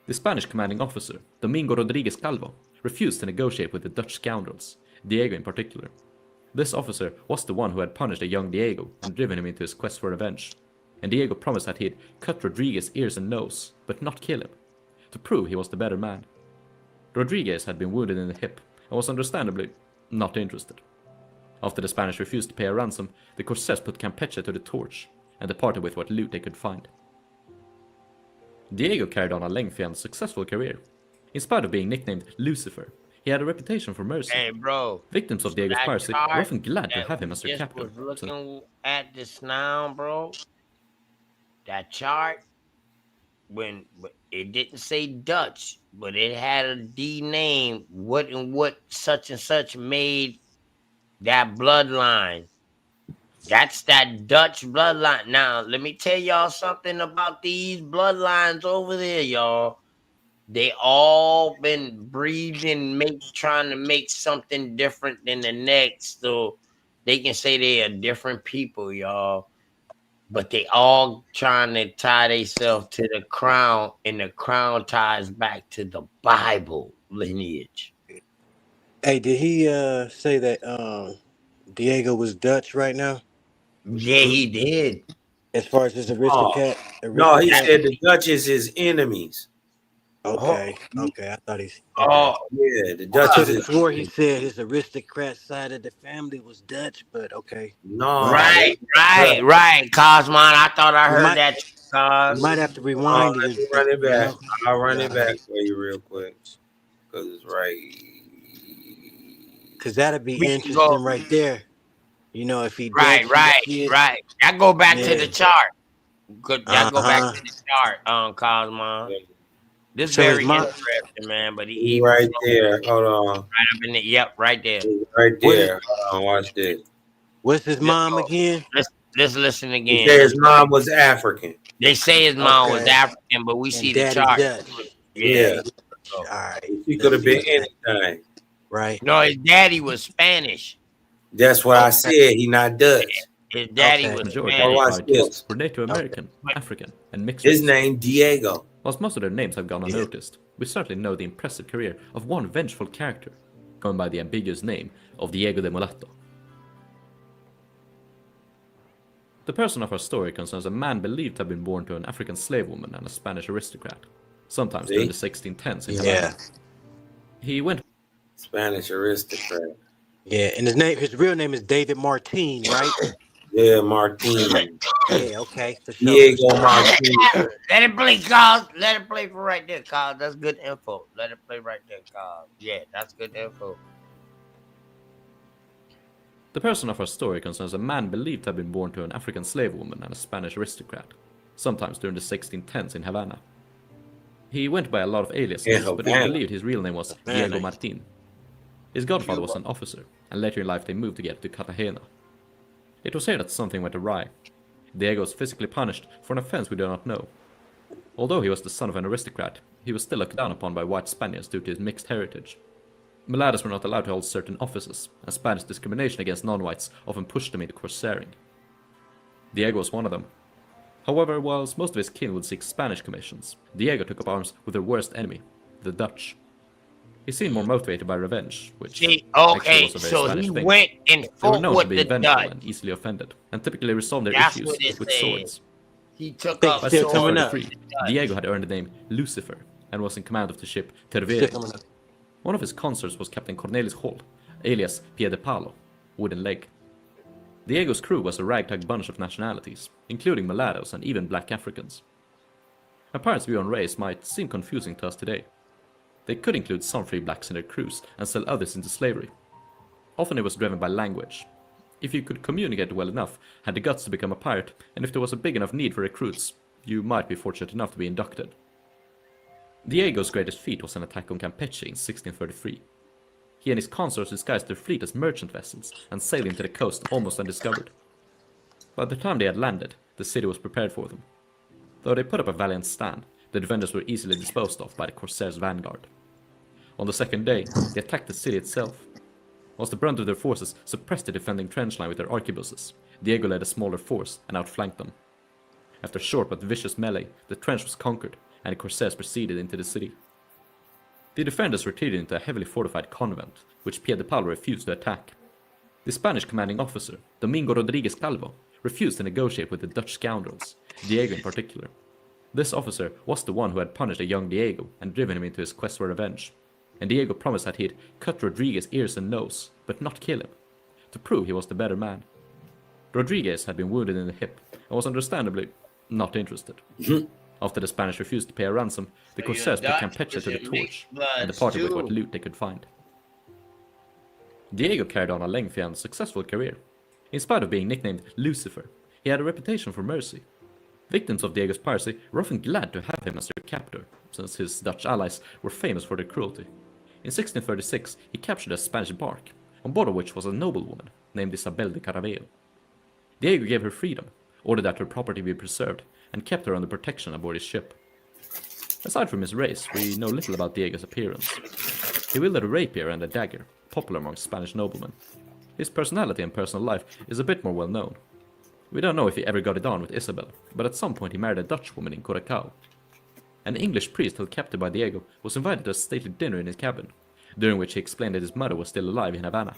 The Spanish commanding officer, Domingo Rodriguez Calvo, refused to negotiate with the Dutch scoundrels, Diego in particular. This officer was the one who had punished a young Diego and driven him into his quest for revenge, and Diego promised that he'd cut Rodriguez's ears and nose, but not kill him, to prove he was the better man. Rodriguez had been wounded in the hip, and was understandably not interested. After the Spanish refused to pay a ransom, the Corsairs put Campeche to the torch, and departed with what loot they could find. Diego carried on a lengthy and successful career. In spite of being nicknamed Lucifer, He had a reputation for mercy. Hey, bro. Victims of So Diego's that piracy were chart often glad to that have him we as their just captor. was looking at this now, bro. That chart, when it didn't say Dutch, but it had a D name. What and what such and such made that bloodline. That's that Dutch bloodline. Now, let me tell y'all something about these bloodlines over there, y'all. They all been breeding, trying to make something different than the next, so they can say they are different people, y'all. But they all trying to tie themselves to the crown, and the crown ties back to the Bible lineage. Hey, did he say that Diego was Dutch right now? Yeah, he did. As far as his Oh, aristocrat, no, he aristocrat. said the Dutch is his enemies. Okay, okay. I thought he's Oh, okay. Yeah, the I Dutch could is have his swore he enemy. said his aristocrat side of the family was Dutch, but okay. No, Right. they Dutch. right, Cosmon. I thought I We heard might that, Cos. have to rewind it, Let me run it you back. know. I'll run Yeah, it back for you real quick. Because it's right. because that'd be We can go interesting right there. You know, if he right, Dutch, you right, see it. right. That go back to Yeah. the chart. That go back Uh-huh. to the chart, Cosmon. This So his very mom, interesting, man. But he was Right there. Hold on. right up in it. Yep, right there. Right what is, there. Hold on. Watch this. what's his Let's mom go. again? Let's listen He again. said his mom was African. They say his mom was Okay. African, but we And see the daddy chart. Dutch. And Yeah. Yeah. daddy Dutch. All right. He could Let's have see been what that. anything. Right. No, his daddy was Spanish. That's what I said. He not Dutch. His daddy Okay. was Majority Oh, of the Spanish. watch pirate this. chiefs were Native Okay. American, African, and mixed His race. name Diego. Whilst most of their names have gone unnoticed, we certainly know the impressive career of one vengeful character, going by the ambiguous name of Diego de Mulatto. The person of our story concerns a man believed to have been born to an African slave woman and a Spanish aristocrat, sometimes during the 1610s in Havana. He went Spanish aristocrat. Yeah, and his real name is David Martin, right? Yeah, Martin. Yeah, okay, for sure. Diego Martin. Let it play, Cos. Let it play for right there, Cos. That's good info. Let it play right there, Cos. Yeah, that's good info. The person of our story concerns a man believed to have been born to an African slave woman and a Spanish aristocrat, sometimes during the 1610s in Havana. He went by a lot of aliases, but it was believed his real name was Diego Martin. His godfather was an officer, and later in life they moved together to Cartagena. It was here that something went awry. Diego was physically punished for an offense we do not know. Although he was the son of an aristocrat, he was still looked down upon by white Spaniards due to his mixed heritage. Mulattoes were not allowed to hold certain offices, and Spanish discrimination against non-whites often pushed them into corsairing. Diego was one of them. However, whilst most of his kin would seek Spanish commissions, Diego took up arms with their worst enemy, the Dutch. He seemed more motivated by revenge, which actually was a very so Spanish he thing. went and They were fought known with to be the vengeful Dutch. and easily offended, and typically resolved their That's issues what it with said. swords. He took Still up By coming up. 1633, Diego had earned the name Lucifer and was in command of the ship Still Tervere. coming up. One of his consorts was Captain Cornelis Hall, alias Pie de Palo, Wooden Leg. Diego's crew was a ragtag bunch of nationalities, including mulattoes and even black Africans. A pirate's view on race might seem confusing to us today. They could include some free blacks in their crews and sell others into slavery. Often it was driven by language. If you could communicate well enough, had the guts to become a pirate, and if there was a big enough need for recruits, you might be fortunate enough to be inducted. Diego's greatest feat was an attack on Campeche in 1633. He and his consorts disguised their fleet as merchant vessels and sailed into the coast almost undiscovered. By the time they had landed, the city was prepared for them. Though they put up a valiant stand, the defenders were easily disposed of by the Corsairs' vanguard. On the second day, they attacked the city itself. Whilst the brunt of their forces suppressed the defending trench line with their arquebuses, Diego led a smaller force and outflanked them. After a short but vicious melee, the trench was conquered, and the Corsairs proceeded into the city. The defenders retreated into a heavily fortified convent, which Pie de Palo refused to attack. The Spanish commanding officer, Domingo Rodriguez Calvo, refused to negotiate with the Dutch scoundrels, Diego in particular. This officer was the one who had punished a young Diego and driven him into his quest for revenge, and Diego promised that he'd cut Rodriguez's ears and nose, but not kill him, to prove he was the better man. Rodriguez had been wounded in the hip and was understandably not interested. After the Spanish refused to pay a ransom, the Corsairs put Campeche to the torch and departed with what loot they could find. Diego carried on a lengthy and successful career. In spite of being nicknamed Lucifer, he had a reputation for mercy. Victims of Diego's piracy were often glad to have him as their captor, since his Dutch allies were famous for their cruelty. In 1636, he captured a Spanish bark, on board of which was a noblewoman named Isabel de Caravello. Diego gave her freedom, ordered that her property be preserved, and kept her under protection aboard his ship. Aside from his race, we know little about Diego's appearance. He wielded a rapier and a dagger, popular among Spanish noblemen. His personality and personal life is a bit more well known. We don't know if he ever got it on with Isabel, but at some point he married a Dutch woman in Curacao. An English priest held captive by Diego was invited to a stately dinner in his cabin, during which he explained that his mother was still alive in Havana.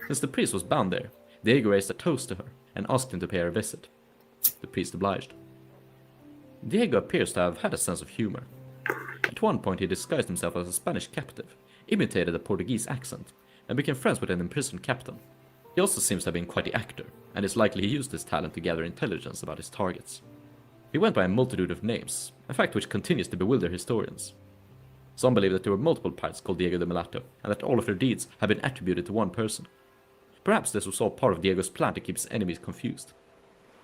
Since the priest was bound there, Diego raised a toast to her and asked him to pay her a visit. The priest obliged. Diego appears to have had a sense of humor. At one point he disguised himself as a Spanish captive, imitated a Portuguese accent, and became friends with an imprisoned captain. He also seems to have been quite the actor, and it's likely he used his talent to gather intelligence about his targets. He went by a multitude of names, a fact which continues to bewilder historians. Some believe that there were multiple pirates called Diego de Mulatto, and that all of their deeds have been attributed to one person. Perhaps this was all part of Diego's plan to keep his enemies confused.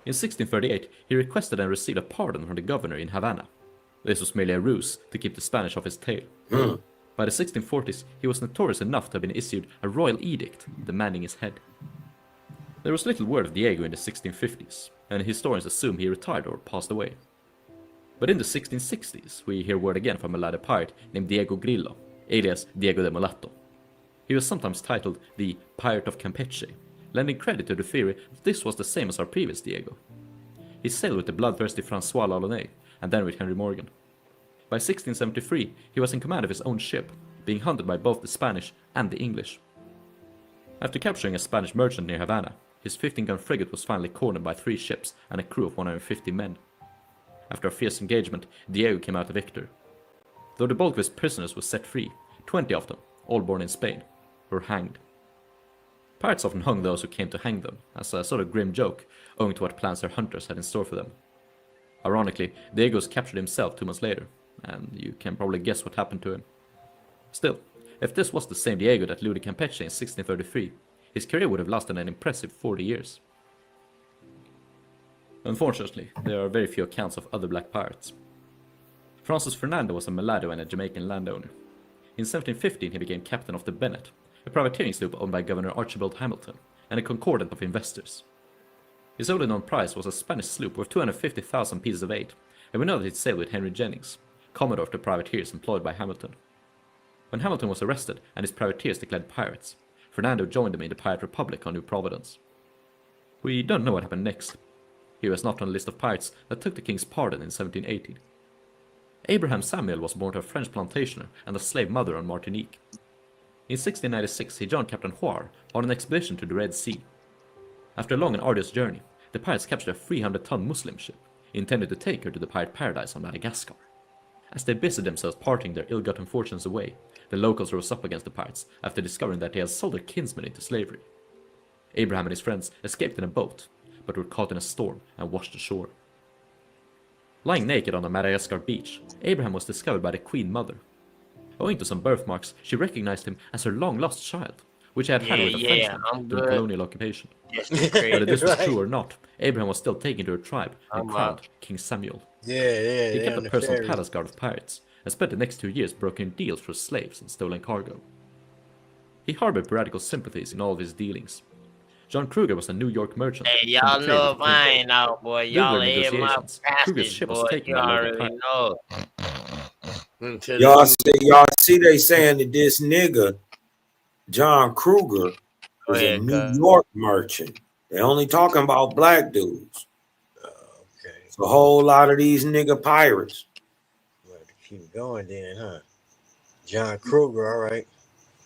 In 1638, he requested and received a pardon from the governor in Havana. This was merely a ruse to keep the Spanish off his tail. By the 1640s, he was notorious enough to have been issued a royal edict demanding his head. There was little word of Diego in the 1650s, and historians assume he retired or passed away. But in the 1660s, we hear word again from a latter pirate named Diego Grillo, alias Diego de Mulatto. He was sometimes titled the Pirate of Campeche, lending credit to the theory that this was the same as our previous Diego. He sailed with the bloodthirsty Francois Lalonnais, and then with Henry Morgan. By 1673, he was in command of his own ship, being hunted by both the Spanish and the English. After capturing a Spanish merchant near Havana, his 15-gun frigate was finally cornered by 3 ships and a crew of 150 men. After a fierce engagement, Diego came out the victor. Though the bulk of his prisoners was set free, 20 of them, all born in Spain, were hanged. Pirates often hung those who came to hang them, as a sort of grim joke, owing to what plans their hunters had in store for them. Ironically, Diego was captured himself 2 months later, and you can probably guess what happened to him. Still, if this was the same Diego that looted Campeche in 1633, his career would have lasted an impressive 40 years. Unfortunately, there are very few accounts of other black pirates. Francis Fernando was a mulatto and a Jamaican landowner. In 1715 he became captain of the Bennett, a privateering sloop owned by Governor Archibald Hamilton, and a concordant of investors. His only known prize was a Spanish sloop worth 250,000 pieces of eight, and we know that it sailed with Henry Jennings, commodore of the privateers employed by Hamilton. When Hamilton was arrested and his privateers declared pirates, Fernando joined them in the Pirate Republic on New Providence. We don't know what happened next. He was not on the list of pirates that took the king's pardon in 1718. Abraham Samuel was born to a French plantationer and a slave mother on Martinique. In 1696 he joined Captain Huar on an expedition to the Red Sea. After a long and arduous journey, the pirates captured a 300-ton Muslim ship, intended to take her to the pirate paradise on Madagascar. As they busied themselves parting their ill-gotten fortunes away, the locals rose up against the pirates after discovering that they had sold their kinsmen into slavery. Abraham and his friends escaped in a boat, but were caught in a storm and washed ashore. Lying naked on a Madagascar beach, Abraham was discovered by the Queen Mother. Owing to some birthmarks, she recognized him as her long-lost child, which he had had with a Frenchman during colonial occupation. Whether this was true or not, Abraham was still taken to her tribe and crowned King Samuel. He kept a personal palace guard of pirates, and spent the next 2 years brokering deals for slaves and stolen cargo. He harbored piratical sympathies in all of his dealings. John Kruger was a New York merchant. Hey, y'all know if I ain't out, boy. Y'all ain't my passage, boy. You already know. Y'all see they saying that this nigga, John Kruger, was a New York merchant. They only talking about black dudes. Okay. It's a whole lot of these nigga pirates. Well, keep going then, huh? John Kruger, all right.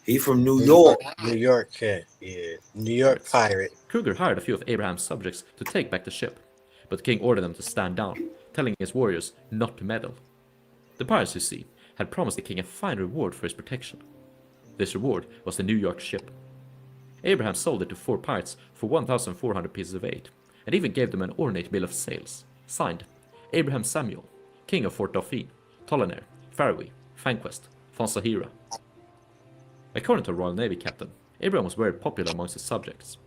He from New York. New York cat, yeah. New York pirate. Kruger hired a few of Abraham's subjects to take back the ship, but the king ordered them to stand down, telling his warriors not to meddle. The pirates, you see, had promised the king a fine reward for his protection. This reward was the New York ship. Abraham sold it to 4 pirates for 1,400 pieces of eight, and even gave them an ornate bill of sales, signed Abraham Samuel, king of Fort Dauphin, Tolonaire, Fairway, Fanquest, Fonsahira. According to Royal Navy captain, Abraham was very popular amongst his subjects.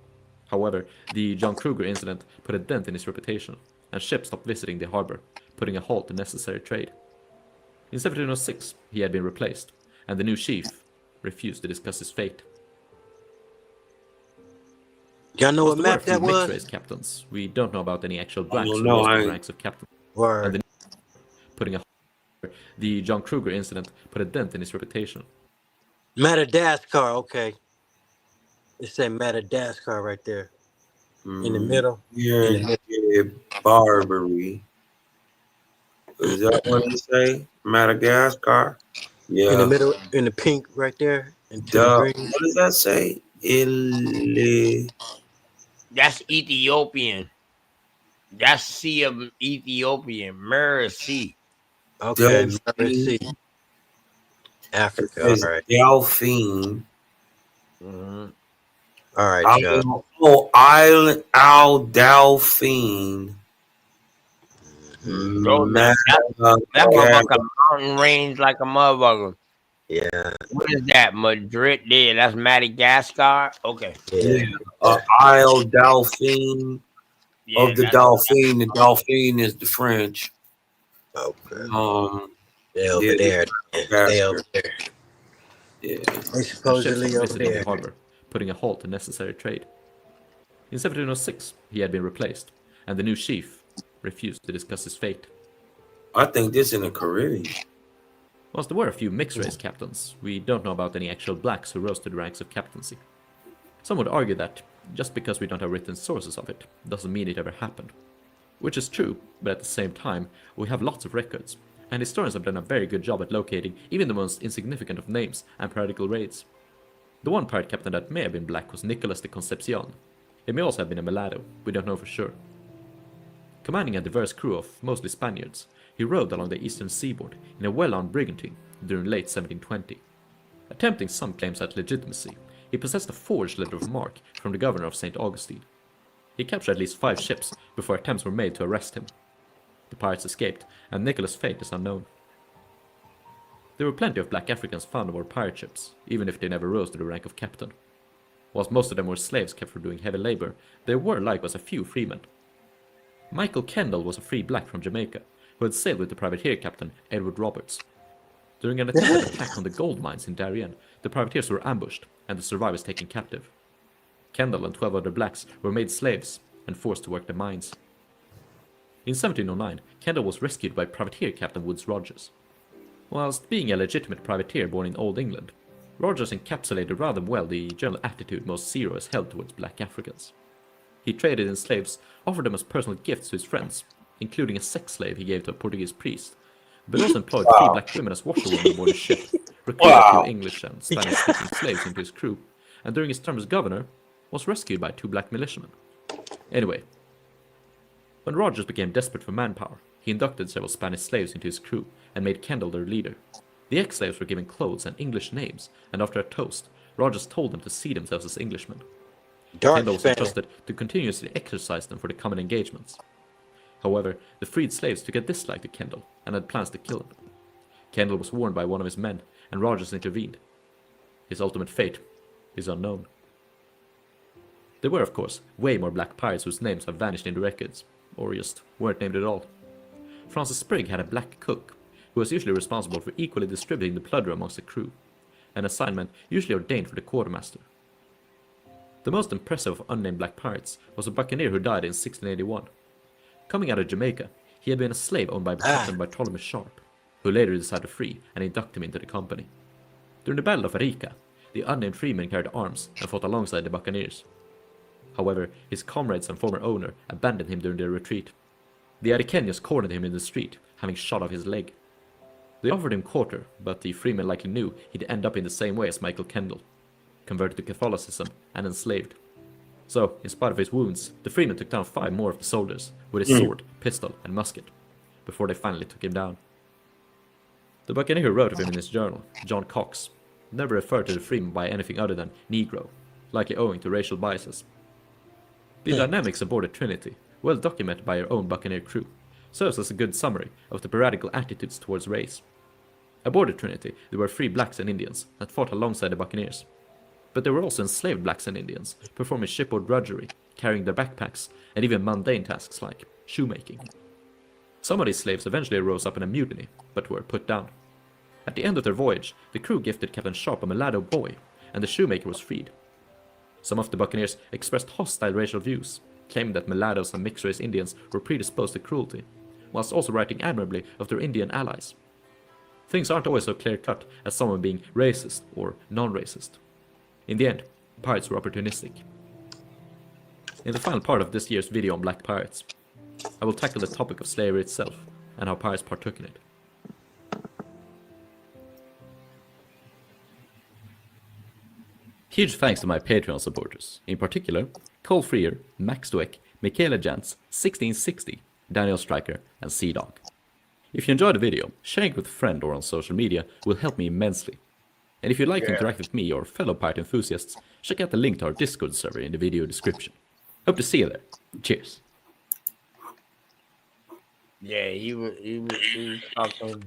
However, the John Kruger incident put a dent in his reputation, and ships stopped visiting the harbor, putting a halt to necessary trade. In 1706, he had been replaced, and the new chief refused to discuss his fate. Y'all know what Whilst there were a map few that mixed was? race captains, we don't know about any actual I blacks don't who know. rose to I the ain't- ranks of captain. Word. And the putting a the John Kruger incident put a dent in his reputation. Madagascar, okay. It said Madagascar right there. In the middle. Yeah, In the middle. yeah, Barbary. Is that what it say? Madagascar? In the Yeah. middle, in the pink right there, and to the Duh. green. What does that say? Illy. That's Ethiopian. That's Sea of Ethiopian. Mercy. Okay, let's Delphine. see. It Africa, says all right. Delphine. Mm-hmm. All right, y'all. Island Al Delphine. Bro, that motherfucker mountain range like a motherfucker. Yeah. What is that? Madrid there. That's Madagascar. Okay. Yeah. Isle Delphine. Yeah, Of the that's Dauphine. The Dauphine is the French. Okay. They over yeah, there. They over Madagascar. there. Yeah. They And ships supposedly stopped over visiting there. the harbor, putting a halt to necessary trade. In 1706, he had been replaced, and the new chief refused to discuss his fate. I think this in the Caribbean. Whilst there were a few mixed race captains, we don't know about any actual blacks who rose to the ranks of captaincy. Some would argue that, just because we don't have written sources of it, doesn't mean it ever happened. Which is true, but at the same time, we have lots of records, and historians have done a very good job at locating even the most insignificant of names and piratical raids. The one pirate captain that may have been black was Nicolas de Concepcion. It may also have been a mulatto, we don't know for sure. Commanding a diverse crew of mostly Spaniards, he rode along the eastern seaboard in a well-armed brigantine during late 1720. Attempting some claims at legitimacy, he possessed a forged letter of marque from the governor of St. Augustine. He captured at least 5 ships before attempts were made to arrest him. The pirates escaped, and Nicholas' fate is unknown. There were plenty of black Africans found aboard pirate ships, even if they never rose to the rank of captain. Whilst most of them were slaves kept for doing heavy labor, there were likewise a few freemen. Michael Kendall was a free black from Jamaica, who had sailed with the privateer captain Edward Roberts. During an attempted attack on the gold mines in Darien, the privateers were ambushed, and the survivors taken captive. Kendall and 12 other blacks were made slaves and forced to work the mines. In 1709, Kendall was rescued by privateer Captain Woodes Rogers. Whilst being a legitimate privateer born in Old England, Rogers encapsulated rather well the general attitude most seafarers held towards black Africans. He traded in slaves, offered them as personal gifts to his friends, including a sex slave he gave to a Portuguese priest, but also employed 3 black women as washerwomen aboard his ship, recruited a few English and Spanish-speaking slaves into his crew, and during his term as governor, was rescued by 2 black militiamen. Anyway, when Rogers became desperate for manpower, he inducted several Spanish slaves into his crew and made Kendall their leader. The ex-slaves were given clothes and English names, and after a toast, Rogers told them to see themselves as Englishmen. Kendall was entrusted to continuously exercise them for the common engagements. However, the freed slaves took a dislike to Kendall and had plans to kill him. Kendall was warned by one of his men, and Rogers intervened. His ultimate fate is unknown. There were, of course, way more black pirates whose names have vanished in the records, or just weren't named at all. Francis Sprigg had a black cook, who was usually responsible for equally distributing the plunder amongst the crew, an assignment usually ordained for the quartermaster. The most impressive of unnamed black pirates was a buccaneer who died in 1681. Coming out of Jamaica, he had been a slave owned by Captain Bartholomew Sharp, who later decided to free and induct him into the company. During the Battle of Arica, the unnamed freeman carried arms and fought alongside the buccaneers. However, his comrades and former owner abandoned him during their retreat. The Ariqueños cornered him in the street, having shot off his leg. They offered him quarter, but the freeman likely knew he'd end up in the same way as Michael Kendall, converted to Catholicism and enslaved. So, in spite of his wounds, the freeman took down 5 more of the soldiers with his sword, pistol, and musket, before they finally took him down. The buccaneer who wrote of him in his journal, John Cox, never referred to the freeman by anything other than Negro, likely owing to racial biases. The dynamics aboard the Trinity, well documented by our own buccaneer crew, serves as a good summary of the piratical attitudes towards race. Aboard the Trinity, there were 3 blacks and Indians that fought alongside the buccaneers. but there were also enslaved blacks and Indians, performing shipboard drudgery, carrying their backpacks, and even mundane tasks like shoemaking. Some of these slaves eventually rose up in a mutiny, but were put down. At the end of their voyage, the crew gifted Captain Sharp a mulatto boy, and the shoemaker was freed. Some of the buccaneers expressed hostile racial views, claiming that mulattoes and mixed-race Indians were predisposed to cruelty, whilst also writing admirably of their Indian allies. Things aren't always so clear-cut as someone being racist or non-racist. In the end, pirates were opportunistic. In the final part of this year's video on black pirates, I will tackle the topic of slavery itself and how pirates partook in it. Huge thanks to my Patreon supporters, in particular, Cole Freer, Max Dweck, Michaela Jantz, 1660, Daniel Stryker, and Sea-Dog. If you enjoyed the video, sharing it with a friend or on social media will help me immensely. And if you'd like to interact with me or fellow pirate enthusiasts, check out the link to our Discord server in the video description. Hope to see you there. Cheers. Yeah, he was talking.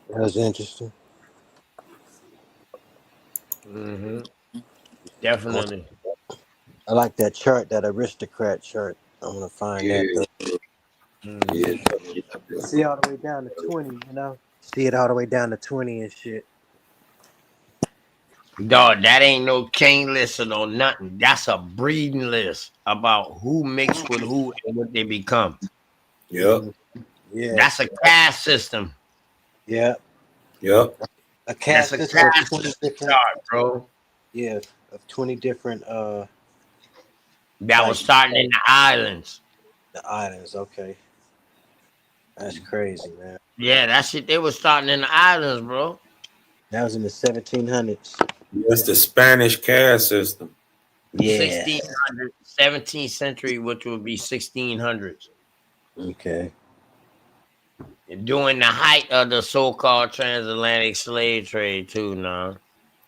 That was interesting. Definitely. I like that chart, that aristocrat chart. I'm gonna find that. See all the way down to 20, you know? See it all the way down to 20 and shit. Dog, that ain't no king list or no nothing. That's a breeding list about who mixed with who and what they become. Yep. Yeah. That's a caste system. Yeah. Yep. A caste That's a system of caste 20 system different, chart, bro. yeah, of 20 different That like, was starting in the islands. the islands, okay. That's crazy, man. Yeah, that shit they was starting in the islands, bro. That was in the 1700s. That's the Spanish caste system. Yeah. 1600, 17th century, which would be 1600s. Okay. During the height of the so-called transatlantic slave trade, too, now.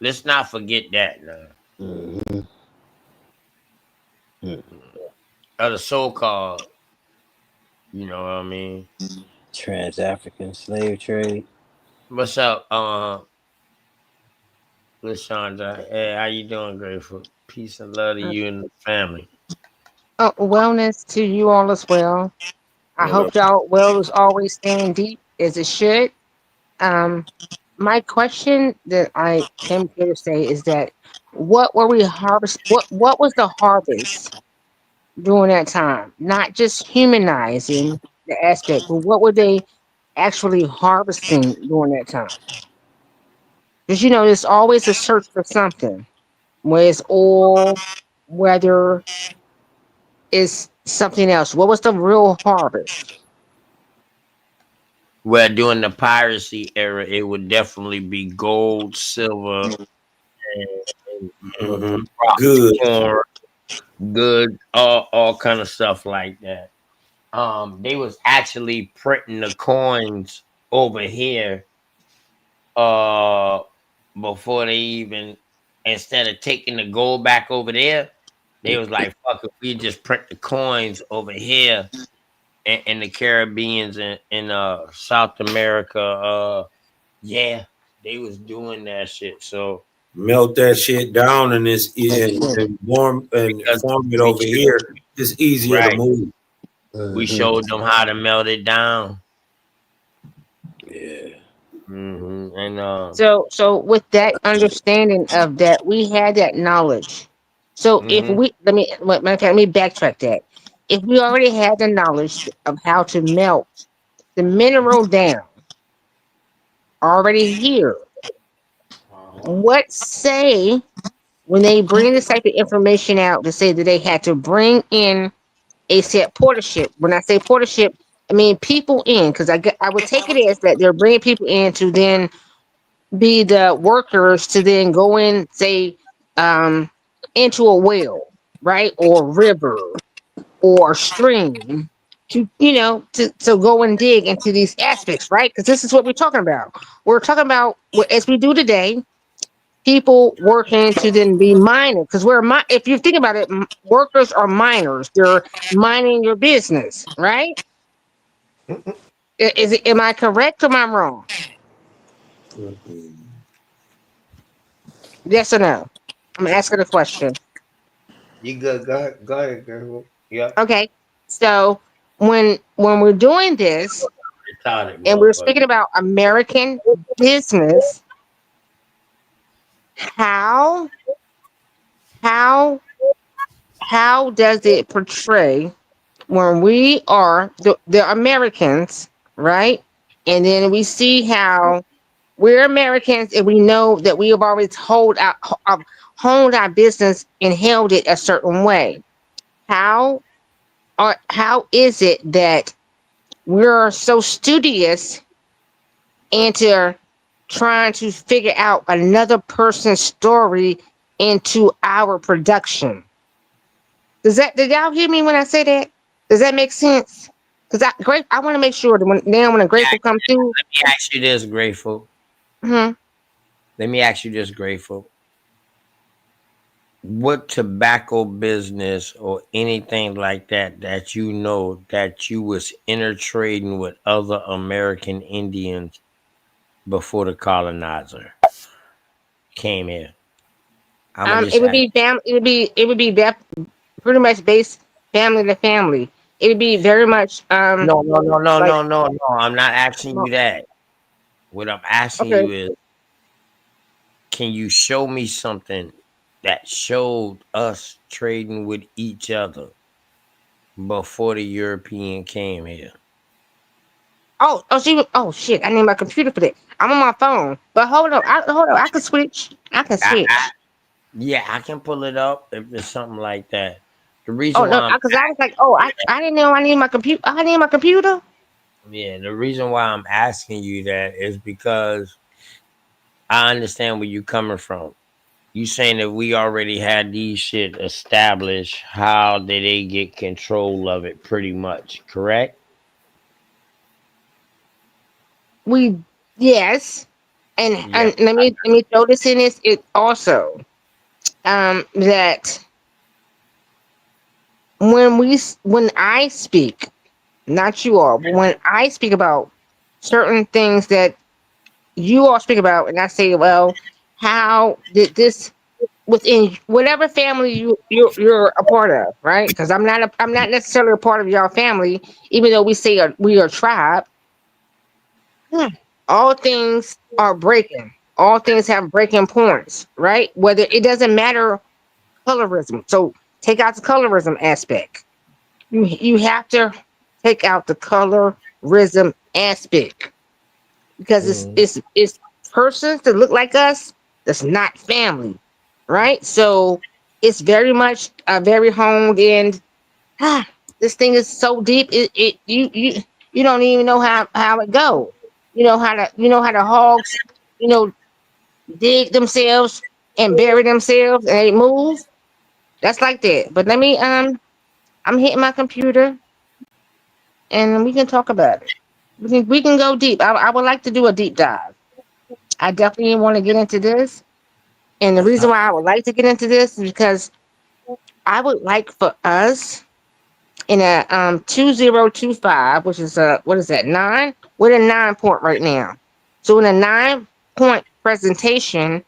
Let's not forget that, now. Of the so-called, you know what I mean? Trans-African slave trade. What's up, LaShonda? Hey, how you doing, Grateful? Peace and love to you and the family. Wellness to you all as well. I hope y'all well is always staying deep as it should. My question that I came here to say is that what were we harvest? What was the harvest during that time? Not just humanizing the aspect, but what were they actually harvesting during that time? Because you know, there's always a search for something. Whether it's oil, whether it's something else. What was the real harvest? Well, during the piracy era, it would definitely be gold, silver, and Good. corn, good, all kind of stuff like that. They was actually printing the coins over here, before they even, instead of taking the gold back over there, they was like, fuck it, we just print the coins over here in the Caribbeans and in South America. Yeah, they was doing that shit. So melt that shit down and and warm and form it over here. It's easier to move. We showed them how to melt it down. Yeah. And So with that understanding of that, we had that knowledge. So if we let me backtrack that. If we already had the knowledge of how to melt the mineral down already here, what say when they bring this type of information out to say that they had to bring in a set porter ship? When I say porter ship, I mean people in, because I would take it as that they're bringing people in to then be the workers to then go in, say, into a well, right, or river or stream to to go and dig into these aspects, right? Because this is what we're talking about. We're talking about as we do today, people working to then be miners, because if you think about it, workers are miners. They're mining your business, right? Am I correct or am I wrong? Yes or no? I'm asking a question. You good? Go ahead, girl. Yep. Okay. So when we're doing this Retarded and we're speaking motherfucker. about American business, how how how does it portray when we are the Americans, right? And then we see how we're Americans and we know that we have always honed our business and held it a certain way. How how is it that we're so studious into trying to figure out another person's story into our production? Did y'all hear me when I say that? Does that make sense? Because I want to make sure that when a Yeah, grateful come through. let me ask you this, Grateful. Hmm. Let me ask you this, Grateful. What tobacco business or anything like that that you know that you was intertrading with other American Indians before the colonizer came here? I'ma just It would ask. be pretty much based family to family. It would be very much No, no, no, no, like no, no, no. I'm not asking you that. What I'm asking okay. you is, can you show me something that showed us trading with each other before the European came here? Oh shit! I need my computer for that. I'm on my phone, but hold on. I can switch. I can I switch. Yeah, I can pull it up if it's something like that. The Oh reason no, why I'm because I was like, oh, I didn't know I need my computer. I need my computer. Yeah, the reason why I'm asking you that is because I understand where you're coming from. You saying that we already had these shit established, how did they get control of it pretty much, correct? We Yes, Yeah. and let me throw this in this it also that when I speak, not you all, but when I speak about certain things that you all speak about, and I say, well, how did this within whatever family you're a part of, right? Because I'm not necessarily a part of your family, even though we say we are a tribe. Hmm. All things are breaking. All things have breaking points, right? Whether it doesn't matter colorism. So take out the colorism aspect. You have to take out the colorism aspect because Mhm. it's persons that look like us that's not family, right? So it's very much a very honed in. Ah, this thing is so deep. You don't even know how it go. You know how the hogs you know dig themselves and bury themselves and they move. That's like that. But let me I'm hitting my computer and we can talk about it. We can go deep. I would like to do a deep dive. I definitely want to get into this. And the reason why I would like to get into this is because I would like for us in a 2025, which is what is that, 9? We're at a 9 point right now. So in a 9 point presentation,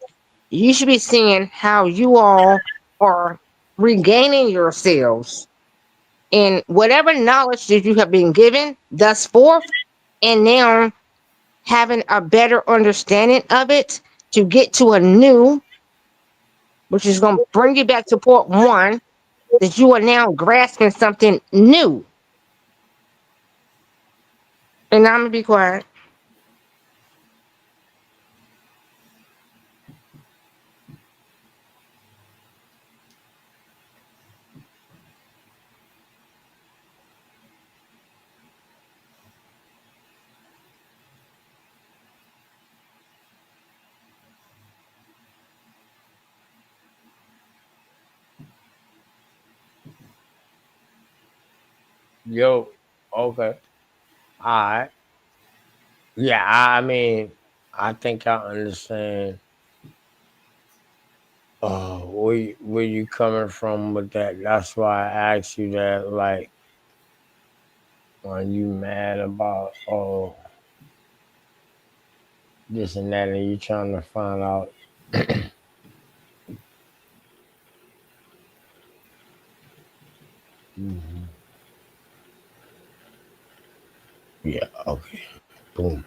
you should be seeing how you all are regaining yourselves in whatever knowledge that you have been given thus forth, and now having a better understanding of it to get to a new, which is going to bring you back to point one, that you are now grasping something new. And I'm gonna be quiet. Yo, okay. All right. Yeah, I mean, I think I understand where you coming from with that. That's why I asked you that, like, are you mad about this and that, and you trying to find out Yeah. Okay. Boom.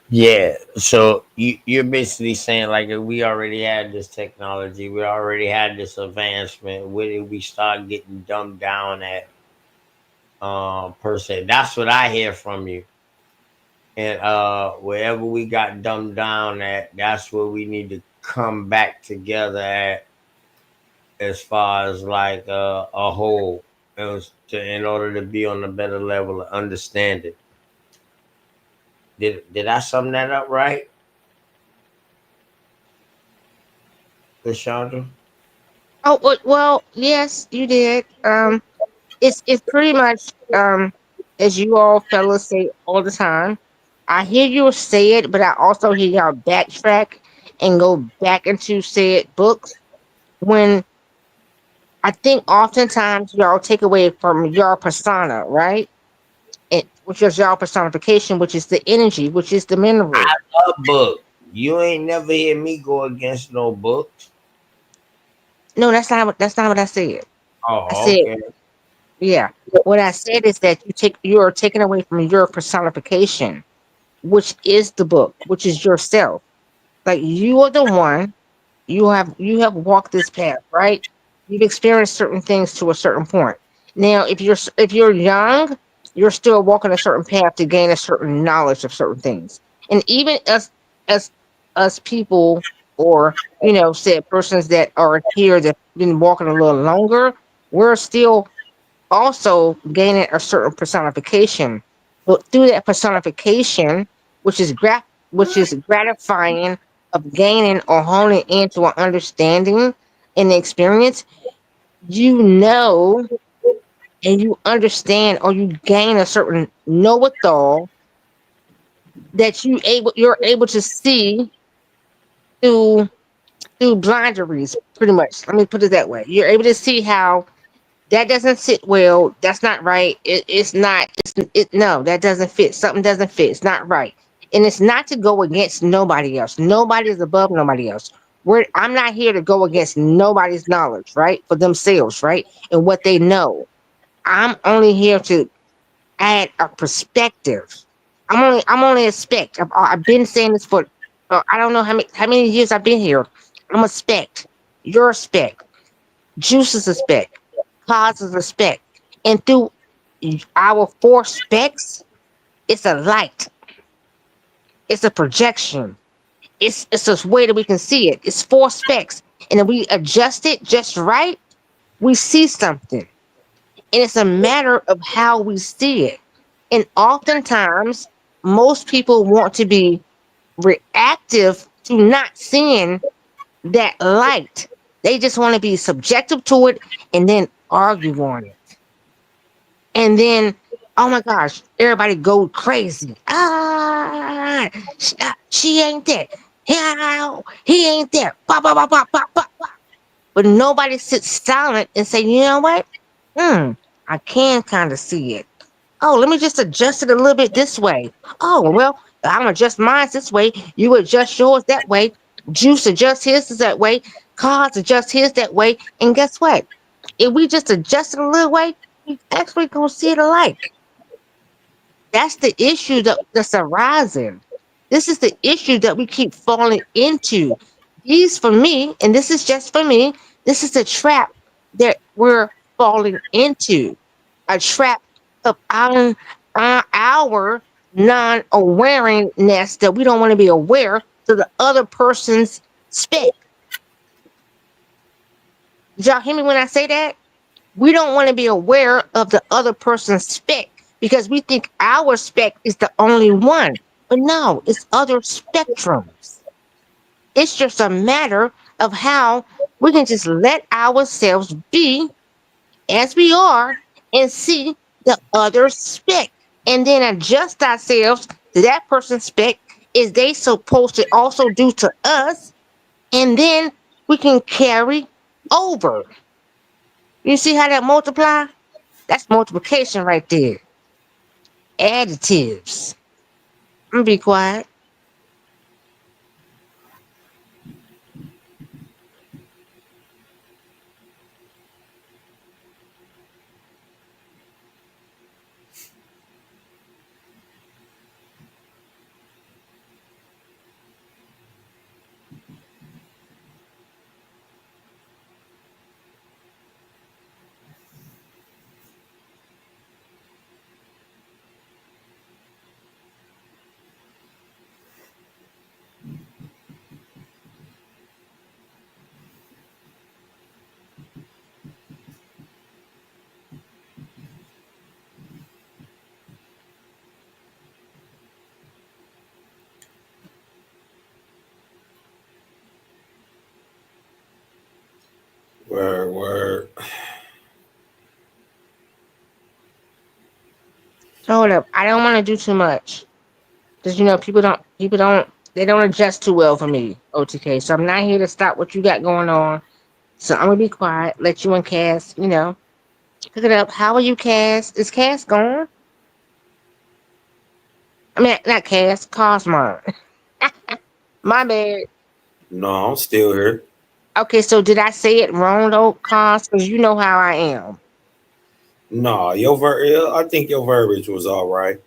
Yeah. So you're basically saying like if we already had this technology, we already had this advancement. Where did we start getting dumbed down at? Per se. That's what I hear from you. And wherever we got dumbed down at, that's where we need to come back together at, as far as like a whole. It was in order to be on a better level of understanding. Did I sum that up right, Lashondra? Oh well, yes, you did. It's pretty much as you all fellas say all the time. I hear you say it, but I also hear y'all backtrack and go back into said books when I think oftentimes y'all take away from your persona, right? Which is y'all personification, which is the energy, which is the mineral. A book. You ain't never hear me go against no books. No, that's not what I said. I Oh, said, okay. yeah. What I said is that you're taken away from your personification, which is the book, which is yourself. Like you are the one. You have walked this path, right? You've experienced certain things to a certain point. Now, if you're young, you're still walking a certain path to gain a certain knowledge of certain things. And even as us people, or said persons that are here that been walking a little longer, we're still also gaining a certain personification. But through that personification, which is gratifying of gaining or honing into an understanding and experience, you know and you understand or you gain a certain know-it-all that you're able to see through blinderies, pretty much. Let me put it that way. You're able to see how that doesn't sit well. That's not right. It's not. No, that doesn't fit. Something doesn't fit. It's not right. And it's not to go against nobody else. Nobody is above nobody else. I'm not here to go against nobody's knowledge, right? For themselves, right? And what they know. I'm only here to add a perspective. I'm only a speck. I've been saying this for I don't know how many years I've been here. I'm a speck. You're a speck. Juice is a speck. Cause is a speck. And through our four specks, it's a light. It's a projection. It's a way that we can see it. It's four specks. And if we adjust it just right, we see something. And it's a matter of how we see it. And oftentimes, most people want to be reactive to not seeing that light. They just want to be subjective to it and then argue on it. And then, oh my gosh, everybody go crazy. She ain't there. He ain't there. Pop, pop, pop, pop, pop, pop, pop. But nobody sits silent and say, you know what? I can kind of see it. Oh, let me just adjust it a little bit this way. Oh, well, I'm adjust mine this way. You adjust yours that way. Juice adjust his that way. Cars adjust his that way. And guess what? If we just adjust it a little way, we actually gonna see it alike. That's the issue that's arising. This is the issue that we keep falling into. These for me, and this is just for me, this is a trap that we're falling into. A trap of our non-awareness that we don't want to be aware to the other person's spec. Did y'all hear me when I say that? We don't want to be aware of the other person's spec because we think our spec is the only one. But no, it's other spectrums. It's just a matter of how we can just let ourselves be as we are and see the other spec and then adjust ourselves to that person's spec is they supposed to also do to us, and then we can carry over. You see how that multiply? That's multiplication right there. Additives. I'm gonna be quiet. Where Hold up. I don't want to do too much. Because people don't they don't adjust too well for me, OTK. So I'm not here to stop what you got going on. So I'm gonna be quiet, let you and Cass, pick it up. How are you, Cass? Is Cass gone? I mean, not Cass, Cosmo. My bad. no, I'm still here. Okay, so did I say it wrong though, Cos? Because you know how I am. No, yeah, I think your verbiage was all right.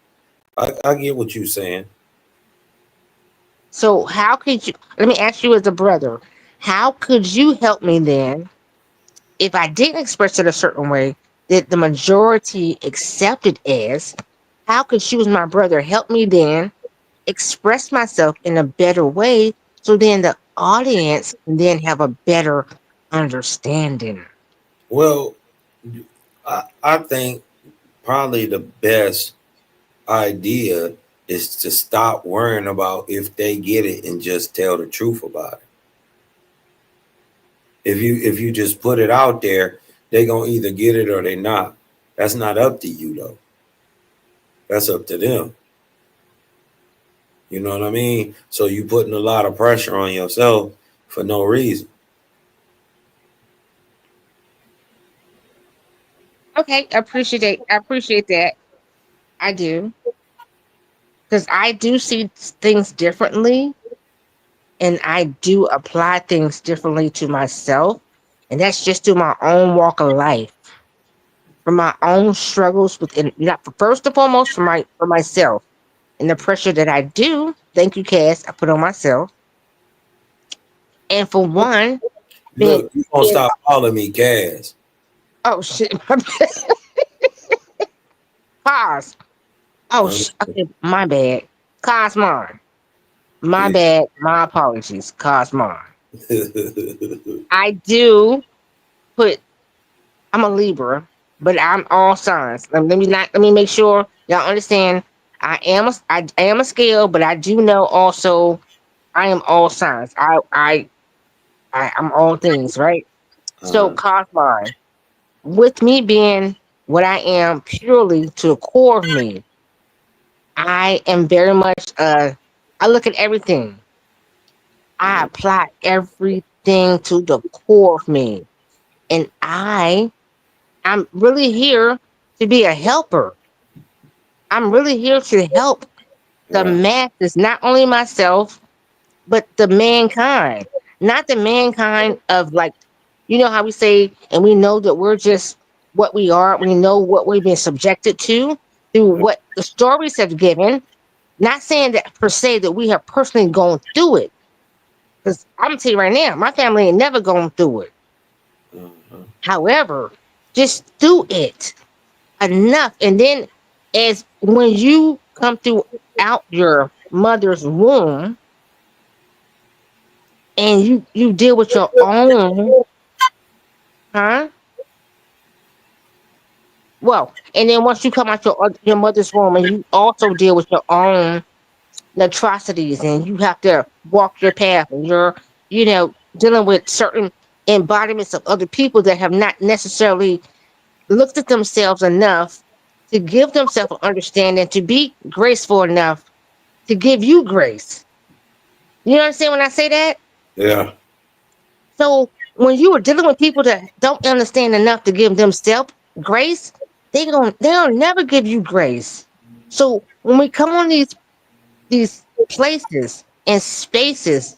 I get what you saying. So how could you? Let me ask you as a brother. How could you help me then if I didn't express it a certain way that the majority accepted as? How could you, as my brother, help me then express myself in a better way so then the audience can then have a better understanding? Well, I think probably the best idea is to stop worrying about if they get it and just tell the truth about it. If you just put it out there, they gonna either get it or they not. That's not up to you though. That's up to them. You know what I mean? So you putting a lot of pressure on yourself for no reason. Okay, I appreciate that. I do. Because I do see things differently and I do apply things differently to myself. And that's just through my own walk of life, from my own struggles within, not first and foremost for myself and the pressure that I do. Thank you, Cass. I put on myself, and for one, being, Look, you gonna being stop calling me Cass. oh shit, my bad. Pause. Okay, my bad. Cosmon. My bad. My apologies, Cosmon. I do put I'm a Libra, but I'm all signs. Let me make sure y'all understand. I am a scale, but I do know also I am all signs. I'm all things, right? So uh, Cosmine, with me being what I am purely to the core of me, I am very much I look at everything. I apply everything to the core of me. And I'm really here to be a helper. I'm really here to help the right. masses, not only myself, but the mankind. Not the mankind of like, you know how we say, and we know that we're just what we are. We know what we've been subjected to through what the stories have given. Not saying that per se that we have personally gone through it. Because I'm gonna tell you right now, my family ain't never gone through it. Uh-huh. However, just through it enough. And then as when you come through out your mother's womb and you deal with your own, huh? Well, and then once you come out your mother's womb and you also deal with your own atrocities and you have to walk your path and you're, dealing with certain embodiments of other people that have not necessarily looked at themselves enough to give themselves an understanding to be graceful enough to give you grace. You understand when I say that? Yeah. So when you are dealing with people that don't understand enough to give themselves grace, they'll never give you grace. So when we come on these places and spaces,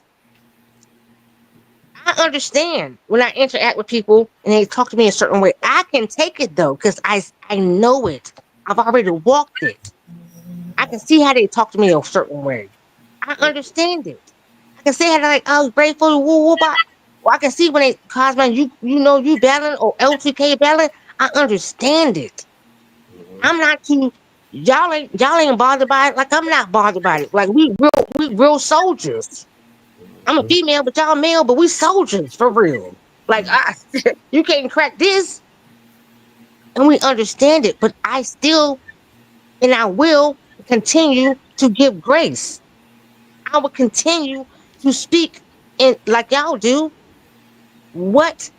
I understand when I interact with people and they talk to me a certain way. I can take it though, because I know it. I've already walked it. I can see how they talk to me a certain way. I understand it. I can see how they're like, oh, grateful, woo, woo, bop. Well, I can see when they Cosman, you battling or LTK battling. I understand it. I'm not too y'all ain't bothered by it. Like I'm not bothered by it. Like we real soldiers. I'm a female, but y'all male, but we soldiers for real. Like you can't crack this, and we understand it. But I still and I will continue to give grace. I will continue to speak and like y'all do what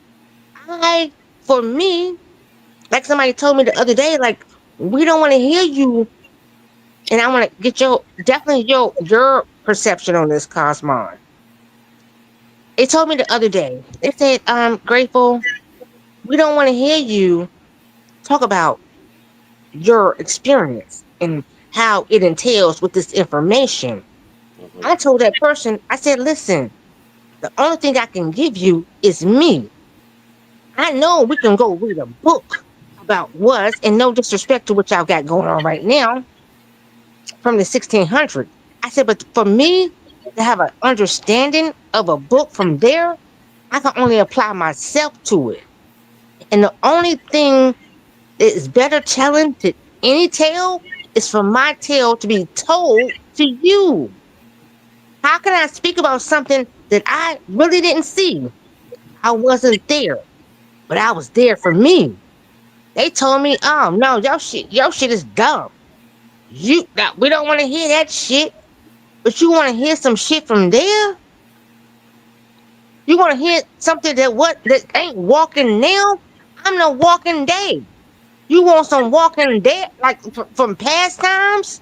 For me, like somebody told me the other day, like, we don't want to hear you, and I want to get definitely your perception on this, Cosmon. They told me the other day. They said, Grateful, we don't want to hear you talk about your experience and how it entails with this information. Mhm. I told that person, I said, listen, the only thing I can give you is me. I know we can go read a book about was, and no disrespect to what y'all got going on right now from the 1600s. I said, but for me to have an understanding of a book from there, I can only apply myself to it. And the only thing that is better telling to any tale is for my tale to be told to you. How can I speak about something that I really didn't see? I wasn't there, but I was there for me. They told me, oh no, your shit is dumb. We don't want to hear that shit, but you want to hear some shit from there? You want to hear something that ain't walking now? I'm the walking day. You want some walking dead like from past times?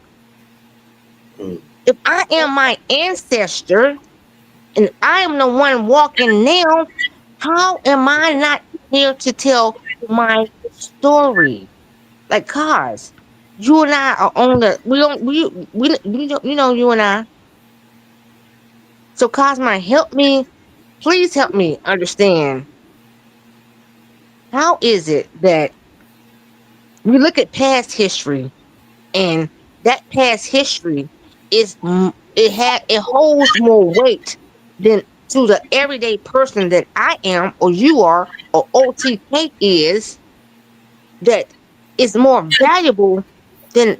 Mm. If I am my ancestor and I am the one walking now, how am I not here to tell my story? Like, cause you and I are on the we don't we don't, you know, you and I. So Cosma, help me, please help me understand, how is it that we look at past history, and that past history it holds more weight than to the everyday person that I am or you are or OTK is, that is more valuable than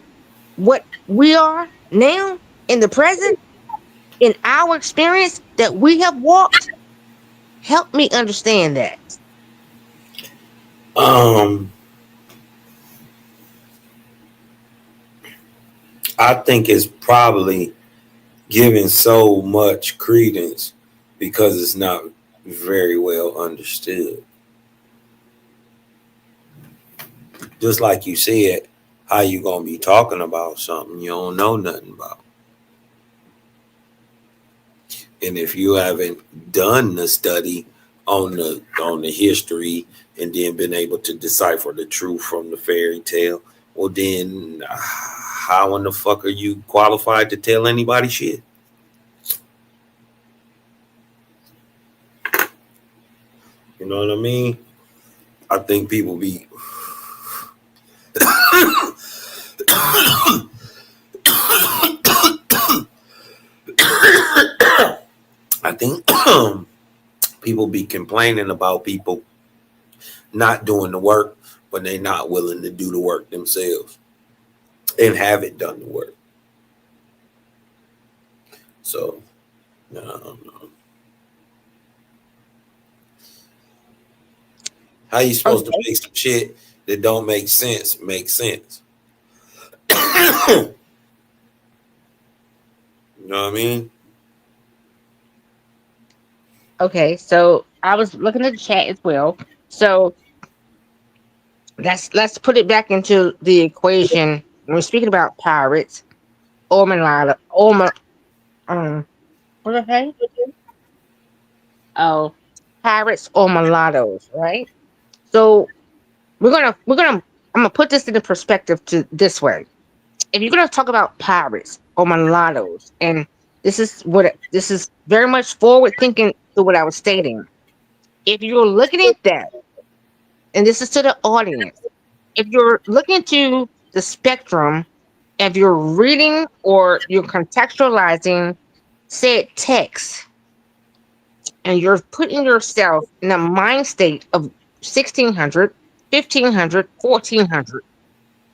what we are now in the present, in our experience that we have walked. Help me understand that. Um, I think it's probably giving so much credence because it's not very well understood. Just like you said, how you gonna be talking about something you don't know nothing about? And if you haven't done the study on the history and then been able to decipher the truth from the fairy tale, well then how in the fuck are you qualified to tell anybody shit? You know what I mean? I think people be I think people be complaining about people not doing the work when they not willing to do the work themselves and haven't done the work. So no. How you supposed to Okay. make some shit that don't make sense make sense? You know what I mean? Okay. So I was looking at the chat as well. So let's put it back into the equation. When we're speaking about pirates, or mulatto, what the heck? Oh, pirates or mulattoes, right? So I'm gonna put this into perspective to this way. If you're gonna talk about pirates or mulattoes, and this is very much forward thinking to what I was stating. If you're looking at that, and this is to the audience, if you're looking to the spectrum, if you're reading or you're contextualizing said text, and you're putting yourself in a mind state of 1600, 1500, 1400,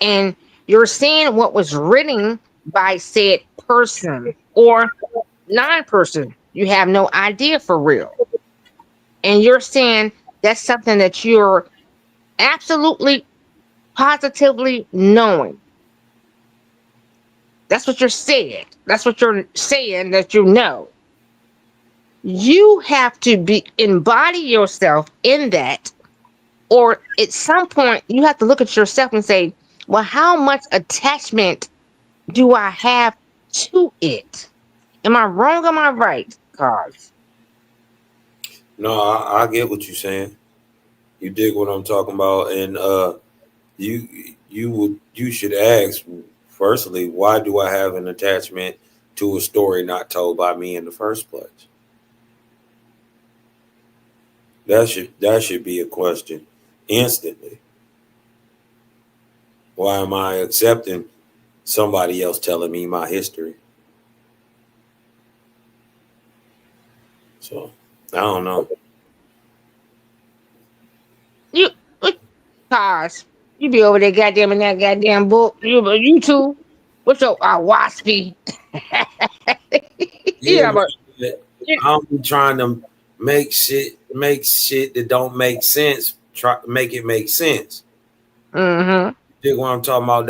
and you're seeing what was written by said person or non-person, you have no idea for real, and you're saying that's something that you're absolutely positively knowing. That's what you're saying. That's what you're saying that you know. You have to be embody yourself in that or at some point you have to look at yourself and say, well, how much attachment do I have to it? Am I wrong? Am I right, guys? No, I get what you're saying. You dig what I'm talking about, and you you should ask firstly, why do I have an attachment to a story not told by me in the first place? That should be a question instantly. Why am I accepting somebody else telling me my history? So I don't know. You, guys, you be over there, goddamn, in that goddamn book. You too. What's your waspy? Yeah, Yeah, man. but I'm trying to make shit that don't make sense. Try to make it make sense. mm-hmm. Dig what I'm talking about?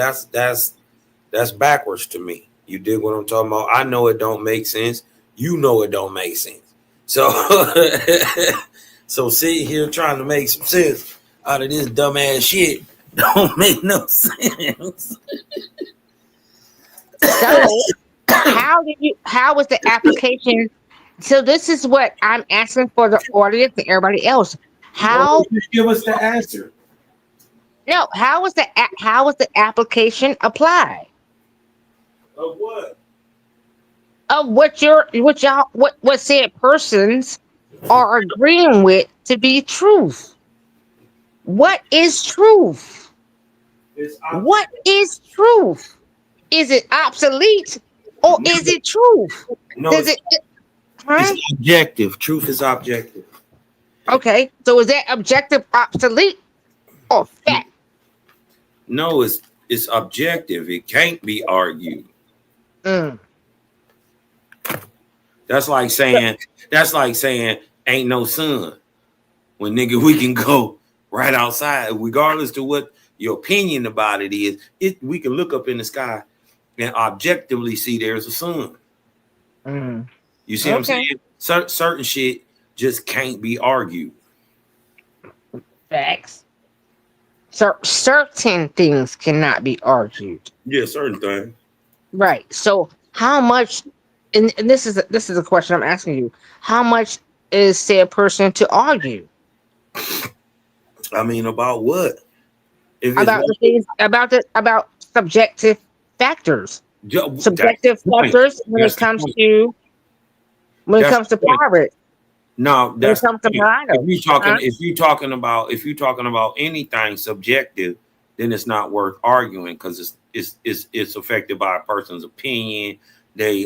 That's backwards to me. You dig what I'm talking about? I know it don't make sense. You know it don't make sense. So so sitting here trying to make some sense out of this dumbass shit don't make no sense. So how was the application? So this is what I'm asking for the audience and everybody else. Well, How just give us the answer. no, how was the application applied? Of what? Of what said persons are agreeing with to be truth. What is truth? It's What is truth? Is it obsolete or is it truth? no, Does it's huh? objective. Truth is objective. Okay, so is that objective obsolete or fact? No, it's objective. It can't be argued. Mm. That's like saying ain't no sun. When nigga we can go right outside, regardless to what your opinion about it is. We can look up in the sky and objectively see there's a sun. Mm. You see what I'm Okay, saying? Certain shit just can't be argued. facts. So certain things cannot be argued. Yeah, certain things. Right. So how much? And this is a question I'm asking you. How much is said person to argue I mean, about what? If it's about the things about subjective factors? that's Subjective the point. factors That's the point. when it That's comes to the point. pirates. No, When it that's the comes to point. If pirates. you talking, Huh? if you talking about anything subjective, then it's not worth arguing because it's affected by a person's opinion, they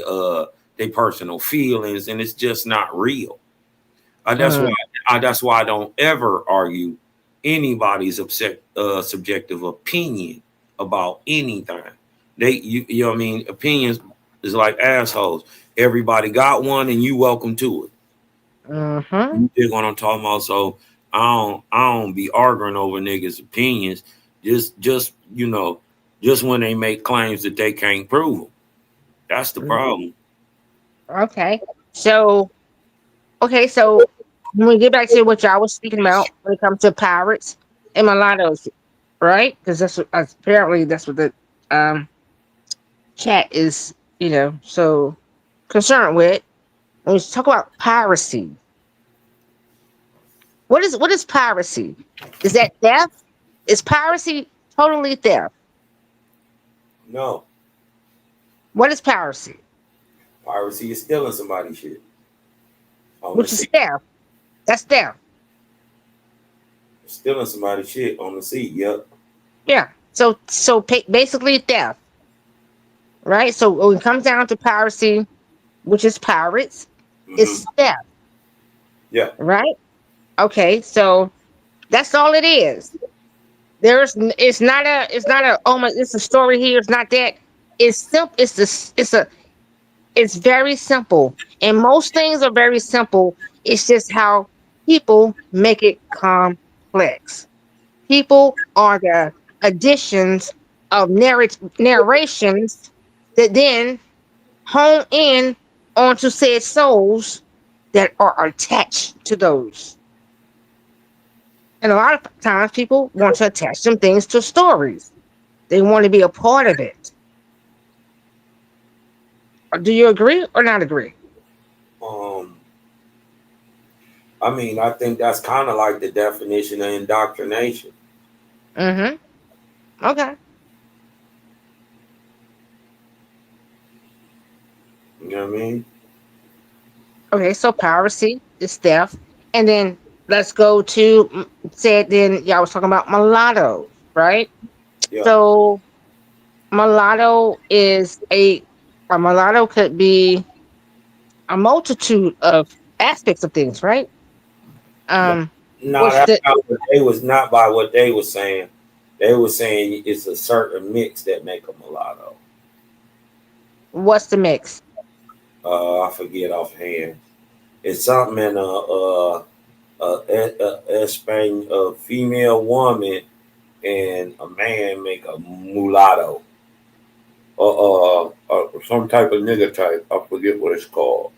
personal feelings, and it's just not real. That's why Mm, that's why I don't ever argue anybody's subjective opinion about anything. You know what I mean? Opinions is like assholes. Everybody got one, and you welcome to it. mm-hmm. You dig what I'm talking about? So I don't be arguing over niggas' opinions. Just when they make claims that they can't prove them. That's the problem. Okay. So so when we get back to what y'all was speaking about when it comes to pirates and mulattoes, right? Because apparently that's what the um chat is, so concerned with. When we talk about piracy, what is piracy? Is that theft? Is piracy totally theft? No, What is piracy? piracy is stealing somebody's shit on the Which is sea. theft. That's theft. Stealing somebody's shit on the sea. Yep. Yeah. So basically theft, right? So when it comes down to piracy, which is pirates, Hmm. it's theft, Yeah. right? Okay, so that's all it is. It's not a oh my, it's a story here. It's not that. It's simple. It's very simple, and most things are very simple. It's just how people make it complex. People are the additions of narrations that then hone in onto said souls that are attached to those. And a lot of times people want to attach some things to stories. They want to be a part of it. Do you agree or not agree? Um, I mean, I think that's kind of like the definition of indoctrination. Mm-hmm. Okay. You know what I mean? Okay. So piracy is theft, and then let's go to said. Then y'all was talking about mulattoes, right? Yeah. So mulatto is a mulatto could be a multitude of aspects of things, right? Um, No, what's that's the not what they was not by what they was saying. They were saying it's a certain mix that make a mulatto. what's the mix? I forget offhand. It's something in a Spain, a female woman and a man make a mulatto. Some type of nigga type. I forget what it's called,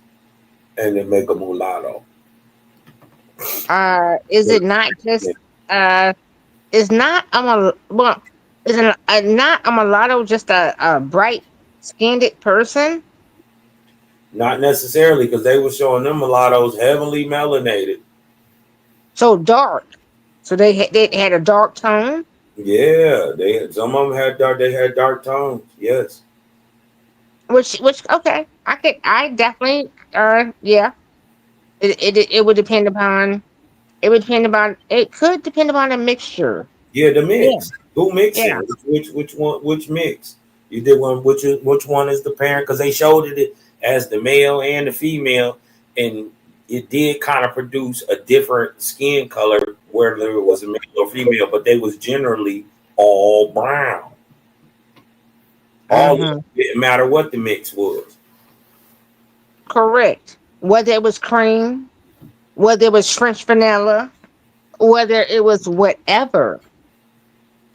and they make a mulatto. Is it not just uh? Is not well? Is not a mulatto just a bright skinned person? Not necessarily because they were showing them mulattoes heavily melanated. So dark. So they had a dark tone. Yeah, they some of them had dark. They had dark tones. Yes. Which okay, I definitely yeah. It would depend upon it could depend upon a mixture. Yeah, the Yeah, mix. Who yeah. mixing? Which one? Which mix? You did one. Which one is the parent? Because they showed it as the male and the female, and it did kind of produce a different skin color whether it was a male or female, but they was generally all brown. All of Mm-hmm. it didn't matter what the mix was. Correct. Whether it was cream, whether it was French vanilla, whether it was whatever,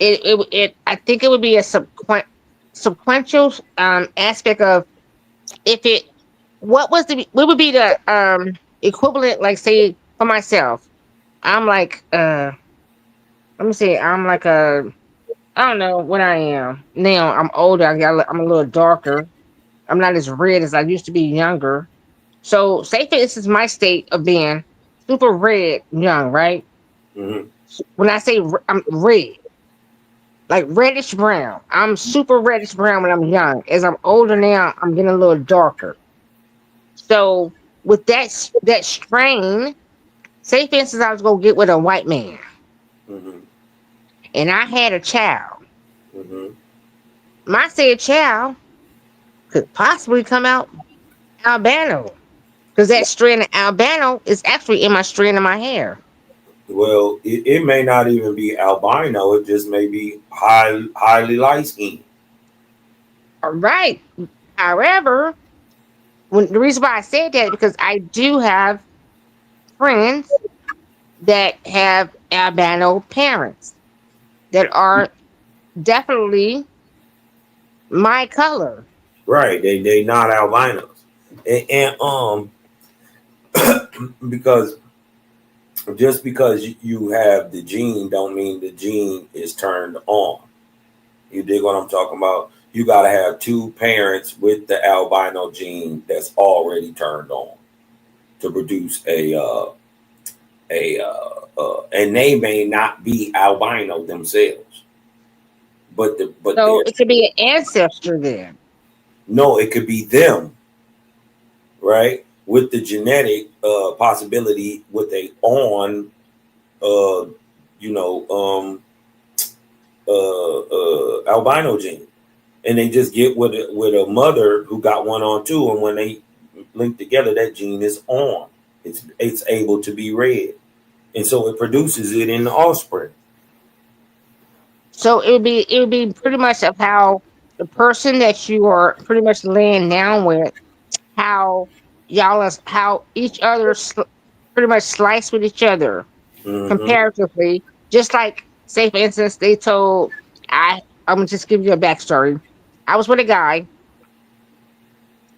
it I think it would be a subsequential aspect of if it what would be the equivalent, like say for myself, I'm like let me see, I'm like I don't know what I am now. I'm older. I'm a little darker. I'm not as red as I used to be younger. So say for instance my state of being super red young, right? Mm-hmm. When I say I'm red, like reddish brown. I'm super reddish brown when I'm young. As I'm older now, I'm getting a little darker. So with that strain, say for instance, I was gonna get with a white man, Mm-hmm. and I had a child. Mm-hmm. My said child could possibly come out albino because that strand of albino is actually in my strand of my hair. Well, it may not even be albino. It just may be highly light skinned. All right. However, the reason why I said that is because I do have friends that have albino parents that are definitely my color. Right. They not albinos. And because just because you have the gene don't mean the gene is turned on. You dig what I'm talking about? You got to have two parents with the albino gene that's already turned on to produce and they may not be albino themselves, but So they're it could be an ancestor then. no, it could be them, right? With the genetic possibility with a on, uh, you know, albino gene, and they just get with a mother who got one on too, and when they link together, that gene is on. It's able to be read, and so it produces it in the offspring. So it would be pretty much of how the person that you are pretty much laying down with, how how each other pretty much slice with each other Mm-hmm. comparatively. Just like say for instance, they told I'm gonna just give you a backstory. I was with a guy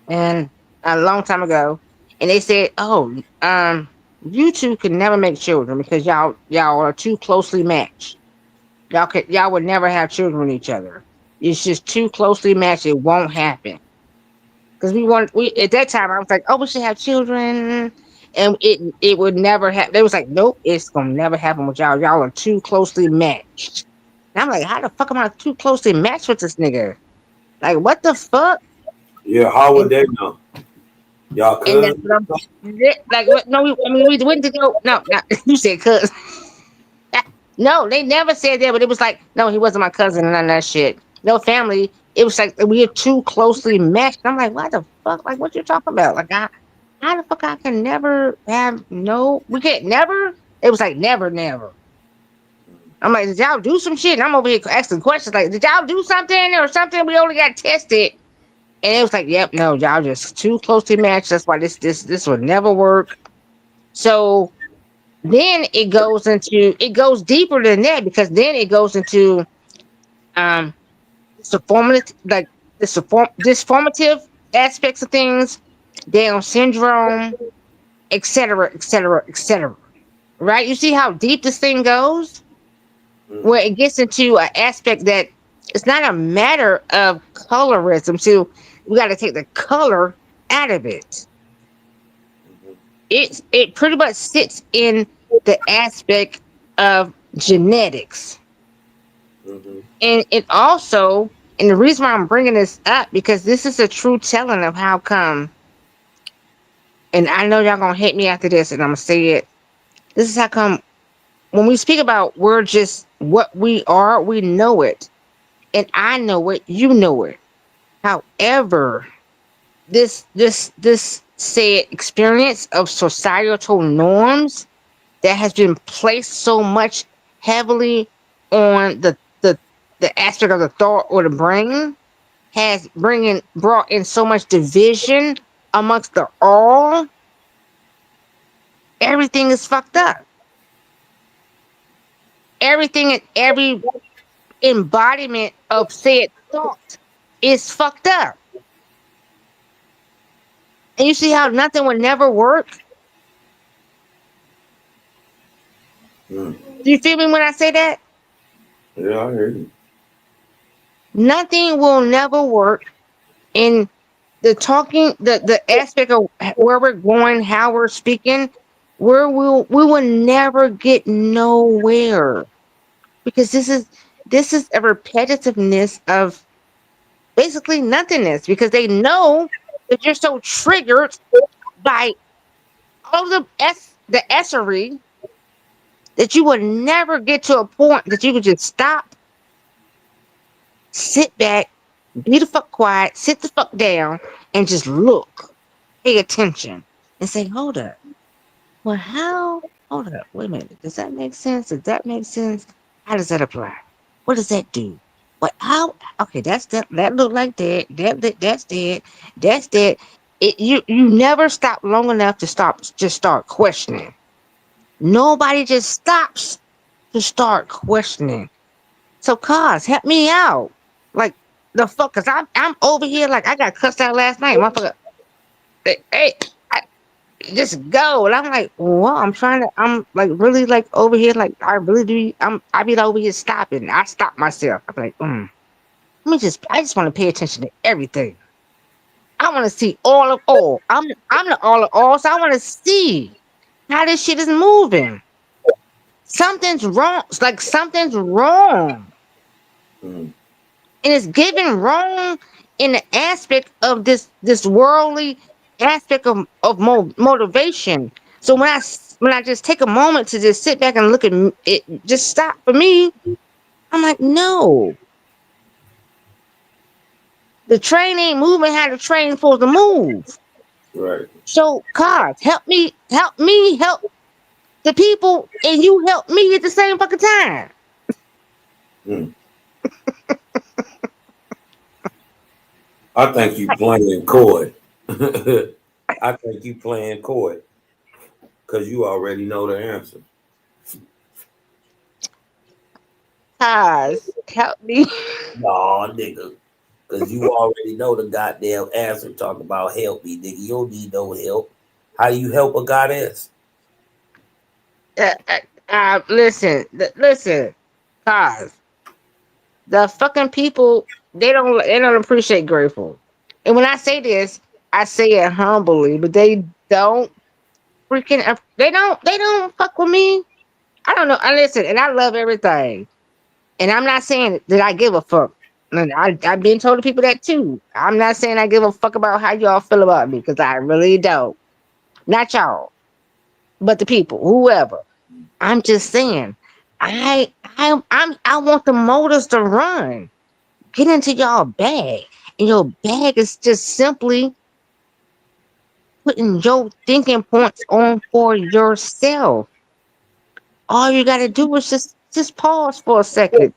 and a long time ago, and they said, "Oh, you two could never make children because y'all are too closely matched. Y'all would never have children with each other. It's just too closely matched. It won't happen. Because we at that time I was like, oh, we should have children, and it would never happen. They was like, nope, it's gonna never happen with y'all. Y'all are too closely matched. And I'm like, how the fuck am I too closely matched with this nigga? Like, what the fuck? Yeah, how would And, they know? Y'all and that's cousins? what I'm like. What? No, I mean, we went to go. No, no, you said cuz. No, they never said that, but it was like, no, he wasn't my cousin and none of that shit. No family. It was like we are too closely matched. I'm like, what the fuck? Like, what you talking about? Like, how the fuck I can never have no? We can't never. It was like never, never. I'm like, did y'all do some shit? And I'm over here asking questions like, did y'all do something or something? We only got tested, and it was like, yep, no, y'all just too closely matched. That's why this would never work. So then it goes deeper than that because then it goes into um formative like this formative aspects of things, Down syndrome, etc., etc., etc. Right? You see how deep this thing goes, where it gets into an aspect that it's not a matter of colorism. So we got to take the color out of it. It pretty much sits in the aspect of genetics. And it also, and the reason why I'm bringing this up, because this is a true telling of how come, and I know y'all gonna hate me after this, and I'm gonna say it. This is how come when we speak about we're just what we are, we know it. And I know it, you know it. However, this said experience of societal norms that has been placed so much heavily on the aspect of the thought or the brain has brought in so much division amongst the all. Everything is fucked up. Everything and every embodiment of said thought is fucked up. And you see how nothing would never work? Mm. Do you feel me when I say that? Yeah, I hear you. Nothing will never work in the aspect of where we're going, how we're speaking, where we will never get nowhere. Because this is a repetitiveness of basically nothingness because they know that you're so triggered by all the essery that you would never get to a point that you could just stop, sit back, be the fuck quiet, sit the fuck down, and just look, pay attention, and say, hold up. Well, how? Hold up. Wait a minute. Does that make sense? Does that make sense? How does that apply? What does that do? What? How? Okay, that's that. That look like that. That's that. That's that. You never stop long enough to stop. Just start questioning. Nobody just stops to start questioning. So, cause help me out. Like the fuck, cause I'm over here like I got cussed out last night, motherfucker. Hey, just go. And I'm like, well, I'm like really like over here, like I really do. I be over here stopping. I stop myself. I'm like, I just want to pay attention to everything. I want to see all of all. I'm the all of all, so I want to see how this shit is moving. Something's wrong. It's like something's wrong. And it's given wrong in the aspect of this worldly aspect of motivation. So when I just take a moment to just sit back and look at it, just stop for me. I'm like, no, the train ain't moving how the train's supposed to move. Right. So, cars, help me, help the people, and you help me at the same fucking time. Mm. I think you playing coy. I think you playing coy because you already know the answer. Cars, help me. No, nigga. Because you already know the goddamn answer. Talk about help me, nigga. You don't need no help. How do you help a goddess? Listen, cause the fucking people they don't appreciate grateful. And when I say this, I say it humbly, but they don't they don't fuck with me. I don't know. I listen, and I love everything. And I'm not saying that I give a fuck. And I've been told to people that too. I'm not saying I give a fuck about how y'all feel about me, because I really don't. Not y'all, but the people, whoever. I'm just saying, I want the motors to run. Get into y'all bag, and your bag is just simply putting your thinking points on for yourself. All you gotta do is just pause for a second.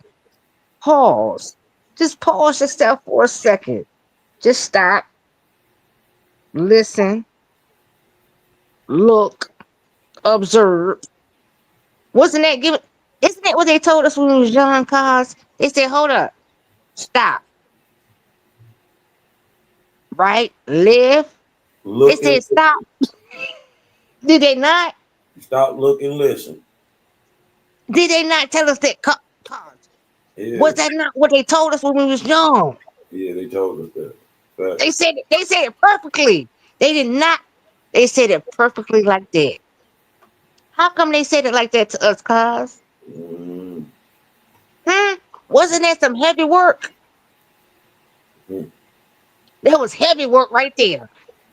Pause. Just pause yourself for a second. Just stop, listen, look, observe. Wasn't that given? Isn't that what they told us when we was young, cars? They said, hold up, stop, right? Live. They Look and said stop. Did they not? stop, look and listen. Did they not tell us that? Cars? Yeah, Was that not what they told us when we was young? yeah, they told us that. Fact. They said it perfectly. They did not. They said it perfectly like that. How come they said it like that to us, cuz? Mm-hmm. Hmm? Wasn't that some heavy work? That was heavy work right there.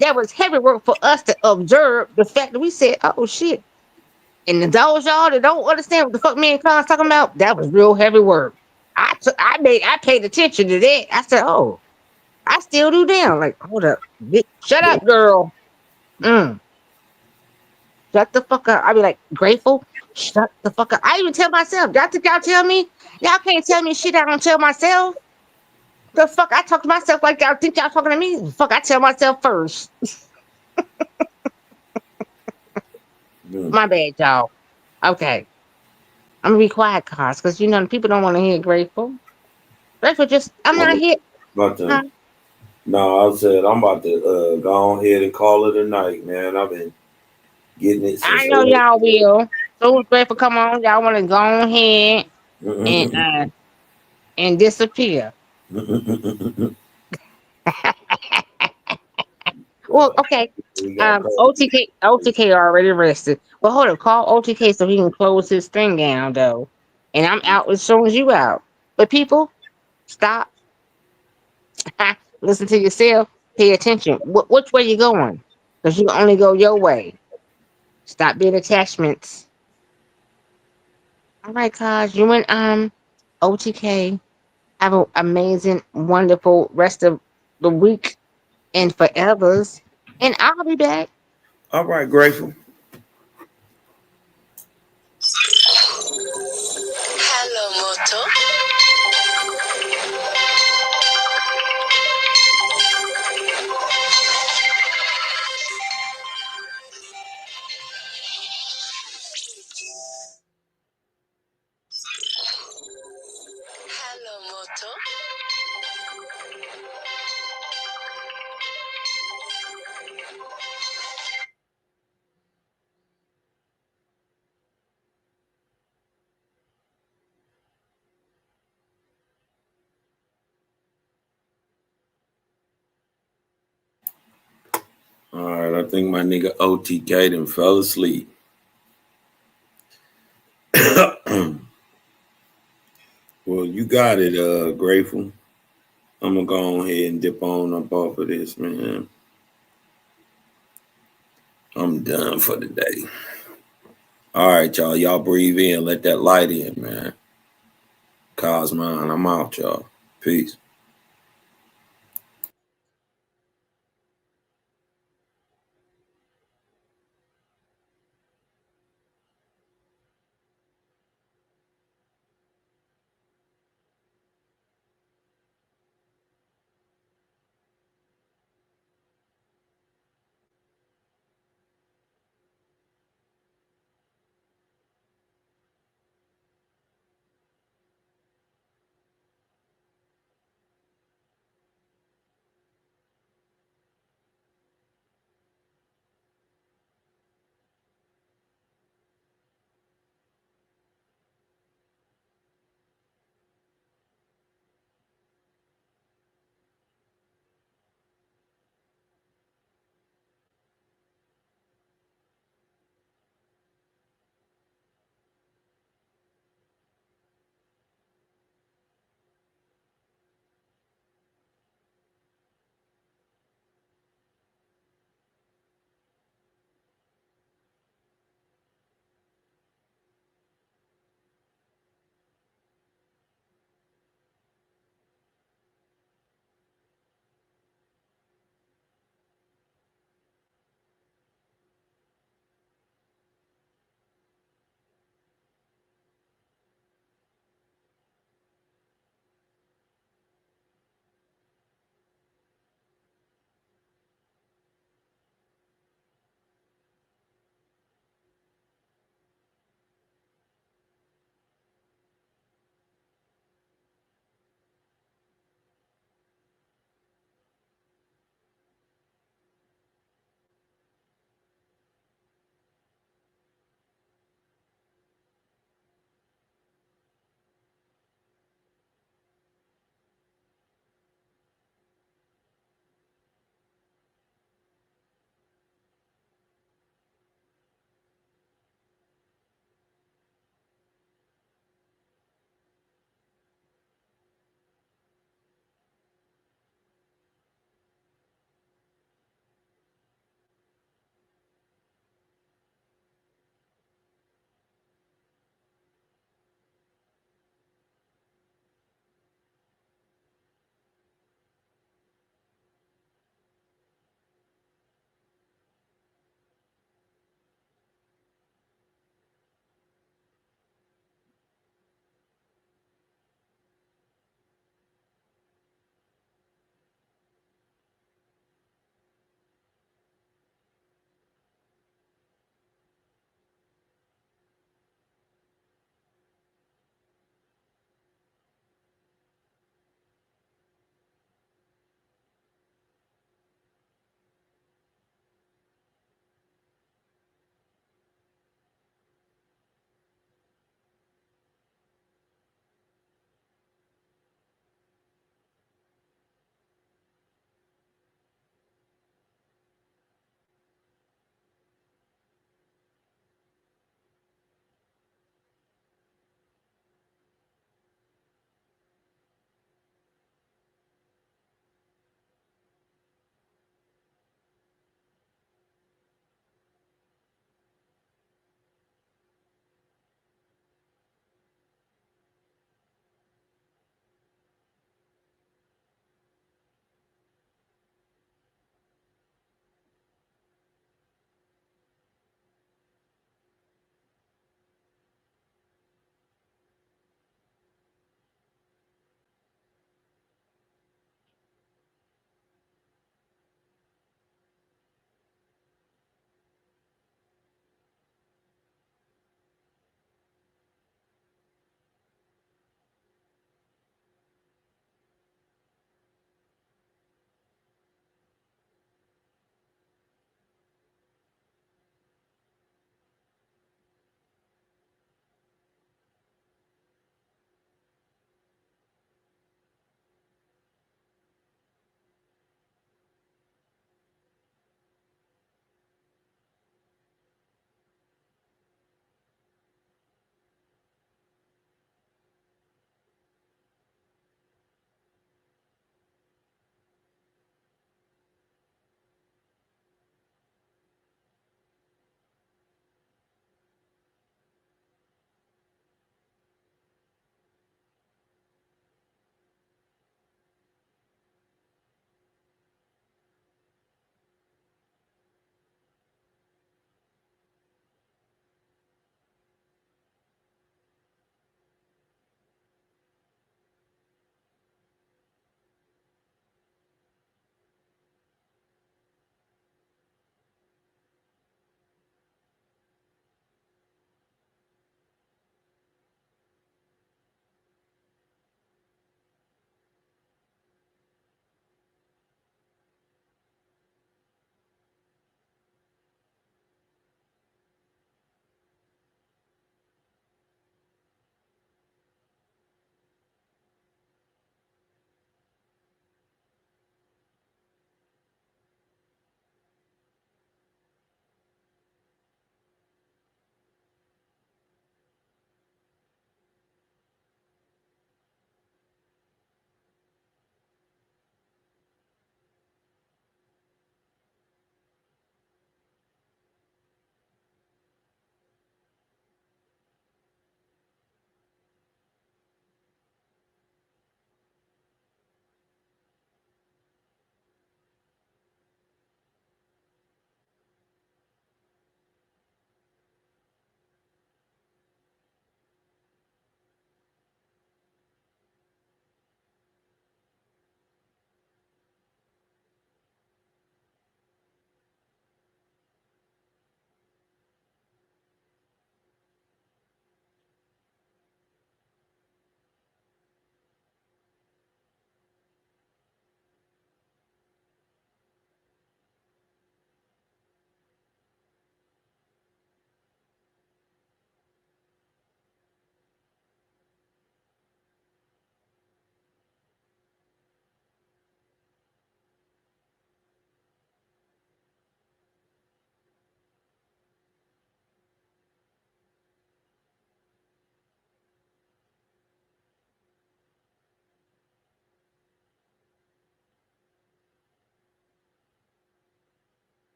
That was heavy work for us to observe the fact that we said, oh shit. And those y'all that don't understand what the fuck me and Cons talking about, that was real heavy work. I paid attention to that. I said, oh, I still do now. Like, hold up. Shut up, girl. Mm. Shut the fuck up. I be like, grateful. Shut the fuck up. I even tell myself. Y'all think y'all tell me? Y'all can't tell me shit I don't tell myself. The fuck I talk to myself like y'all think y'all talking to me? Fuck, I tell myself first. Mm. My bad, y'all. Okay. I'm gonna be quiet, cause you know the people don't want to hear grateful. Grateful just I'm not I'm here. about Huh? to, no, I said I'm about to go on ahead and call it a night, man. I've been getting it I since know early. y'all will. So grateful, come on, y'all want to go ahead and disappear. Well, okay. we got covered. OTK already rested. Well, hold on. Call OTK so he can close his thing down, though. And I'm out as soon as you out. But people, stop. Listen to yourself. Pay attention. Which way you going? Because you can only go your way. Stop being attachments. All right, cuz you and OTK have an amazing, wonderful rest of the week and forevers. And I'll be back. All right, grateful. Hello, Moto. Hello, Moto. All right, I think my nigga OTK done fell asleep. Well, you got it, grateful. I'm gonna go on ahead and dip on up off of this, man. I'm done for the day. All right, y'all. Y'all breathe in. Let that light in, man. Cosmine, I'm out, y'all. Peace.